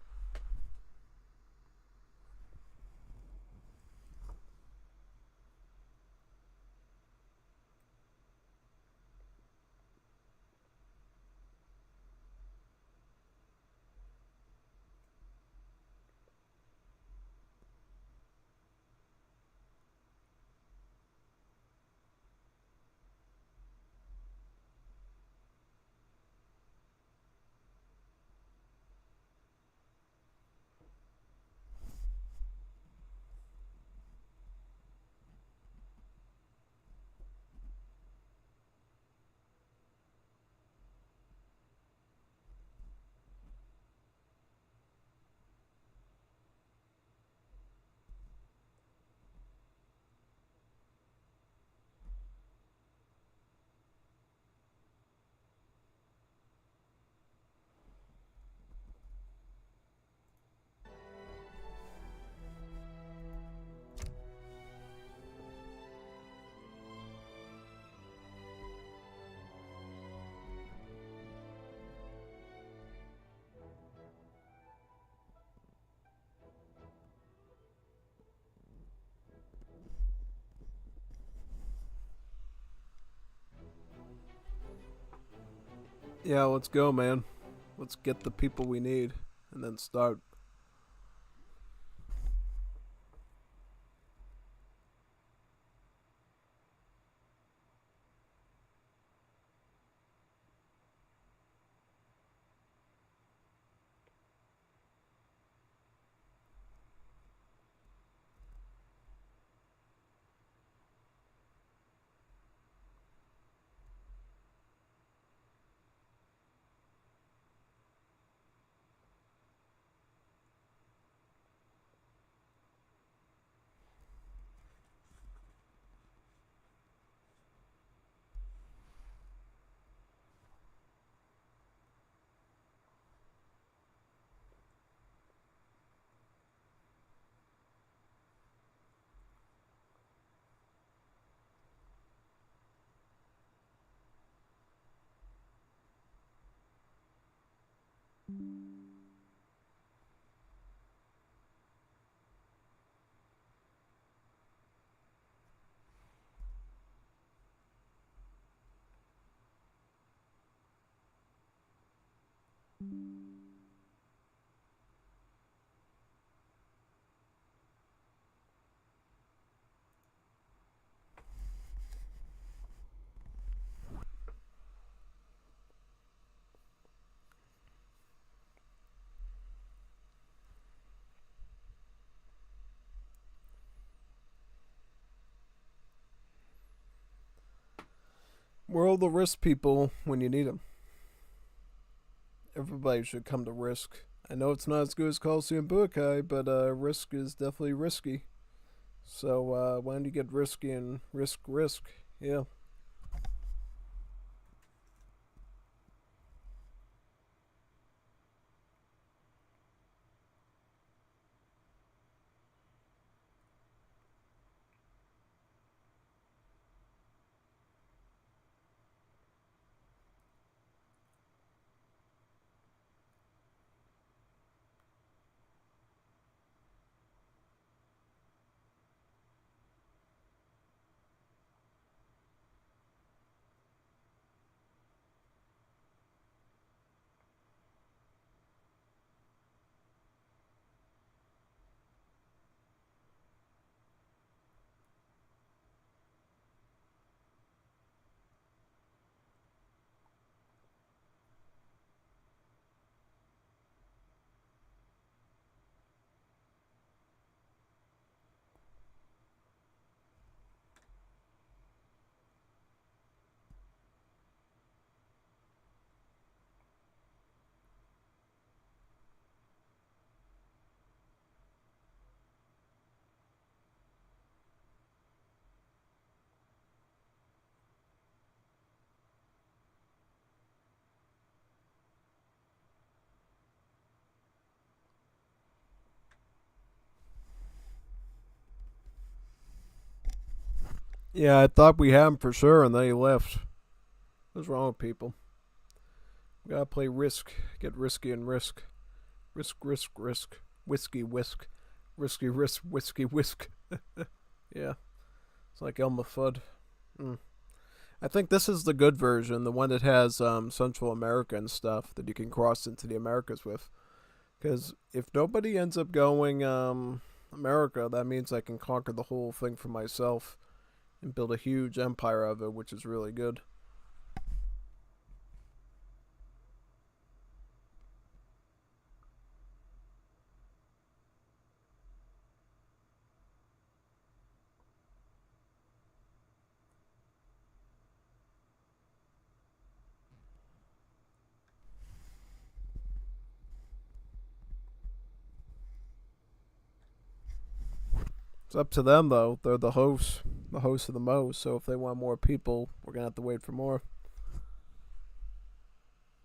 Yeah, let's go, man. Let's get the people we need and then start. We're all the risk people when you need them. Everybody should come to Risk. I know it's not as good as Coliseum Budokai, but Risk is definitely risky. So why don't you get risky and risk? Yeah. Yeah, I thought we had him for sure, and then he left. What's wrong with people? We gotta play risk. Get risky and risk. Risk. Whiskey whisk. Risky risk. Whiskey whisk. Yeah. It's like Elmer Fudd. I think this is the good version, the one that has Central America and stuff that you can cross into the Americas with. Because if nobody ends up going America, that means I can conquer the whole thing for myself and build a huge empire of it, which is really good. It's up to them, though. They're the hosts of the most. So if they want more people, we're gonna have to wait for more.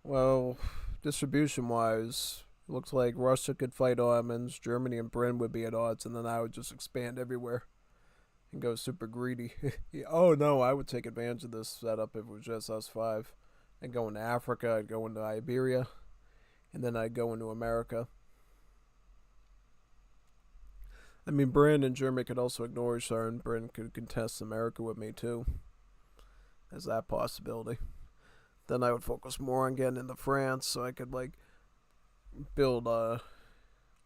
Well, distribution-wise, it looks like Russia could fight Ottomans, Germany and Britain would be at odds, and then I would just expand everywhere and go super greedy. Yeah, oh no, I would take advantage of this setup if it was just us five. I'd go into Africa, I'd go into Iberia, and then I'd go into America. I mean, Britain and Germany could also ignore each other, and Britain could contest America with me too. There's that possibility. Then I would focus more on getting into France, so I could like build a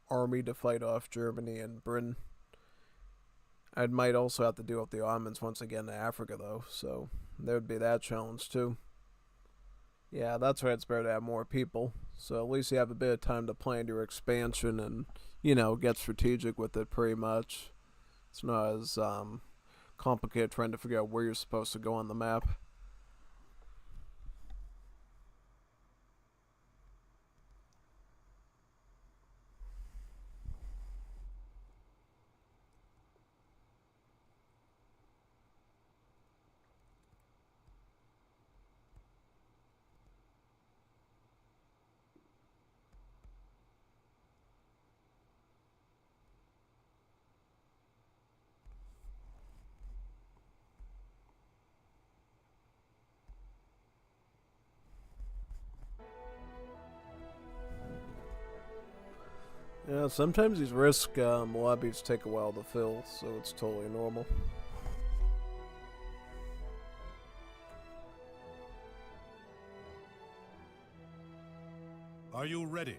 army to fight off Germany and Britain. I might also have to deal with the Ottomans once I get into Africa, though, so there would be that challenge too. Yeah, that's why it's better to have more people. So at least you have a bit of time to plan your expansion and, get strategic with it pretty much. It's not as complicated trying to figure out where you're supposed to go on the map. Yeah, sometimes these risk lobbies take a while to fill, so it's totally normal. Are you ready?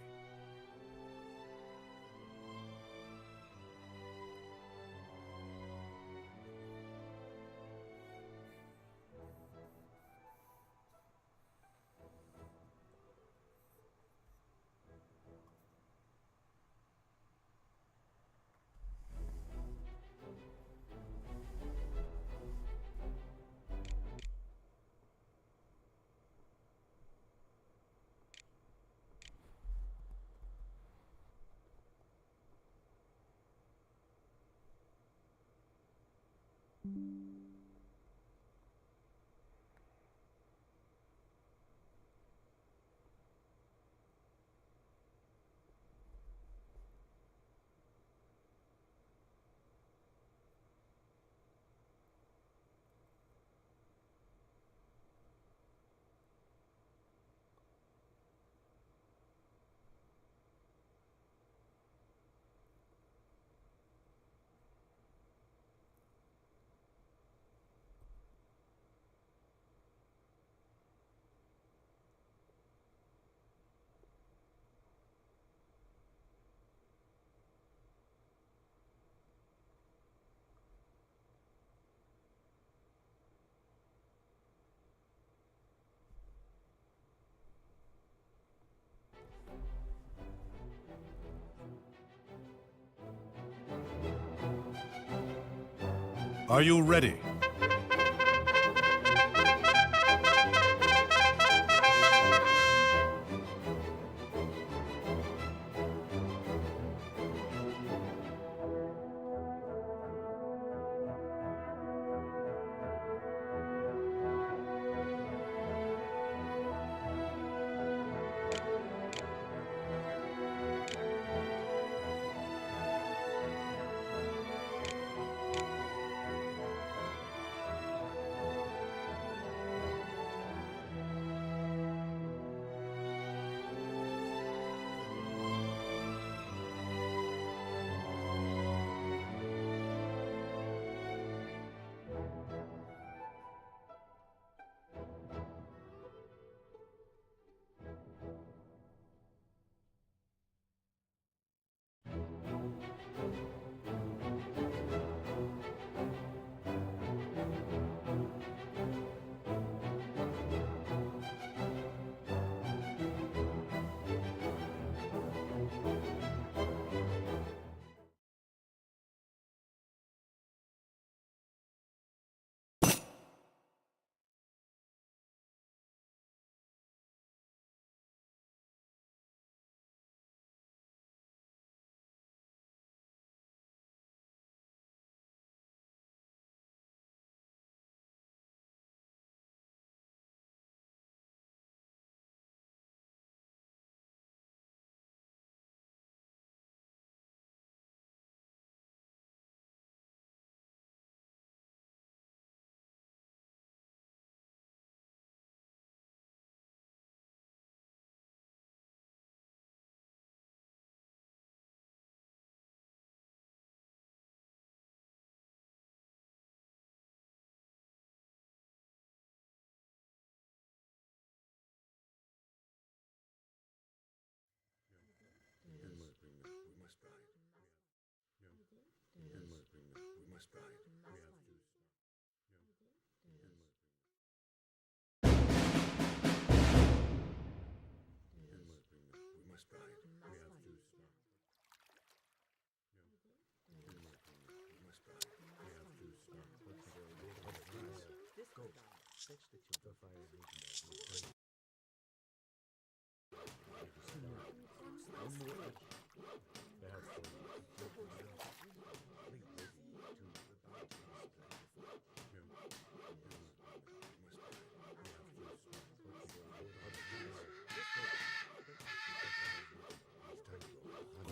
Are you ready?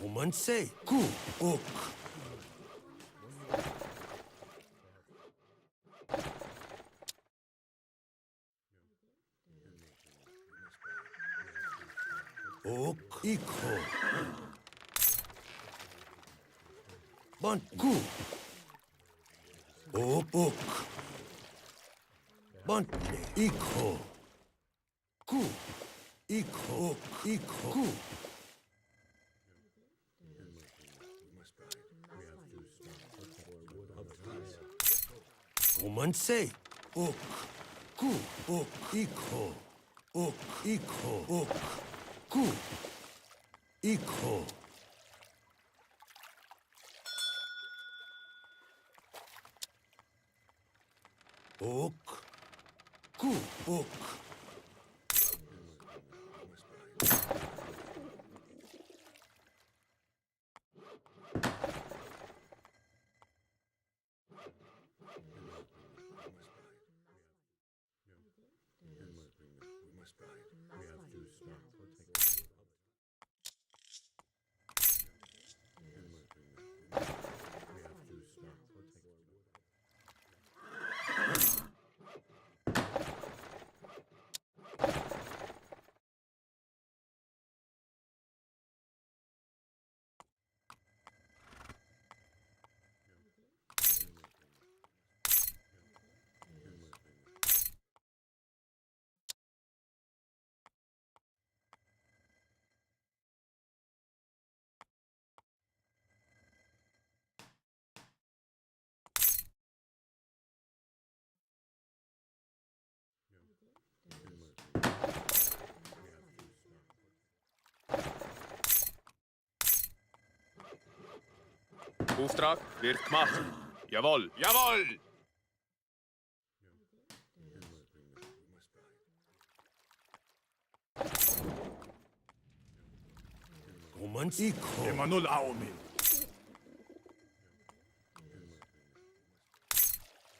Commencez. Coup. Hook. Hook. Iko. Bon coup. Hook. Hook. Bon. Iko. Coup. Iko. Hook. Iko. Coup. Commencez. Hook. Coup. Hook. Iko. Hook. Iko. Hook. Coup. Iko. Hook. Coup. Hook. Auftrag wird gemacht. Jawohl, jawohl! Emanul Aomi.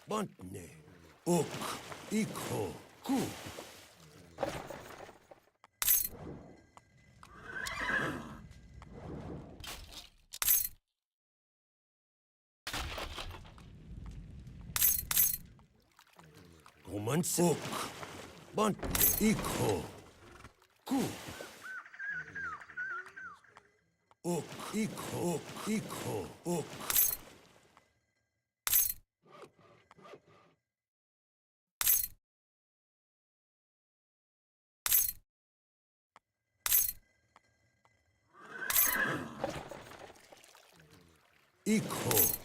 Bantne. Ok. Iko. Ku. Ok. Bantne. Iko. Ku. Ok. Iko. Ok. Iko. Ok. Iko.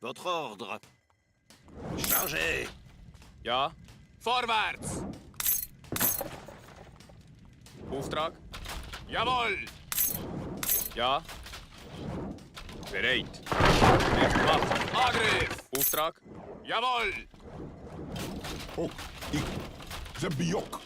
Votre ordre. Chargez. Ja. Vorwärts. Auftrag. Jawohl. Ja. Bereit. Wird gemacht. Angriff. Auftrag. Jawohl. Ok. Ik. Zembiok.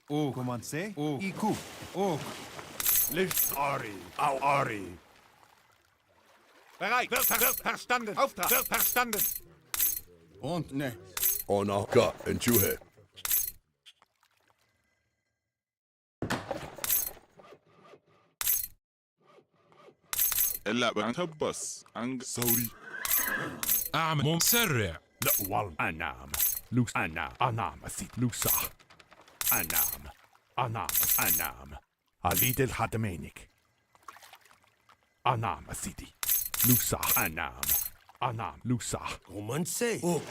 Ook. Commencez. Ook. Iku. Ook. Licht Ari. Au Ari. Bereit. Wird verstanden. Auftrag. Wird verstanden. Und ne. Onaka and Juhe. اللعبة تبص عن سوري. أعمل مسرع. لا والله أنام. لوس أنام أثيت لوسا. أنام. أليد الحتمينك. أنام أثيتي. لوسا. أنام لوسا. Commencez. أوك.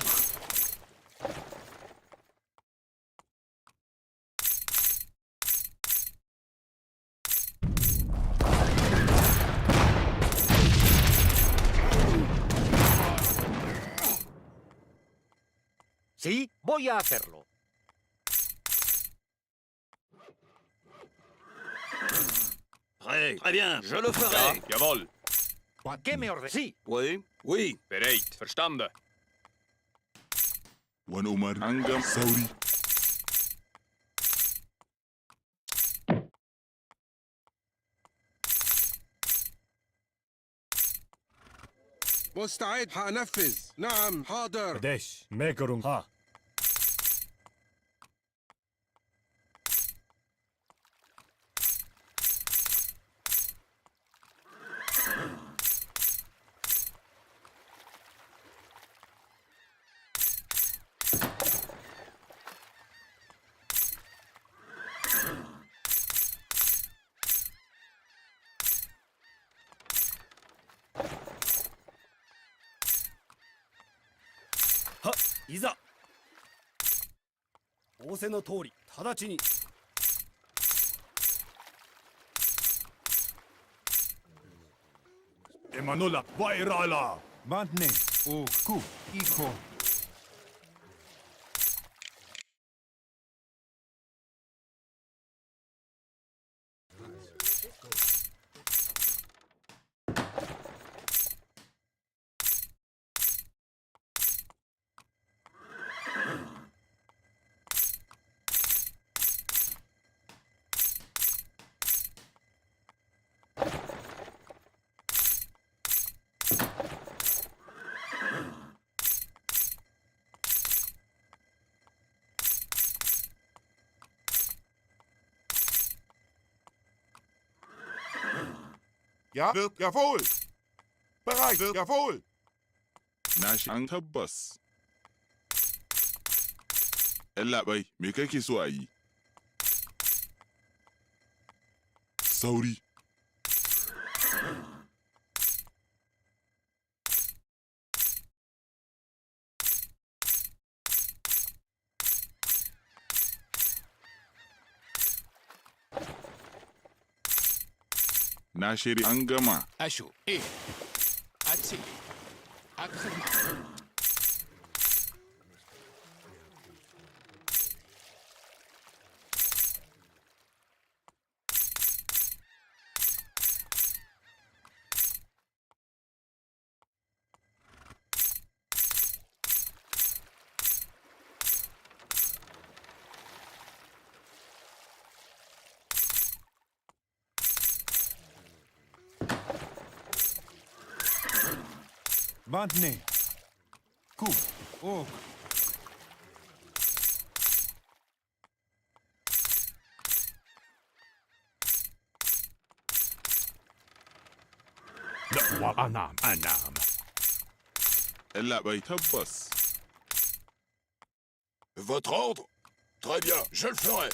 Sí, voy a hacerlo. Très bien, je le ferai. Jawohl. ¿Qué me ordenas? Sí. Oui. Bereit. Verstanden. ونؤمر عن سوري. مستعد هنفذ. نعم حاضر. قديش؟ ميكرون ها.いざ。仰せの通り、直ちに。Emanuela, Vairala. Bantne. Ook. Ku. Iko. Ja, wird jawohl. Bereit, wird jawohl. ناشي عن تبص. اللعبة ميكاكي سواي. سوري. ناشري أنجما. أشو إيه. أتسي. أكثر. Bantne. Ku. Ook. لا أنام. اللعبة تبص. Votre ordre? Très bien, je le ferai.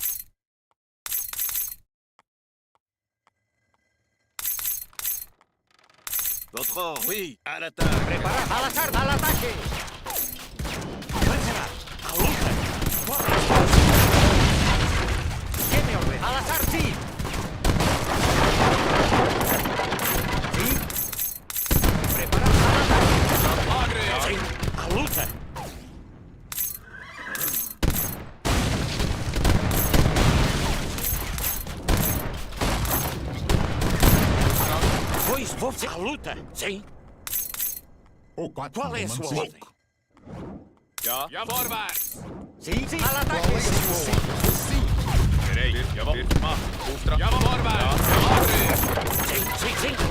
Votre ordre? Oui, à l'attaque. Prepara a las armas, al ataque. ¿Qué me ordena? Al azar, sí. ¿Sí? Prepara al ataque. Sí. A lucha. Vos a luta, sim? Qual é a sua ordem? Ja, voorwaarts. Sim, al ataque. Nee, jawohl. Mach. Auftrag. Jawohl. Vorwärts. Jawohl.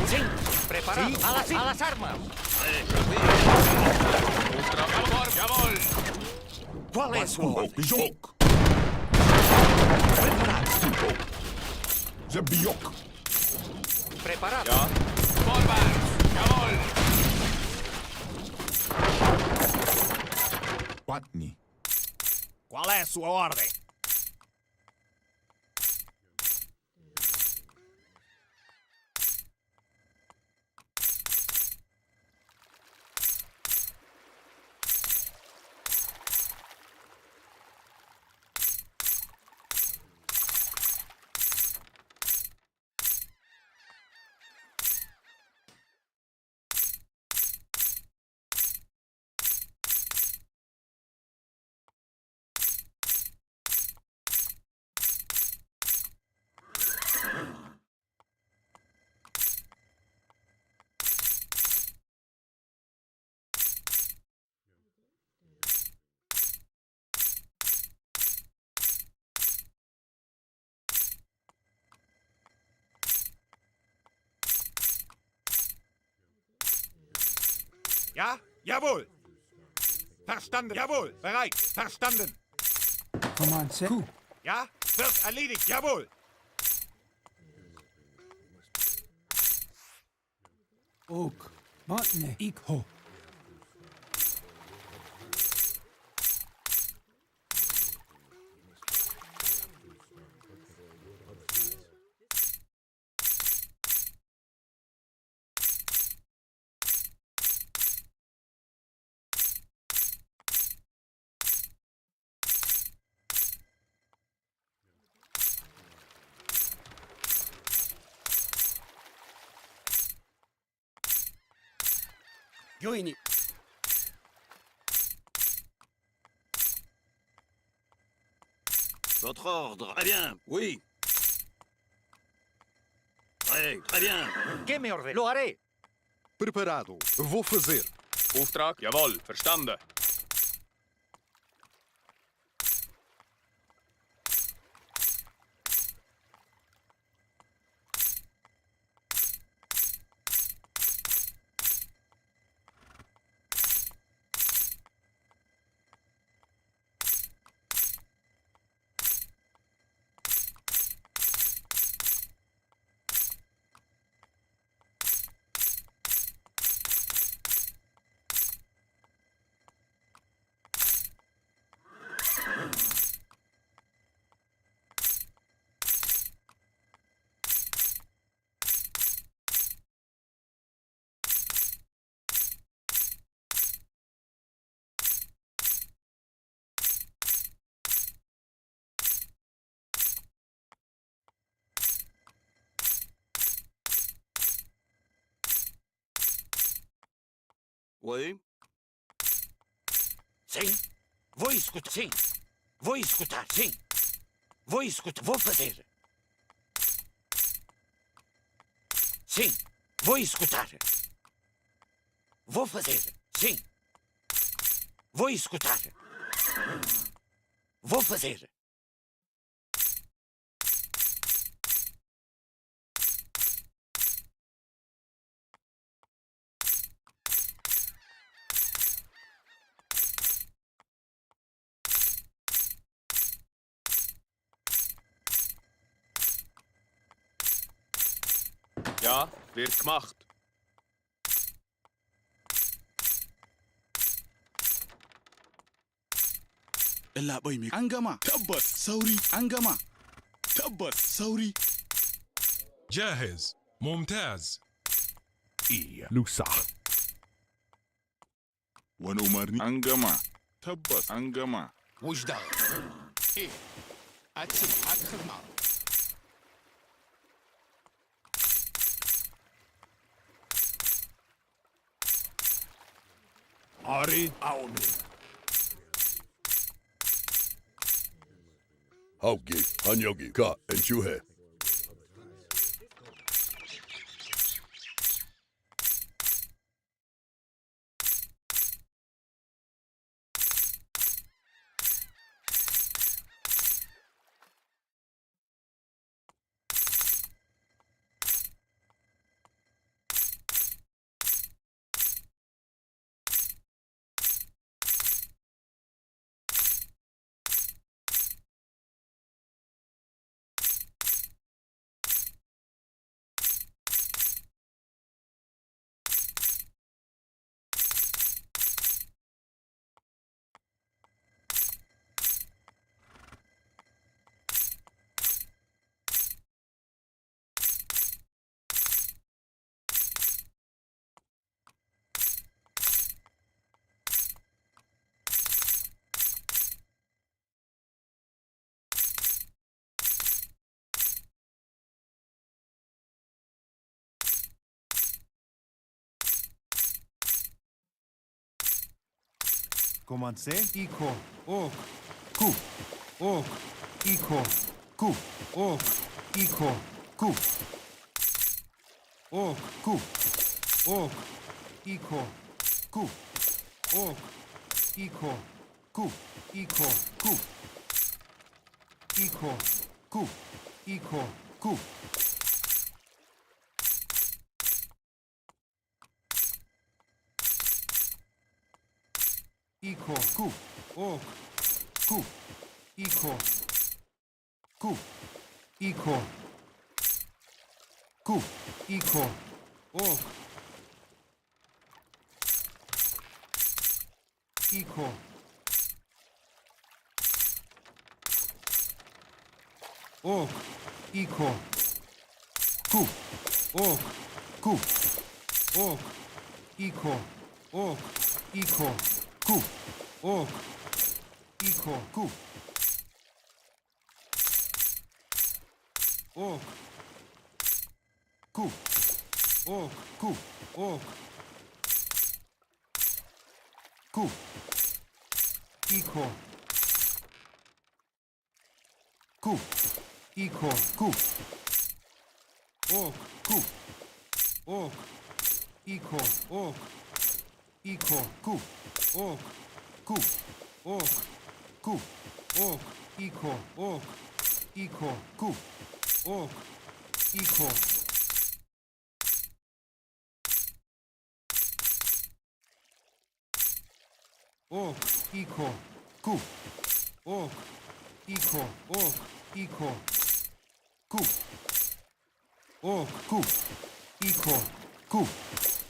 Sing. Preparados. A las armas. Auftrag. Jawohl. Jawohl. Qual é a sua ordem? Biok. The Biok. Preparado. Ja. Vorwärts. Jawohl. Patni. Qual é a sua ordem? Ja? Jawohl. Verstanden. Jawohl. Bereit. Verstanden. Command set. Coup. Ja? Wird erledigt. Jawohl. Ok. Matne. Ikho. Joini. Votre ordre. Très bien. Oui. Très bien. Que me ordem? Lo haré. Preparado. Vou fazer. Auftrag. Jawohl. Verstanden. Oui. Sim. Vou escutar. Sim. Vou escutar. Sim. Vou escutar. Vou fazer. Sim. Vou escutar. Vou fazer. Sim. Vou escutar. Vou fazer. Ja, wird gemacht. إلا بيمي أنجما تبس سوري أنجما تبس سوري جاهز ممتاز إيه Lusa. ونمرني أنجما تبس أنجما وش ده؟ ايه؟ أدخل معه. Ari. أومي. Haugi. Hanyogi. Ka. And Chuhe. Commencez. Iko. Ok. Ku. Ok. Iko. Ku. Ok. Iko. Ku. Ok. Ku. Ok. Iko. Ku. Ok. Iko. Ku. Iko. Ku. Iko. Ku. Iko. Ku. Iko. Ku. Ok. Ku. Iko. Ku. Iko. Ku. Iko. Ok. Iko. Ok. Iko. Ku. Ok. Ku. Ok. Iko. Ok. Iko. Ku. Ok. Iko. Ku. Ok. Ku. Ok. Ku. Ok. Ku. Iko. Ku. Iko. Ku. Ok. Ku. Ok. Iko. Ok. Iko. Ku. Ok. Ku. Ok. Ku. Ok. Iko. Ok. Iko. Ku. Ok. Iko. Ok. Iko. Ku. Ok. Iko. Ok. Iko. Ku. Ok. Ku. Iko. Ku.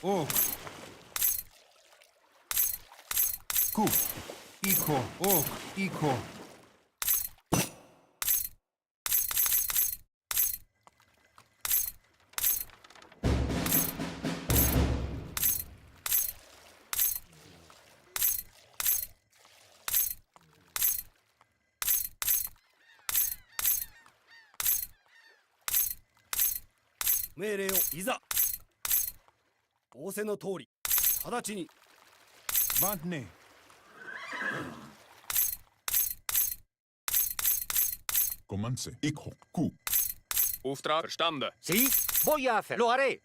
Ok. Ku. Iko. Ok. Iko.命令をいざ。仰せの通り、直ちに。Vantne. Commencez. Ikho. Ku. Auftrag verstanden. Sí, voy a hacer. Lo haré.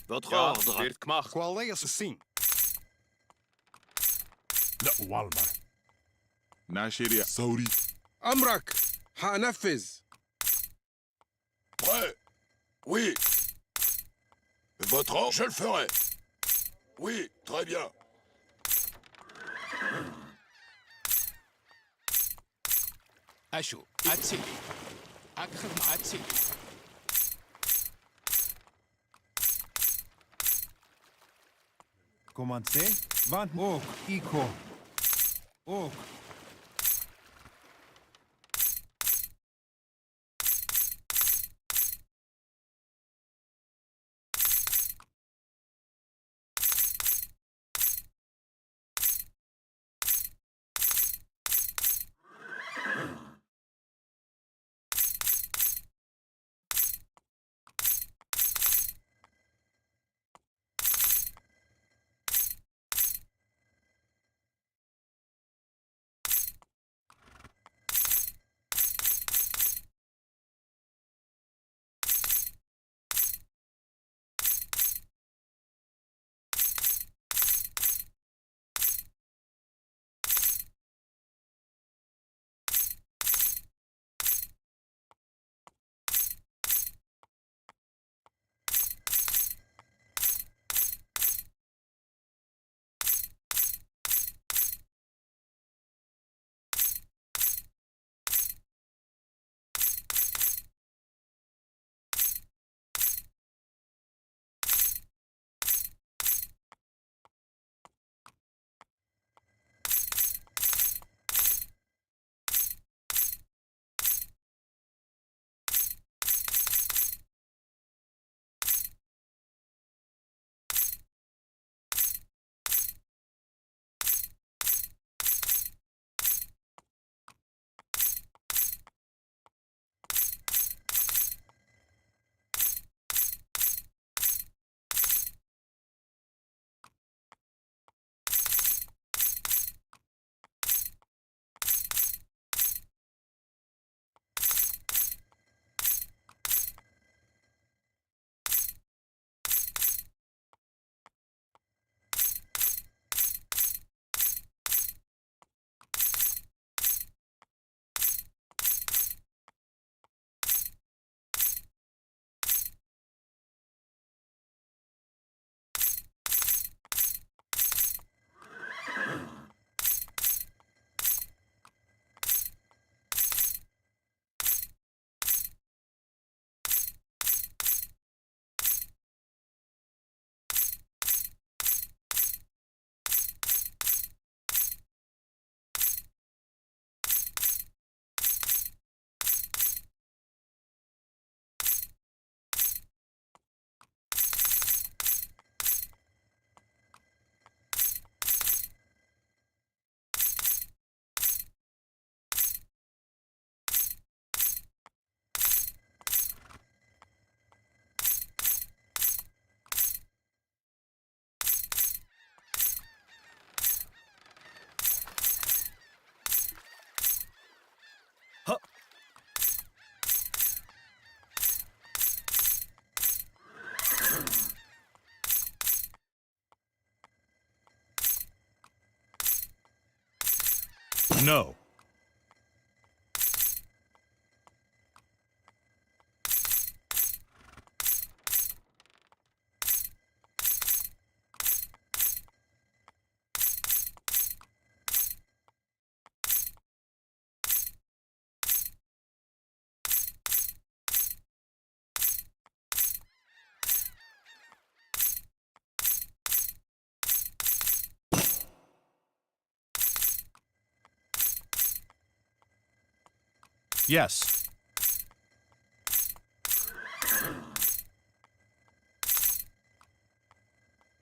Votre Ja, ordre. wird gemacht. Qual é assim? لا والمر. ناشيريا. ثوري. أمرك. هنفذ. Prêt? Oui. Votre ordre? Je le ferai. Oui, très bien. أشو أتسلي. أخذ أتسلي. Commencez. Vantne. Ok. Iko. Ok. No. Yes.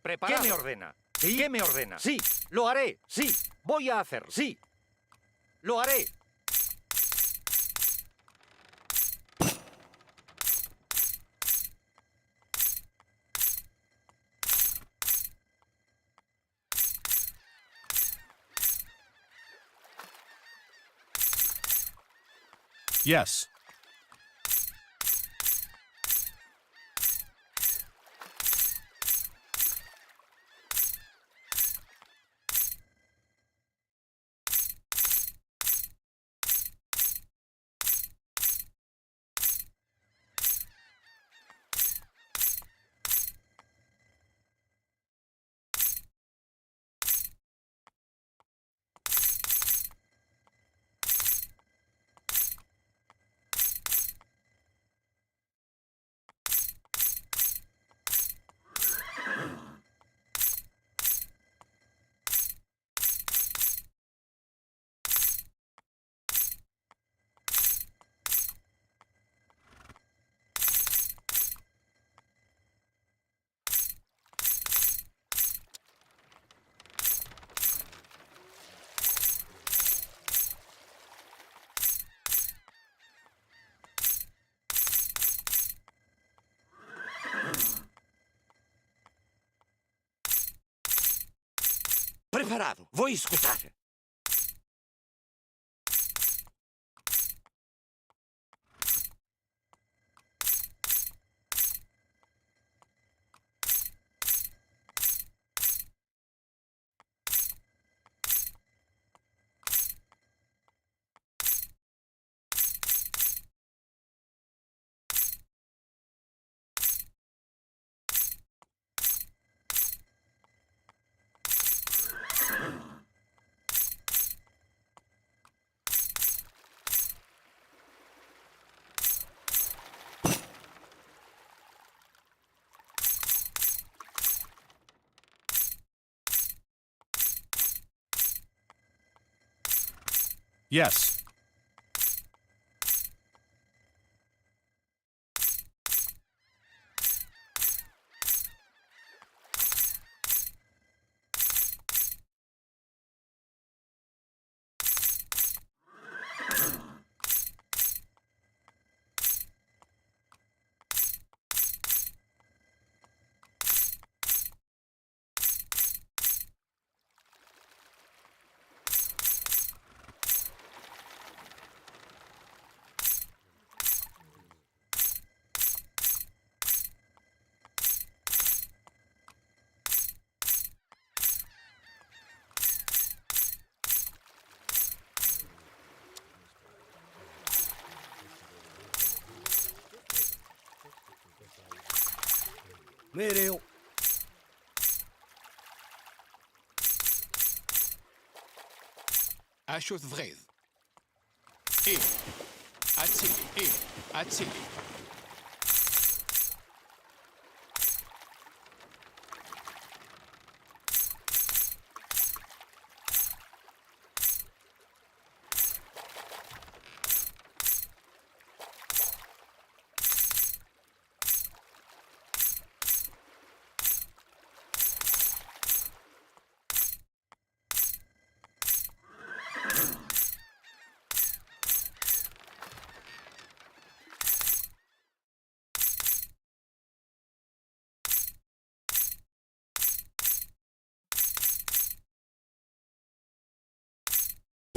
Preparado. ¿Qué me ordena? ¿Sí? ¿Qué me ordena? Sí, lo haré. Sí, voy a hacer. Sí, lo haré. Yes. Preparado. Vou escutar. Yes. Mereu. Acho vred. Atsili.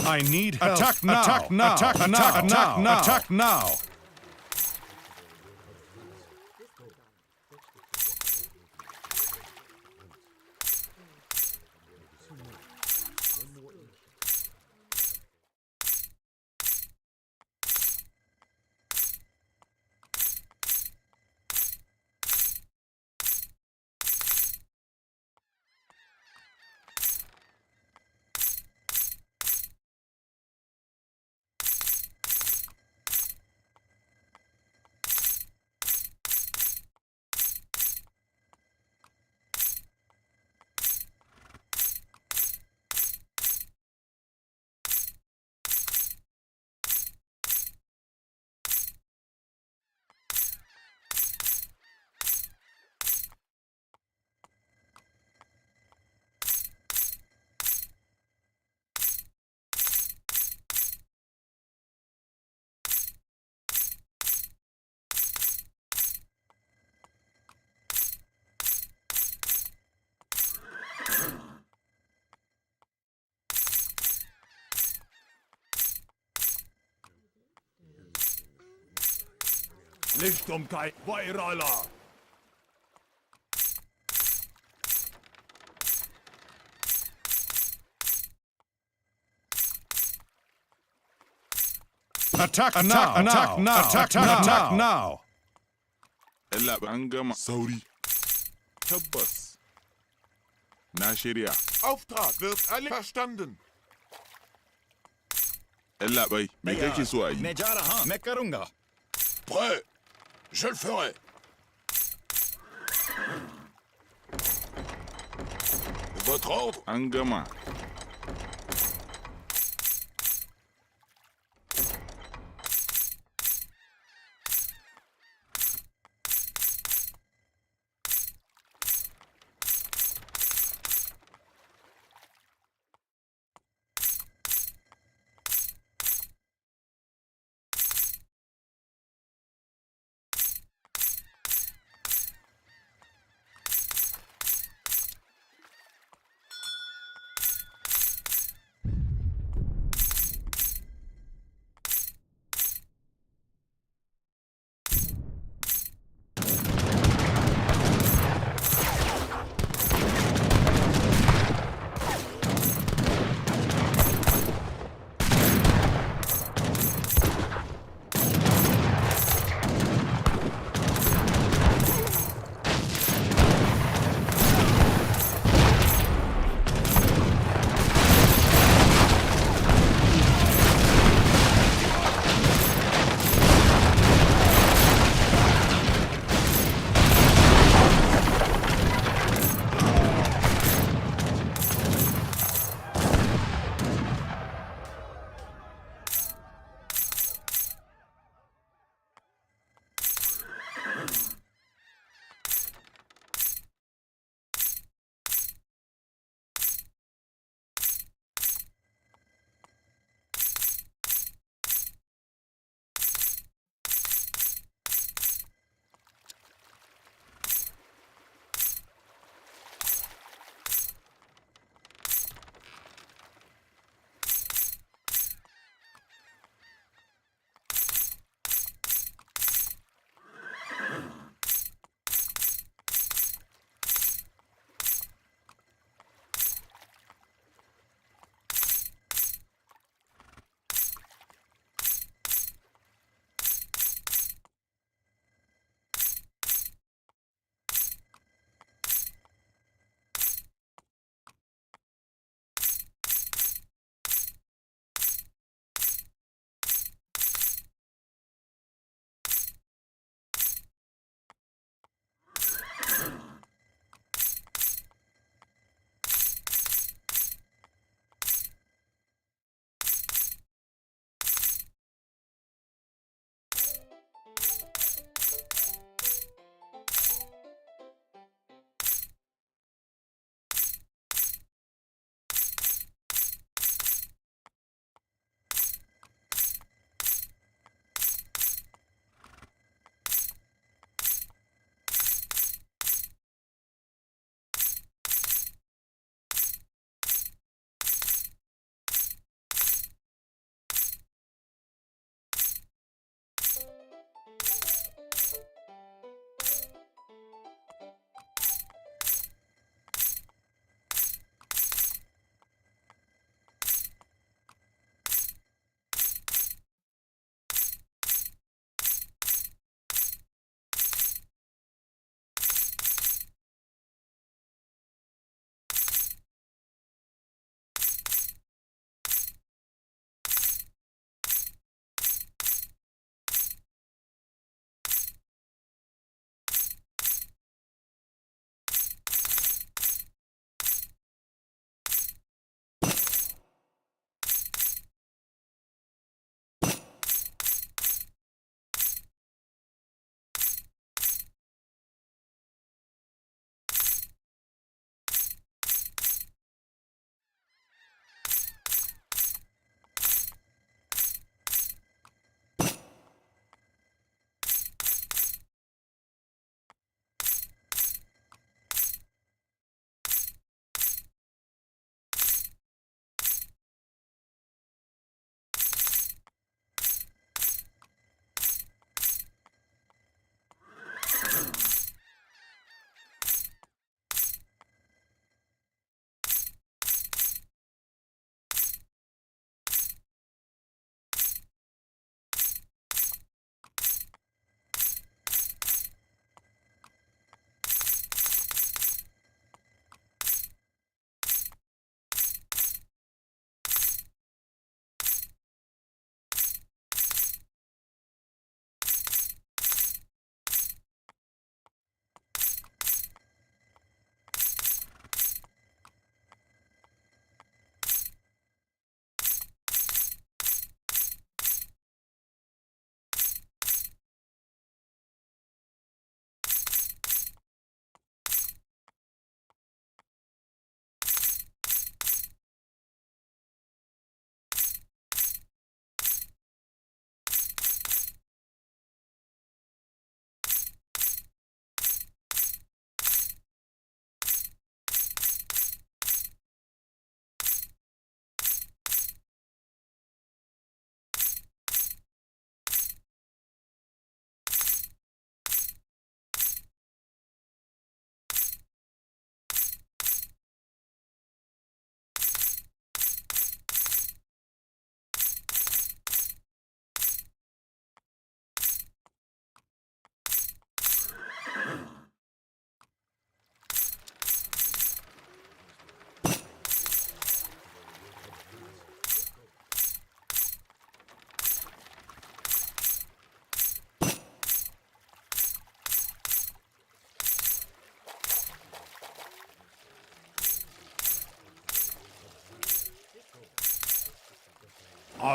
I need help. Attack now. Attack now. Attack now. Attack now. Attack now. Lichtumkeit Vairala. Attack now! Attack now! Attack now! اللعب an gama. Sauri. Tabbas. Na shirya. Auftrag wird alle verstanden. Labai, mais kake so a yi? मैं जा रहा मैं करूंगा. Prêt. Je le ferai. Votre ordre? An gama.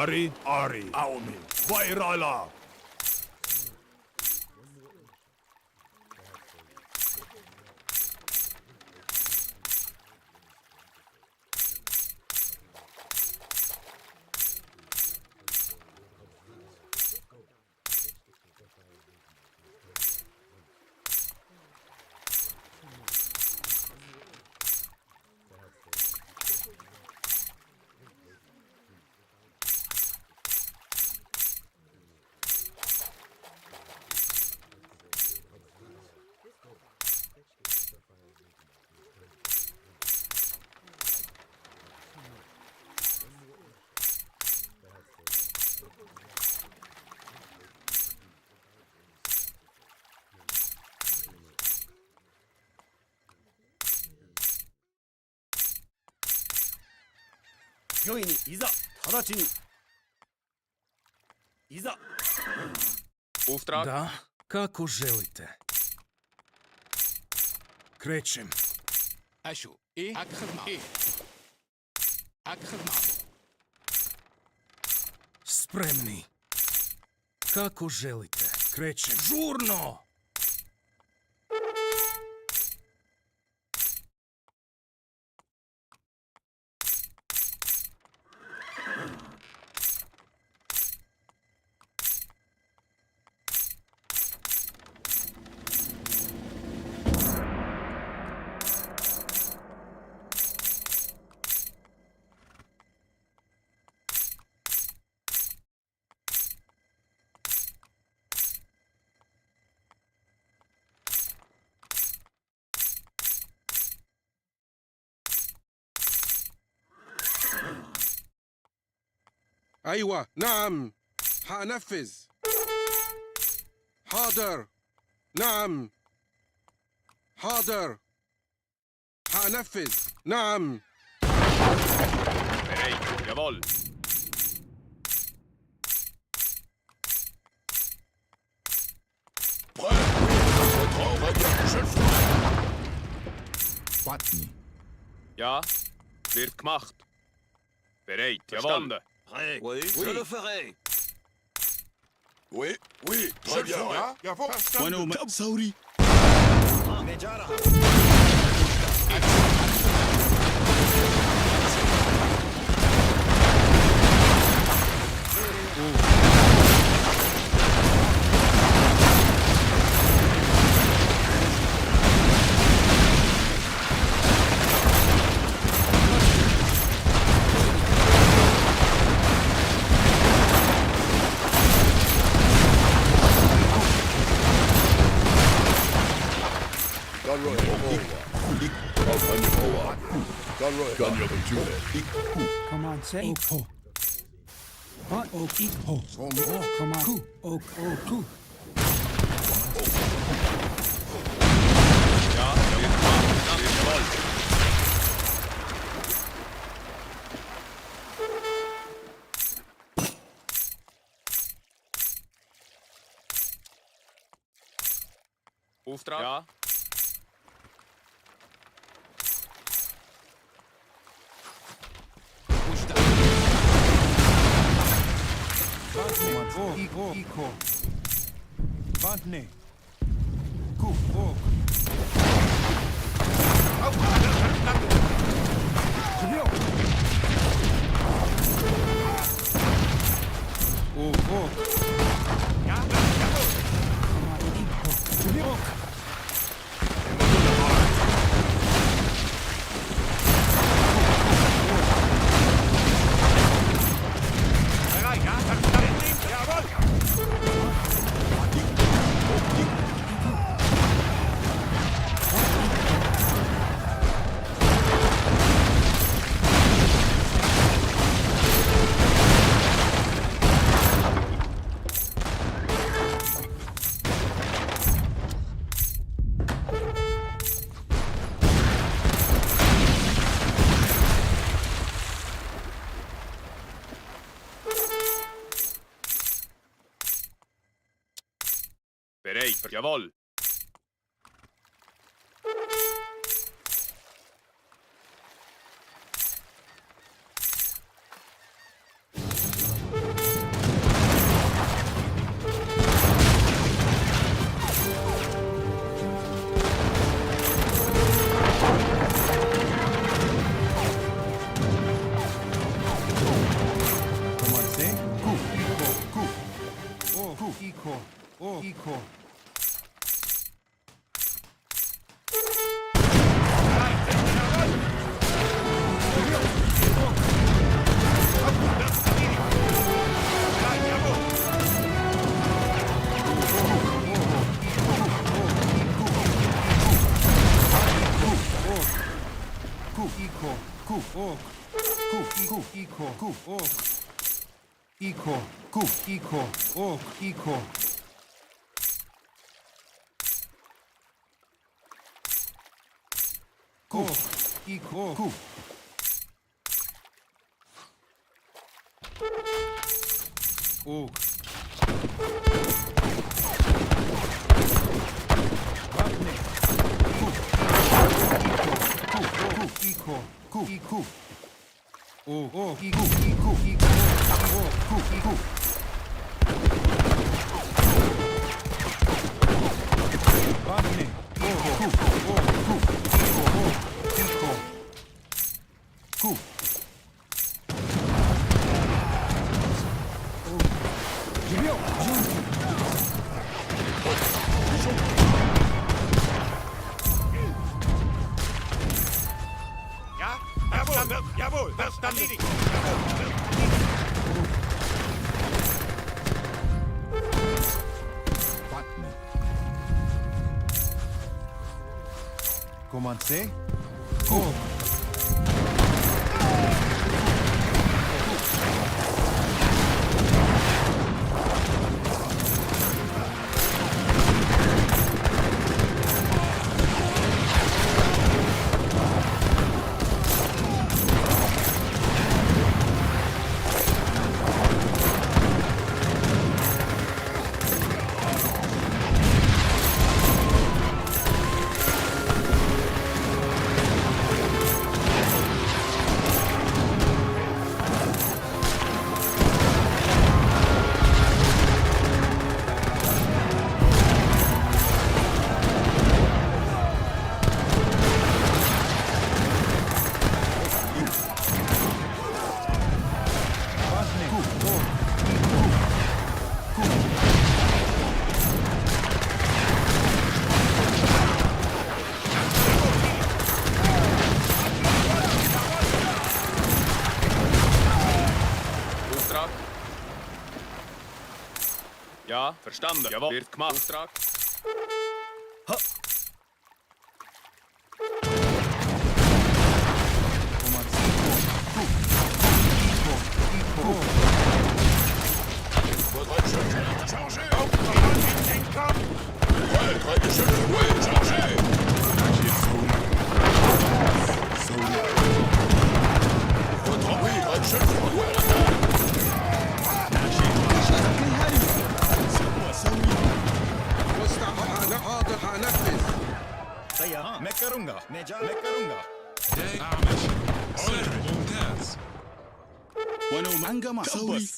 Ari, Ari, Aumi, Vairala.御意にいざ直ちにいざ Auftrag. Да, как желаете. Кречем. أشو إيه أكخدمة إيه أكخدمة Спремни. Kako želite. Krećem. Žurno! أيوة نعم حنفذ حاضر نعم حاضر حنفذ نعم Bereit, jawohl. Prêt? Votre ordre, je le ferai. Patni. Ja, wird gemacht. Bereit, verstanden. Prêt. Oui, je le ferai. Oui, oui, très bien. Ja, jawohl. Verstanden. Sauri. Gunroy over. Gunroy over. Gunroy. Gunroy over. Come on, say. Oh. What? Oh, oh. Oh, come on. Oh, oh, two. Ja, wird gemacht. Jawohl. Auftrag? Ja. Iko. Vantne. Ku, ok. Živio. Ok. Živio. Bereit, jawohl. Iko. Ja? Jawohl, jawohl, verstanden. Commencez. Go. Auftrag. Ja, verstanden. Jawohl. Wird gemacht. Auftrag. Votre chef, chargez! Ouais, très bien, chef, ouais, chargez! Votre oui, très chef, ouais, à l'attaque! Mekarunga. Mekarunga. Day Amish. Sir, ممتاز. ولو مانجا مسوي.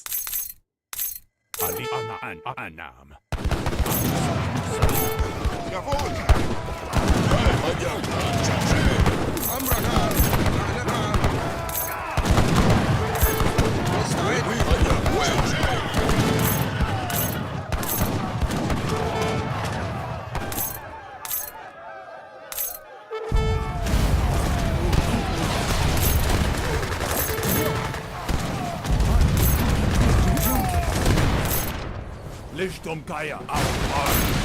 Ali anam. Jawohl! Ouais, très bien, chargez! أمر نعم نعم مستعد Oui, très bien, ouais, chargez! Lichtum Kaya auf.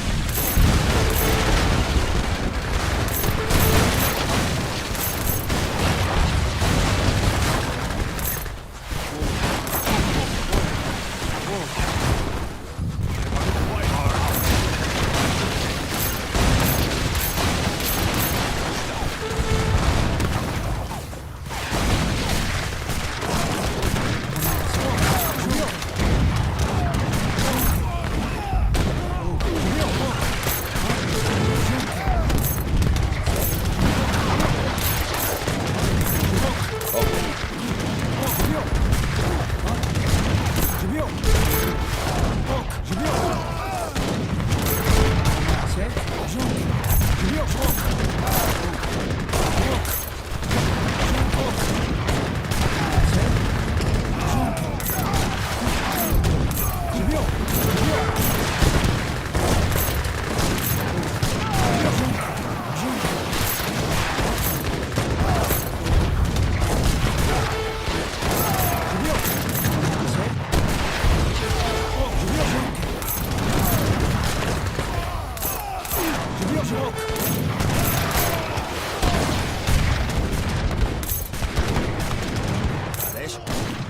معلش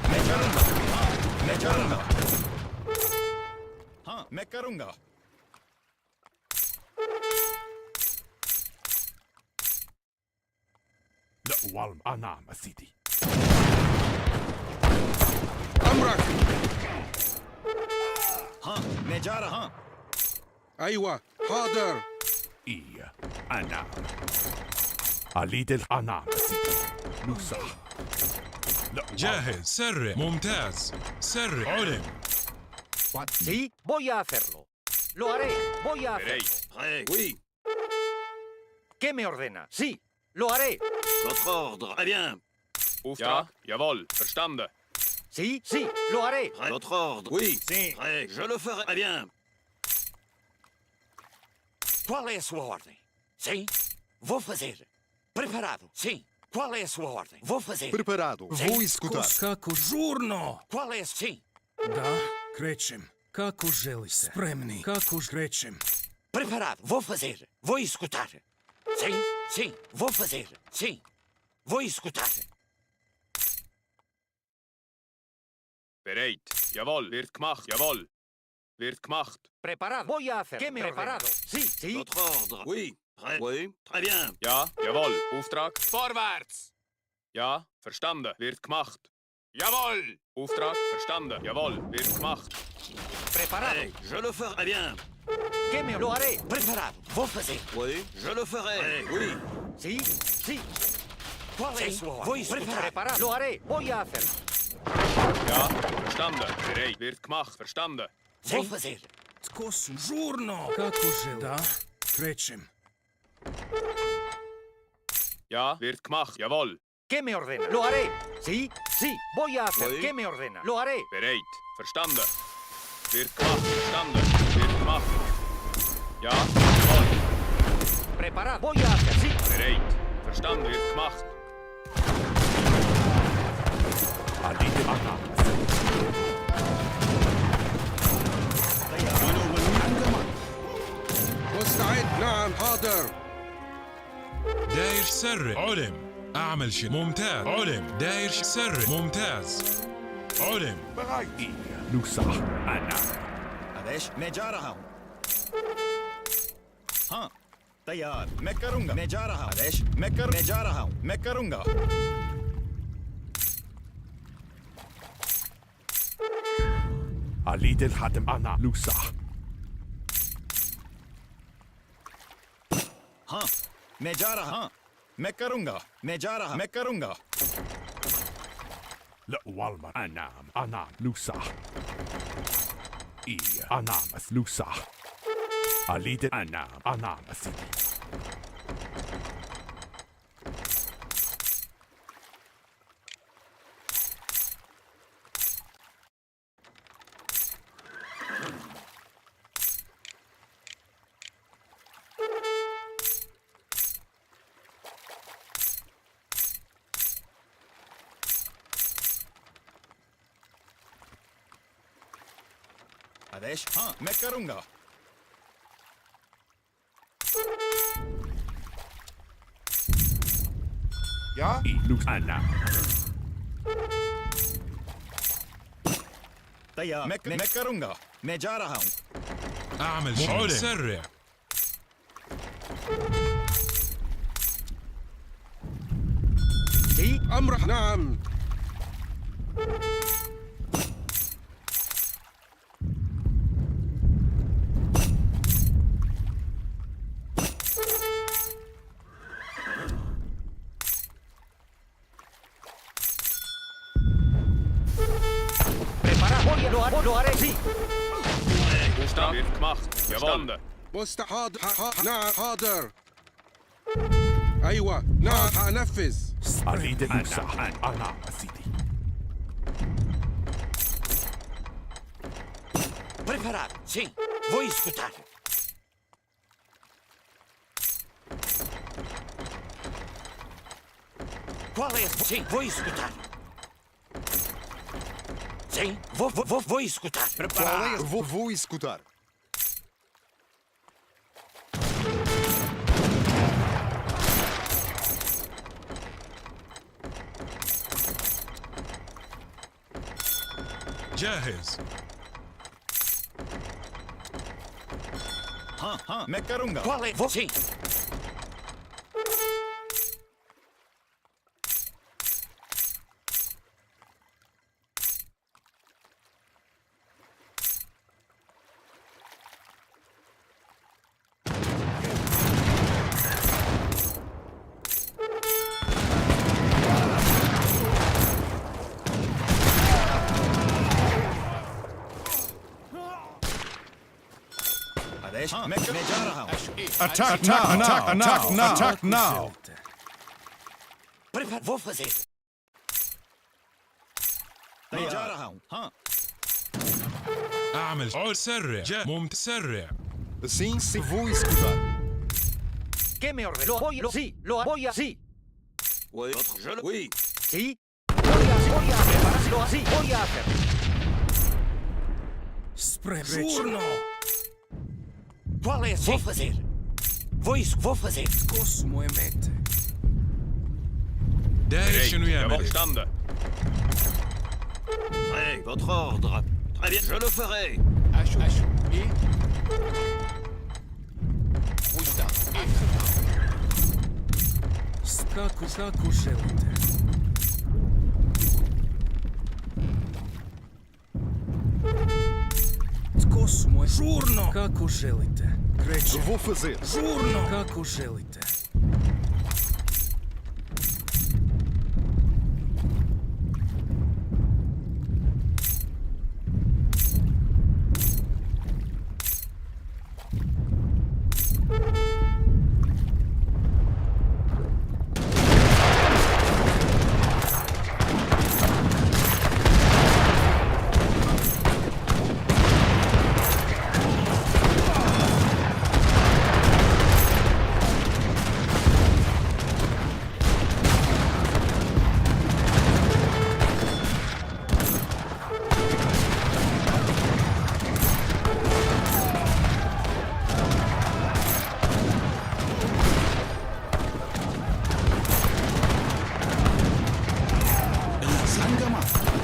مكرونة مكرونة ها مكرونة لا والله نعم سيدي أمرك. ها نجارة ها أيوة حاضر. إيه أنا أريد الأنام سيدي نصح لا جاهز سرع ممتاز سرع علم Sí, voy a hacerlo. Lo haré. Voy a hacerlo. Prêt. Oui. ¿Qué me ordena? Sí, lo haré. Votre ordre. Très bien. Auftrag? Jawohl, verstanden. Sí, sí, lo haré. Prêt. Votre ordre. Oui. Prêt. Je le ferai. Très bien. ¿Cuál es su orden? Sí, vou fazer. Preparado? Sim. Qual é a sua ordem? Vou fazer. Preparado. Vou executar. Kako žurno. Qual é? Sim. Da, krećem. Kako želite? Spremni. Kako krećem? Preparado. Vou fazer. Vou executar. Sim, sim. Vou fazer. Sim. Vou executar. Bereit. Jawohl, wird gemacht. Jawohl. Wird gemacht. Preparado. Voy a hacer. ¿Qué me Preparado. Sí, sí. Votre ordre. Oui. Prêt. Oui. Très bien. Ja, jawohl. Auftrag? Vorwärts! Ja, verstanden. Wird gemacht. Jawohl! Auftrag? Verstanden. Jawohl, wird gemacht. Preparado. Prêt. Je le ferai. Très bien. ¿Qué me lo haré? Preparado. Vou fazer. Oui. Je le ferai. Prêt. Oui. Sí, sí. ¿Cuál es su orden? Voy a preparado. Lo haré. Voy a hacer. Ja, verstanden. Bereit. Wird gemacht. Verstanden. Vou fazer. Tko su žurno. Kako želite? Da, krećem. Ja, wird gemacht. Jawohl. ¿Qué me ordena? Lo haré. Sí, sí. Voy a hacer. Oui. ¿Qué me ordena? Lo haré. Bereit. Verstanden. Wird gemacht. Verstanden. Wird gemacht. Ja, jawohl. Preparado. Voy a hacer. Sí. Bereit. Verstanden. Wird gemacht. أريد الأنام مستعد. نعم حاضر. داير سرع علم أعمل شيء ممتاز علم داير سرع ممتاز علم bereit نصح أنا معلش نجارة ها ها تيار مكرونة نجارة ها معلش نجارة ها مكرونة أريد الخدم أنا نصح ها نجارة ها مكرونة نجارة ها مكرونة لا والله أنام نصح إيه أنام نصح أريد أنام سيدي معلش ها مكرونة يا أنا تيار مكرونة نجارة ها أعمل شيء سرع Sí. أمرك. نعم. Preparado. Lo haré. Sí. Auftrag? Wird gemacht. Jawohl. مستعد. نعم حاضر. أيوة. نعم هنفذ. أريد نصح أنا سيدي Preparado. Sim. Vou escutar. Qual é? Sim, vou escutar. Sim, vou escutar. Vou escutar. جاهز. ها मैं करूंगा. Quale? Sì. आदेश मैं जा रहा हूं. Attack now. Attack now. Vou fazer. मैं जा रहा हूं. हाँ. أعمل عود سرع. متسرع. Sim, se vou esquivar. ¿Qué me ordena? Lo voy a, sí. Oui. Oui. Sí. Voy a hacerlo así. Voy a hacer. Spremno. Qual é? Vou fazer. Vou fazer. Cosmo emete. داري شنو jawohl, يعمل. stande. Hey, votre ordre. Très bien, je le ferai. أشو إيه؟ وش Skaku želite. Tko smo? Žurno! Kako želite. Krećem. Vou fazer. Žurno! Kako želite.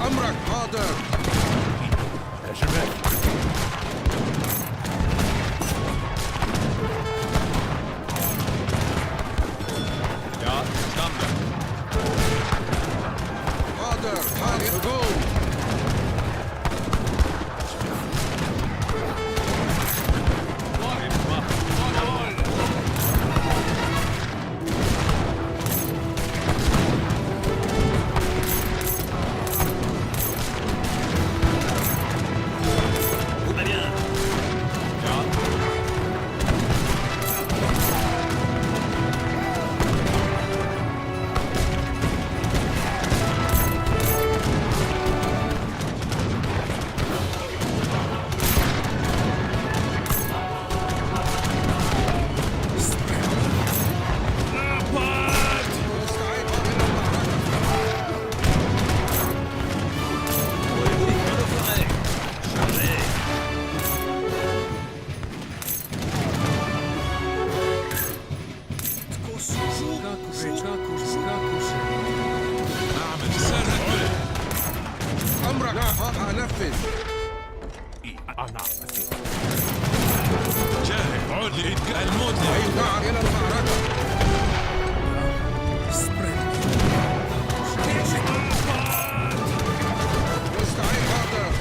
أمرك حاضر. Ja, stande. حاضر. هجوم. أمرك أنفذ. أنا جاهز. عود لإتقاء الموت. نعم إلى المعركة. مستعد حاضر.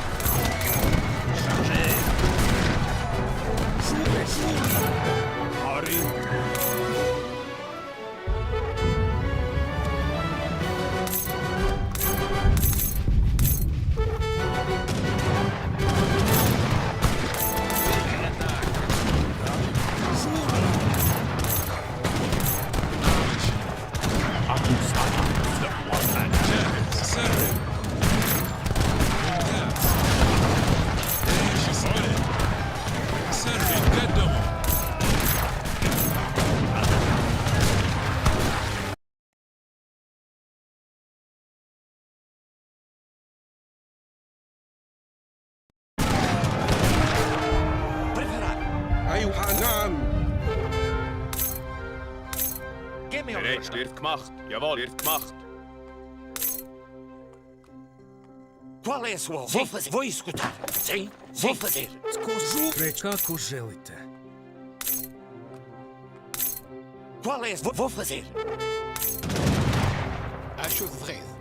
أيوة نعم. Bereit, wird gemacht. Jawohl, wird gemacht. Qual é a sua? Vou fazer. Vou escutar. Sim, vou fazer. Kako želite? Qual é? Vou fazer. Acho vrede.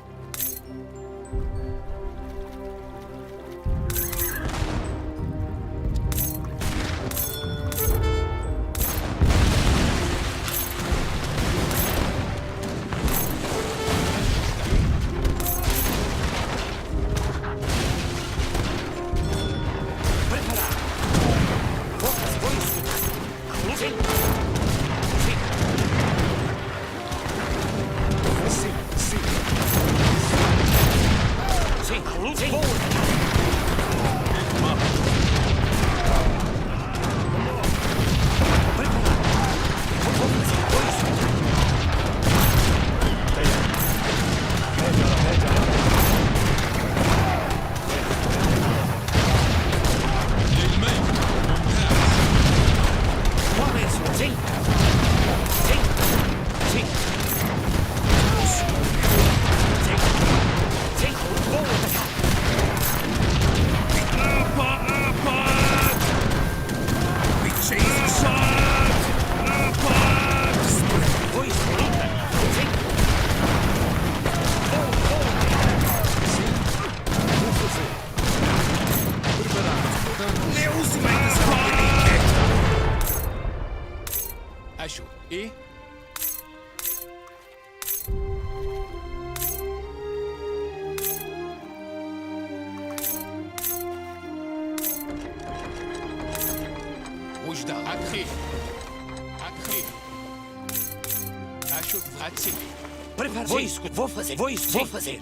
Acho. E? وجدة أكخي أكخي أشوف أتسلي Prepara. Vou escutar. Vou fazer. Vou fazer.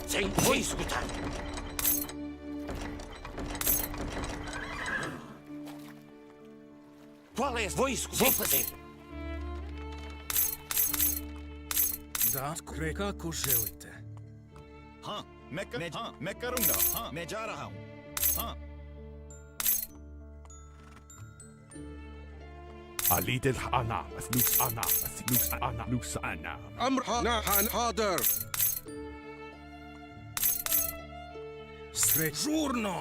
Sim, vou escutar. Qual é? Vou escutar. Vou fazer. Da, kako želite? हाँ मैं करूंगा हाँ मैं जा रहा हूँ हाँ عليد الأنام فلوس أنام فلوس أنام فلوس أنام أمر حاضر Žurno!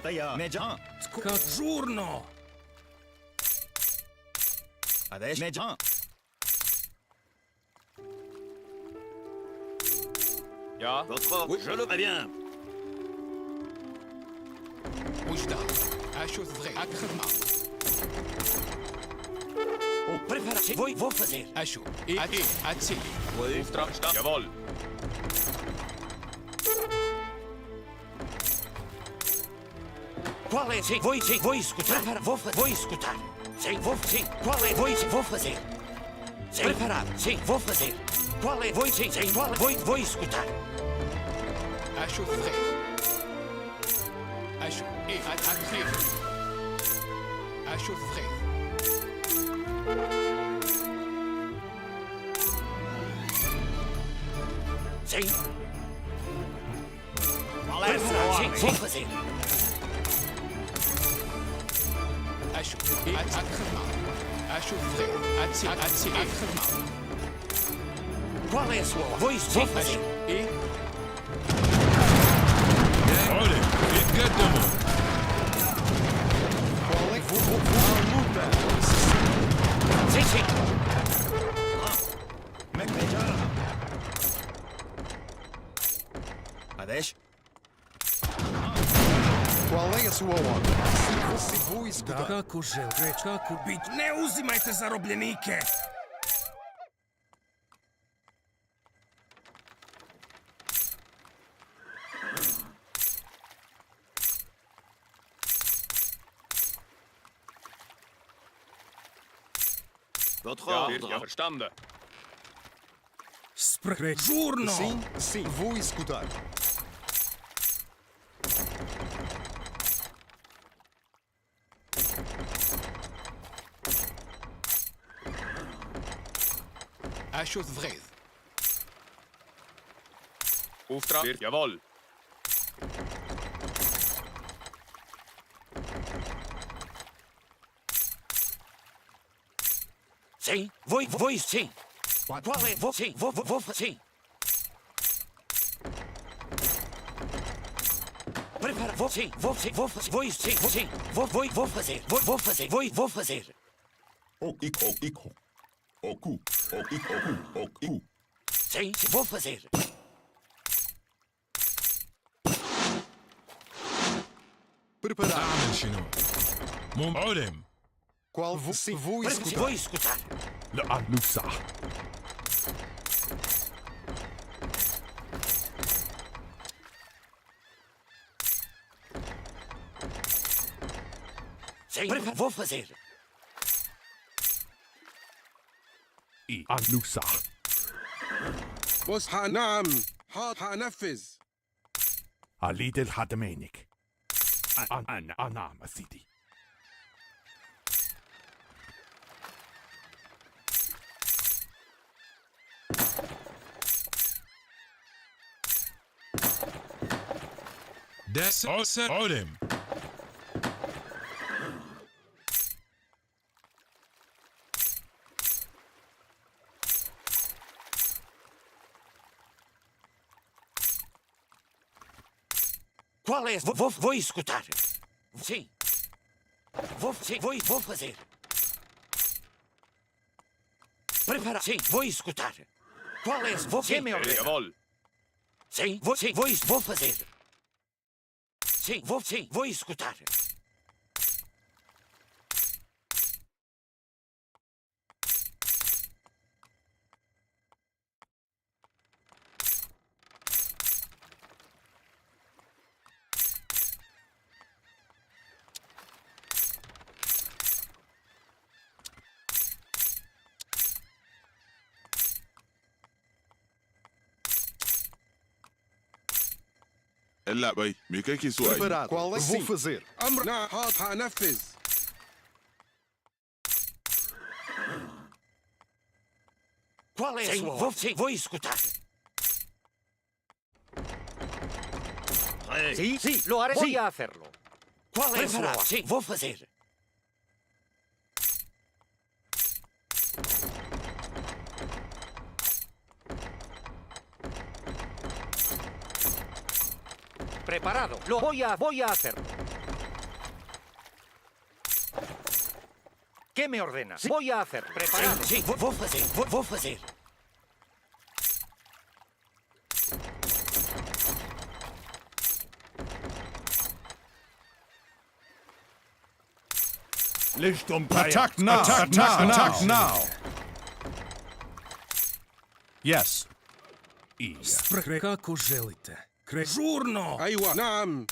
तैयार मैं जा Žurno! आदेश मैं जा Ja. Oui, je le préviens. وجدة أشوف vrede أكخدمة Prepara. Vou fazer. أشوف أتسلي Auftrag sta. Jawohl. Qual é? Sim, vou escutar. Prepara. Vou escutar. Sim, sim. Qual é? Vou fazer. Sim. Preparado. Sim, vou fazer. Qual é? Sim. Qual é? Vou escutar. أشوف vrede أشوف أكخي أشوف vrede Sim. Qual é? Sim, vou fazer. أشوف أكخدمة أشوف vrede أتسلي أكخدمة Qual é a sua? Vou fazer. إيه علي يتقدموا Sim. मैं जा रहा हूँ आदेश Qual é a sua ordem? Vou escutar. Kako želite? Kako biti? Ne uzimajte zarobljenike! Votre Ja, ordre. ja, verstanden. Žurno! Sim, vou escutar. أشوف vrede Auftrag wird. Jawohl. Sim, sim. Qual é? Sim, vou sim. Vou fazer. Sim, vou fazer. Preparado. أعمل شنو؟ علم. Qual vou escutar? Vou escutar. لا نفسح. Sim, vou fazer. نفسح. بص نعم هنفذ. عليد الحدمينك. نعم سيدي. Das علم. Qual é? Vou escutar. Sim. Vou fazer. Preparar. Sim, vou escutar. Qual é? Quem me ordena? Jawohl. Sim, vou fazer. Sim, vou escutar. لا بي ميكاكي سؤال. Preparado. Vou fazer. أمر نعم هنفذ. Qual é a sua? Vou escutar. Sí, lo haré. Voy a hacerlo. Qual é a sua? Sim, vou fazer. Preparado. Lo voy a hacerlo. ¿Qué me ordenas? Voy a hacer. Preparado. Sim, vou fazer. Attack now. Attack now. Yes. Kako želite? Žurno! أيوة نعم.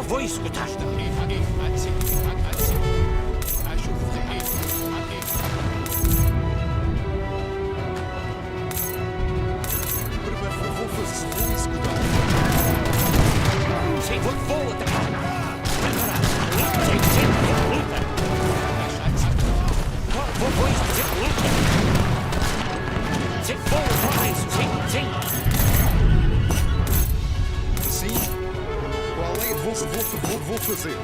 Vou escutar. Sim, vou atacar. Preparado. Luta. fazer.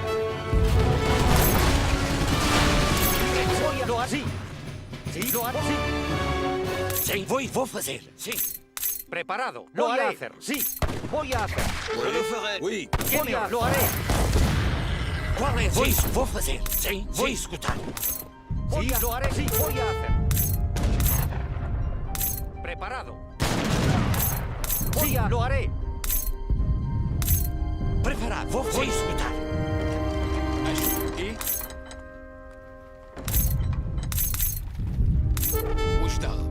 Voy a sí. Sí, lo haré, sí. Sim, vou fazer. Sim. Preparado. Lo voy a hacer, sí. Voy a hacer. Je le ferai. Oui. Lo haré. Qual é? Vou fazer. Sim, vou escutar. Sí, lo haré, sí. Voy a hacer. Preparado. Sí, lo haré. Preparado. Vou escutar. E? واشتغل.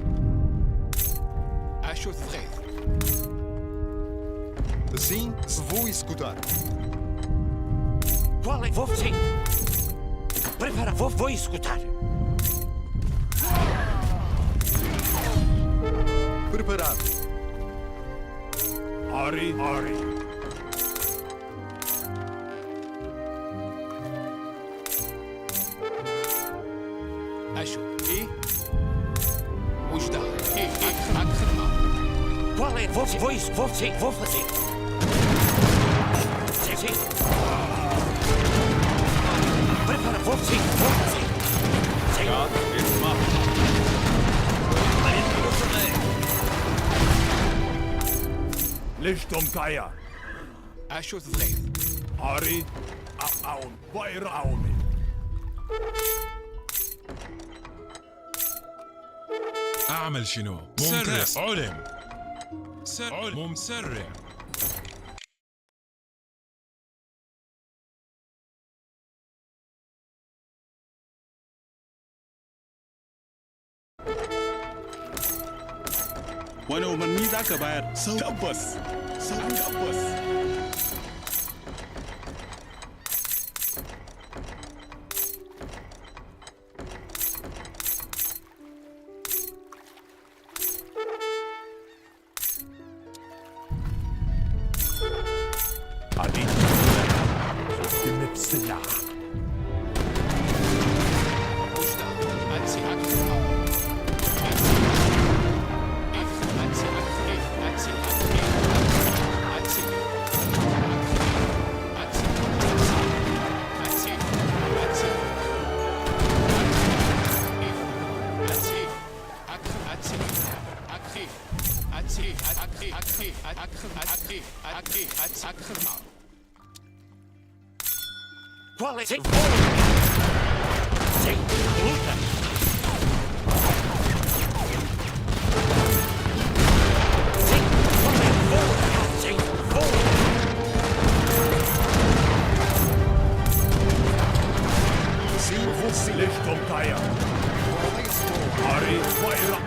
Acho ثغيث. Sim, vou escutar. Qual é? Sim. Preparado. Vou escutar. Preparado. Ari. Acho. E? واشتغل. E? خدمة. Qual é? Vou fazer. Sim. Prepara. Vou fazer. Sim. Ja, wird gemacht. Licht Geier. Acho ثغيث. Ari. Aun. Weire Auni. أعمل شنو؟ مسرع. علم. علم مسرع. wani umarni za ka bayar? Tabbas. Ali. Mit Silah. Qual é? Sim. Luta. Sim. Qual é? Voa. Sim. Voa. Sim, você. Licht Geier. Ari. Weire lá.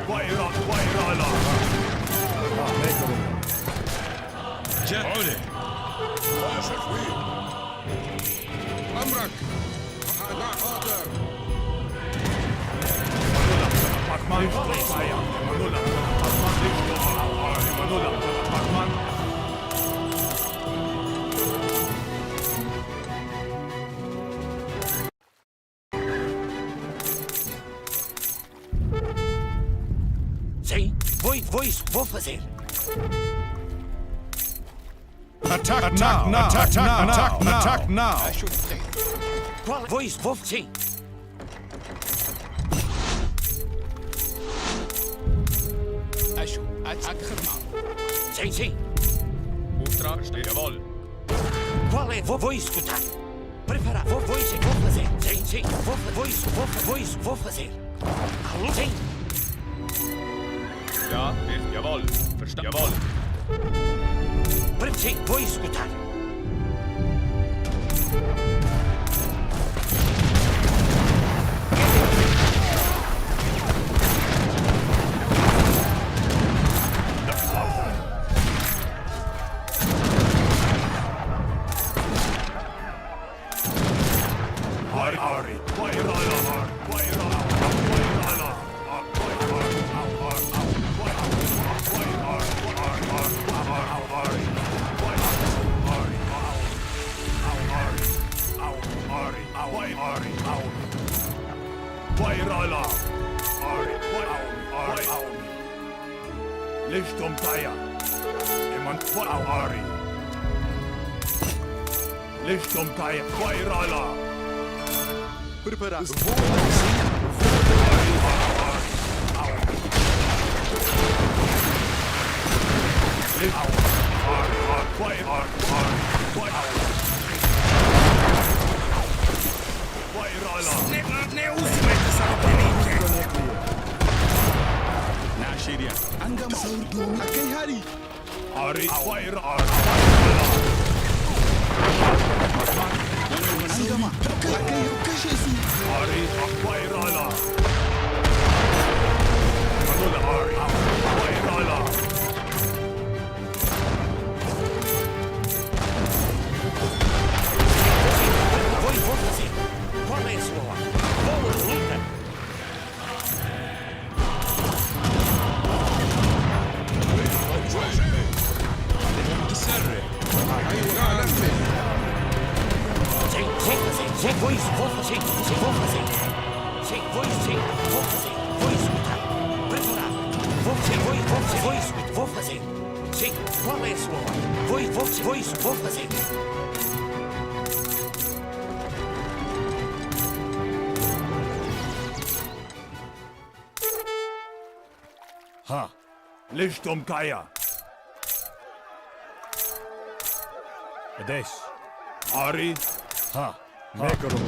جاء علم. أمرك. لا حاضر. Sim. Vou fazer. Attack now. Acho ثغيث. Qual? Vou sim. Acho. خدمة. Sim. Auftrag steht. Jawohl. Qual é? Vou escutar. Preparar. Vou fazer. Sim. Vou fazer. Alô? Sim. Ja, wird. Jawohl. Verstanden. Jawohl. Sim. Vou escutar. Ari. Licht Geier. Jemand vor Ari. Lichtung Kai Wairala. Prepara. Nashiria. Angam Saurdu. Akai Hari. Ari Wair Angama. Akai Kashisu. Ari Wairala. Anul Ari Wairala. Voi forse. Qual è sua? Voi luta. Ha. Lichtung Kaya. Adesh. Ari. Ha. Mekarum.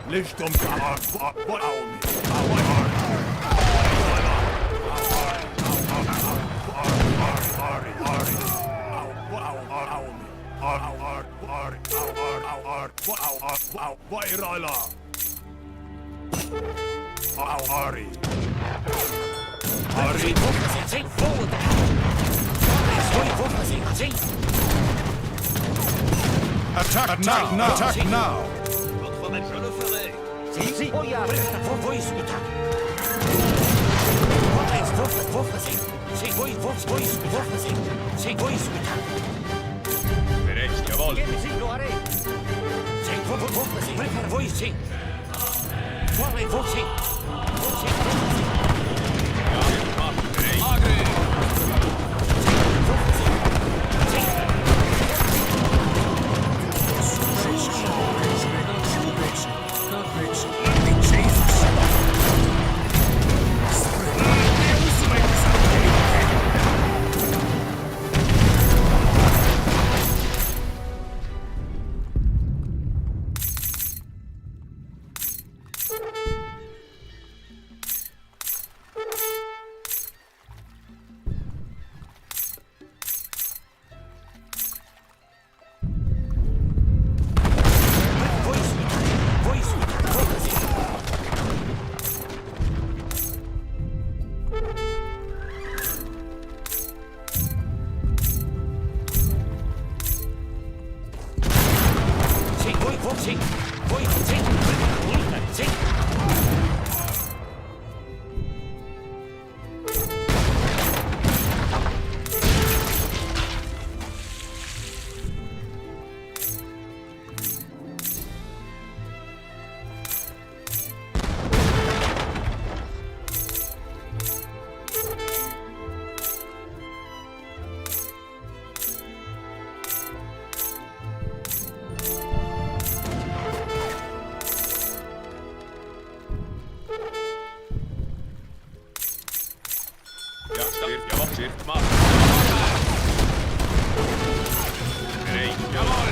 Lichtung Kaya. Wairala. Ari. Ari. Attack now! Attack now! Je le ferai. Si, regarde. Bereit, jawohl. Che mi lo haré. Voi sì. Voi sì. Agri. Shift gemacht. Bereit, jawohl.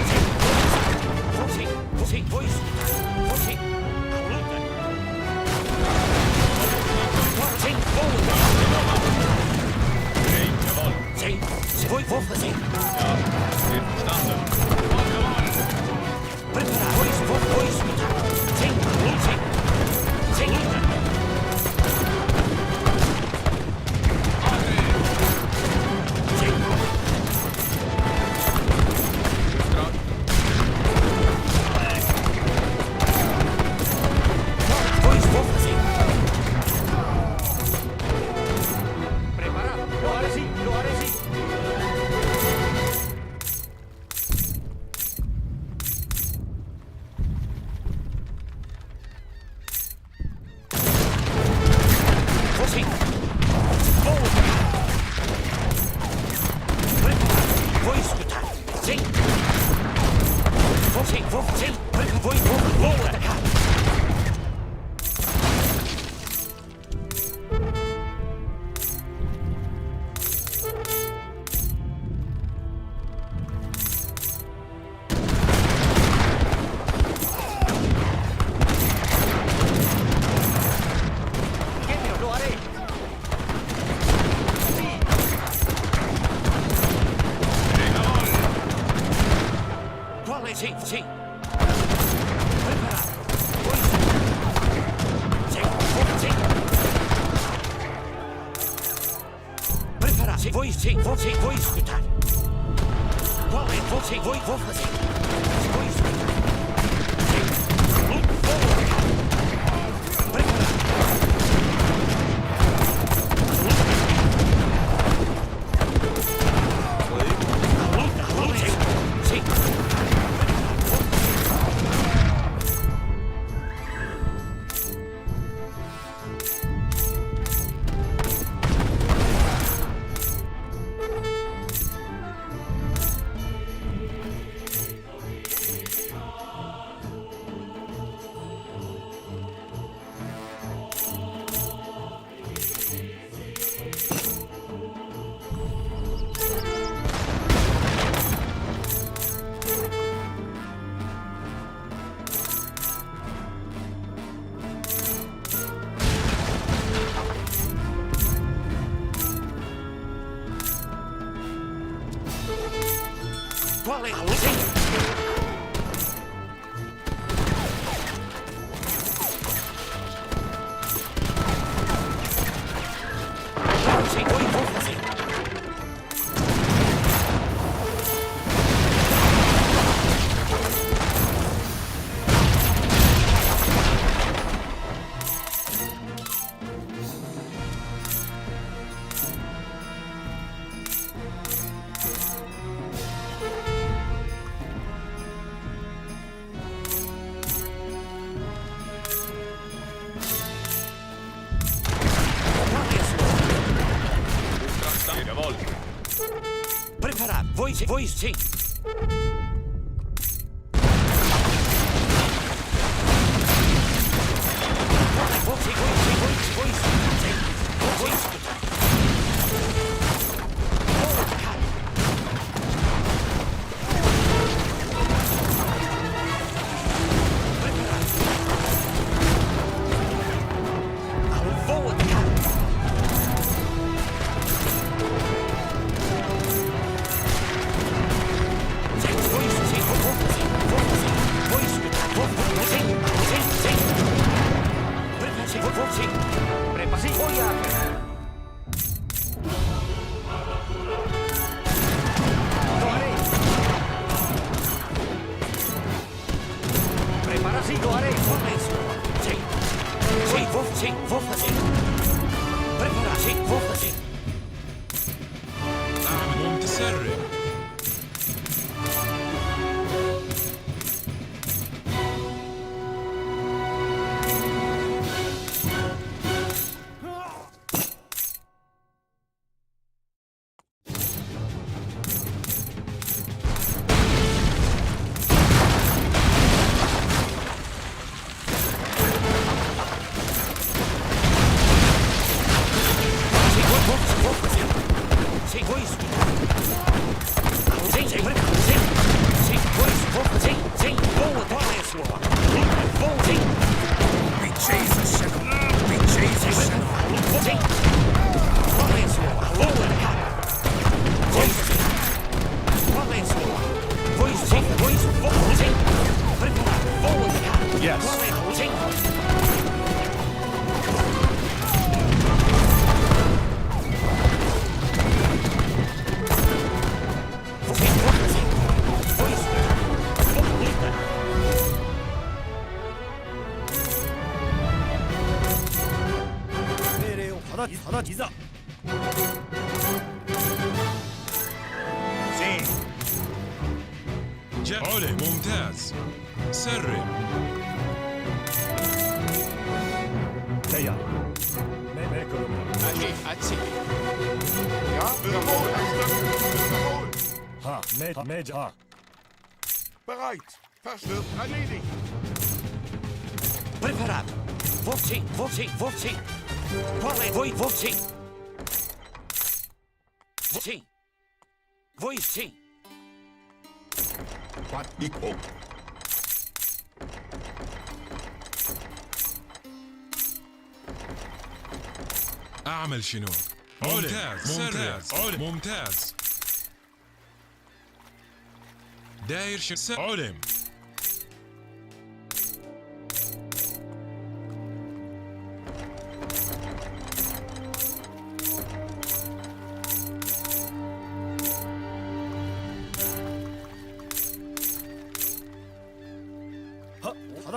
Bereit, jawohl. Ja, wird verstanden. sim, vou escutar. Qual é? Vou fazer. Vou escutar. Qual é a luzinha? Vou fazer. Jawohl. Preparado. Voi sim. Vou escutar. Vou fazer. Preparar, sim, vou fazer. متسرع. علي ممتاز. سرع. تيار. Ha, Major. Bereit. Verschwört erledigt. Preparado. Vou sim. Qual é? Vou sim. Sim. Vou sim. Nico. أعمل شنو؟ ممتاز. ممتاز. داير علم.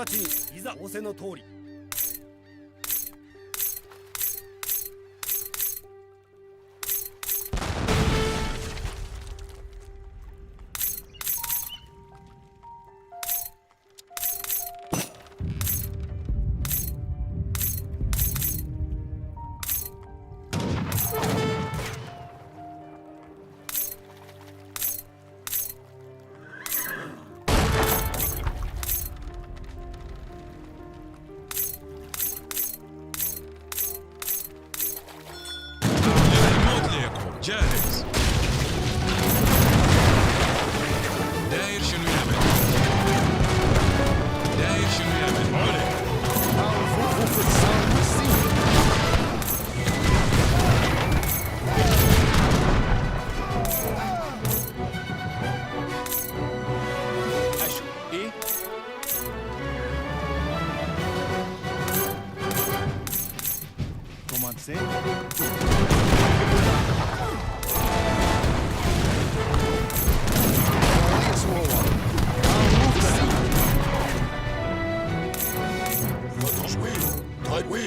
直ちにいざ仰せの通り。جاهز. داير شنو يعمل؟ داير شنو يعمل؟ علي. أشو إيه؟ Commencez. Oui, très oui.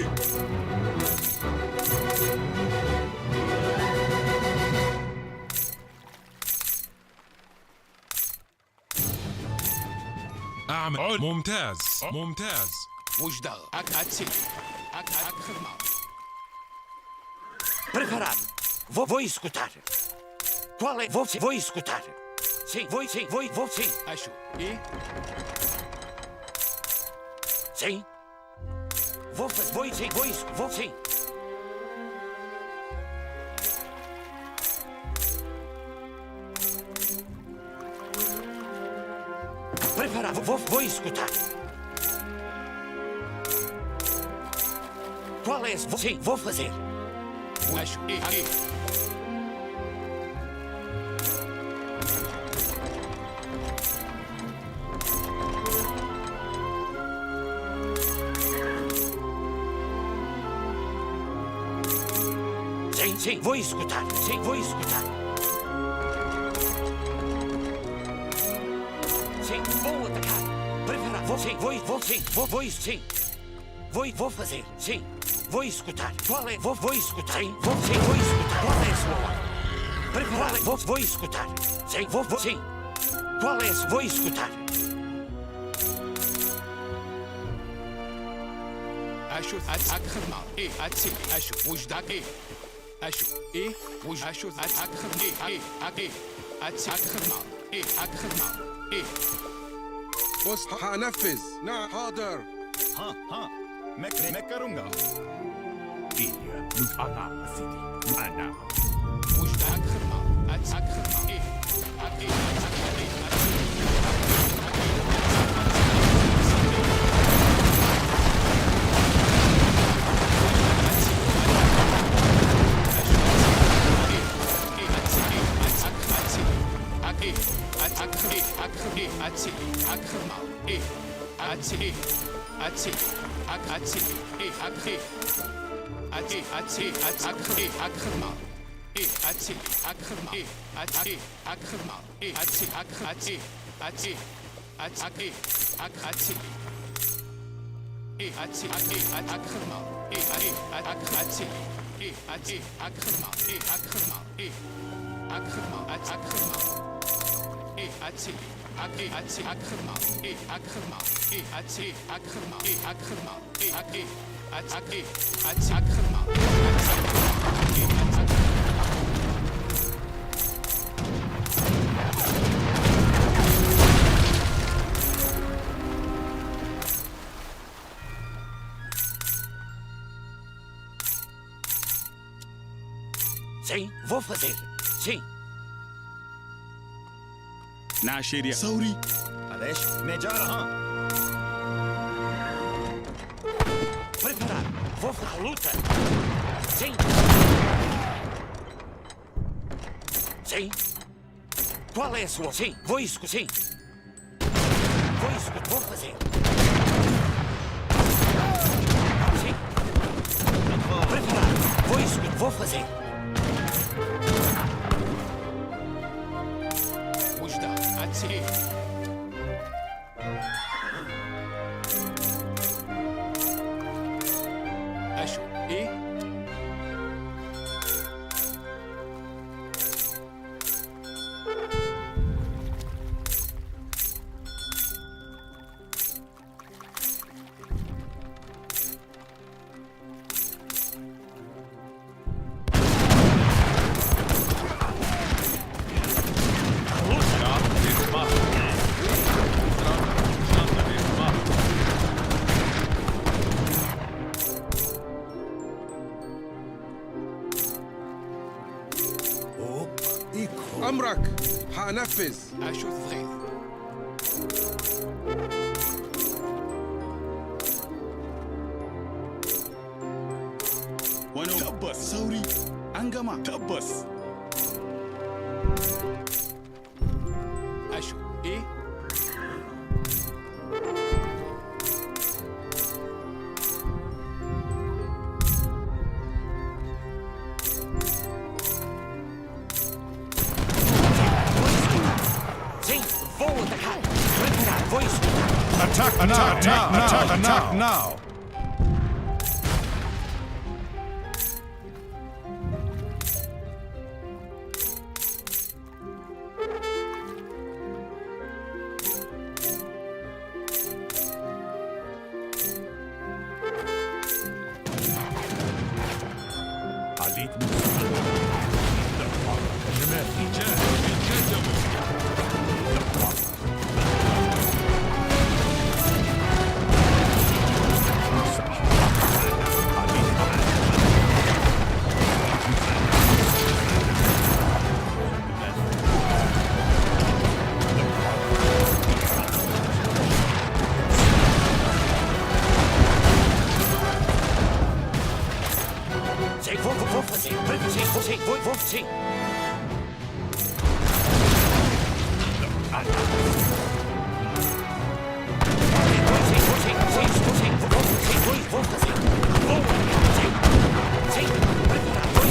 أعمل. ممتاز. ممتاز. وجدة أكسي خدمة. Preparado. Vou escutar. Qual é? Vou escutar. Sim, vou sim. أشو إيه؟ Sim. Vou sim. Preparado. Vou escutar. Qual é? Sim, vou fazer. أشو إيه؟ Sim, vou escutar. Sim, vou escutar. Sim, vou atacar. Preparar. Vou fazer. Sim. Vou escutar. Qual é? Vou escutar. Sim, vou escutar. Qual é a sua ordem? Preparar. Vou escutar. Sim, Qual é? Vou escutar. أشو خدمة. إيه أتسي أشو وجدة إيه؟ أشو إيه؟ أشو خدمة. إيه أتسي خدمة. إيه خدمة. إيه بص هنفذ. نعم حاضر. ها مكرونجا. إيه لوس أنا سيدي أنا. وجدة خدمة. خدمة. إيه Sim, vou fazer. Sim. ناشيريا ثوري. معلش مجارها. Preparar. Vou à luta. Sim. Sim. Qual é a sua? Sim, vou escutar. Sim. Vou fazer. Sim. Preparar. Vou fazer. وجدة أتسي ايه أمرك حأنفذ. اشوف غيظ ونو تبس ثوري أنجما تبس اشوف ايه Sim, vou atacar. Preparar, vou escutar. Attack now! Attack now! عليك Sim, vou fazer. Vou sim. Vou fazer. Sim, preparar, vou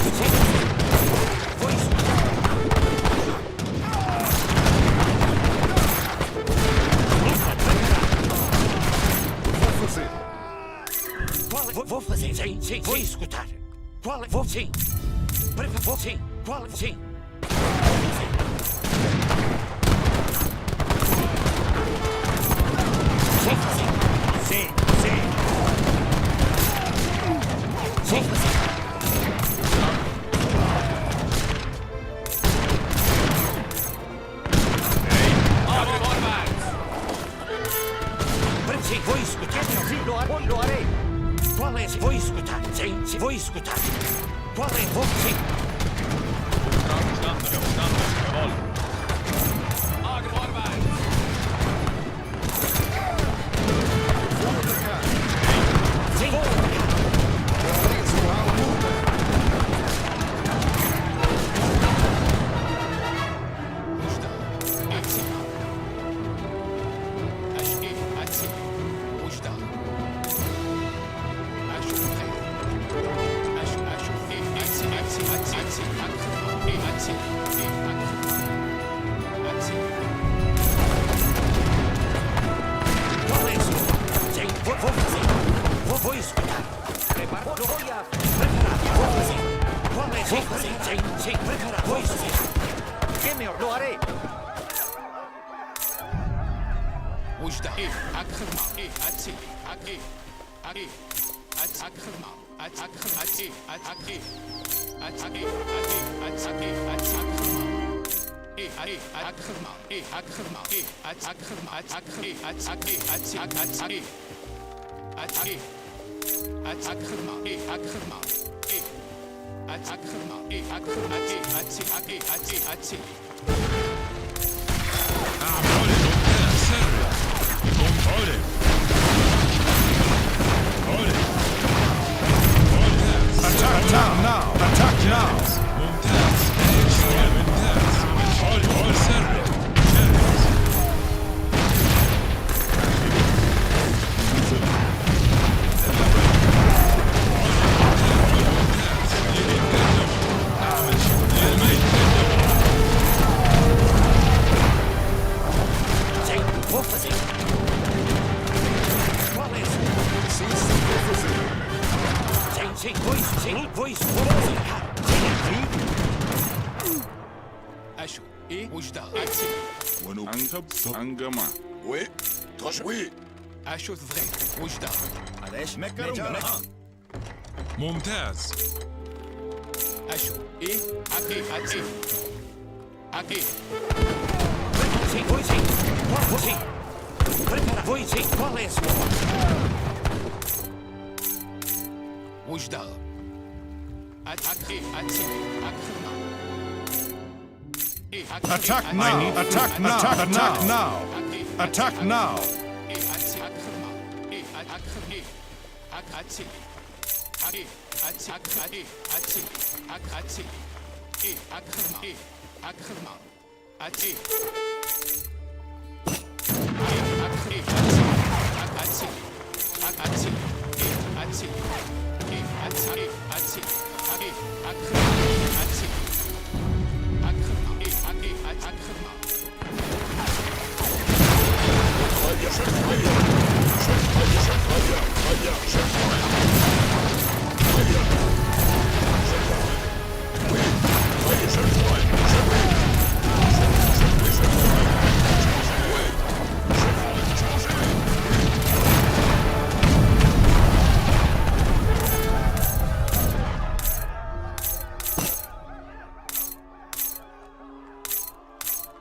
Vou fazer, sim, vou escutar. Qual é? Vou sim. Vou sim. Qual é? Sim. Vou fazer. Sim, sim. Vou fazer. Sim, vou escutar. Sim, lo harei. Qual é? Vou escutar. Sim, vou escutar. Qual é? Vou sim. Sim, vou atacar. Qual é isso? Sim, vou fazer. Vou escutar. Preparar. Vou fazer. Qual é? Vou fazer. Sim, preparar. Vou fazer. Lo harei. وجدة ايه اكخدمة ايه اتسي ايه ايه اكخدمة اكخدمة ايه ايه ايه ايه اكخدمة ايه اكخدمة ايه اكخدمة ايه اتسي ايه اكخدمة ايه اكخدمة ايه اكخدمة ايه اكخدمة ايه اتسي Attack now! Attack now! ممتاز Vou fazer. Qual é? Sim, sim, vou escutar. Acho, e وجدة أتي. أنجما. Oui, très oui. أشو ذغي وجدة. معلش مكرونة. ممتاز. أشو إيه أكي أكي. Sim. Prepara, voi sim. Qual é a sua ordem? وجدة. أكي Attack now! Attack now! Attack now! Attack now!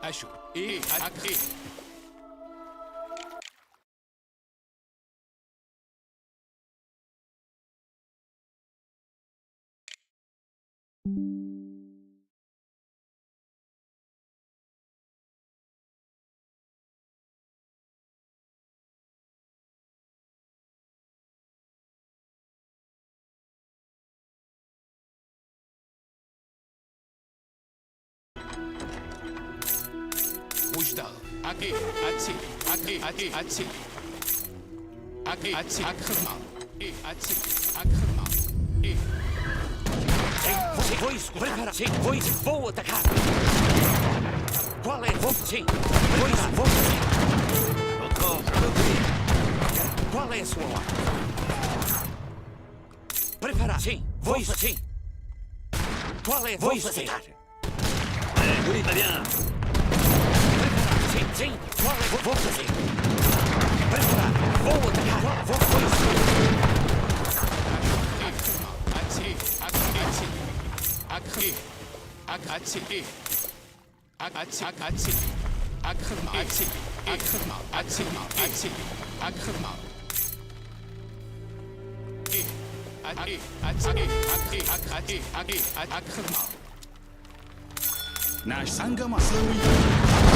أشو إيه أكي وجدة أكي أكخدمة إيه أتي أكخدمة إيه Voi escutar, sim, vou atacar. Qual é? Vou Qual é a sua ordem? Preparar, sim, sim. Qual é? Vou escutar. Oui, très bien. Preparar, sim, qual é? Vou fazer. Preparar, vou atacar. Vou Nash Sangama Suri.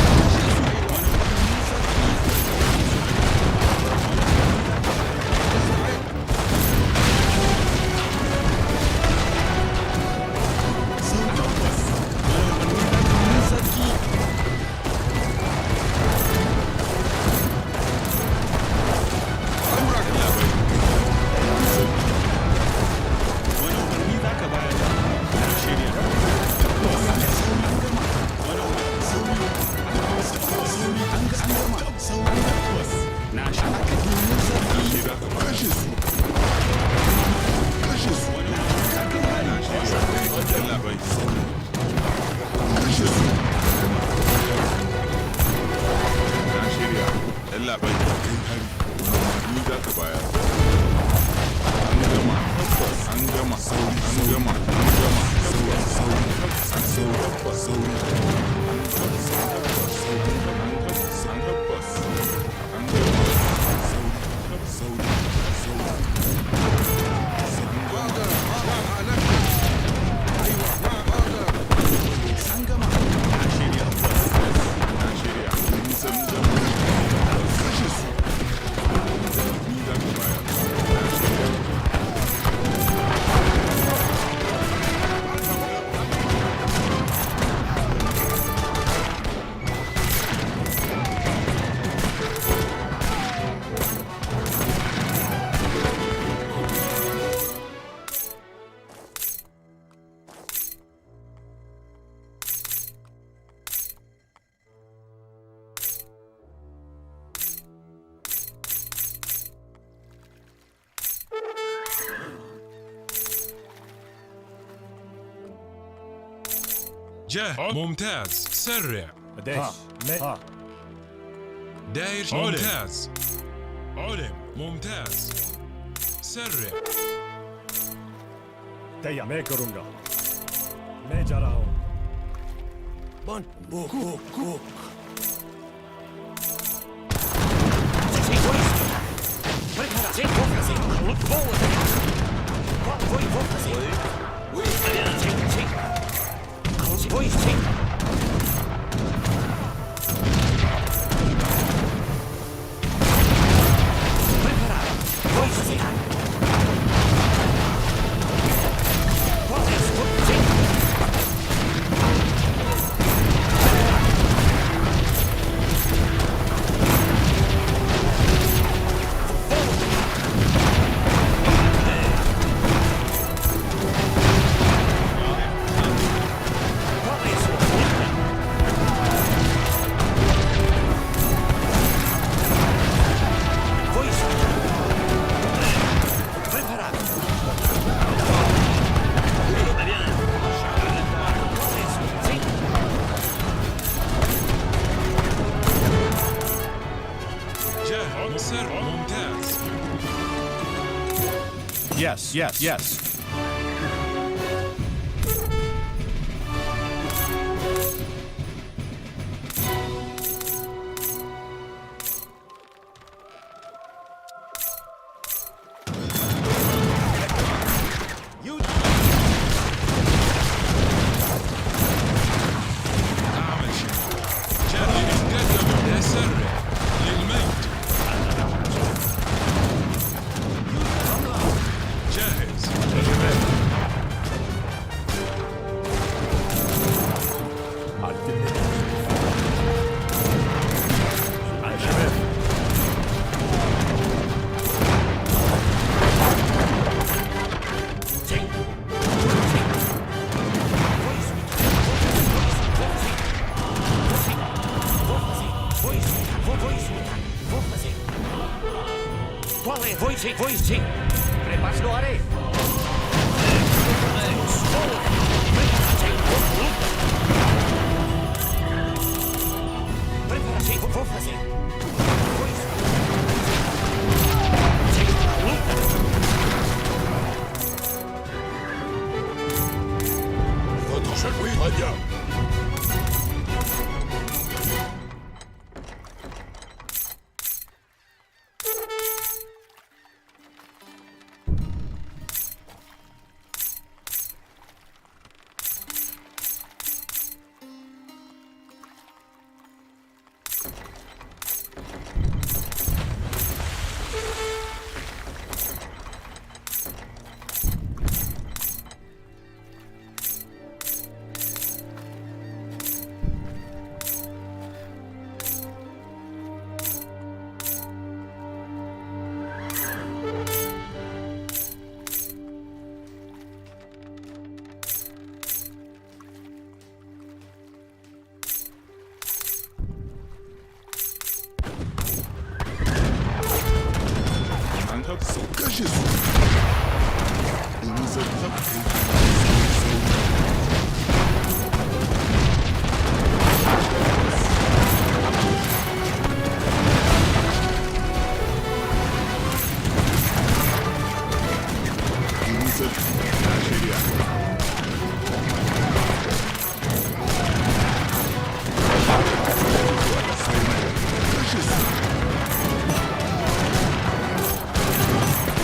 ممتاز سرع داش داير ممتاز علم ممتاز سرع تيا मैं करूंगा मैं जा रहा हूं Bon, cook, cook, cook. Prepara-se, vou fazer. Vou fazer. Oui. Sim. Vou sim. Preparado. Vou fazer. Qual é a sua? Sim. Yes. Vou sim. Prepare-se no areia. Prepara-se, vou fazer. Votre chef, oui, très bien. Cachez-vous. Et nous attraperons.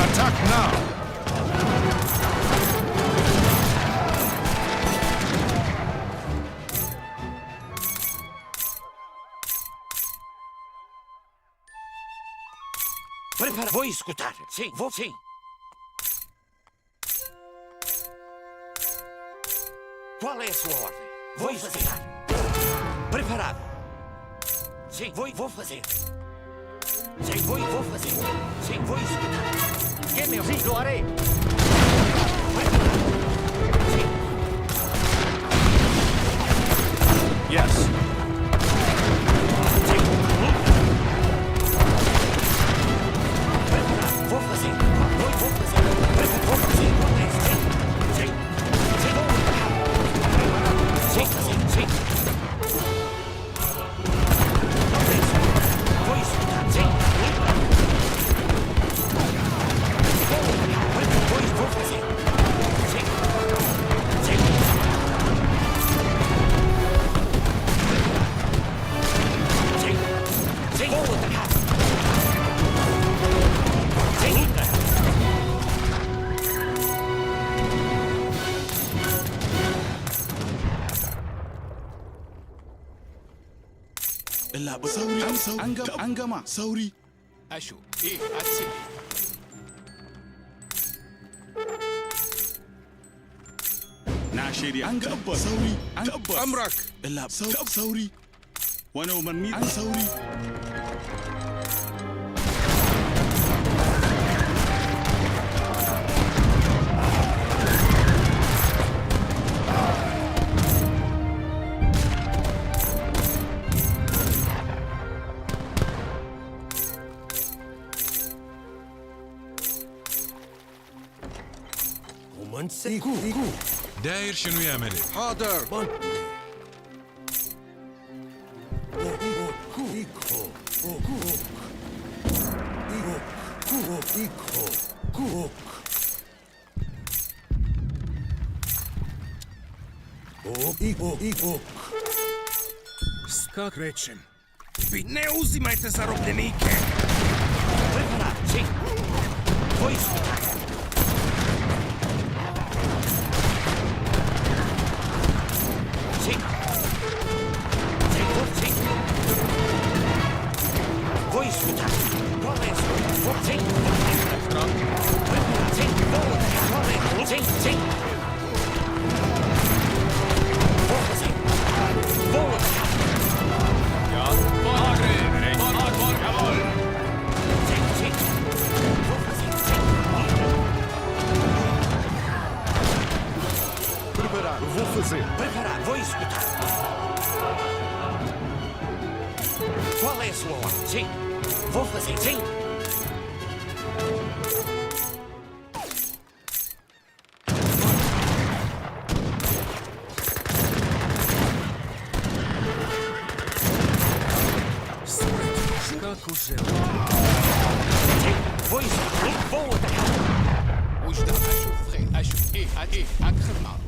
Attack now! Prepara. Vou escutar. Sim, vou sim. Qual é a sua ordem? Vou escutar. Preparado. Sim, vou fazer. Sim, vou fazer. Sim, vou escutar. Que meu sim, lo haré. Sim. Yes. Sim. Preparado. Vou fazer. Vou fazer. Vou fazer. Sim. Sim. Sim. Vou fazer. لا سوري أنجما سوري أشو إيه أتسي ناشيري أنجبر سوري أنجبر أمرك لا سوري وأنا ومنميت سوري داير شنو يا ملك؟ حاضر Как речем? Не uzimajte zarobljenike! Preparati! Vojsku! Sì! Sì! Vojsku! Quale Sì! Preparati! Quale Sì! Sì! Vou fazer. Preparar, vou escutar. Qual é a sua ordem? Sim. Vou fazer, sim. Как уже? Sim. Vou escutar. Vou atacar. وجدة أشو إيه أكخذ معه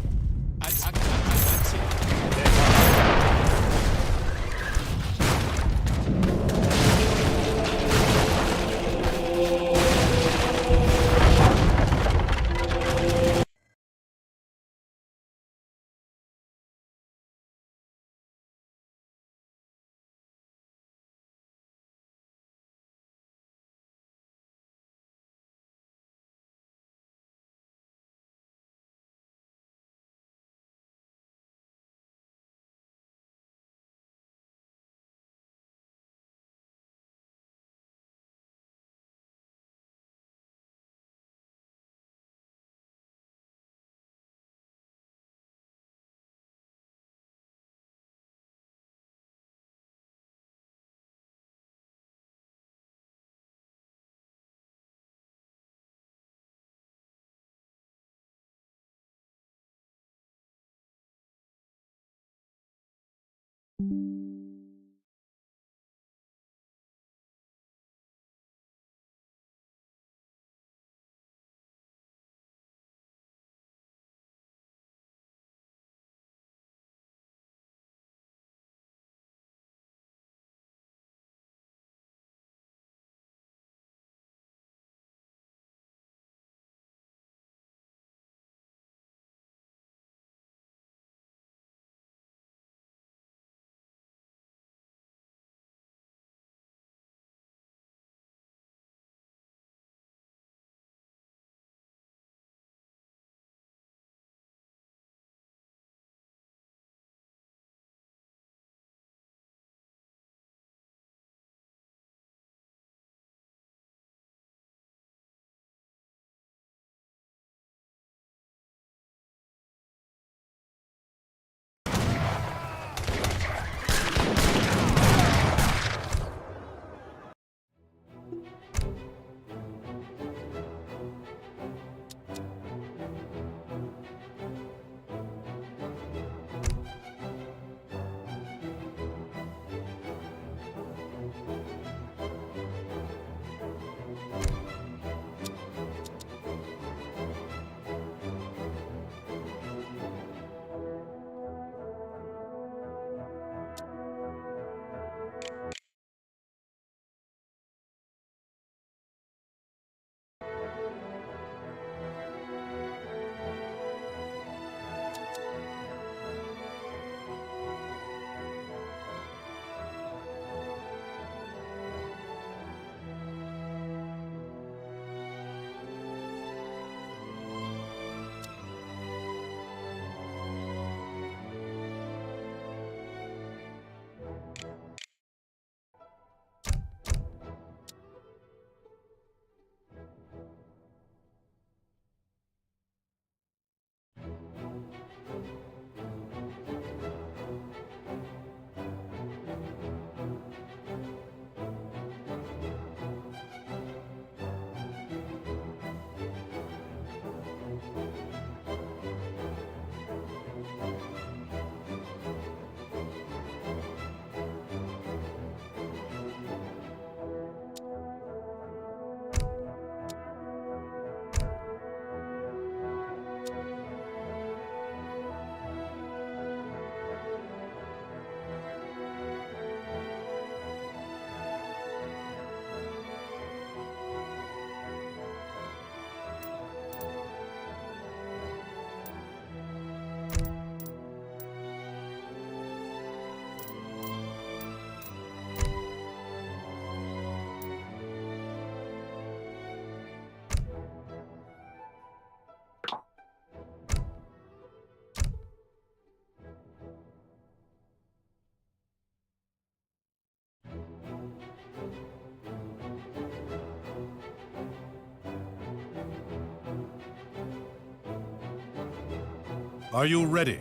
Are you ready?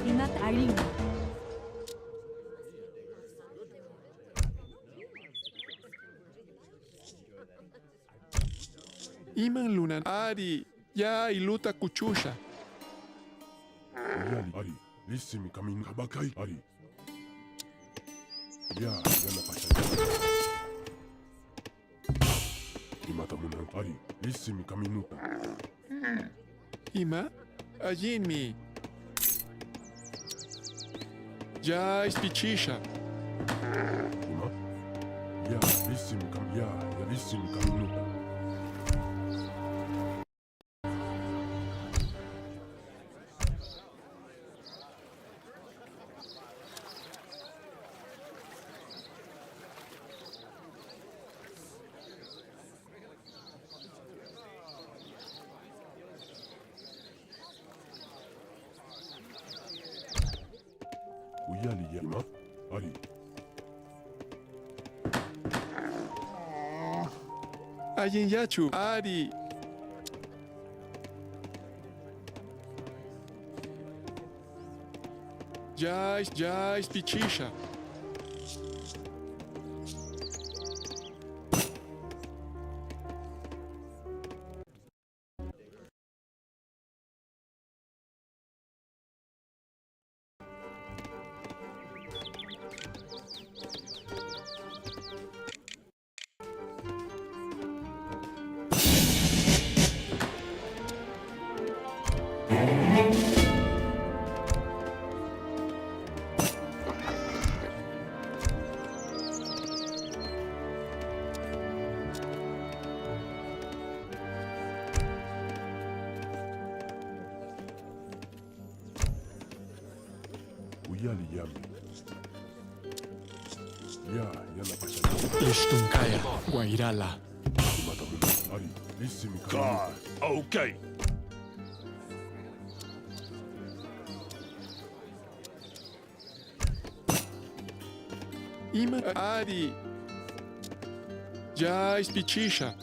Inat aling. Iman lunan Ari, ya iluta kuchusha. Yali Ari, lissimi kamin kabakai Ari. Ya, yana pasha. Imata munan Ari, lissimi kaminuta. Ima, ajinmi. Ya ispichisha. Ima? Ya, lissimi kaminuta. Uyali Yama, Ari. Ajin yachu, Ari. Ya ispichisha. Uyali Yami. Ya, yana pasha. Ishtunkaya, Guairala. Imata munan Ari, lissimi kaminuta. Okay. Ima Ari. Ya ispichisha.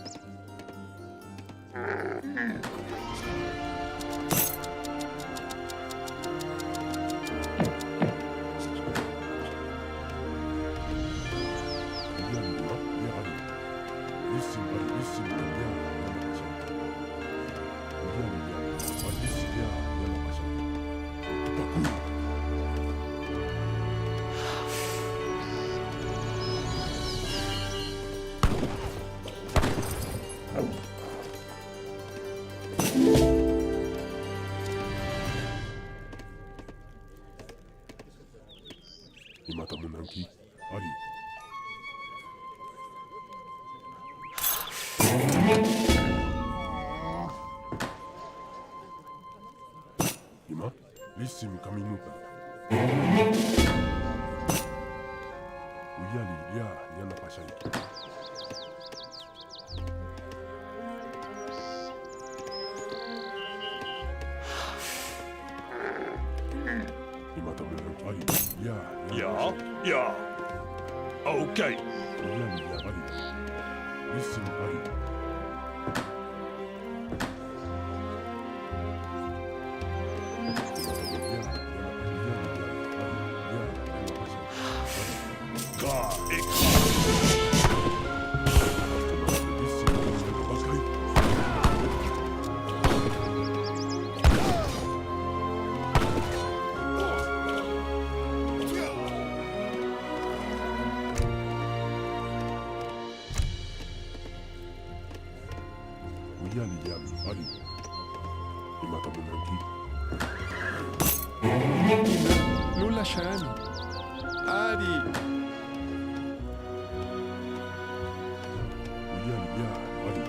Uyali Yama, ya Ari. Lissimi Ari, lissimi kaminuta. Yana pasha. Uyali Yami, Ari lissimi yana pasha. Bakuri. Imata munanki, Ari. Ima, lissimi kaminuta. Uyali yana pasha. Imata munanki, Ari. Ja. Okay. Uyali Ari. Lissimi Ari. Ka, ik ga. Uyali yami, ari. Imata munanki. Lula Shami. Ari. Uyali ya, ari.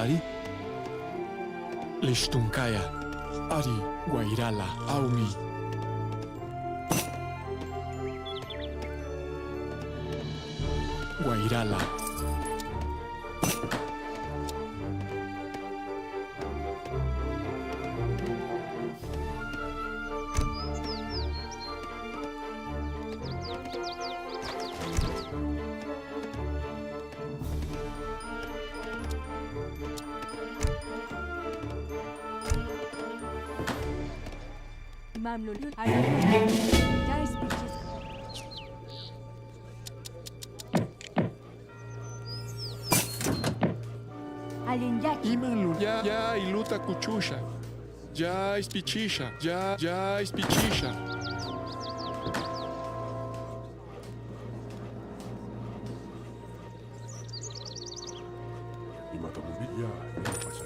Ari. Lishtunkaya. Ari. Guairala. Aumi. Guairala. Mamlul. Jai speeches. Alien Yaki. Imanlu. Ya iluta kuchusha. Ya ispichisha. Ya ispichisha. Imata mundi ya, yana pasha.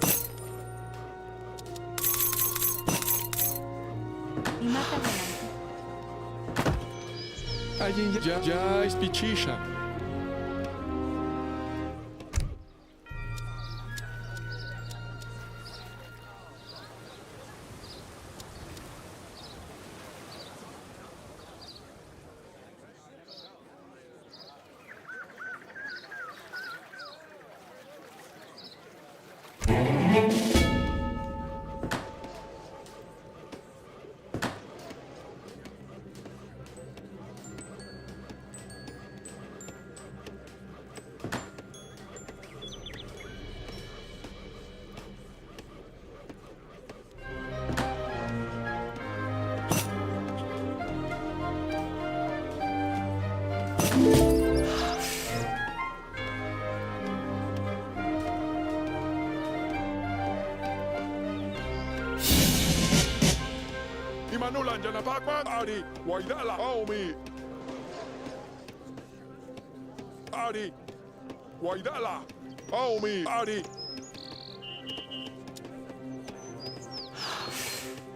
Imata Guananki. Alguien ya ispichisha. Imanulan jana pakman, ari. Waidala, aumi. Ari. Waidala, aumi. Ari.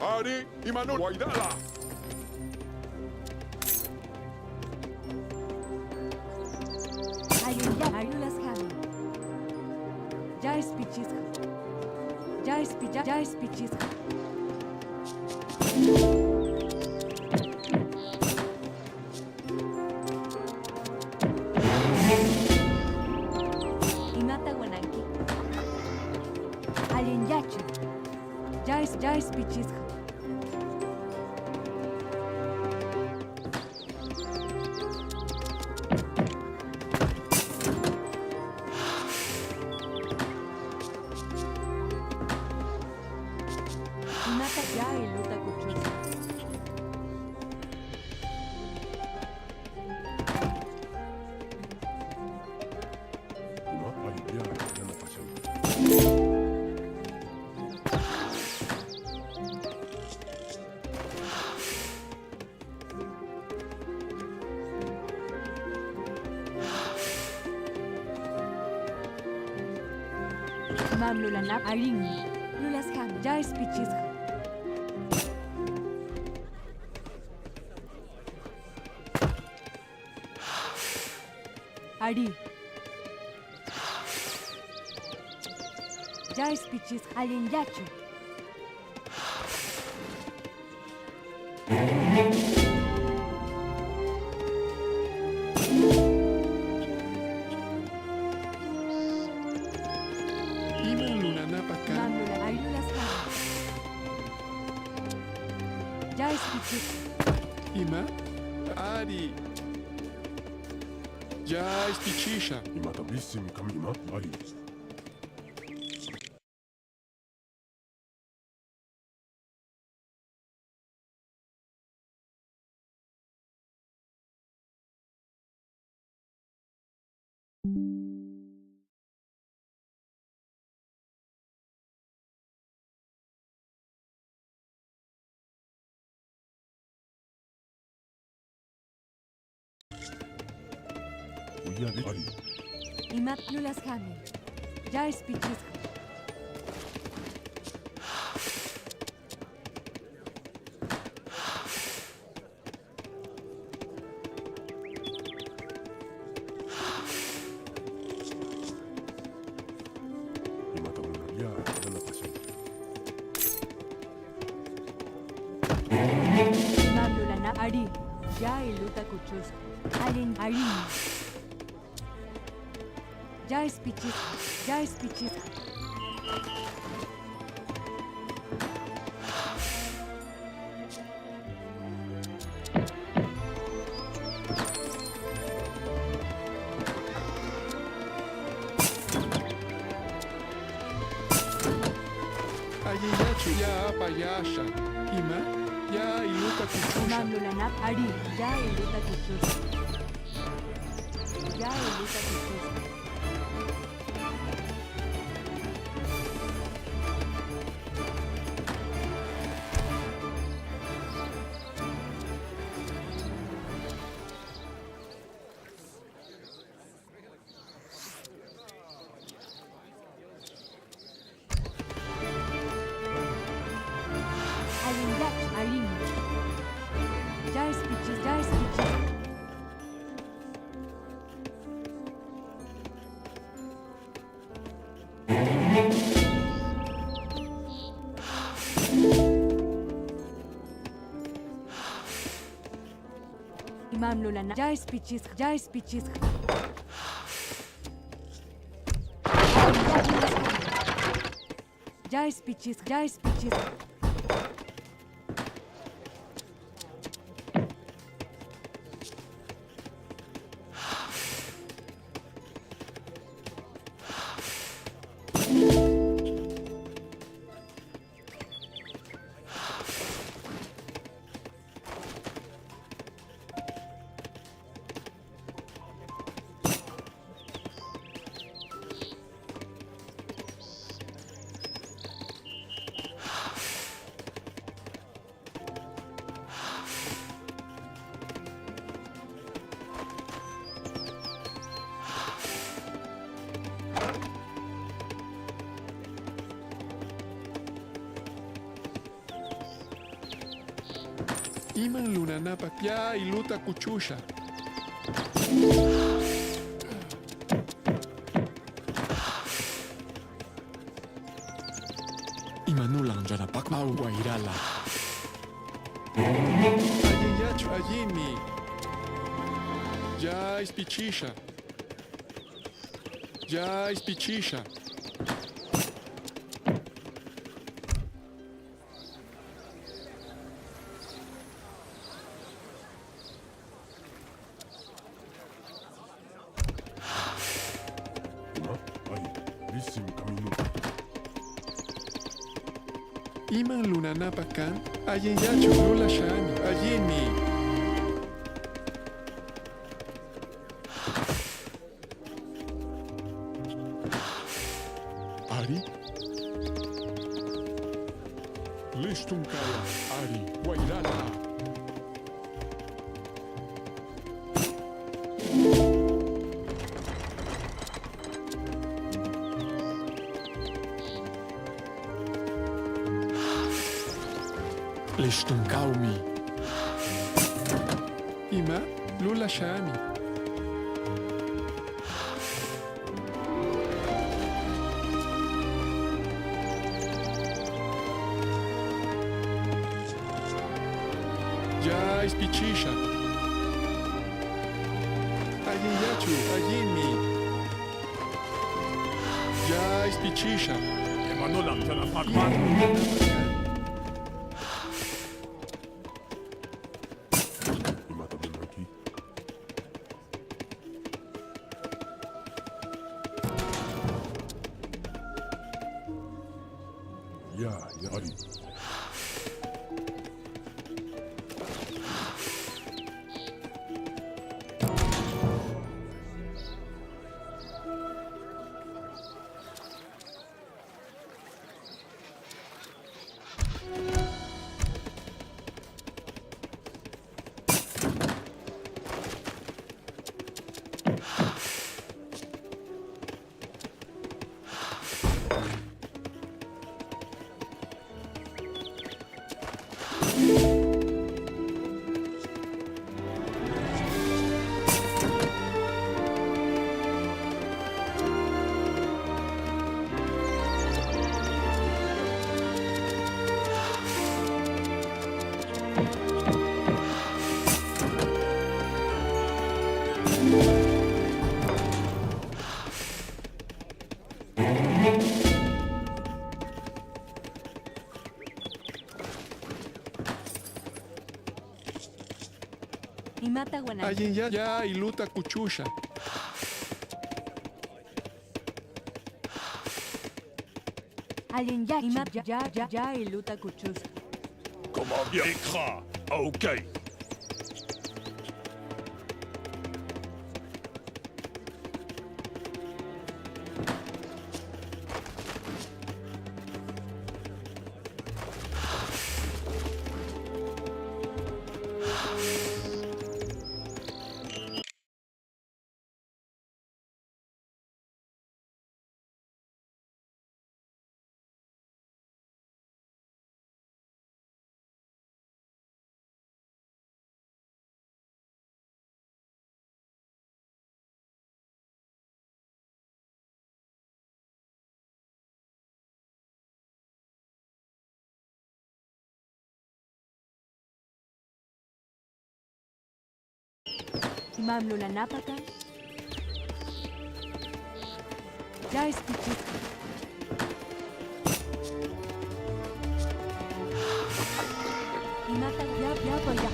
Ari, Imanul, Waidala. Alien Yaki. Alulas Hami. Jai speeches. Jai speeches. Imata Guananki. Alien Yachi. Jai speeches. Imata ya iluta kuchusha. Ima, ari ya, yana pasha. Mamlulanap Aring. Lulas Ham. Jai speeches. Adi. Jai speeches. Alien Yachu. Imanlu nanapaka. Mamlula Alulas Ham. Jai speeches. Ima. Ari. Ya ispichisha. Imata bissim kamima, ari. Ayyade Ari. Imat lulas kami. Jai speeches. Ya, yalla passion. Imam lulana adi. Jai luta kuchus. Alin arini. Jai speeches. Jai speeches. Ayiyachu ya payasha. Ima ya iluta kuchusha. Imam lulana adi. Jai luta kuchus. Jai luta kuchus. Alin yak arini. Jai speeches. Jai speeches. Imam lulana. Jai speeches. Jai speeches. Jai speeches. Jai speeches. Iman lunanapa pia iluta kuchusha. Imanulang jana pakmau wairala. Ayiyachu ayini. Ya ispichisha. Ya ispichisha. Ari. Listen kamino. Iman lunanapa kan. Ayiyachu lula shani. Ayini. Ari? Listum kaya. Ari. Wairala. Listum kaumi. Ima lula shani. Ya ispichisha. Ayiyachu ayini. Ya ispichisha. Emanulang jana pakman. Imata Bunaki. Ya, Ari. Y mata guanay. Allin ya y luta cuchucha. Alien ya y mata ya y luta cuchus. Comment bien écran. Ok. Imam luna napaka. Ya es pichit. Y mata ya vaya.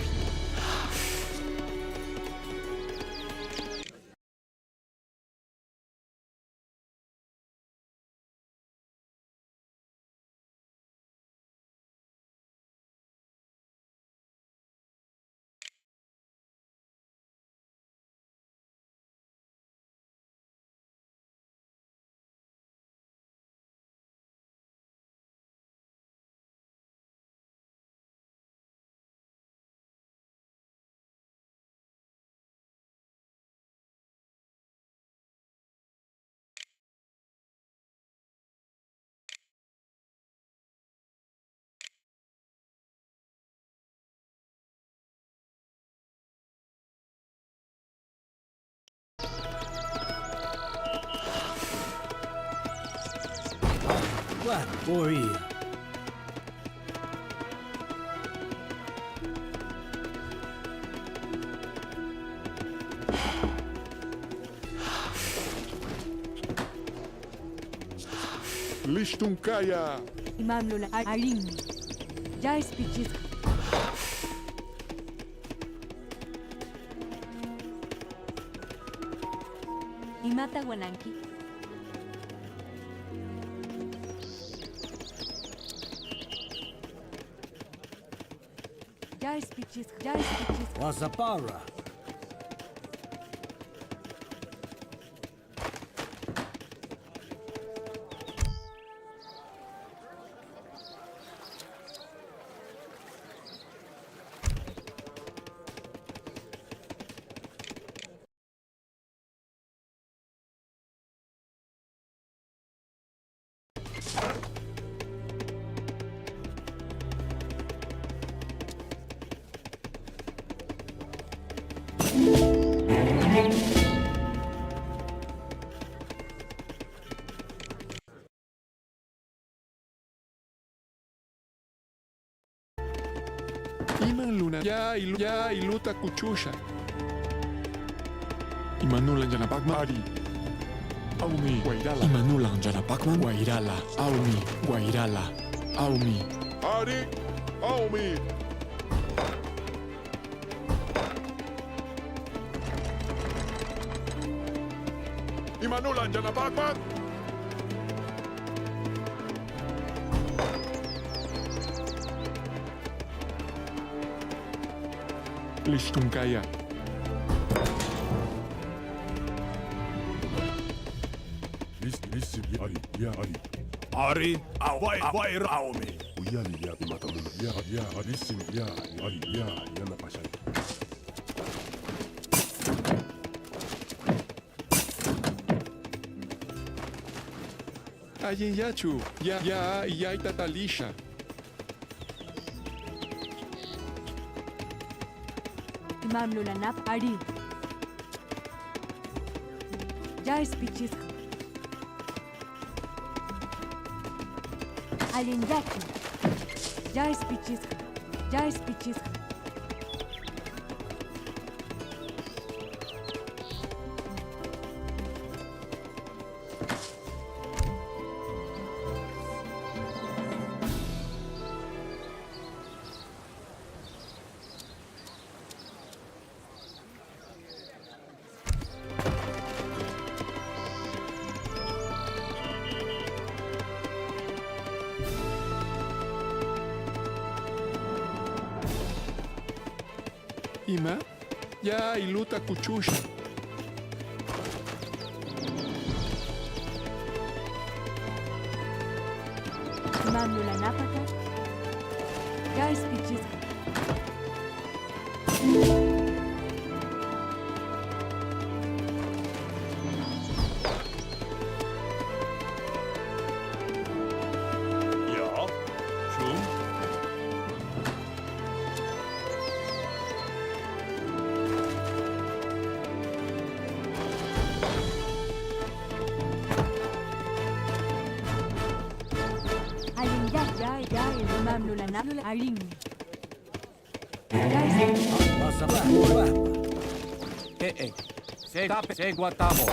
What boy? Lishtunkaya. Imam luna arin. Ya es pichit. Y mata guananki. Ya es pichit. Wazapara. Iman luna ya y luta cuchucha. Imanulan jana pakman. Ari. Aumi. Guairala. Imanulan jana pakman. Guairala. Aumi. Guairala. Aumi. Ari. Aumi. Imanulan jana pakman. Lishtunkaya. Listen, Ari, ya Ari. Ari, vai raumi. Uyali ya matamuna. Ya, listen, ya Ari, ya napashan. Ayin yachu. Ya tatalisha. Imam Lulanap Adi. Ya speeches. Alin yachu. Ya speeches. Ya speeches. Ima, ya iluta kuchusha. Imam Lulanapaka. Ya speeches. Ja. Schon. Alin ya Imam Lulanap Arin. Ya Se guatamo.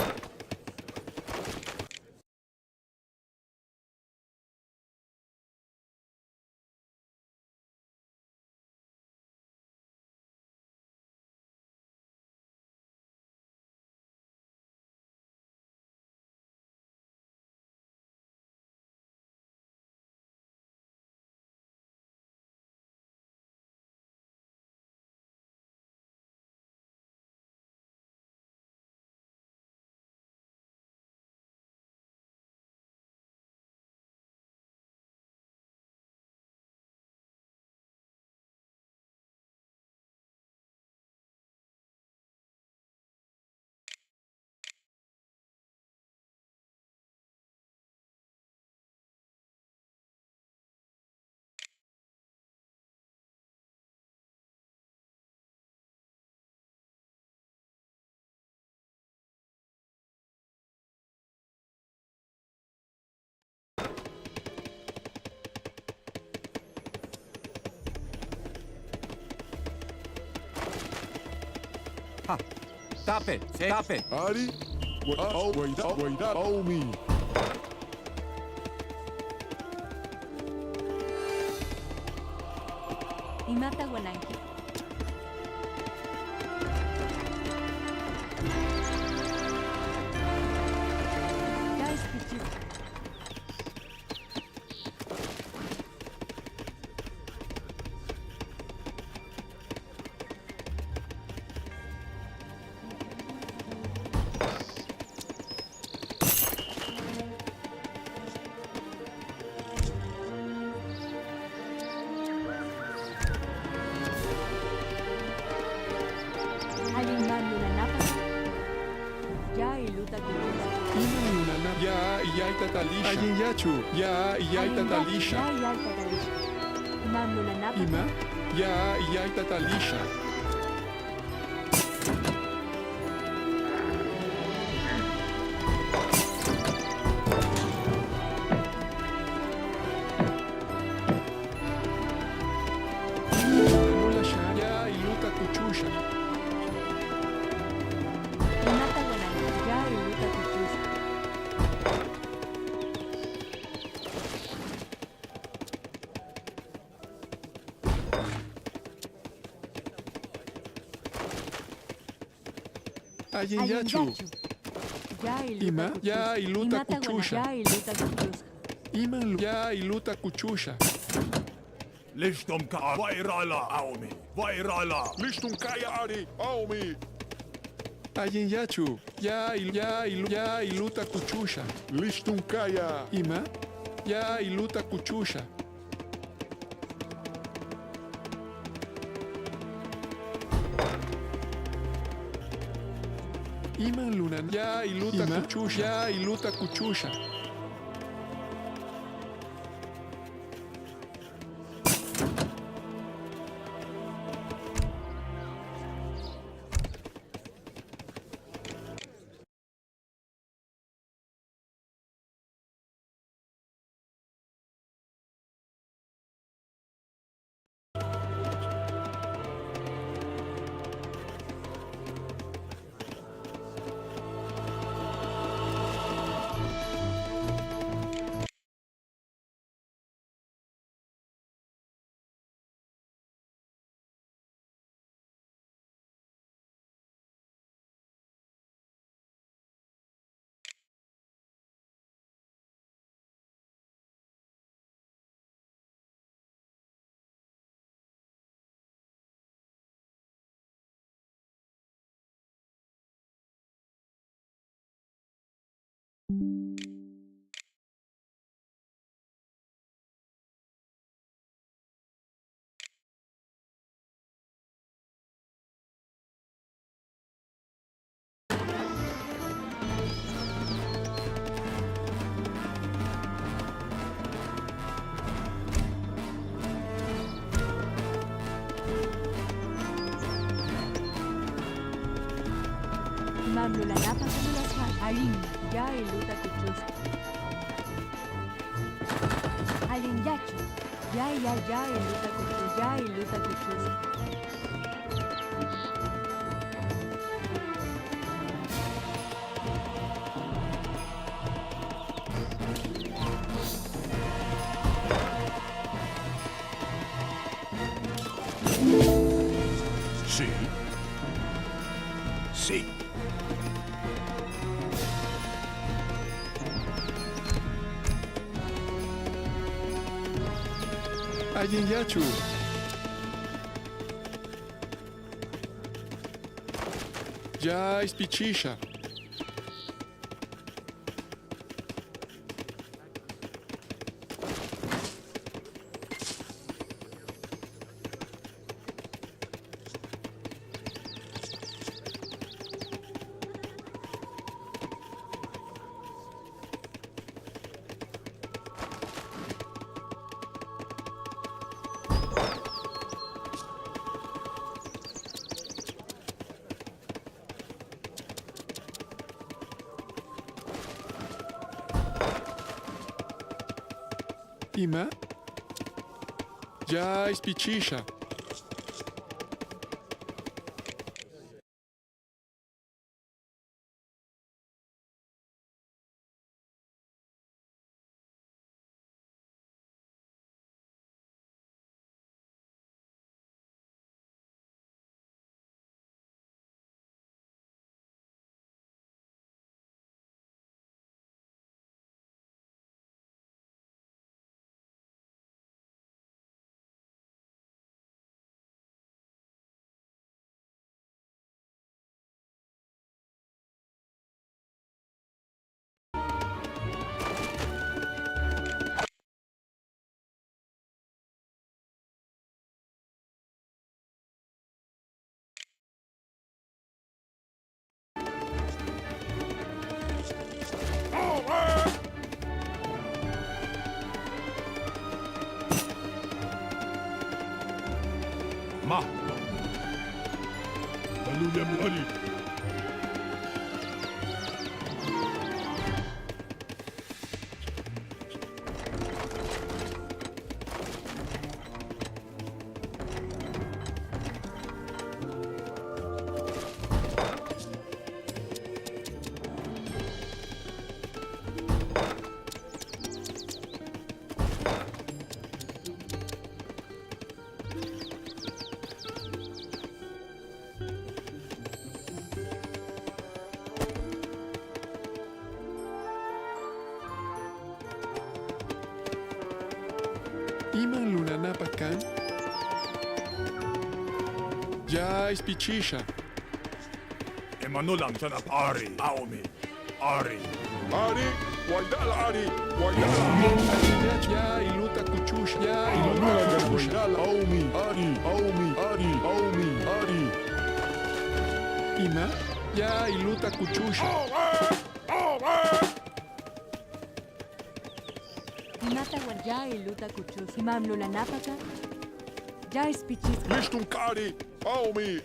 Stop it. Stop it. Ari, wait up, oh me. Imata Guananqui. Ya speeches. Alin Imam Lulanapaka. Ya iluta kuchusha. Ya tatalisha. Ayin yachu. Ya tatalisha. Ya tatalisha. Imam Lulanapaka. Ima, ya tatalisha. Ya iluta kuchusha. Imata Guananqui. Ya iluta kuchusha. Ayin yachu. Ima, ya iluta kuchusha. Ya iluta kuchusha. Ya iluta kuchusha. Lishtum ka vairala aumi. Vairala. Lishtum kaya ari, oh me. Ayin yachu. Ya iluta kuchusha. Lishtum kaya. Ima, ya iluta kuchusha. Iman lunan, ya iluta kuchusha. Ya iluta kuchusha. Mamlulanapa Kamulasman. Alin, ya iluta kuchus. Alin yachu. Ya iluta kuchus. Ya iluta kuchus. Sí. Sí. Alguien yachu. Ya ispichisha. Ima? Ya ispichisha. Ma. Hallelujah, Ali. Iman lunanapakan. Ya ispichisha. Emanulam sana Ari. Aomi. Ari. Ari, guaidala Ari, guaidala. Ya iluta kuchush, ya iluta kuchush. Aomi, Ari, Aomi, Ari, Aomi, Ari. Ima, ya iluta kuchusha. Imata ya iluta kuchus. Mamlulanapa ka. Ya ispichis. Lishtun kari, Aomi,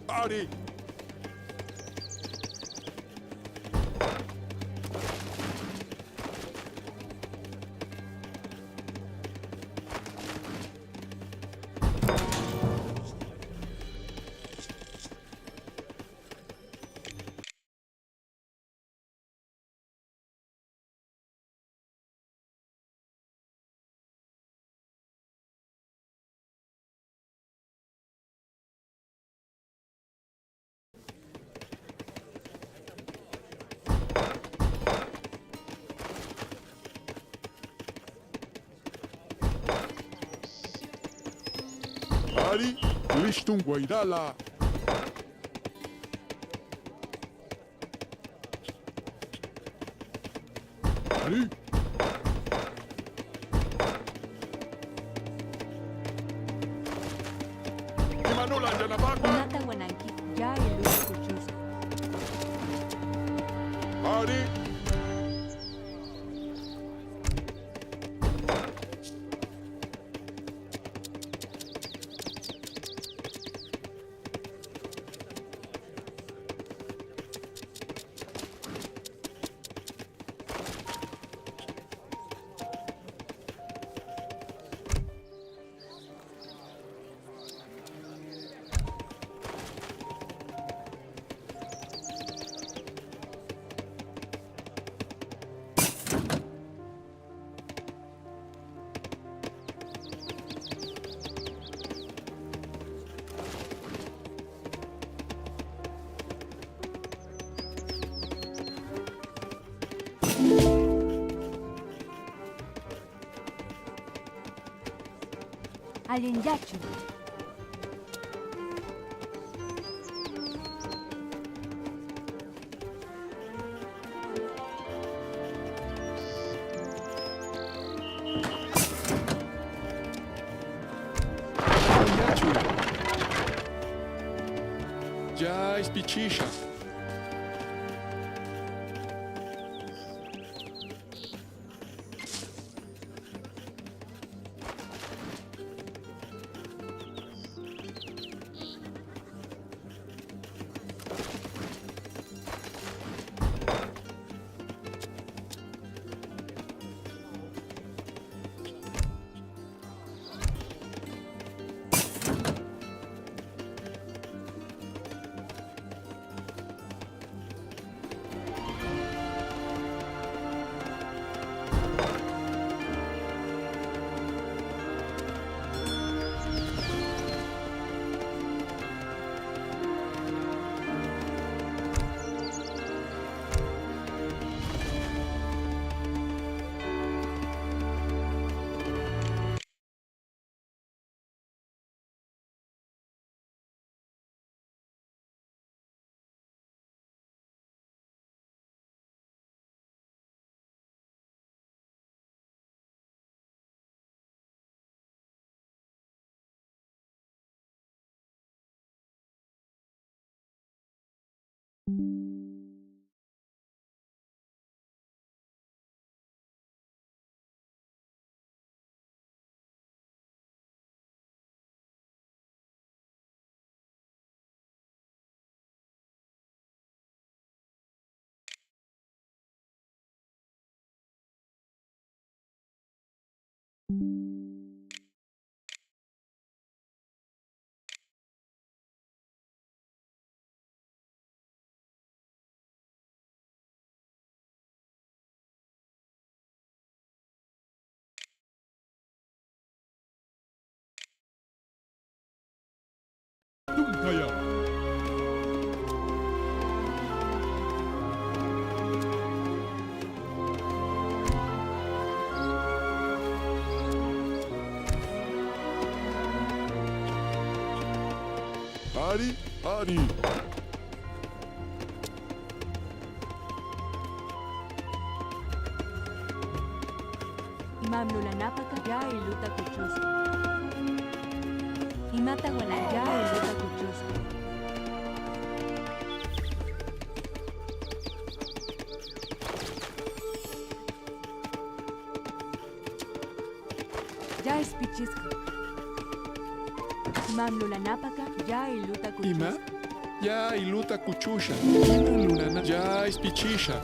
Ari. Ari, listum guaidala. Ari. Imanula janabaka. Imata wananki. Ya iluta kuchus. Ari. Alien Yachu. Ya es pichicha. Dunkaya. Ari, Ari. Imam Lulanapaka ya y luta kuchusku. Imata ya y luta kuchusku. Ya es pichisco. Imam Lulanapaka ya y luta kuchusku. Ima? Ya y luta cuchucha. Ima lunana. Ya es pichicha.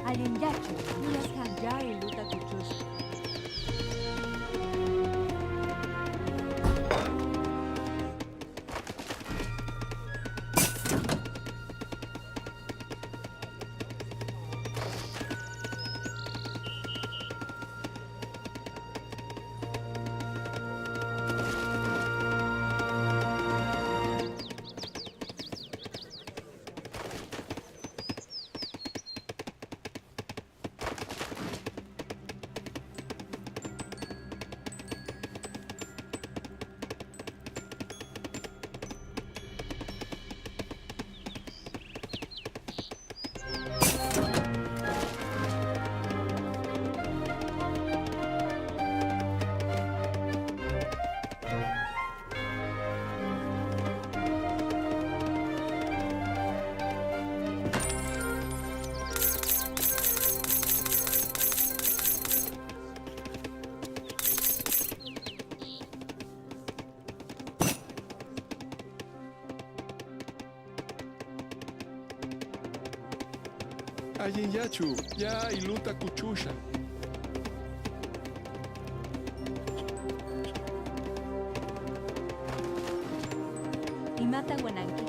Alien Yachu, Lulaskan ya y luta kuchusku. Ayin yachu, ya iluta kuchusha. Imata Guananqui.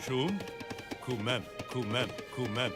Shum, kumem, kumem, kumem.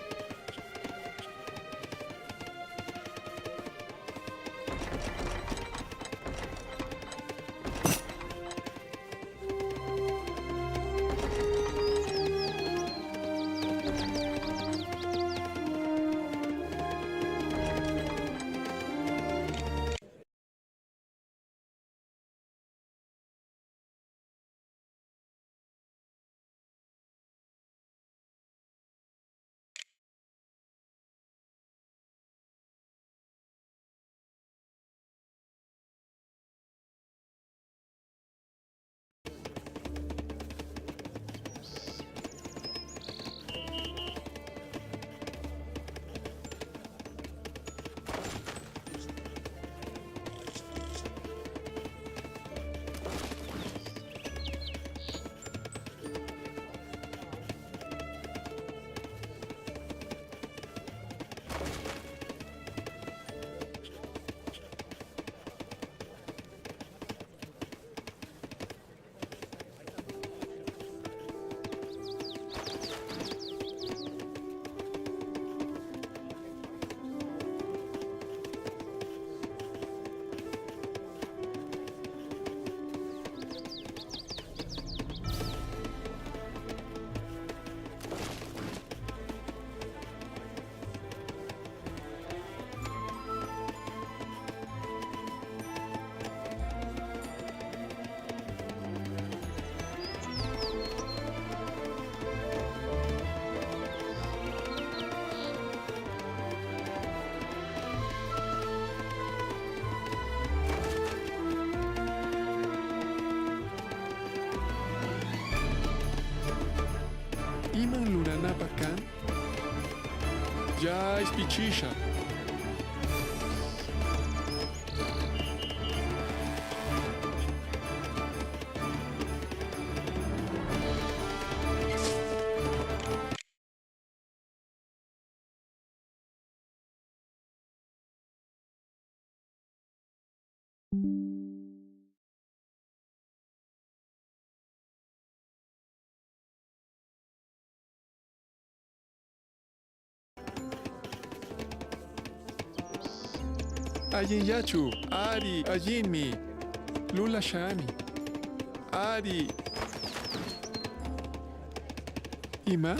Iman lunanapakan. Ya ispichisha. Ayin yachu, Ari, Ayinmi, Lula Shami, Ari. Ima?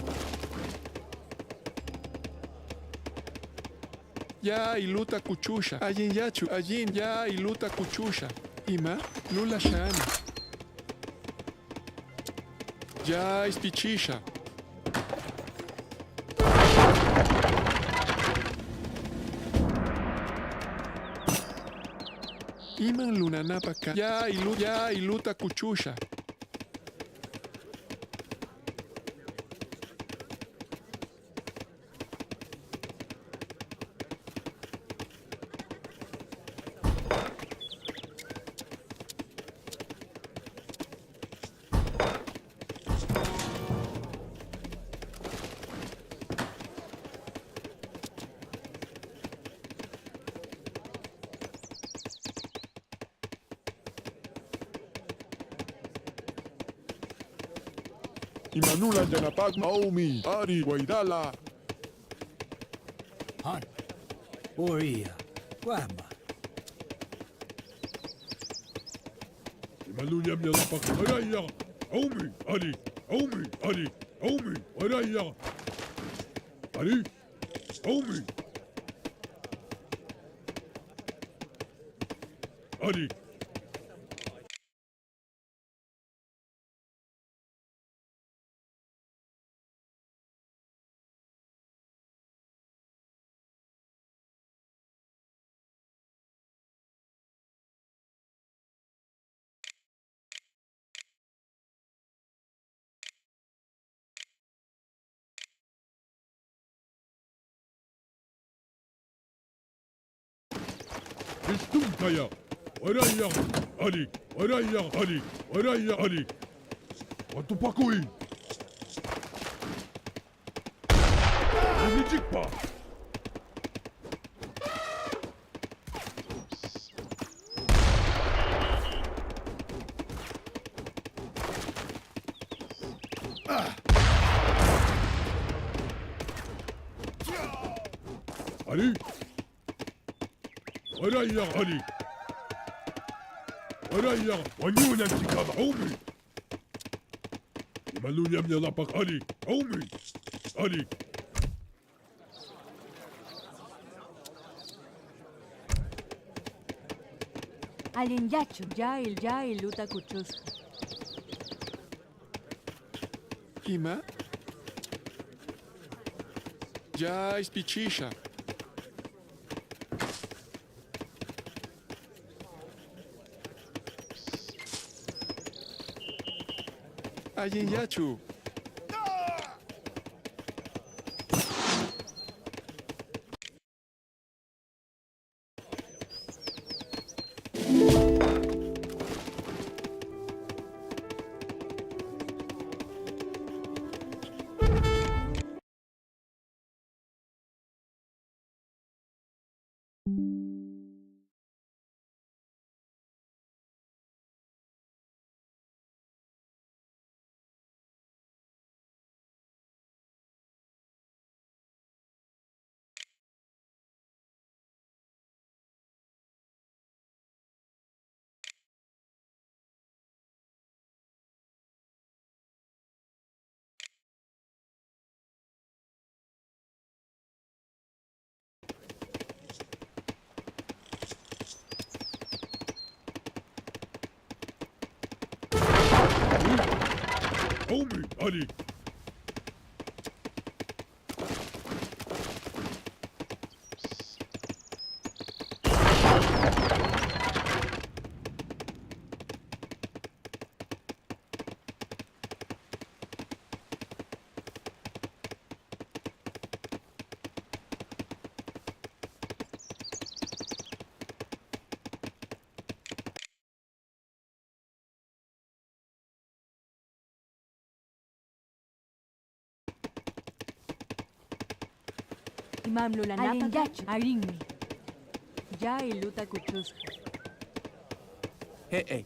Ya iluta kuchusha. Ayin yachu, Ayin ya iluta kuchusha. Ima? Lula Shami. Ya ispichisha. Iman lunanapaka. Ya iluta kuchusha. Imanula Janapak Naomi, Ari, Guaidala. Han. Oia. Guama. Imalunya Mialapak, Araya, Naomi, Ari, Naomi, Ari, Naomi, Araya. Ari, Naomi. Ari. Istumkaya, Araya, Ari, Araya, Ari, Araya, Ari. Watupakui. Nijikpa. Ari. Araya, Ari. Araya, wanyuna chikaba, Omi. Imalunya Mialapak, Ari, Omi, Ari. Alin yachu. Jail luta kuchusqa. Ima? Ya es pichisha. Allin yachu. Omi, Ari. Imamlo la napa. Arinmi. Jail luta kuchusqa. Hey.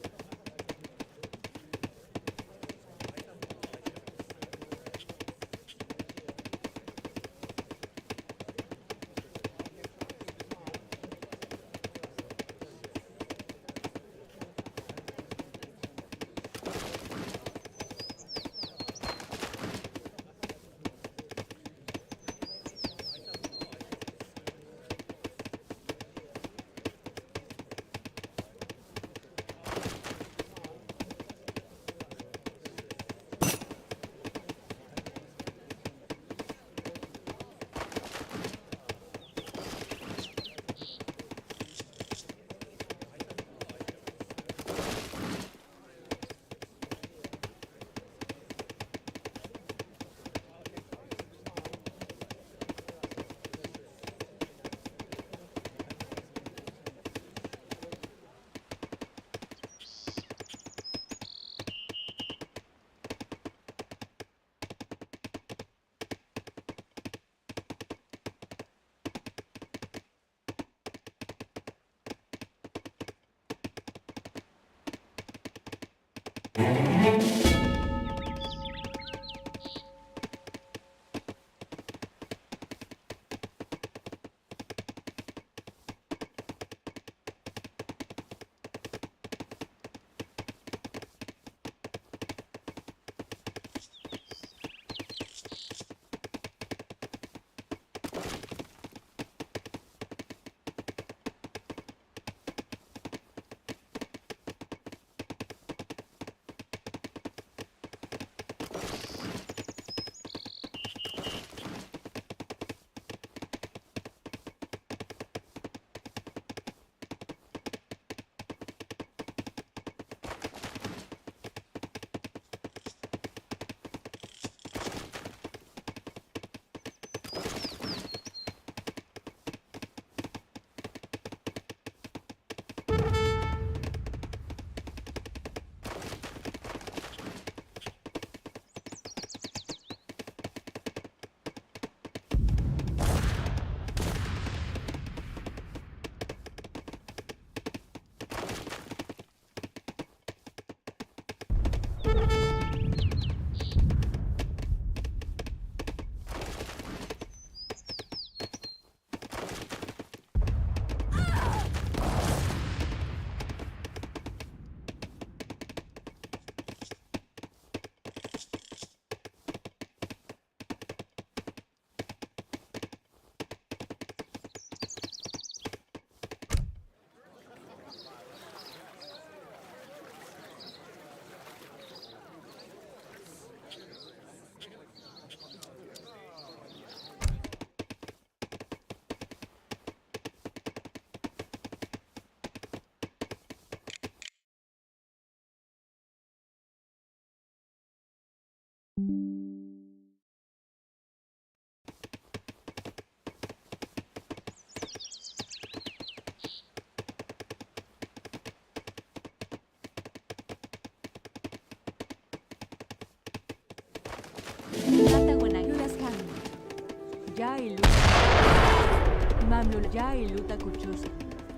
Mamlula Jai Luta Kuchus.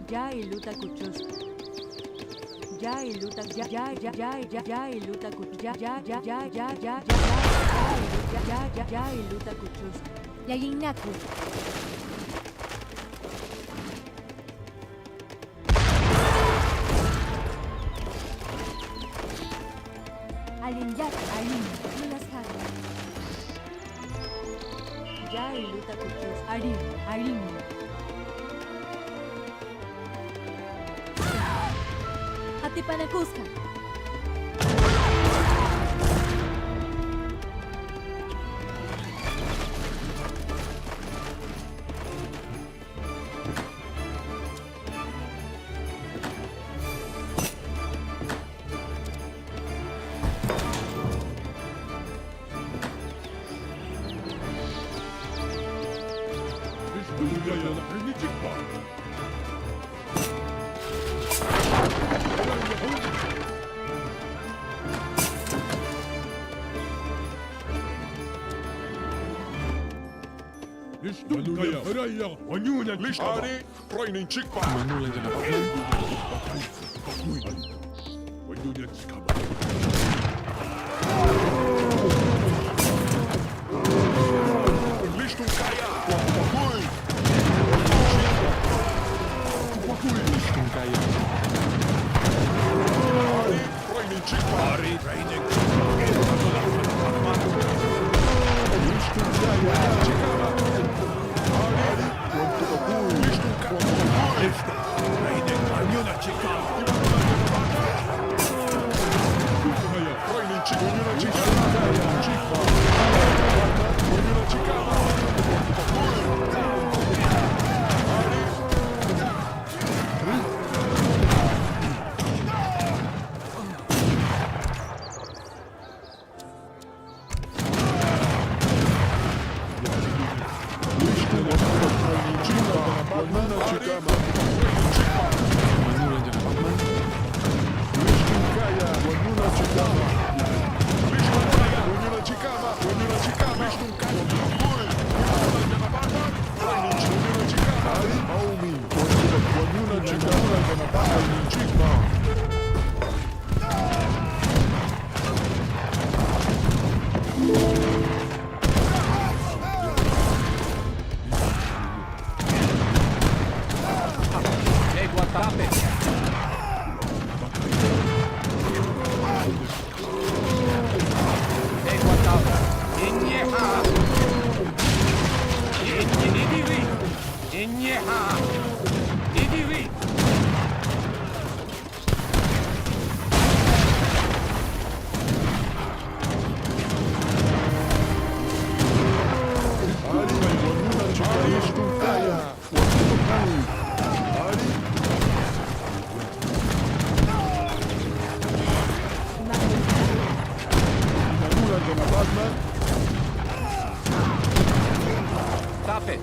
Jai Luta Kuchus. Jai Luta Jai Luta Kuchus. Jai Luta Kuchus. Yaginaku. Alinyak Alin Lunaskar. Jai Luta Kuchus. Arin. Hati Panakuska. Listari, training chikpa. Listum kaya. Listum kaya. Training chikpa. Training. Listum kaya. Chikama. Stop it.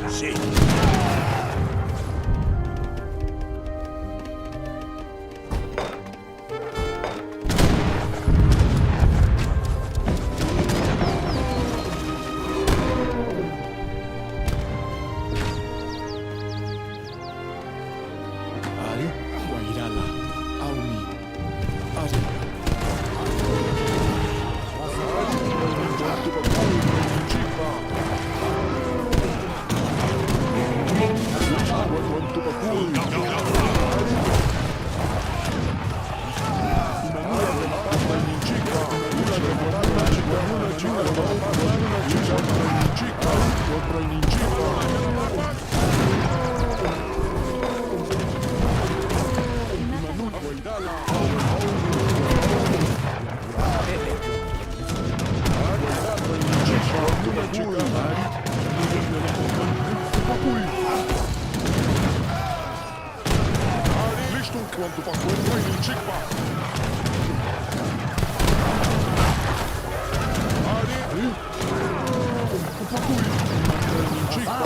Sí. Ari, Wairala, Aumi, Ari. Quanto para coisa em Chipa. Ali. Chipa.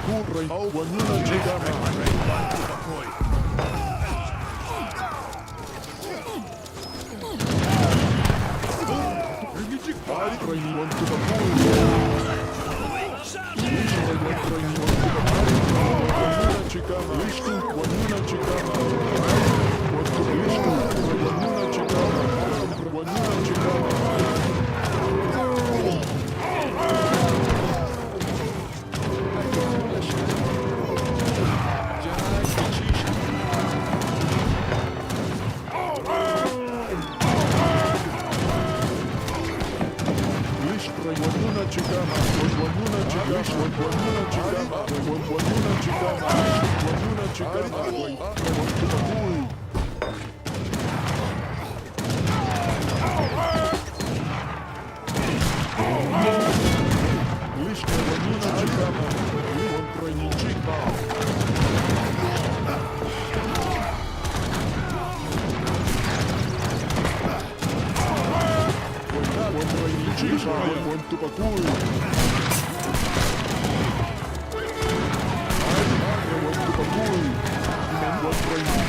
покурой, ванина чигама. Ари крайний вон туда ванина чигама. Лишку, ванина чигама. Вот туда лишку, ванина чигама. Ванина чигама. Ванюна чигама, ванюна чигама, ванюна чигама, ванюна чигама, ванюна чигама, ванюна лишка ванюна чигама, вон тройни чигама. Вон тройни чигама, вон тупакуй. Вон тупакуй. Вон тройни.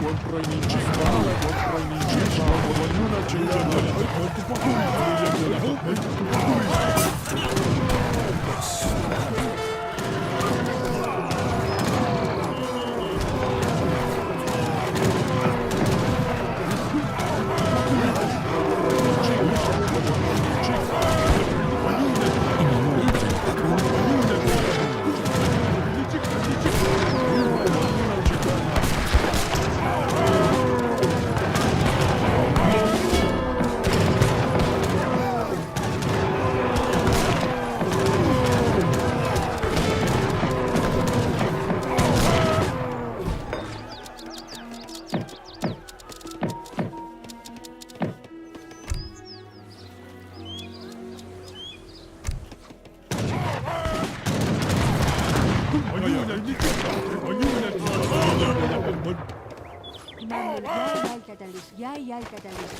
Вон тройни чигама, вон тройни чигама, ванюна чигама. Вон тупакуй. Вон тупакуй.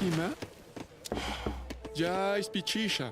Ima? Já espichicha.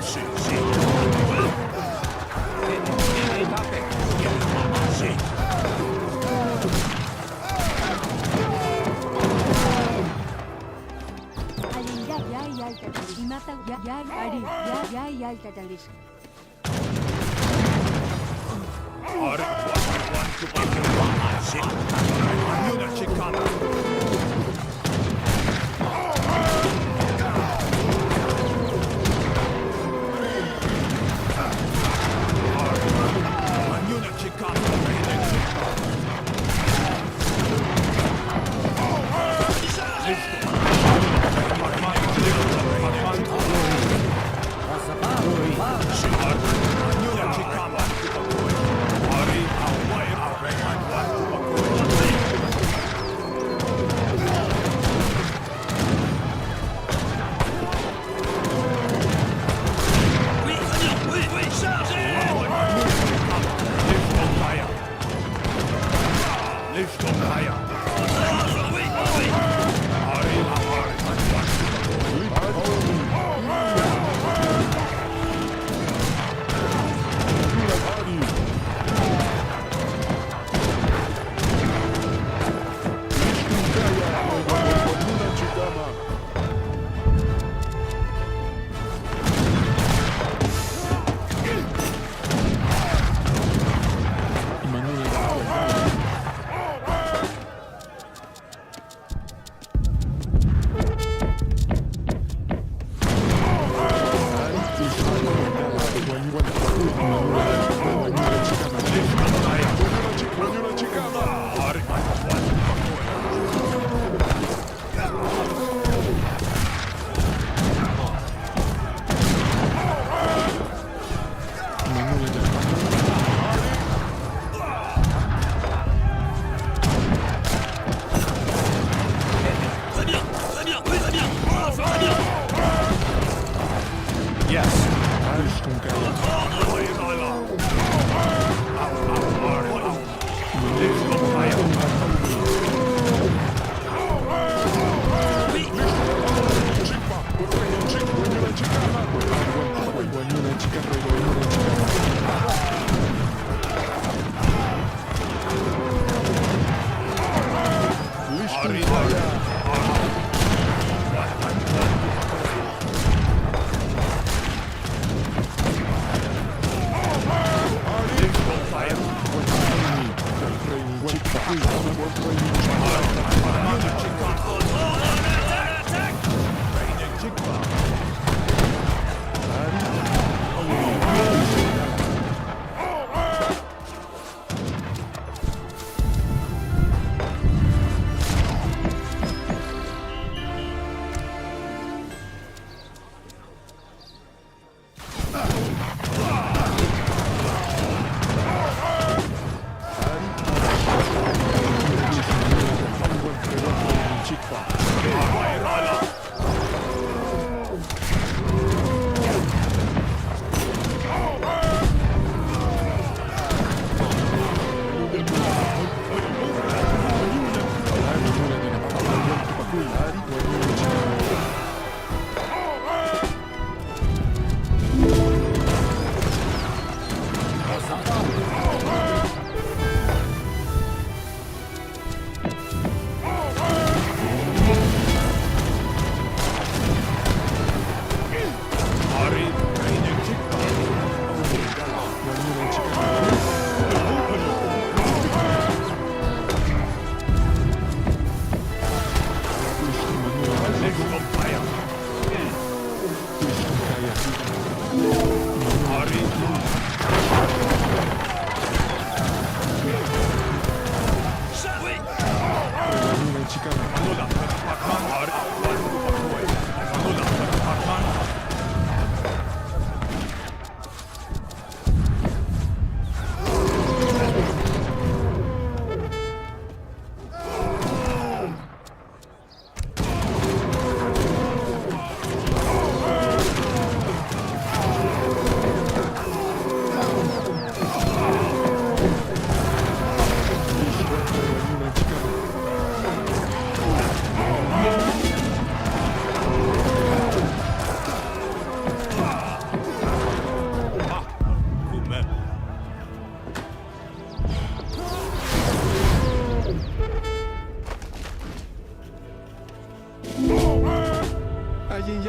Shit.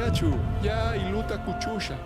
Yachu, ya iluta kuchusha.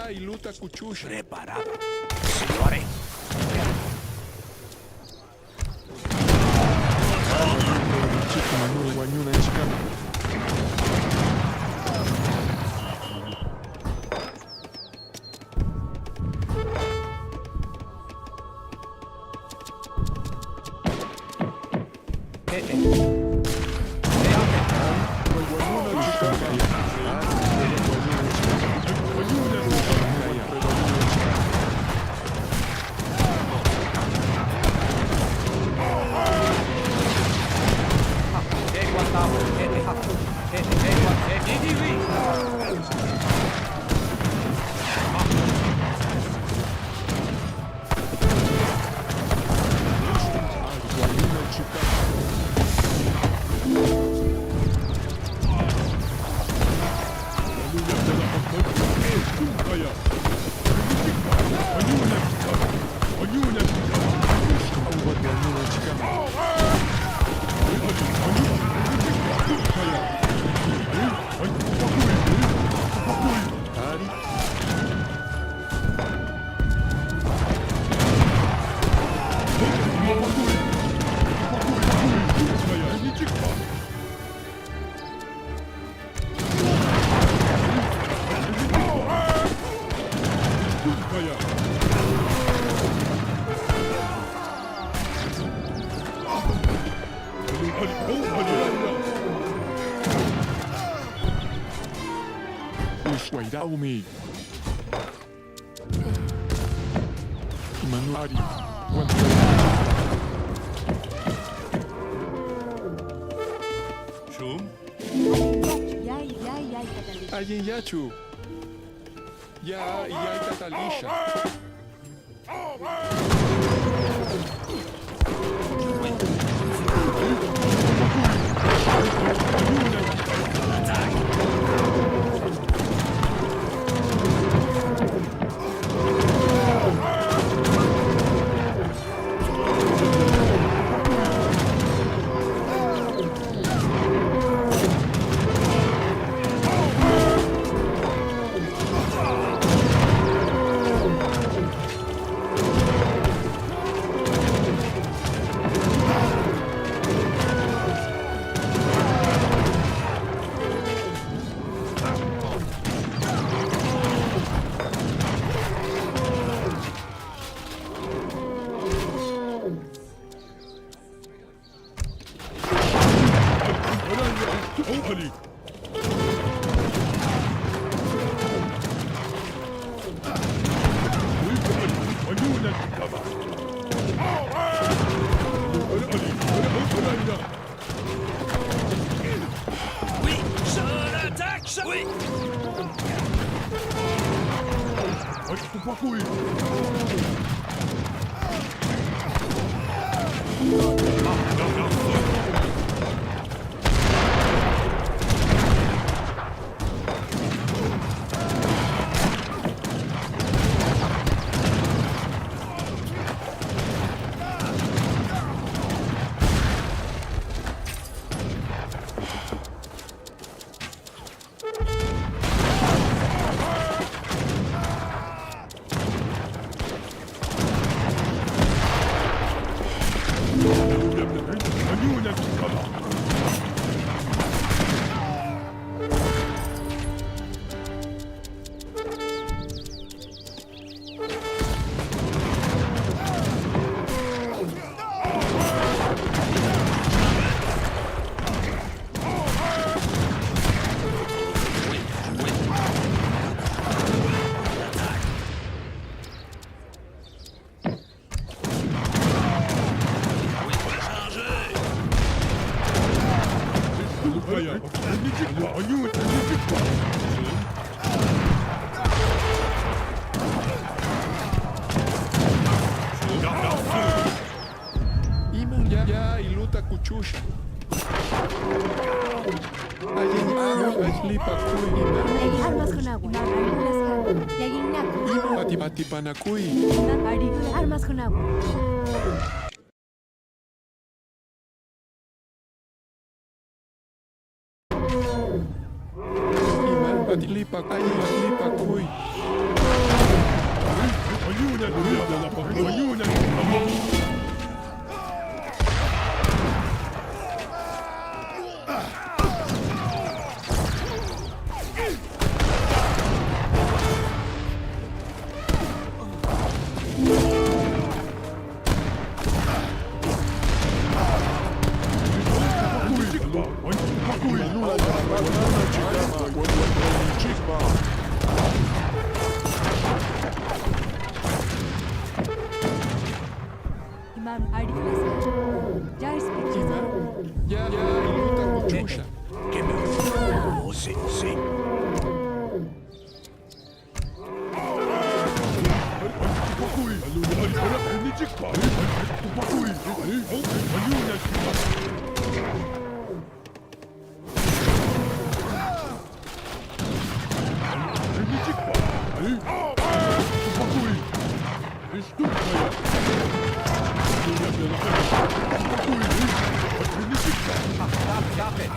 ya y luta cuchusha. Preparado. Sí, lo haré. Chica, no, guañuna, chica. Ushwairaumi. Manuari. Shum? Yay, Catalisha. Alguien yachu. Ya, Catalisha. Oui, je l'attaque. Oui. Iman ya y luta cuchusha. Armas con agua. Patipanakui. Armas con agua. Iman patlipa kuy. Imam Arifasa. Jai Spichisa. Ya luta kuchusha. Que me sí. Stop it.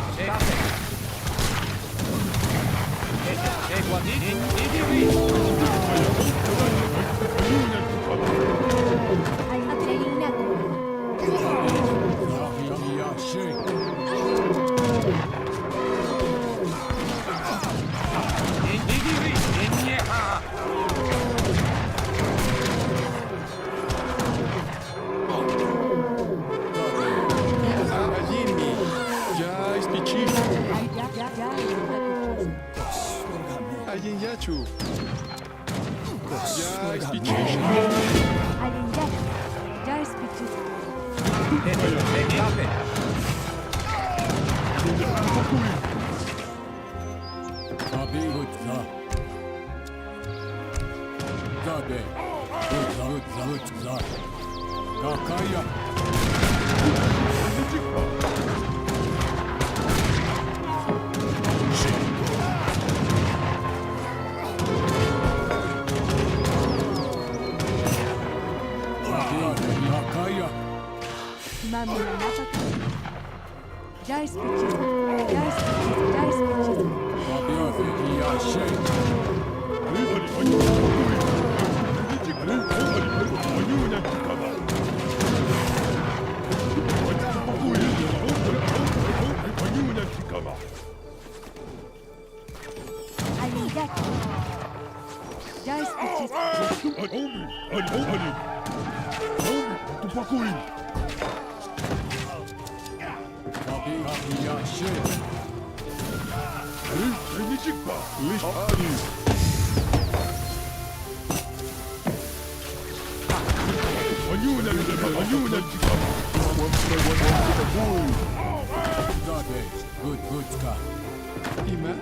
Ajini. Ya spichicha. Ajin yachu. Ya spichicha. Jai Spichisa. Stop it. Kakaya. Kakaya. Imam Napaka. Jai Spichisa. Jai Spichisa. Jai Spichisa. Alindaki. Jai Spichisa. Ima.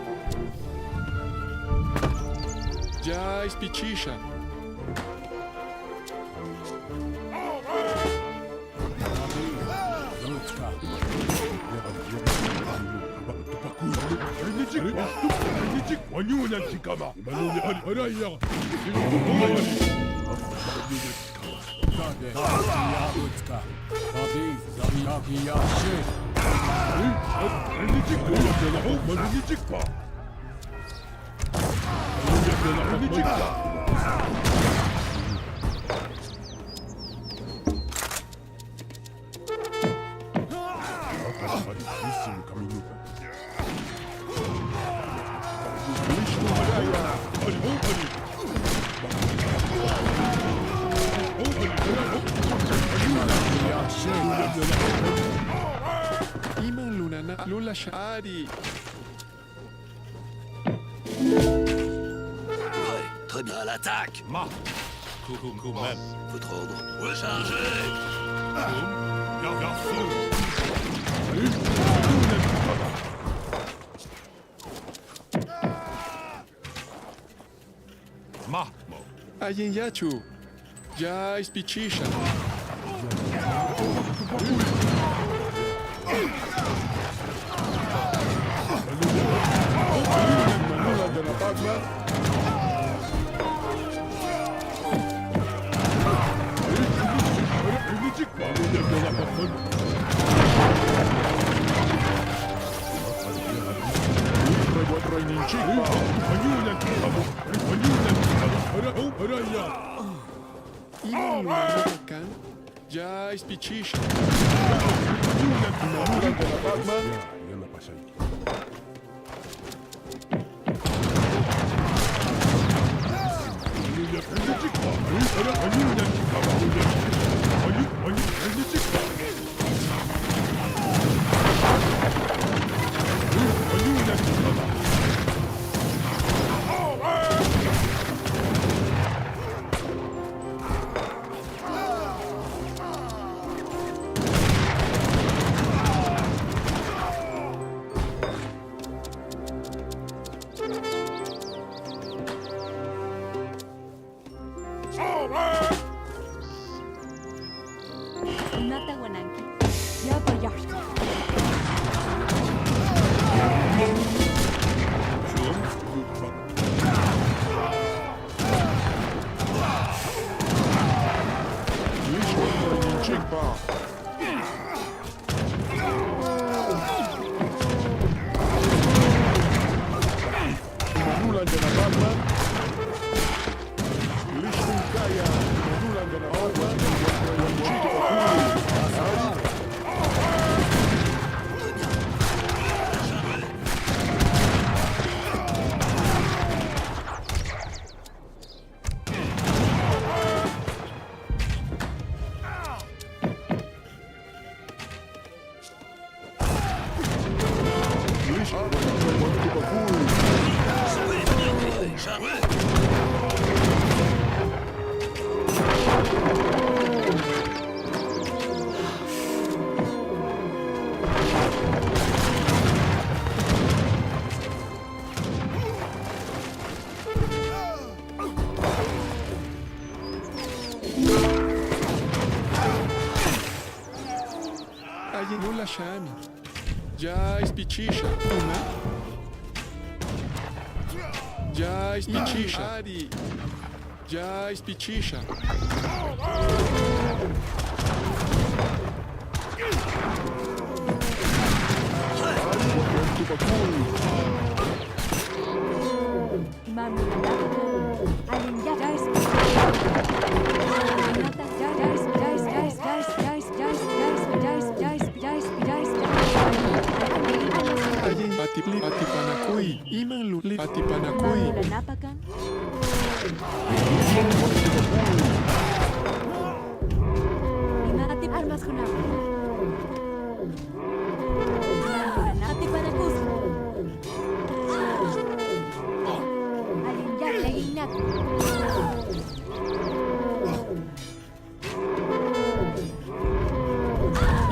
Ya spichicha. Iman Lula Shari. Très bien, à l'attaque. Coucou même. Votre ordre. Rechargez. Ajin yachu. Ya spichicha. Ya ispichisha. يلا باشا Nata Wananki. Ya Bayashka. Ayinula Shami. Ya ispichisha. Una. Ya ispichisha. Ari. Ya ispichisha. Mami Nata. Alin ya ispichisha. Nata Ati panakui. Imang luli. Ati panakui. Napakan. Inatip armas kunap. Ati panakus. Alin ya leginat.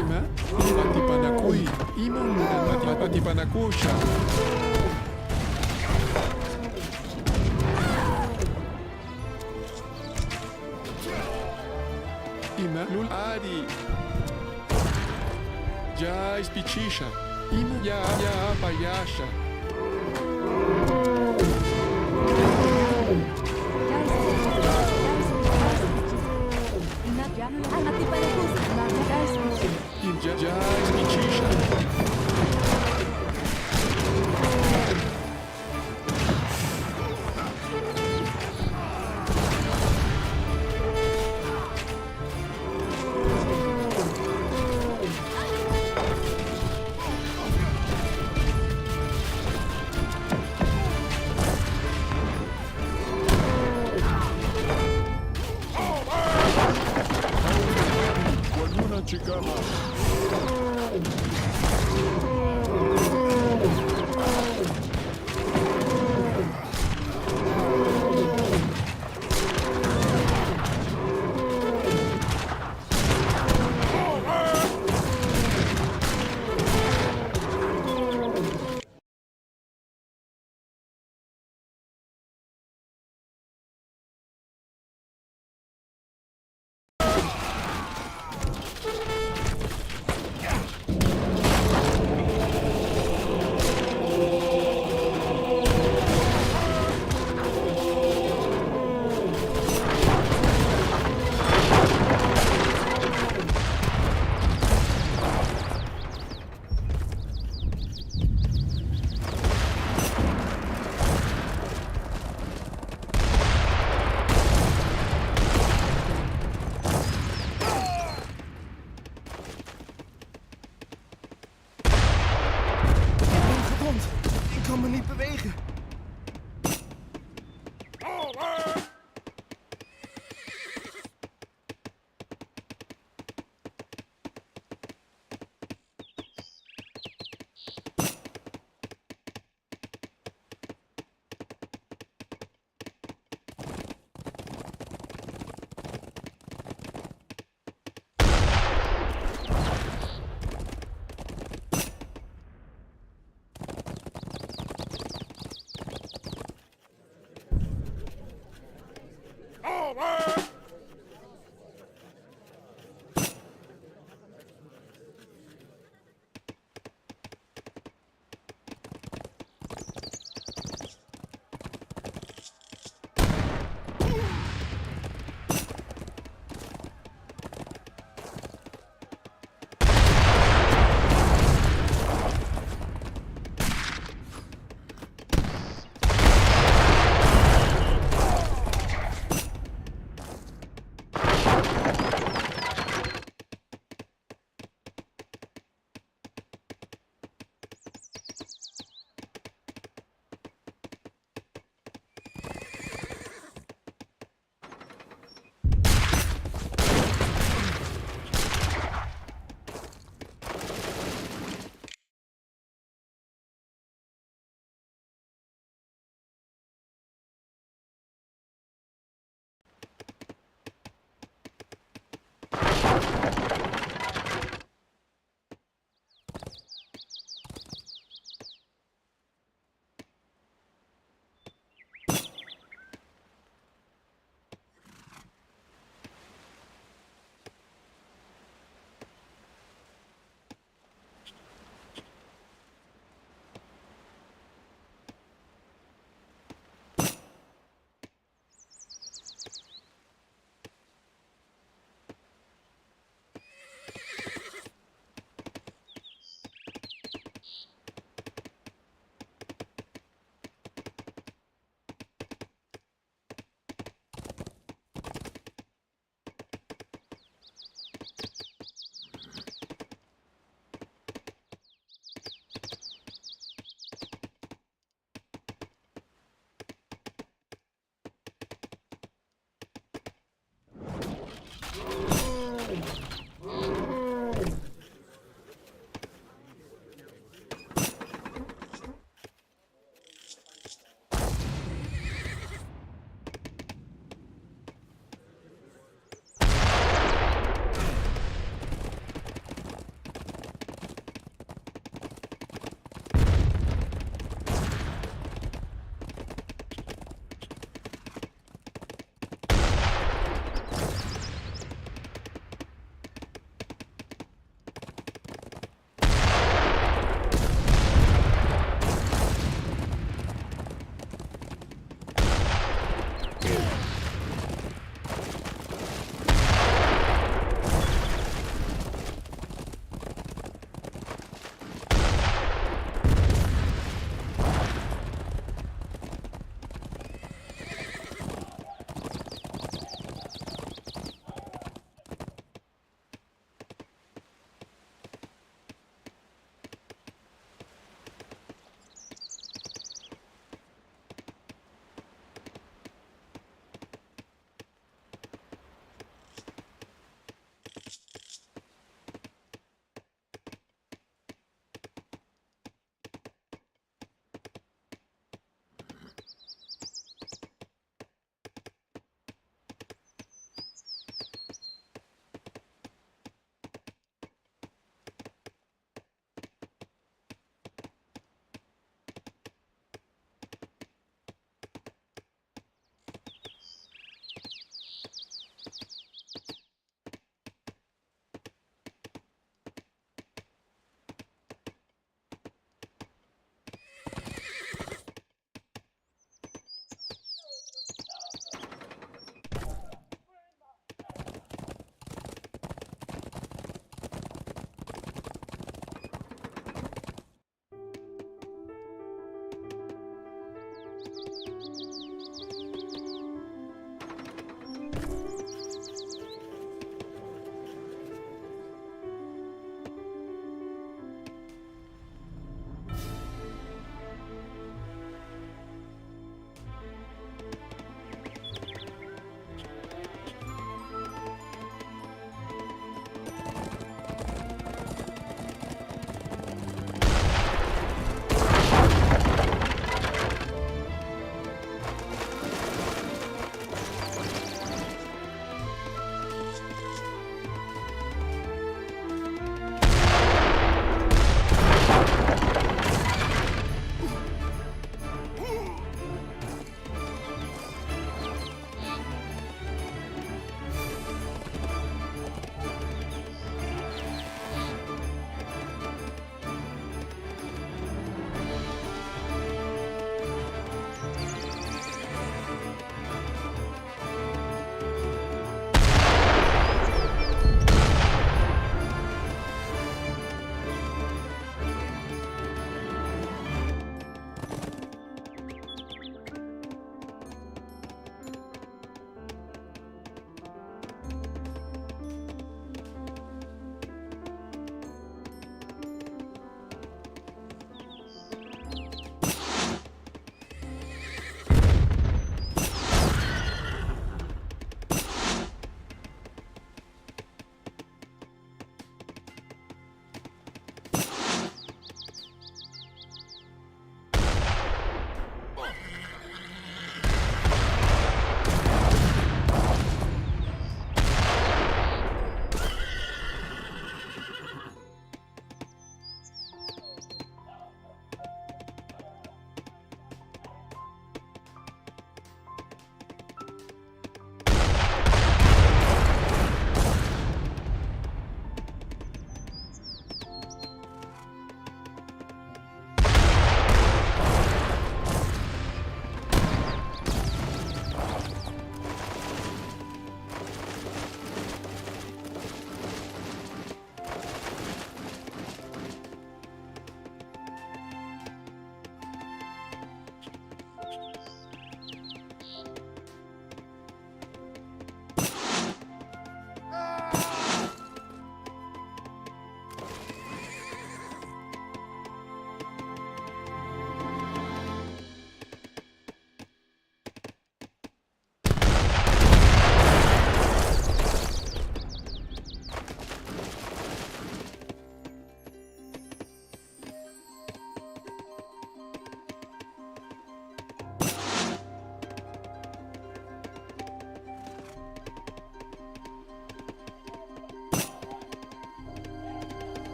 Ima. Ati panakui. Imang luli. Ati panakusha. Ima lul ari. Ya ispichisha. Ima ya payasha. Ati panakus. Ya ispichisha. Chicana. bewegen.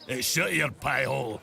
Shut your pie hole.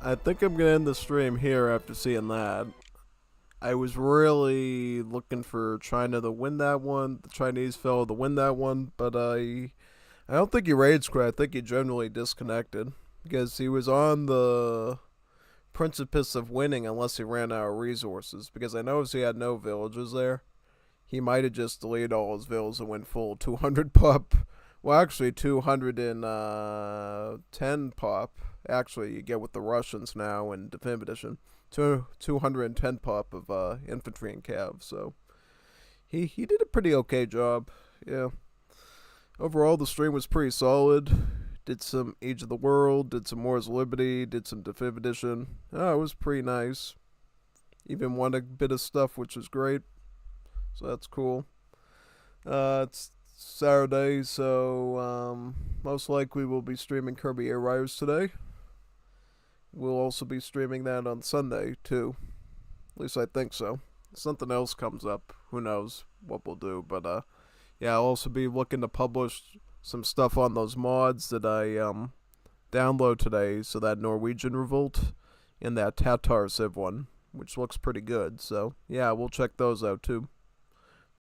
I think I'm gonna end the stream here after seeing that. I was really looking for China to win that one, the Chinese fellow to win that one, but I don't think he rage quit. I think he generally disconnected because he was on the precipice of winning unless he ran out of resources. Because I noticed he had no villagers there. He might have just deleted all his villas and went full 200 pop. Well, actually 210 pop. Actually, you get with the Russians now in Definitive Edition. 210 pop of infantry and cav. So he did a pretty okay job. Yeah. Overall, the stream was pretty solid. Did some Age of the World, did some Wars of Liberty, did some Definitive Edition. Oh, it was pretty nice. Even won a bit of stuff, which was great. So that's cool. It's Saturday, so most likely we'll be streaming Kirby Air Riders today. We'll also be streaming that on Sunday, too. At least I think so. If something else comes up, who knows what we'll do. But, yeah, I'll also be looking to publish some stuff on those mods that I download today. So that Norwegian Revolt and that Tatar Civ one, which looks pretty good. So, yeah, we'll check those out, too.